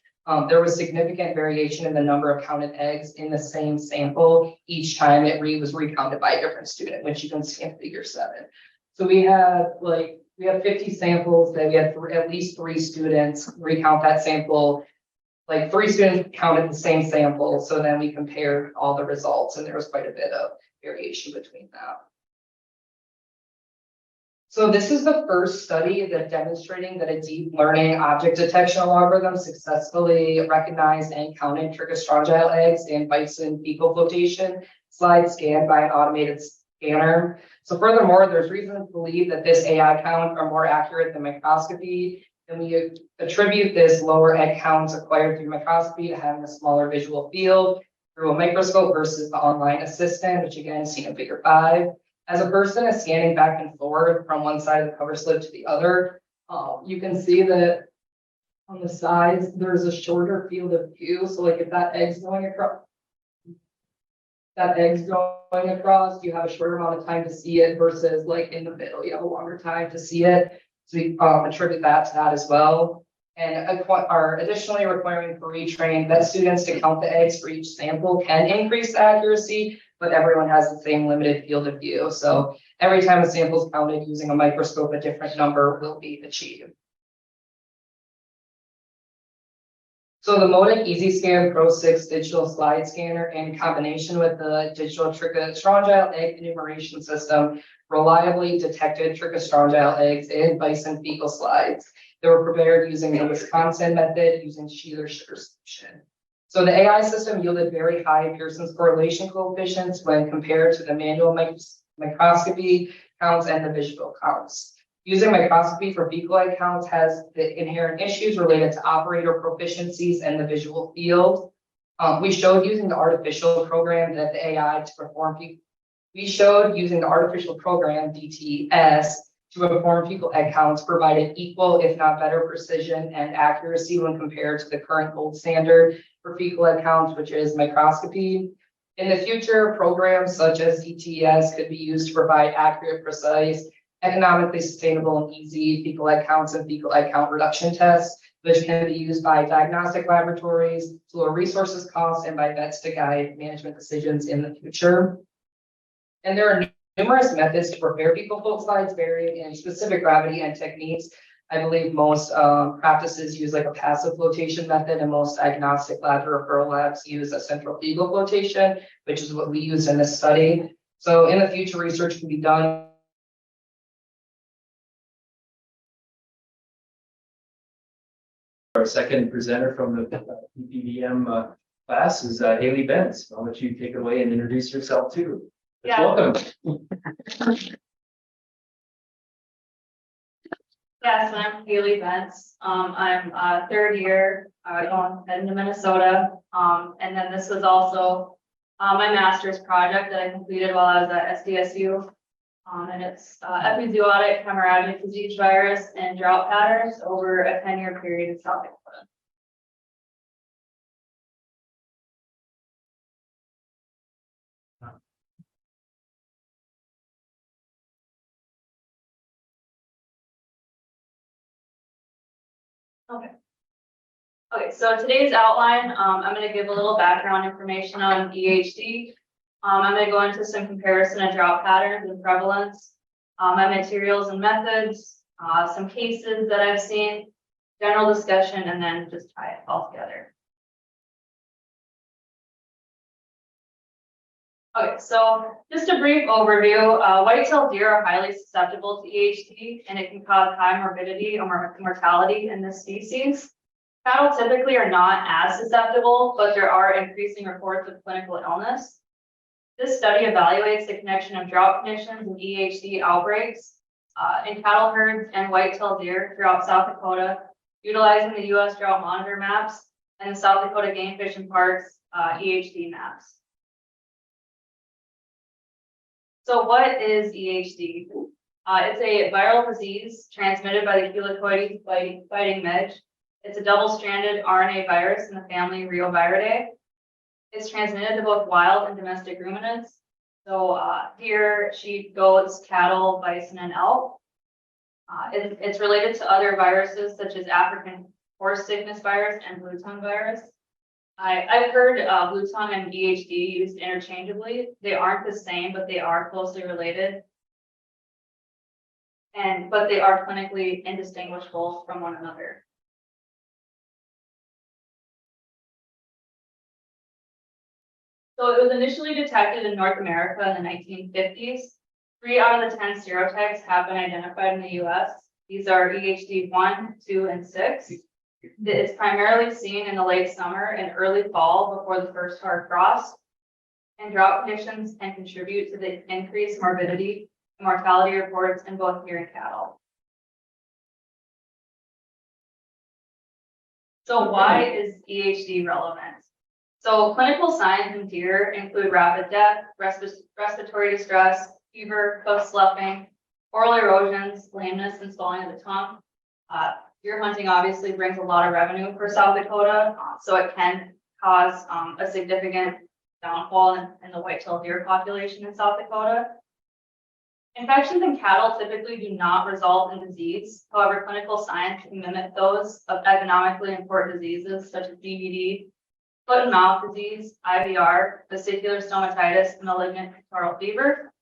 there was significant variation in the number of counted eggs in the same sample each time it was recounted by a different student, which you can see in figure 7. So we have 50 samples that we had at least 3 students recount that sample. Like 3 students counted the same sample. So then we compared all the results and there was quite a bit of variation between that. So this is the first study that demonstrating that a deep learning object detection algorithm successfully recognized and counted trichostrongyle eggs in bison fecal flotation slides scanned by an automated scanner. So furthermore, there's reason to believe that this AI count are more accurate than microscopy, and we attribute this lower egg counts acquired through microscopy to having a smaller visual field through a microscope versus the online assistant, which again is seen in figure 5. As a person is scanning back and forth from one side of the cover slip to the other, you can see that on the sides, there's a shorter field of view. So like if that egg's going across, you have a shorter amount of time to see it versus like in the middle, you have a longer time to see it. So we attribute that to that as well. And are additionally requiring for retrained vet students to count the eggs for each sample can increase the accuracy, but everyone has the same limited field of view. So every time a sample is counted using a microscope, a different number will be achieved. So the Modic EasyScan Pro 6 digital slide scanner in combination with the digital trichostrongyle egg enumeration system reliably detected trichostrongyle eggs in bison fecal slides. They were prepared using the Wisconsin method using Sheeler sugar solution. So the AI system yielded very high Pearson's correlation coefficients when compared to the manual microscopy counts and the visual counts. Using microscopy for fecal egg counts has the inherent issues related to operator proficiencies and the visual field. We showed using the artificial program that the AI to perform DTS to perform fecal egg counts provided equal, if not better, precision and accuracy when compared to the current gold standard for fecal egg counts, which is microscopy. In the future, programs such as DTS could be used to provide accurate, precise, economically sustainable, and easy fecal egg counts and fecal egg count reduction tests, which can be used by diagnostic laboratories to lower resources costs and by vets to guide management decisions in the future. And there are numerous methods to prepare fecal float slides varying in specific gravity and techniques. I believe most practices use like a passive flotation method, and most diagnostic labs or referral labs use a central fecal flotation, which is what we use in this study. So in the future, research can be done. Our second presenter from the PPVM class is Haley Benz. I'll let you take it away and introduce yourself too. Yeah. Welcome. Yes, I'm Haley Benz. I'm third year heading to Minnesota. And then this was also my master's project that I completed while I was at SDSU. And it's epizootic hemorrhagic disease virus and drought patterns over a 10-year period in South Dakota. Okay, so today's outline, I'm going to give a little background information on EHD. I'm going to go into some comparison of drought patterns and prevalence, my materials and methods, some cases that I've seen, general discussion, and then just tie it all together. Okay, so just a brief overview. White-tailed deer are highly susceptible to EHD, and it can cause high morbidity or mortality in this species. Cattle typically are not as susceptible, but there are increasing reports of clinical illness. This study evaluates the connection of drought conditions and EHD outbreaks in cattle herds and white-tailed deer throughout South Dakota, utilizing the U.S. drought monitor maps and the South Dakota Game Fish and Parks EHD maps. So what is EHD? It's a viral disease transmitted by the helicoides biting midge. It's a double-stranded RNA virus in the family Reoviridae. It's transmitted to both wild and domestic ruminants. So deer, sheep, goats, cattle, bison, and elk. It's related to other viruses such as African horse sickness virus and blue tongue virus. I've heard blue tongue and EHD used interchangeably. They aren't the same, but they are closely related. But they are clinically indistinguishable from one another. So it was initially detected in North America in the 1950s. 3 out of the 10 serotypes have been identified in the US. These are EHD 1, 2, and 6. It's primarily seen in the late summer and early fall before the first hard frost. And drought conditions can contribute to the increased morbidity and mortality reports in both deer and cattle. So why is EHD relevant? So clinical signs in deer include rapid death, respiratory distress, fever, hoof sloughing, oral erosions, lameness, and swelling of the tongue. Deer hunting obviously brings a lot of revenue for South Dakota, so it can cause a significant downfall in the white-tailed deer population in South Dakota. Infections in cattle typically do not result in disease. However, clinical signs can mimic those of economically important diseases such as DVD, foot and mouth disease, IVR, vesicular stomatitis, and malignant pectoral fever.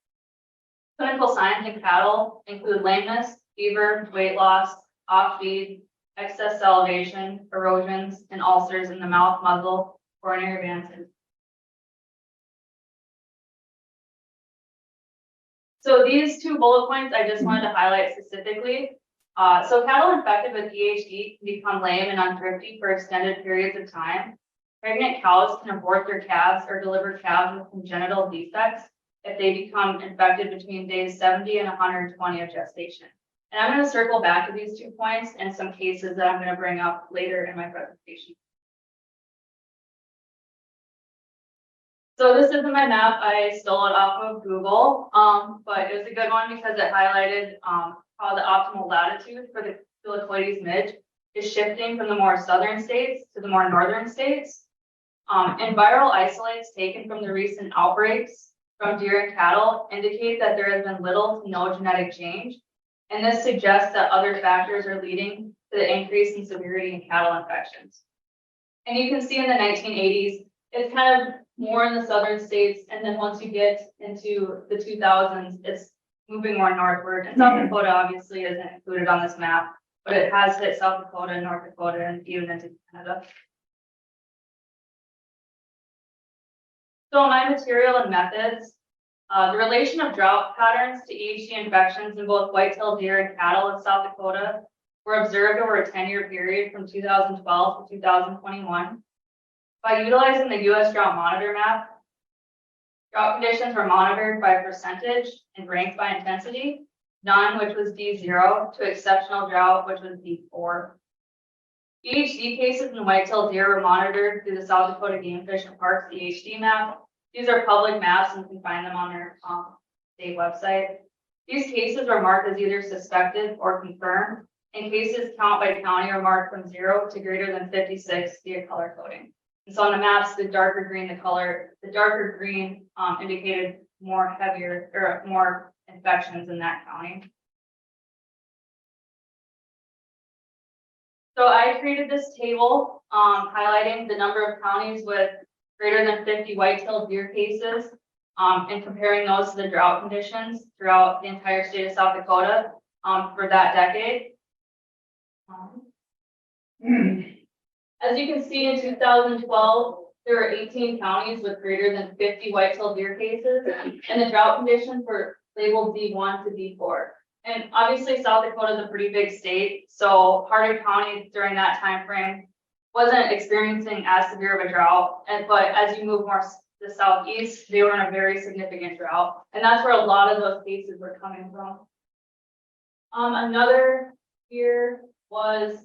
Clinical signs in cattle include lameness, fever, weight loss, off feed, excess salivation, erosions, and ulcers in the mouth, muzzle, coronary advances. So these 2 bullet points I just wanted to highlight specifically. So cattle infected with EHD can become lame and unthrifty for extended periods of time. Pregnant cows can abort their calves or deliver calves with congenital defects if they become infected between days 70 and 120 of gestation. And I'm going to circle back to these 2 points and some cases that I'm going to bring up later in my presentation. So this isn't my map. I stole it off of Google, but it was a good one because it highlighted how the optimal latitude for the helicoides midge is shifting from the more southern states to the more northern states. And viral isolates taken from the recent outbreaks from deer and cattle indicate that there has been little to no genetic change. And this suggests that other factors are leading to the increase in severity in cattle infections. And you can see in the 1980s, it's kind of more in the southern states. And then once you get into the 2000s, it's moving more northward. And South Dakota obviously isn't included on this map, but it has hit South Dakota, North Dakota, and even into Canada. So my material and methods, the relation of drought patterns to EHD infections in both white-tailed deer and cattle in South Dakota were observed over a 10-year period from 2012 to 2021. By utilizing the U.S. drought monitor map, drought conditions were monitored by percentage and ranked by intensity, none, which was D0, to exceptional drought, which was D4. EHD cases in white-tailed deer were monitored through the South Dakota Game Fish and Parks EHD map. These are public maps and you can find them on their state website. These cases are marked as either suspected or confirmed, and cases count by county are marked from 0 to greater than 56 via color coding. And so on the maps, the darker green indicated more heavier or more infections in that county. So I created this table highlighting the number of counties with greater than 50 white-tailed deer cases and comparing those to the drought conditions throughout the entire state of South Dakota for that decade. As you can see, in 2012, there were 18 counties with greater than 50 white-tailed deer cases, and the drought conditions were labeled D1 to D4. And obviously, South Dakota is a pretty big state, so Hardin County during that time frame wasn't experiencing as severe of a drought. But as you move more to the southeast, they were in a very significant drought. And that's where a lot of those cases were coming from. Another year was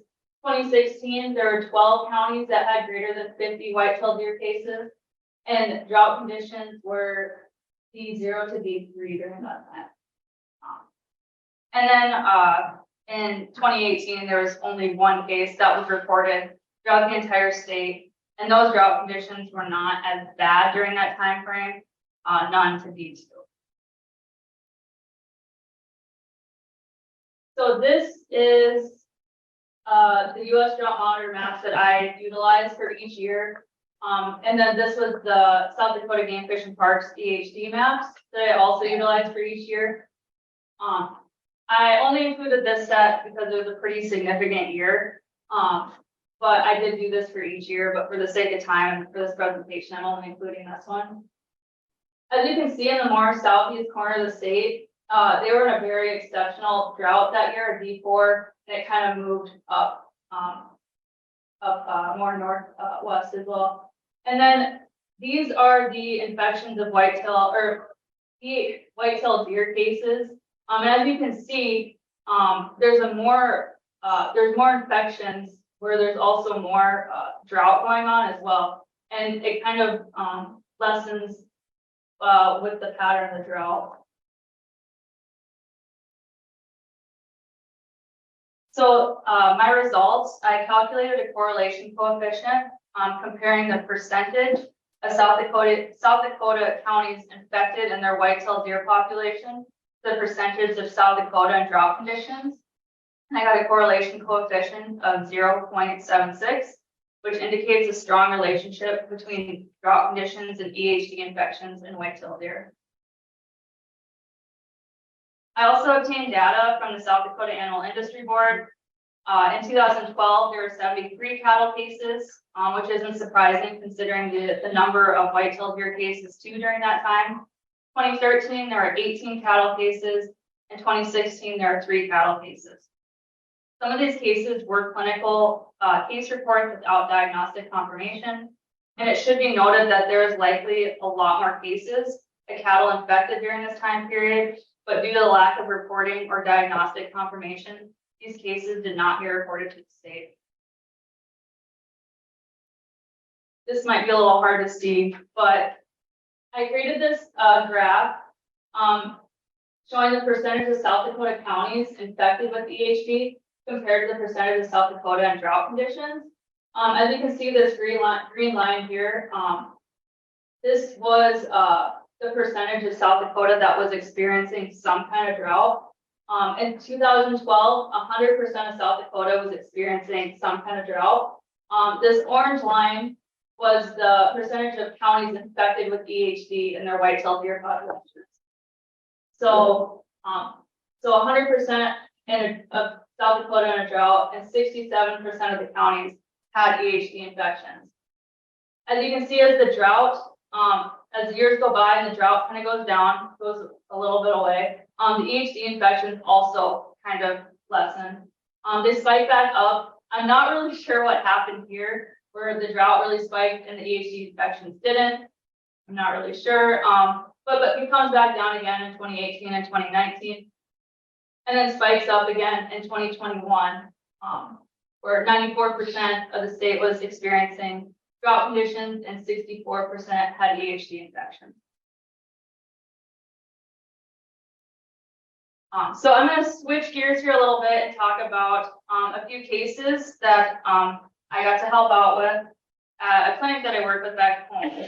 2016. There were 12 counties that had greater than 50 white-tailed deer cases. And drought conditions were D0 to D3 during that time. And then in 2018, there was only one case that was reported throughout the entire state. And those drought conditions were not as bad during that time frame, none to D2. So this is the U.S. drought monitor maps that I utilize for each year. And then this was the South Dakota Game Fish and Parks EHD maps that I also utilize for each year. I only included this set because it was a pretty significant year. But I did do this for each year, but for the sake of time and for this presentation, I'm only including this one. As you can see in the more southeast corner of the state, they were in a very exceptional drought that year, D4, and it kind of moved up, more northwest as well. And then these are the infections of whitetail deer cases. And as you can see, there's more infections where there's also more drought going on as well. And it kind of lessens with the pattern of the drought. So my results, I calculated a correlation coefficient comparing the percentage of South Dakota counties infected in their white-tailed deer population, the percentage of South Dakota and drought conditions. And I got a correlation coefficient of 0.76, which indicates a strong relationship between drought conditions and EHD infections in white-tailed deer. I also obtained data from the South Dakota Animal Industry Board. In 2012, there were 73 cattle cases, which isn't surprising considering the number of white-tailed deer cases too during that time. 2013, there were 18 cattle cases. In 2016, there are 3 cattle cases. Some of these cases were clinical case reports without diagnostic confirmation. And it should be noted that there is likely a lot more cases of cattle infected during this time period, but due to the lack of reporting or diagnostic confirmation, these cases did not get reported to the state. This might be a little hard to see, but I created this graph showing the percentage of South Dakota counties infected with EHD compared to the percentage of South Dakota in drought conditions. As you can see, this green line here, this was the percentage of South Dakota that was experiencing some kind of drought. In 2012, 100% of South Dakota was experiencing some kind of drought. This orange line was the percentage of counties infected with EHD in their white-tailed deer populations. So, 100% of South Dakota in a drought, and 67% of the counties had EHD infections. As you can see, as the drought, as years go by and the drought kind of goes down, goes a little bit away, the EHD infections also kind of lessen. They spike back up. I'm not really sure what happened here, where the drought really spiked and the EHD infections didn't. I'm not really sure. But it comes back down again in 2018 and 2019. And then spikes up again in 2021, where 94% of the state was experiencing drought conditions and 64% had EHD infections. So I'm going to switch gears here a little bit and talk about a few cases that I got to help out with at a clinic that I work with back home.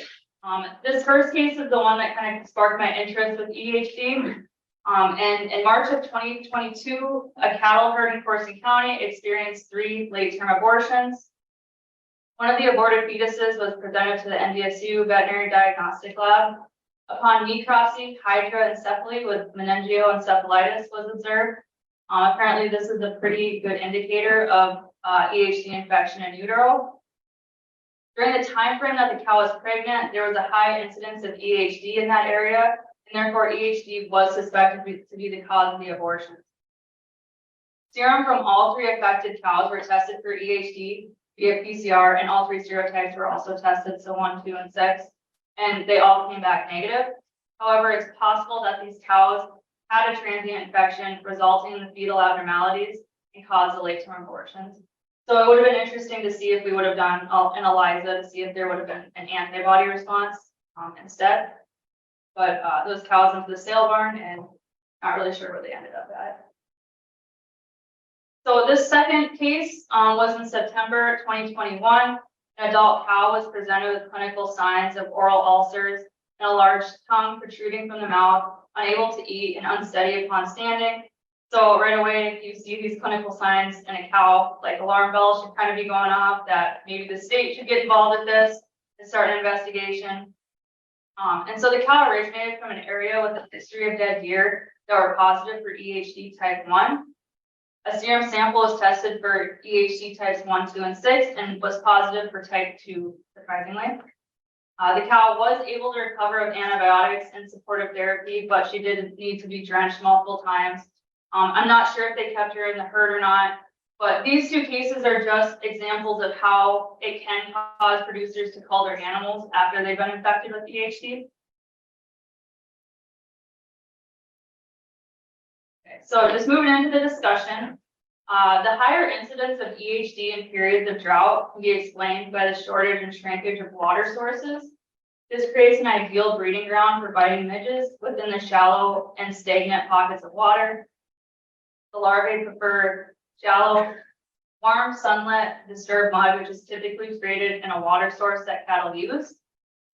This first case is the one that kind of sparked my interest with EHD. And in March of 2022, a cattle herd in Corson County experienced 3 late-term abortions. One of the aborted fetuses was presented to the NDSU Veterinary Diagnostic Lab. Upon necropsy, hydroencephaly with meningioencephalitis was observed. Apparently, this is a pretty good indicator of EHD infection in utero. During the time frame that the cow was pregnant, there was a high incidence of EHD in that area, and therefore EHD was suspected to be the cause of the abortion. Serum from all 3 affected cows were tested for EHD via PCR, and all 3 serotypes were also tested, so 1, 2, and 6. and they all came back negative. However, it's possible that these cows had a transient infection resulting in the fetal abnormalities and caused the late term abortions. So it would have been interesting to see if we would have done an ELISA to see if there would have been an antibody response instead. But those cows went to the sale barn and not really sure where they ended up at. So this second case was in September 2021. An adult cow was presented with clinical signs of oral ulcers and a large tongue protruding from the mouth, unable to eat and unsteady upon standing. So right away, if you see these clinical signs in a cow, like alarm bells should kind of be going off that maybe the state should get involved with this and start an investigation. And so the cow originated from an area with a history of dead deer that were positive for EHD type 1. A serum sample was tested for EHD types 1, 2, and 6 and was positive for type 2, surprisingly. The cow was able to recover of antibiotics and supportive therapy, but she did need to be drenched multiple times. I'm not sure if they kept her in the herd or not, but these two cases are just examples of how it can cause producers to cull their animals after they've been infected with EHD. Okay, so just moving into the discussion, the higher incidence of EHD in periods of drought can be explained by the shortage and shrinkage of water sources. This creates an ideal breeding ground for biting midges within the shallow and stagnant pockets of water. The larvae prefer shallow, warm, sunlit, disturbed mud, which is typically created in a water source that cattle use.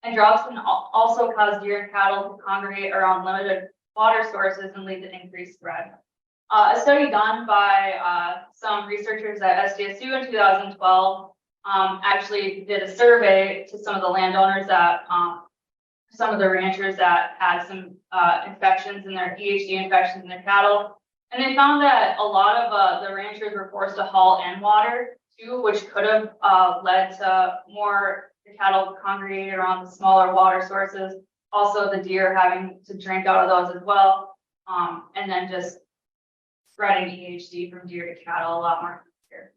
And droughts can also cause deer and cattle to congregate around limited water sources and lead to increased spread. A study done by some researchers at SDSU in 2012 actually did a survey to some of the landowners that, some of the ranchers that had some infections in their EHD infections in their cattle. And they found that a lot of the ranchers were forced to haul in water too, which could have led to more the cattle congregating around the smaller water sources. Also, the deer having to drink out of those as well. And then just spreading EHD from deer to cattle a lot more here.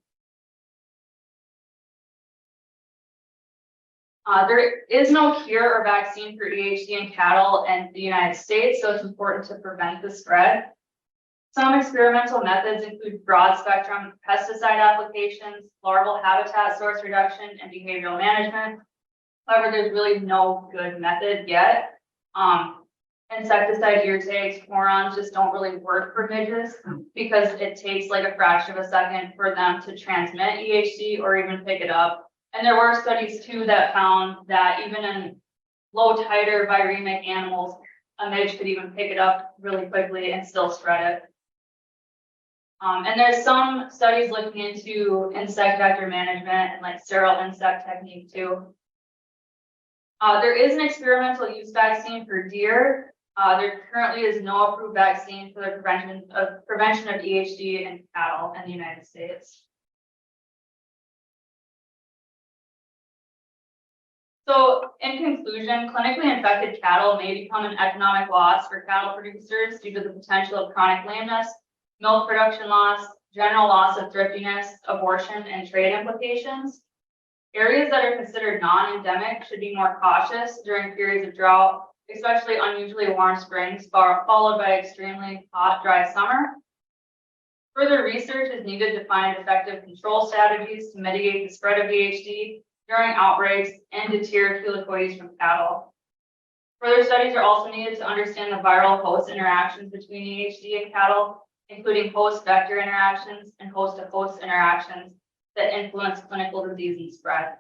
There is no cure or vaccine for EHD in cattle in the United States, so it's important to prevent the spread. Some experimental methods include broad spectrum pesticide applications, larval habitat source reduction, and behavioral management. However, there's really no good method yet. Insecticide ear tags, morons just don't really work for midges because it takes like a fraction of a second for them to transmit EHD or even pick it up. And there were studies too that found that even in low titer viremic animals, a midge could even pick it up really quickly and still spread it. And there's some studies looking into insect vector management and like sterile insect technique too. There is an experimental use vaccine for deer. There currently is no approved vaccine for the prevention of EHD in cattle in the United States. So in conclusion, clinically infected cattle may become an economic loss for cattle producers due to the potential of chronic lameness, milk production loss, general loss of thriftiness, abortion, and trade implications. Areas that are considered non-endemic should be more cautious during periods of drought, especially unusually warm springs, followed by extremely hot, dry summer. Further research is needed to find effective control strategies to mitigate the spread of EHD during outbreaks and deter helicoides from cattle. Further studies are also needed to understand the viral host interactions between EHD and cattle, including host vector interactions and host-to-host interactions that influence clinical disease and spread.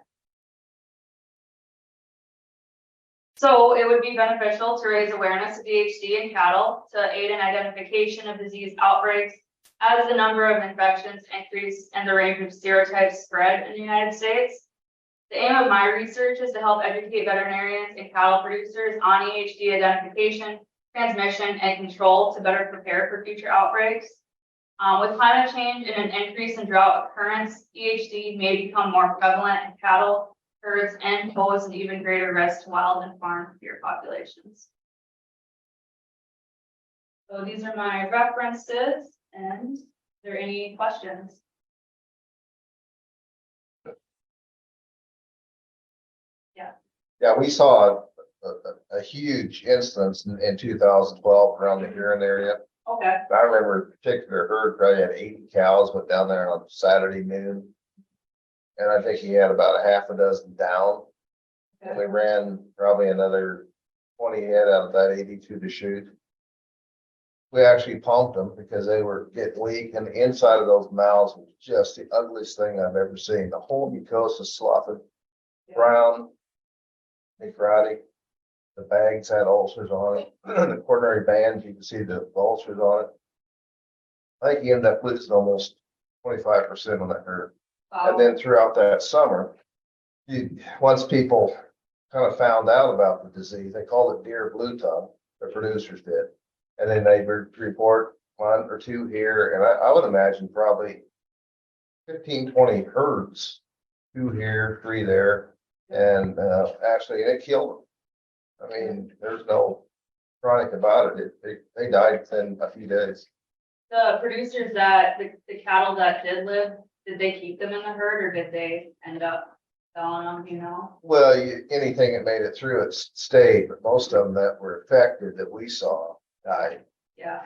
So it would be beneficial to raise awareness of EHD in cattle to aid in identification of disease outbreaks as the number of infections increase and the range of serotypes spread in the United States. The aim of my research is to help educate veterinarians and cattle producers on EHD identification, transmission, and control to better prepare for future outbreaks. With climate change and an increase in drought occurrence, EHD may become more prevalent in cattle herds and pose an even greater risk to wild and farm deer populations. So these are my references, and are there any questions? Yeah. Yeah, we saw a huge instance in 2012 around the Huron area. Okay. I remember a particular herd probably had 80 cows, went down there on Saturday noon. And I think he had about a half a dozen down. And we ran probably another 20 head out of that 82 to shoot. We actually pumped them because they were getting weak, and the inside of those mouths was just the ugliest thing I've ever seen. The whole mucosa sloughed brown, necrotic. The bags had ulcers on it. The coronary bands, you can see the ulcers on it. I think he ended up losing almost 25% on that herd. And then throughout that summer, once people kind of found out about the disease, they called it deer blue tongue, the producers did. And then they would report 1 or 2 here, and I would imagine probably 15, 20 herds, 2 here, 3 there, and actually it killed them. I mean, there's no chronic about it. They died within a few days. The producers that, the cattle that did live, did they keep them in the herd or did they end up selling them, you know? Well, anything that made it through it stayed, but most of them that were affected that we saw died. Yeah.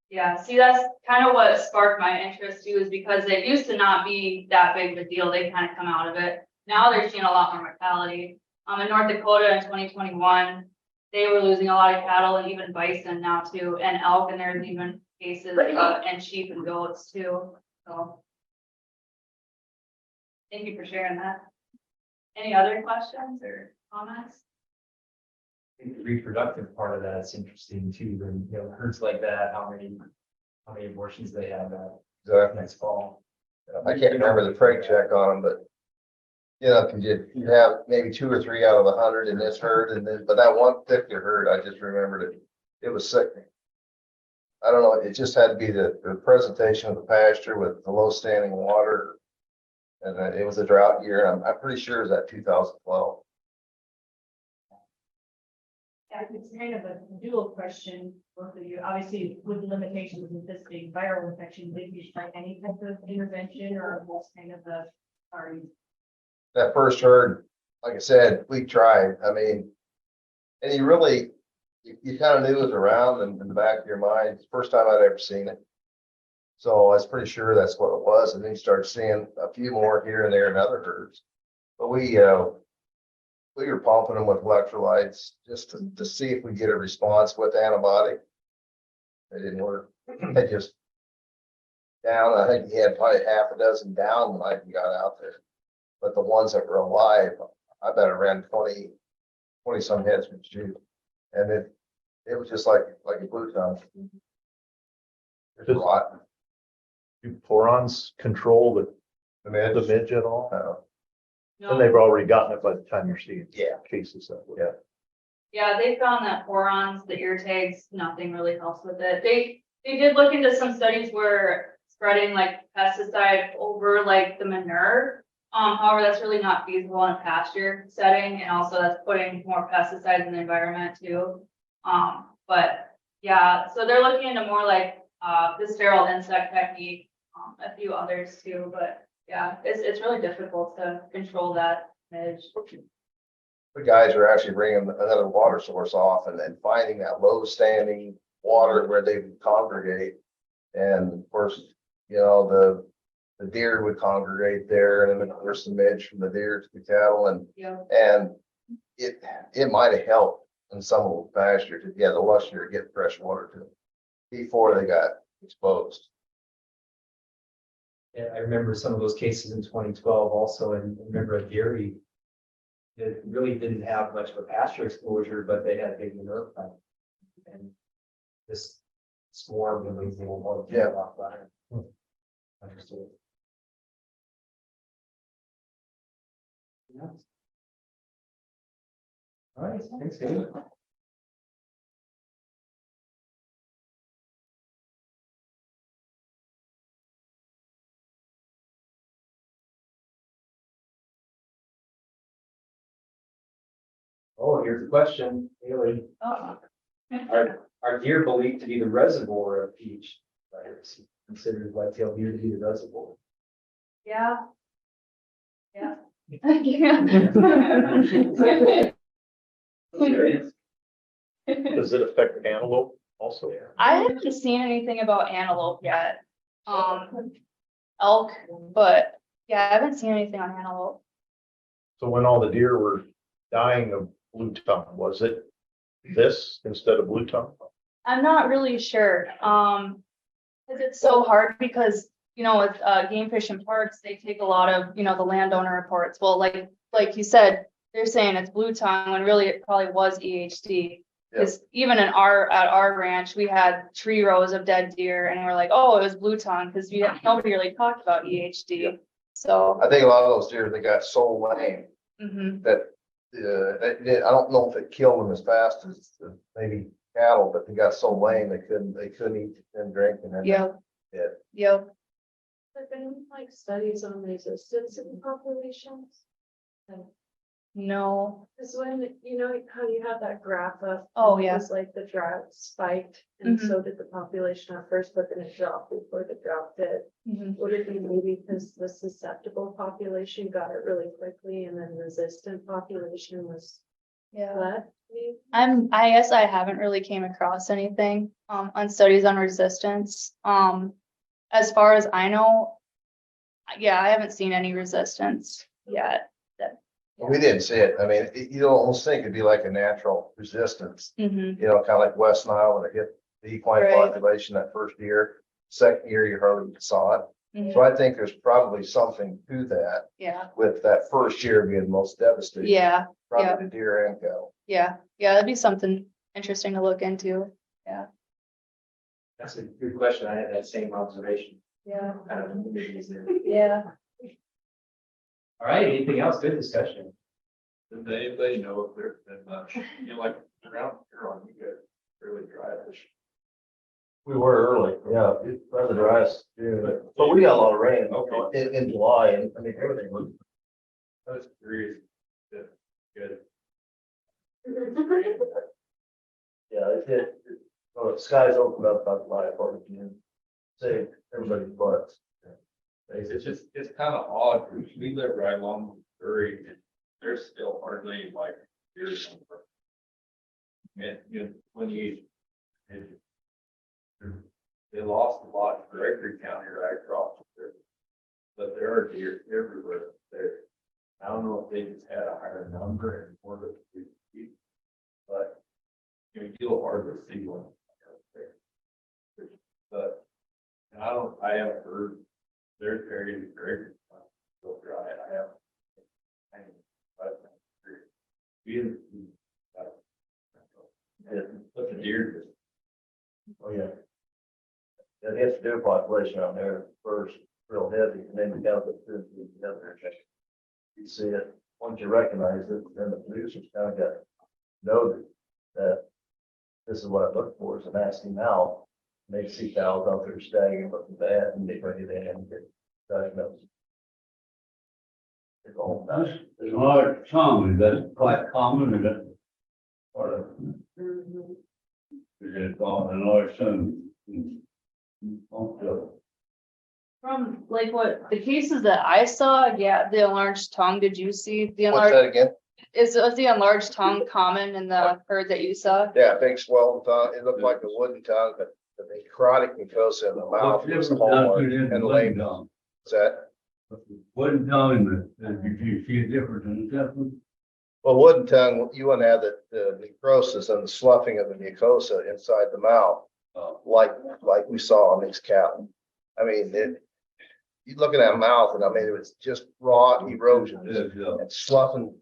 Yeah. See, that's kind of what sparked my interest too, is because it used to not be that big of a deal. They kind of come out of it. Now they're seeing a lot more mortality. In North Dakota in 2021, they were losing a lot of cattle and even bison now too, and elk, and there's even cases and sheep and goats too. So thank you for sharing that. Any other questions or comments? I think the reproductive part of that's interesting too, and you know, herds like that, how many abortions they have next fall. I can't remember the freight check on them, but you know, you have maybe 2 or 3 out of 100 in this herd, and then, but that one particular herd, I just remembered it. It was sickening. I don't know, it just had to be the presentation of the pasture with the low standing water. And then it was a drought year, and I'm pretty sure it was that 2012. Yeah, it's kind of a dual question, both of you. Obviously, with the limitations of this being viral infection, did you try any type of intervention or was kind of the, sorry? That first herd, like I said, we tried. I mean, and you really, you kind of knew it was around in the back of your mind. It's the first time I'd ever seen it. So I was pretty sure that's what it was. And then you started seeing a few more here and there in other herds. But we were pumping them with electrolytes just to see if we get a response with antibiotic. It didn't work. They just down. I think he had probably half a dozen down when I got out there. But the ones that were alive, I bet I ran 20 some heads from shoot. And it was just like a blue tongue. It's rotten. Do porons control the midge at all? No. And they've already gotten it by the time you're seeing cases that way. Yeah. Yeah, they found that porons, the ear tags, nothing really helps with it. They did look into some studies where spreading like pesticide over like the manure. However, that's really not feasible in a pasture setting, and also that's putting more pesticides in the environment too. But yeah, so they're looking into more like the sterile insect technique, a few others too, but yeah, it's really difficult to control that midge. The guys are actually bringing another water source off and then finding that low standing water where they would congregate. And of course, you know, the deer would congregate there, and then of course the midge from the deer to the cattle, and it might have helped in some of the pastures if you had the luxury to get fresh water to them before they got exposed. Yeah, I remember some of those cases in 2012 also, and I remember a dairy that really didn't have much of a pasture exposure, but they had a big manure plant. And this swarm of these little bugs off by it. Understood. Yeah. All right, thanks, David. Oh, here's a question, Haley. Are deer believed to be the reservoir of peach virus? Considered white-tailed deer to be the reservoir? Yeah. Yeah. Does it affect antelope also? I haven't seen anything about antelope yet. Elk, but yeah, I haven't seen anything on antelope. So when all the deer were dying of blue tongue, was it this instead of blue tongue? I'm not really sure, cause it's so hard because, you know, with, game fish and parks, they take a lot of, you know, the landowner reports. Well, like you said, they're saying it's blue tongue when really it probably was EHD. Cause even at our ranch, we had tree rows of dead deer and we're like, oh, it was blue tongue, cause nobody really talked about EHD. So. I think a lot of those deer, they got so lame Mhm. that, I don't know if it killed them as fast as maybe cattle, but they got so lame, they couldn't eat and drink and then. Yep. Yeah. Yep. Have been like studies on resistance in populations? No. Cause when, you know, how you have that graph of. Oh, it yeah. was like the drought spiked and Mhm. so did the population at first, but then it dropped before the drought did. Mhm. Would it be maybe because the susceptible population got it really quickly and then resistant population was Yeah. left? maybe? I guess I haven't really came across anything, on studies on resistance. As far as I know, yeah, I haven't seen any resistance yet. We didn't see it. I mean, you don't almost think it'd be like a natural resistance, Mhm. you know, kind of like West Nile when it hit the equine Right. population that first year. Second year, you hardly saw it. Mhm. So I think there's probably something to that Yeah, with that first year being the most devastating. yeah, Probably the deer and cattle. yeah, that'd be something interesting to look into. Yeah. That's a good question. I had that same observation. Yeah. Yeah. All right, anything else? Good discussion. Does anybody know if there's been much, you know, like around here on you guys, really dry this. We were early, yeah, it's rather dry, but we got a lot of rain in July, and I mean, everything was. I was curious. Good. Yeah, well, the skies opened up about July 14th, saved everybody's butts. It's kind of odd, because we live right along Missouri, and there's still hardly like deer somewhere. And, you know, when they lost a lot in Gregory County right across there. But there are deer everywhere there. I don't know if they just had a higher number and more of it, but you know, you'll hardly see one out there. But and I haven't heard there's very still dry. I haven't. But the deer. Oh, yeah. Yeah, the deer population out there first, real heavy, and then you got the two together. You see it, once you recognize it, then the producers kind of got noted that this is what I look for, is an asking now. They see cows out there staggering, looking bad, and they bring it in and get diagnosed. It's all about. There's a large tongue, is that quite common, is that Part of. is it a large tongue? From like what the cases that I saw, yeah, the enlarged tongue, did you see the What's enlarged? that again? Was the enlarged tongue common in the herd that you saw? Yeah, big swollen tongue. It looked like a wooden tongue, but the necrotic mucosa in the mouth was the hallmark and the lame. What's that? Wooden tongue, did you see a difference in the difference? Well, wooden tongue, you want to have the necrosis and the sloughing of the mucosa inside the mouth, like we saw on these cattle. I mean, you look at that mouth, and I mean, it was just raw erosion and sloughing,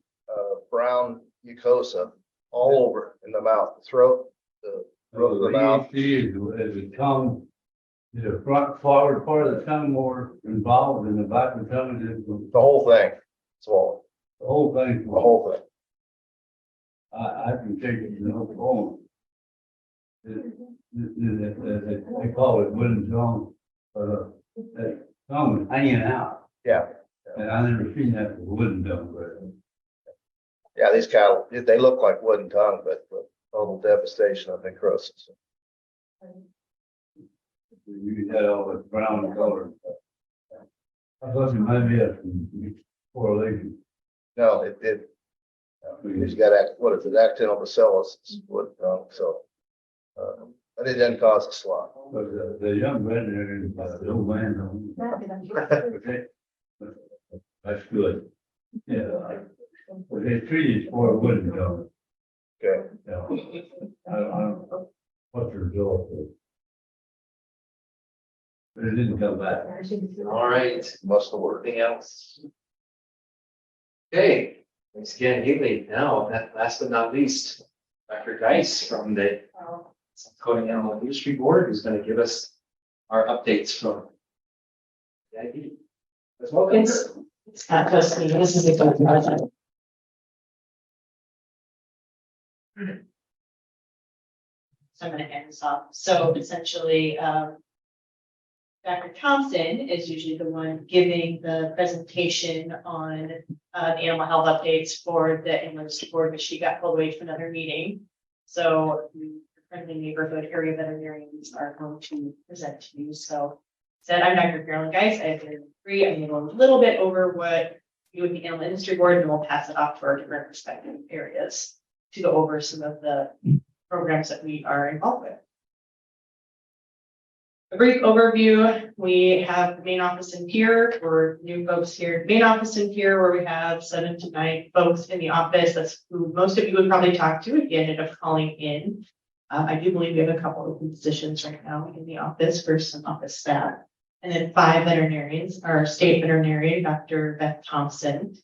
brown mucosa all over in the mouth, the throat, the roof of the mouth. Is the tongue, is the front forward part of the tongue more involved in the back of the tongue? The whole thing swollen. The whole thing. The whole thing. I can take it, no problem. They call it wooden tongue, but that tongue is hanging out. Yeah. And I never seen that with wooden tongue, but. Yeah, these cattle, they look like wooden tongue, but with total devastation of necrosis. You had all this brown color. I thought it might be a correlation. No, it did. He's got, what is it, accidental bacillus, what, so. But it doesn't cause a slot. But the young veterinarian, the old man, okay, that's good. Yeah. But they treated for it wouldn't go. Okay. Yeah. I don't know what your result is. But it didn't come back. All right, Must have worked. anything else? Okay, thanks again, Haley. Now, last but not least, Dr. Geis from the South Dakota Animal Industry Board, who's going to give us our updates from the IB. Welcome. It's not just me, this is a good project. So I'm gonna hand this off. So essentially, Dr. Thompson is usually the one giving the presentation on the animal health updates for the English board, but she got pulled away to another meeting. So the friendly neighborhood area veterinarians are going to present to you. So said, I'm Dr. Carolyn Geis. I have been free. I'm going to go a little bit over what you with the animal industry board, and we'll pass it off to our different respective areas to go over some of the programs that we are involved with. A brief overview, we have the main office in Pier for new folks here. Main office in Pier where we have 7 to 9 folks in the office. That's who most of you would probably talk to if you ended up calling in. I do believe we have a couple of positions right now in the office for some office staff. And then 5 veterinarians, our state veterinarian, Dr. Beth Thompson,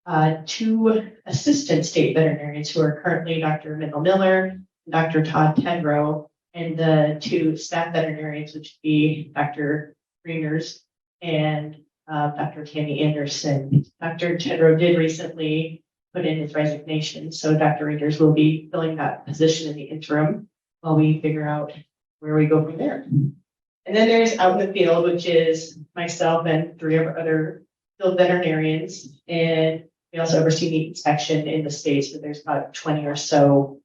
2 assistant state veterinarians who are currently Dr. Mendel Miller, Dr. Todd Tedrow, and the 2 staff veterinarians, which would be Dr. Greeners and Dr. Tammy Anderson. Dr. Tedrow did recently put in his resignation, so Dr. Greeners will be filling that position in the interim while we figure out where we go from there. And then there's out in the field, which is myself and 3 of our other field veterinarians. And we also oversee meat inspection in the states, but there's about 20 or so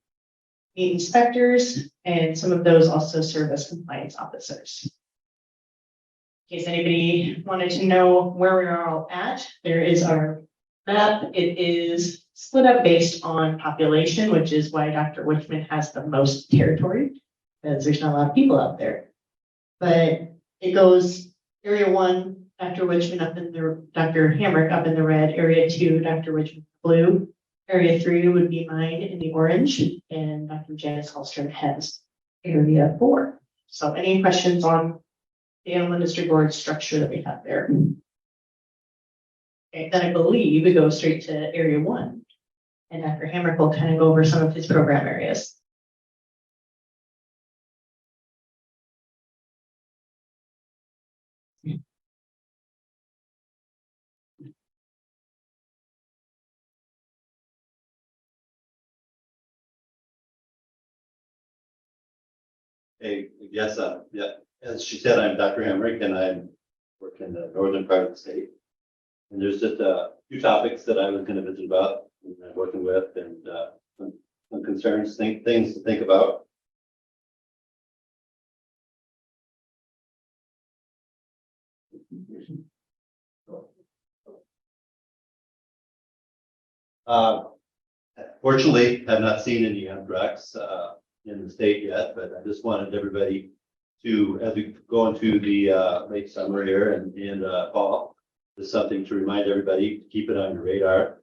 meat inspectors, and some of those also serve as compliance officers. In case anybody wanted to know where we are all at, there is our map. It is split up based on population, which is why Dr. Wichman has the most territory, because there's not a lot of people out there. But it goes area 1, Dr. Wichman up in the, Dr. Hamrick up in the red, area 2, Dr. Wichman blue, area 3 would be mine in the orange, and Dr. Janice Hallstrom has area 4. So any questions on the animal industry board structure that we have there? Okay, then I believe we go straight to area 1, and Dr. Hamrick will kind of go over some of his program areas. Hey, yes, yeah, as she said, I'm Dr. Hamrick and I work in the northern part of the state. And there's just a few topics that I was going to visit about and I'm working with, and some concerns, things to think about. Fortunately, I've not seen any anthrax in the state yet, but I just wanted everybody to, as we go into the late summer here and fall, just something to remind everybody to keep it on your radar.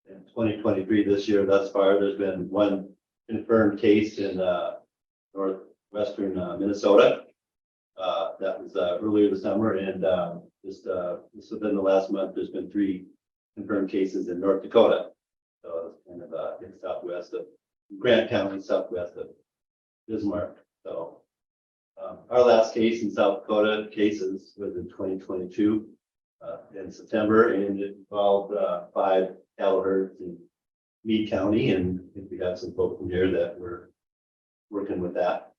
In 2023, this year thus far, there's been 1 confirmed case in northwestern Minnesota. That was earlier this summer, and just within the last month, there's been 3 confirmed cases in North Dakota. So it's kind of in southwest of Grant County, southwest of Bismarck. So our last case in South Dakota cases was in 2022 in September, and it involved 5 cattle herds in Meade County, and I think we have some folks from here that were working with that.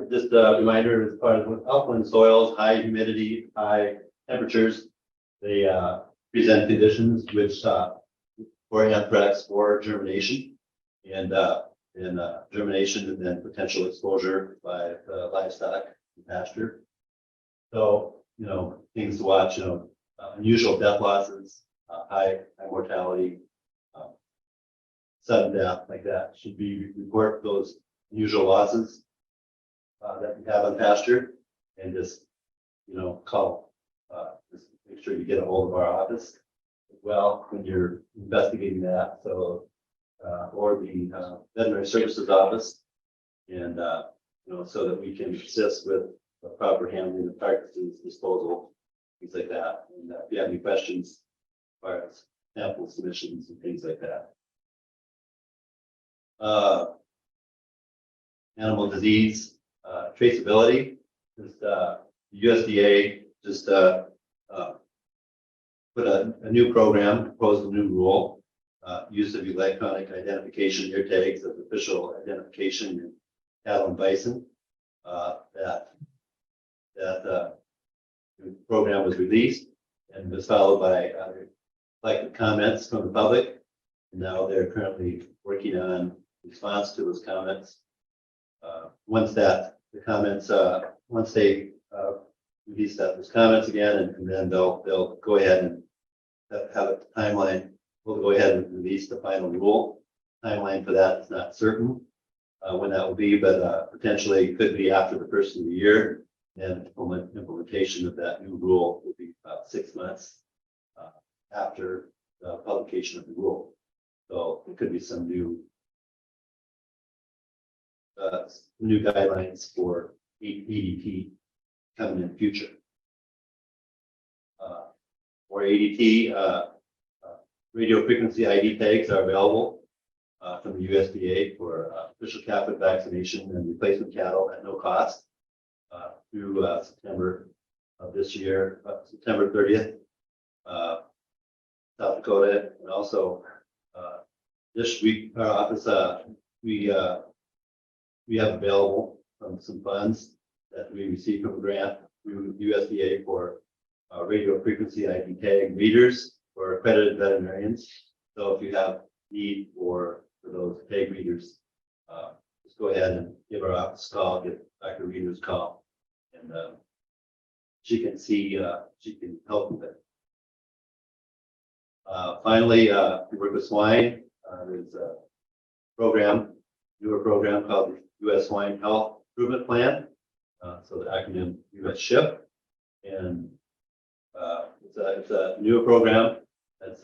Just a reminder, as part of alkaline soils, high humidity, high temperatures, they present conditions which for anthrax or germination, and germination and then potential exposure by livestock and pasture. So, things to watch, unusual death losses, high mortality, sudden death like that, should be report those unusual losses that we have on pasture, and just, call, just make sure you get a hold of our office as well when you're investigating that. So, or the veterinary services office, and, so that we can assist with the proper handling of practices, disposal, things like that. And if you have any questions, as far as sample submissions and things like that. Animal disease traceability. Just USDA just put a new program, proposed a new rule. Use of electronic identification ear tags as official identification in cattle and bison. That program was released and was followed by collective comments from the public. And now they're currently working on response to those comments. Once they release those comments again, and then they'll go ahead and have a timeline. We'll go ahead and release the final rule. Timeline for that is not certain when that will be, but potentially could be after the first of the year. And implementation of that new rule will be about 6 months after the publication of the rule. So there could be some new guidelines for EDT coming in the future. For ADT, radio frequency ID tags are available from the USDA for official captive vaccination and replacement cattle at no cost through September of this year, September 30th. South Dakota, and also this week, our office, we have available some funds that we received from a grant through USDA for radio frequency ID tag readers for accredited veterinarians. So if you have need for those tag readers, just go ahead and give our office a call, give Dr. Reader's call, and she can help with it. Finally, we work with swine. There's a newer program called the U.S. Swine Health Improvement Plan. So the acronym U.S. SHIP. And it's a newer program that's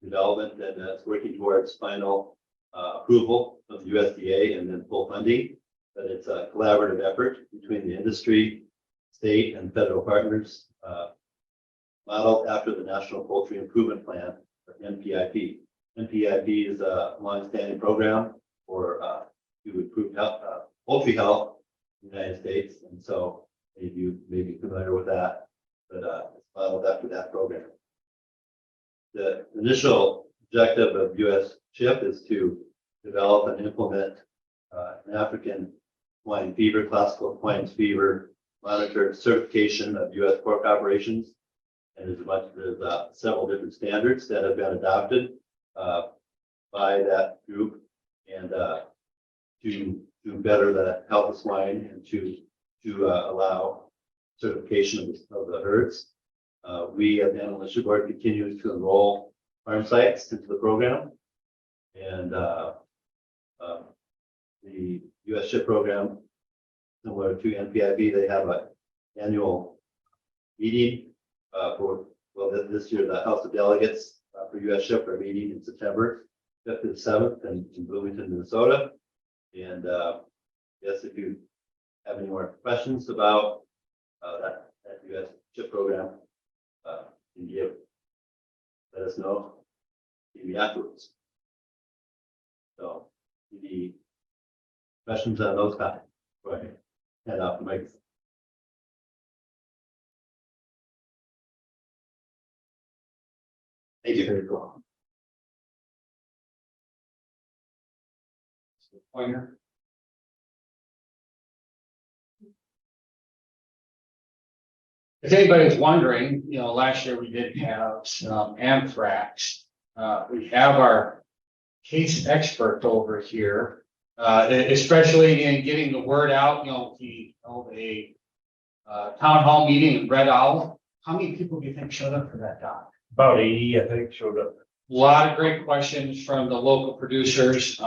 development and that's working towards final approval of the USDA and then full funding. But it's a collaborative effort between the industry, state, and federal partners, modeled after the National Poultry Improvement Plan, or NPIP. NPIP is a long-standing program for to improve health, poultry health in the United States, and so you may be familiar with that, but it's modeled after that program. The initial objective of U.S. CHIP is to develop and implement an African swine fever, classical swine fever monitor certification of U.S. pork operations. And there's several different standards that have been adopted by that group, and to better the health of swine and to allow certification of the herds. We at the Animal Industry Board continue to enroll farm sites into the program, and the U.S. CHIP program, similar to NPIP, they have an annual meeting this year the House of Delegates for U.S. CHIP are meeting in September 5th to the 7th in Bloomington, Minnesota. And yes, if you have any more questions about that U.S. CHIP program, let us know maybe afterwards. So, any questions on those topics? Go ahead, head off the mic. Thank you. Pointer. If anybody's wondering, last year we did have some anthrax. We have our case expert over here, especially in getting the word out. We held a town hall meeting in Red Owl how many people do you think showed up for that dock? About 80, I think, showed up. A lot of great questions from the local producers.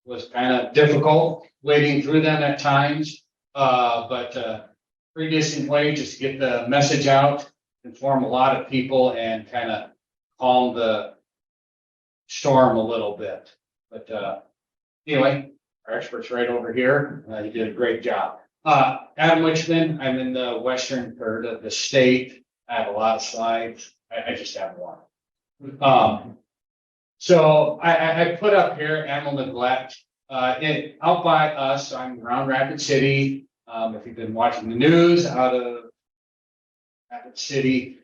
Was kind of difficult wading through them at times, but pretty decent way just to get the message out, inform a lot of people, and kind of calm the storm a little bit. But anyway, our expert's right over here. He did a great job. Adam Richmond, I'm in the western third of the state. I have a lot of slides. I just have one. So I put up here animal neglect. Out by us, I'm around Rapid City. If you've been watching the news out of Rapid City,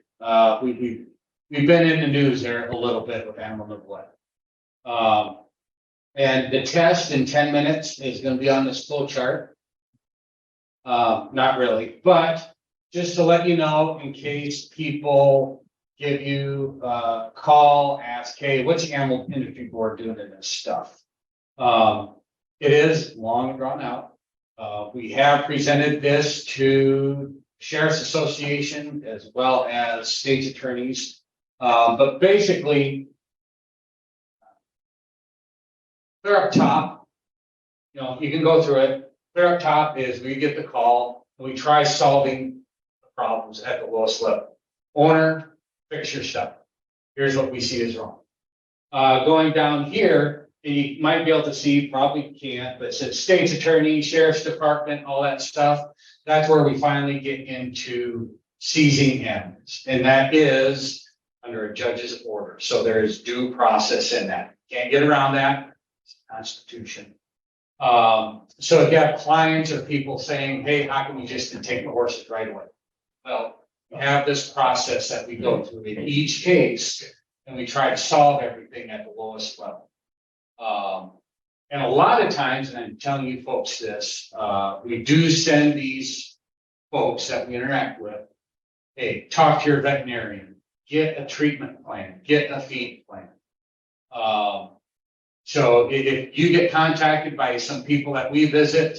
we've been in the news there a little bit with animal neglect. And the test in 10 minutes is going to be on this flow chart. Not really, but just to let you know, in case people give you a call, ask, hey, what's the animal industry board doing in this stuff? It is long and drawn out. We have presented this to Sheriff's Association as well as state attorneys. But basically, clear up top, you can go through it. Clear up top is we get the call and we try solving the problems at the lowest level. Owner, fix your stuff. Here's what we see is wrong. Going down here, you might be able to see, probably can't, but it says state's attorney, sheriff's department, all that stuff. That's where we finally get into seizing animals. And that is under a judge's order. So there is due process in that. Can't get around that. It's the Constitution. So if you have clients or people saying, hey, how can we just take the horses right away? Well, we have this process that we go through in each case, and we try to solve everything at the lowest level. And a lot of times, and I'm telling you folks this, we do send these folks that we interact with, hey, talk to your veterinarian, get a treatment plan, get a feed plan. So if you get contacted by some people that we visit,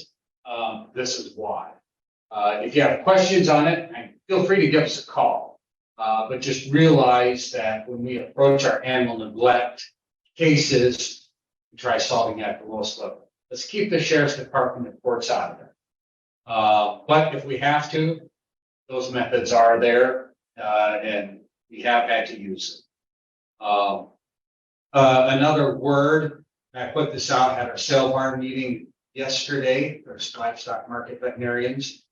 this is why. If you have questions on it, feel free to give us a call. But just realize that when we approach our animal neglect cases, we try solving at the lowest level. Let's keep the sheriff's department reports out of there. But if we have to, those methods are there, and we have had to use them. Another word, I put this out at our sale barn meeting yesterday, there's livestock market veterinarians.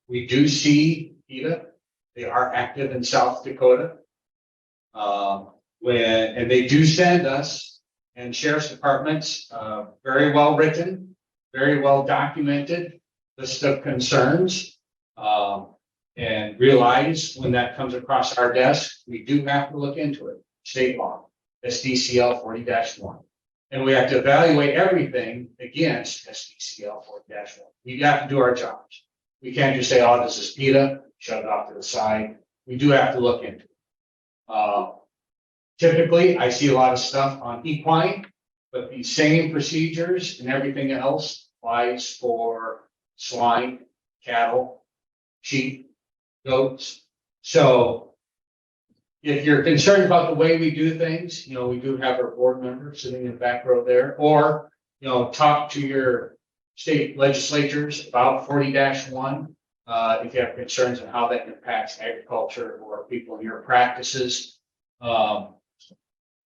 We do see PETA. They are active in South Dakota. And they do send us and sheriff's departments, very well written, very well documented list of concerns. And realize when that comes across our desk, we do have to look into it. State law, SDCL 40-1. And we have to evaluate everything against SDCL 40-1. We have to do our jobs. We can't just say, oh, this is PETA, shut it off to the side. We do have to look into it. Typically, I see a lot of stuff on equine, but the same procedures and everything else applies for swine, cattle, sheep, goats. So if you're concerned about the way we do things, we do have our board member sitting in the back row there, or, talk to your state legislatures about 40-1. If you have concerns on how that impacts agriculture or people in your practices.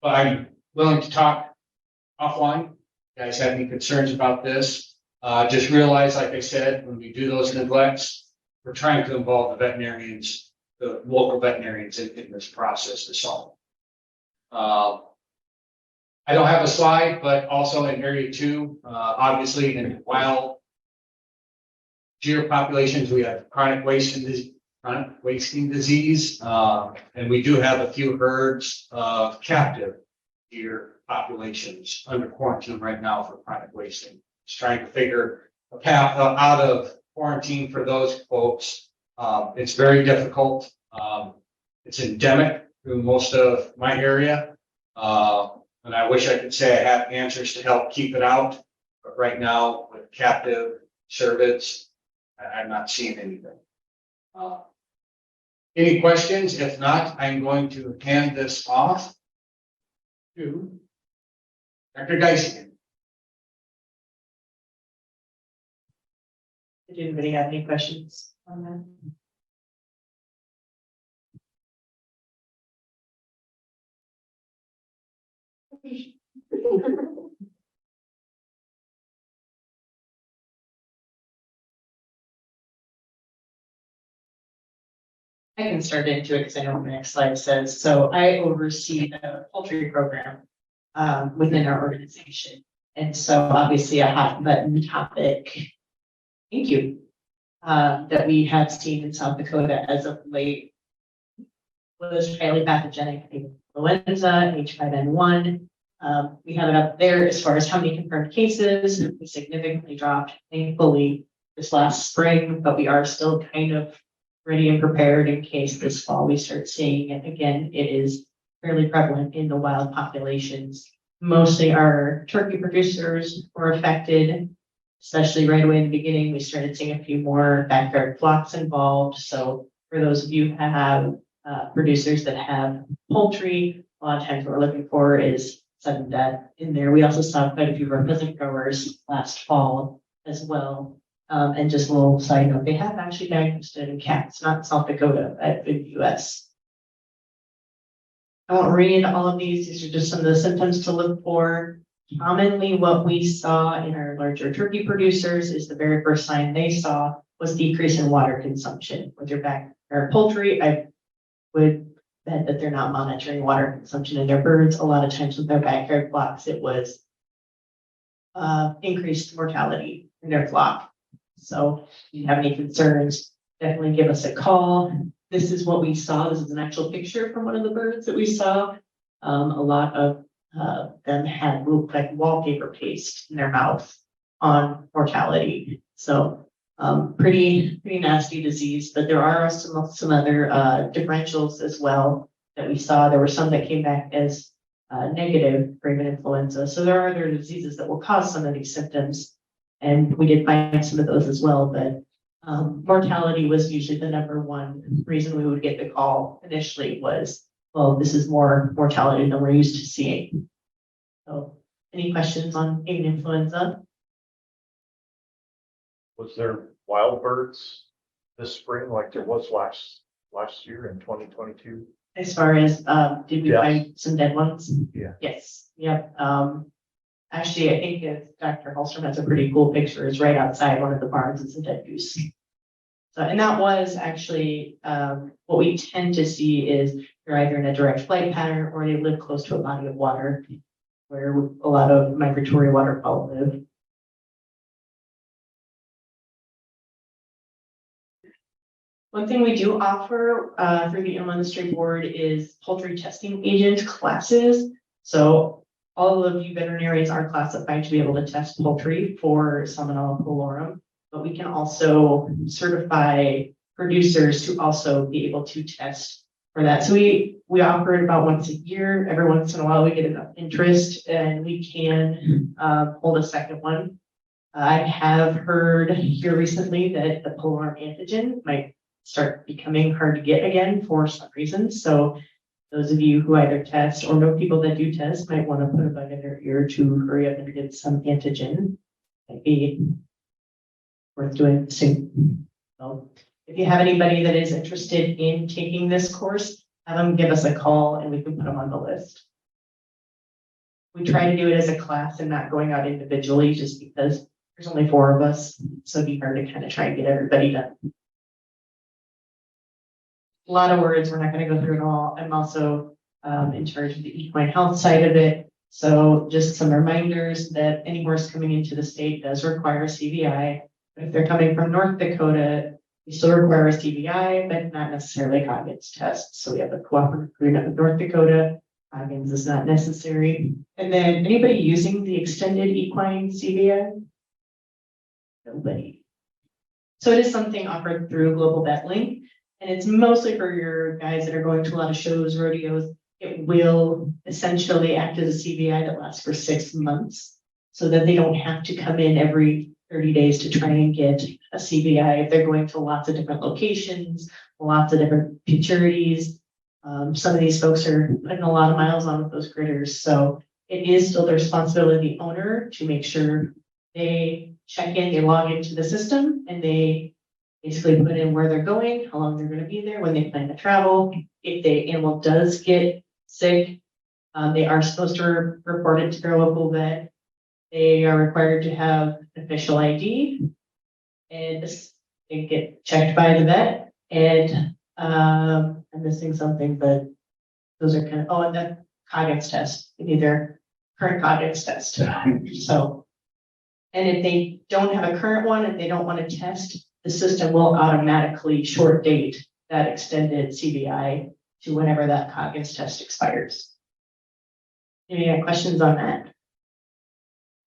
But I'm willing to talk offline. You guys have any concerns about this? Just realize, like I said, when we do those neglects, we're trying to involve the veterinarians, the local veterinarians in this process to solve. I don't have a slide, but also in area 2, obviously in wild deer populations, we have chronic wasting disease, and we do have a few herds of captive deer populations under quarantine right now for chronic wasting. Just trying to figure a path out of quarantine for those folks. It's very difficult. It's endemic through most of my area. And I wish I could say I have answers to help keep it out, but right now with captive cervids, I'm not seeing anything. Any questions? If not, I'm going to hand this off to Dr. Geisinger. Did anybody have any questions on that? I can start into it because I know what the next slide says. So I oversee the poultry program within our organization. And so obviously a hot button topic, thank you, that we have seen in South Dakota as of late was highly pathogenic influenza, H5N1. We have it up there as far as how many confirmed cases. We significantly dropped, thankfully, this last spring, but we are still kind of ready and prepared in case this fall we start seeing it again. It is fairly prevalent in the wild populations. Mostly our turkey producers were affected, especially right away in the beginning. We started seeing a few more backyard flocks involved. So for those of you who have producers that have poultry, a lot of times what we're looking for is sudden death in there. We also saw quite a few of our pheasant growers last fall as well. And just a little side note, they have actually diagnosed it in cats, not in South Dakota, but in the US. I won't read all of these. These are just some of the symptoms to look for. Commonly, what we saw in our larger turkey producers is the very first sign they saw was decrease in water consumption. With your or poultry, I would bet that they're not monitoring water consumption in their birds. A lot of times with their backyard flocks, it was increased mortality in their flock. So if you have any concerns, definitely give us a call. This is what we saw. This is an actual picture from one of the birds that we saw. A lot of them had looked like wallpaper paste in their mouth on mortality. So pretty nasty disease, but there are some other differentials as well that we saw. There were some that came back as negative for avian influenza. So there are other diseases that will cause some of these symptoms. And we did find some of those as well, but mortality was usually the number one reason we would get the call initially was, well, this is more mortality than we're used to seeing. So any questions on avian influenza? Was there wild birds this spring like there was last year in 2022? As far as, did we Yes. find some dead ones? Yeah. Yes, yep. Actually, I think if Dr. Holstrom has a pretty cool picture, it's right outside one of the barns, it's a dead goose. So, and that was actually, what we tend to see is they're either in a direct flight pattern or they live close to a body of water where a lot of migratory waterfowl live. One thing we do offer through the Animal Industry Board is poultry testing agent classes. So all of you veterinarians are classified to be able to test poultry for Salmonella pylori, but we can also certify producers to also be able to test for that. So we offer it about once a year. Every once in a while we get enough interest and we can hold a second one. I have heard here recently that the pylori antigen might start becoming hard to get again for some reason. So those of you who either test or know people that do test might want to put a bug in their ear to hurry up and get some antigen. Might be worth doing soon. So if you have anybody that is interested in taking this course, have them give us a call and we can put them on the list. We try to do it as a class and not going out individually just because there's only 4 of us. So it'd be hard to kind of try and get everybody done. A lot of words, we're not going to go through it all. I'm also in charge of the equine health side of it. So just some reminders that any horse coming into the state does require a CVI. But if they're coming from North Dakota, we still require a CVI, but not necessarily a Coggins test. So we have a cooperative agreement with North Dakota. Coggins is not necessary. And then anybody using the extended equine CVI? Nobody. So it is something offered through Global Vet Link. And it's mostly for your guys that are going to a lot of shows, rodeos. It will essentially act as a CVI that lasts for 6 months so that they don't have to come in every 30 days to try and get a CBI if they're going to lots of different locations, lots of different futurities. Some of these folks are putting a lot of miles on with those critters, so it is still the responsibility of the owner to make sure they check in, they log into the system, and they basically put in where they're going, how long they're gonna be there, when they plan to travel. If the animal does get sick, they are supposed to report it to their local vet. They are required to have official ID. And they get checked by the vet. And I'm missing something, but those are kind of, oh, and the Coggins test, they need their current Coggins test. So, and if they don't have a current one and they don't want to test, the system will automatically short date that extended CBI to whenever that Coggins test expires. Any questions on that?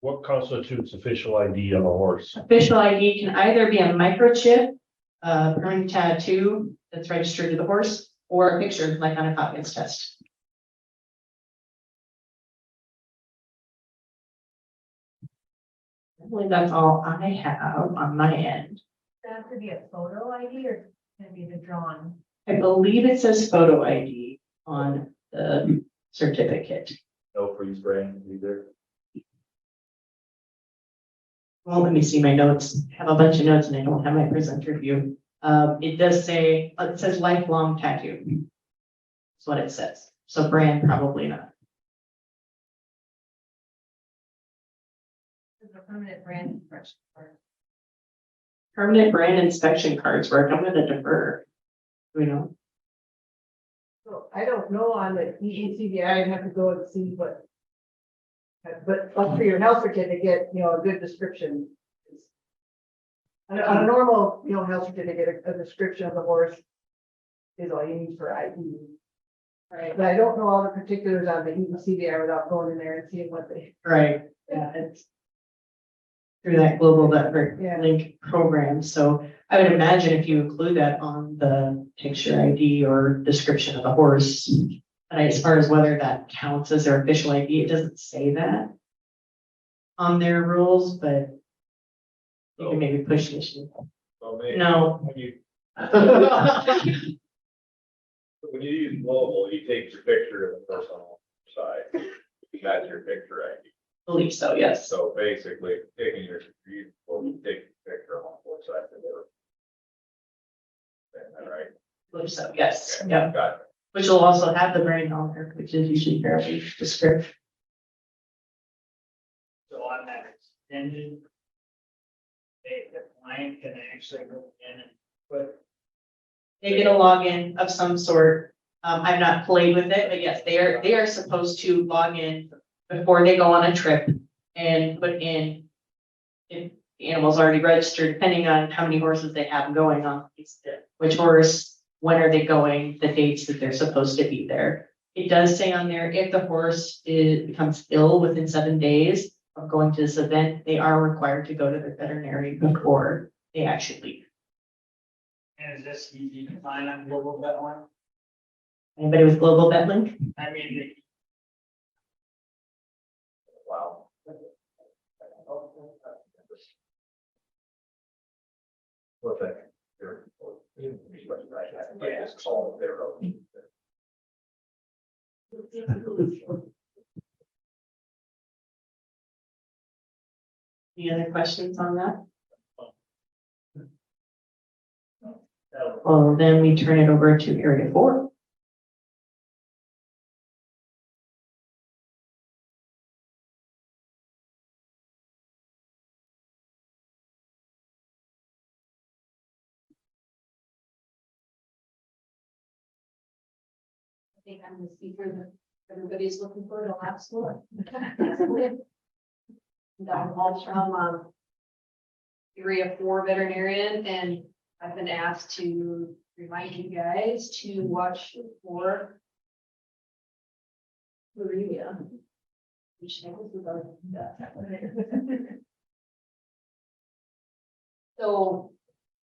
What constitutes official ID on a horse? Official ID can either be a microchip, a permanent tattoo that's registered to the horse, or a picture like on a Coggins test. I believe that's all I have on my end. That could be a photo ID or can it be the drawn? I believe it says photo ID on the certificate. No freeze frame either. Well, let me see my notes. I have a bunch of notes and I don't have my presenter view. It does say, it says lifelong tattoo. That's what it says. So brand, probably not. Is a permanent brand impression card. Permanent brand inspection cards work. I'm gonna defer. Do we know? So I don't know on the EECDI, I'd have to go and see what. But like for your health certificate, you know, a good description. On a normal, you know, health certificate, a description of the horse is all you need for ID. Right, but I don't know all the particulars on the EECDI without going in there and seeing what they. Right, yeah, it's through that global network link program. So I would imagine if you include that on the picture ID or description of the horse, but as far as whether that counts as their official ID, it doesn't say that on their rules, but you can maybe push this. So maybe No. When you use mobile, you take your picture of the person on the side. That's your picture ID. Believe so, yes. So basically, taking your, you take your picture on both sides of the. Is that right? Believe so, yes, Okay, yeah. got it. Which will also have the brand on there, which is usually fairly descriptive. So on that extended, the client can actually go in and put. They get a login of some sort. I've not played with it, but yes, they are supposed to log in before they go on a trip and put in if the animal's already registered, depending on how many horses they have going on, which horse, when are they going, the dates that they're supposed to be there. It does say on there, if the horse becomes ill within 7 days of going to this event, they are required to go to the veterinary before they actually leave. And is this easy to find on Global Vet One? Anybody with Global Vet Link? I mean, Wow. Well, thank you. I just call their own. Any other questions on that? Well, then we turn it over to area 4. I think I'm the speaker that everybody's looking for to last one. I'm all from area 4 veterinarian, and I've been asked to remind you guys to watch for Maria. Which I was about that. So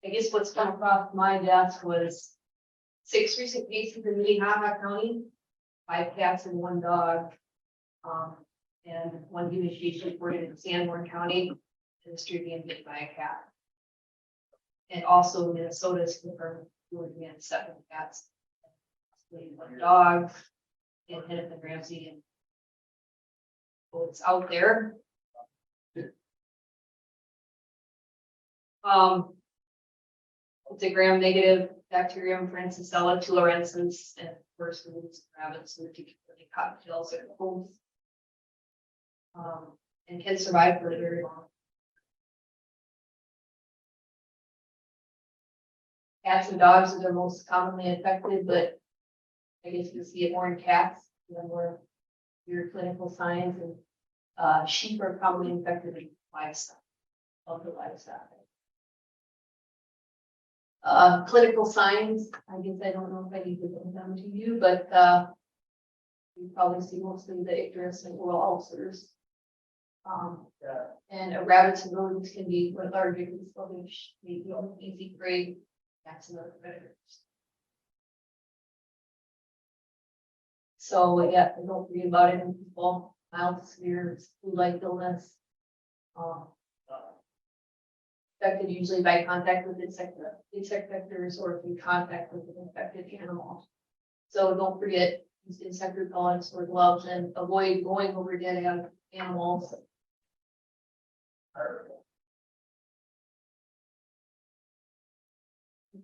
I guess what's come across my desk was 6 recent cases in Minnehaha County, 5 cats and 1 dog. And 1 human case reported in Sanborn Counny, and the street being bit by a cat. And also Minnesota is confirmed looking at 7 cats. Possibly 1 dog in Hennepin Ramsey and. So it's out there. It's a gram-negative bacterium Francisella tularensis and first roots rabbits, particularly cottontails and homes. And can survive for a very long. Cats and dogs are the most commonly infected, but I guess you see it more in cats than more your clinical signs, and sheep are probably infected in livestock, of the livestock. Clinical signs, I guess I don't know if I need to put them to you, but you probably see mostly the icterus and oral ulcers. And rabbits and rodents can be lethargic and sluggish, maybe easy prey. That's another predators. So yeah, don't read about it in people, mild, severe, flu-like illness. Affected usually by contact with insect vectors or through contact with an infected animal. So don't forget use insect repellents or gloves and avoid going over dead animals.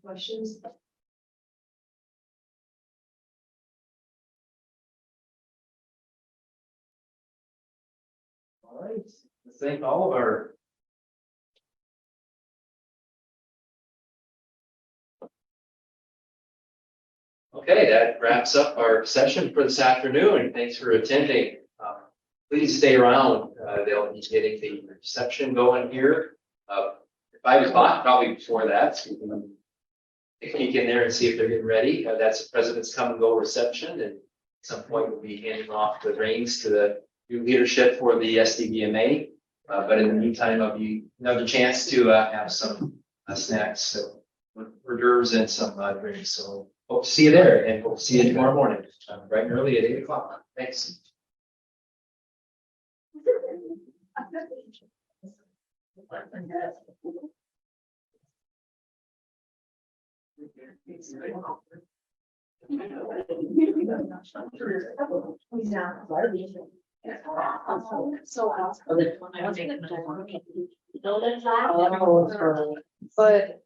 Questions? All right, let's thank all of our. Okay, that wraps up our session for this afternoon. Thanks for attending. Please stay around. They'll be getting the reception going here. 5 o'clock, probably before that. So you can peek in there and see if they're getting ready. That's the president's come and go reception, and at some point we'll be handing off the reins to the new leadership for the SDVMA. But in the meantime, I'll be another chance to have some snacks, so hors d'oeuvres and some drinks. So hope to see you there, and hope to see you tomorrow morning, bright and early at 8 o'clock. Thanks. But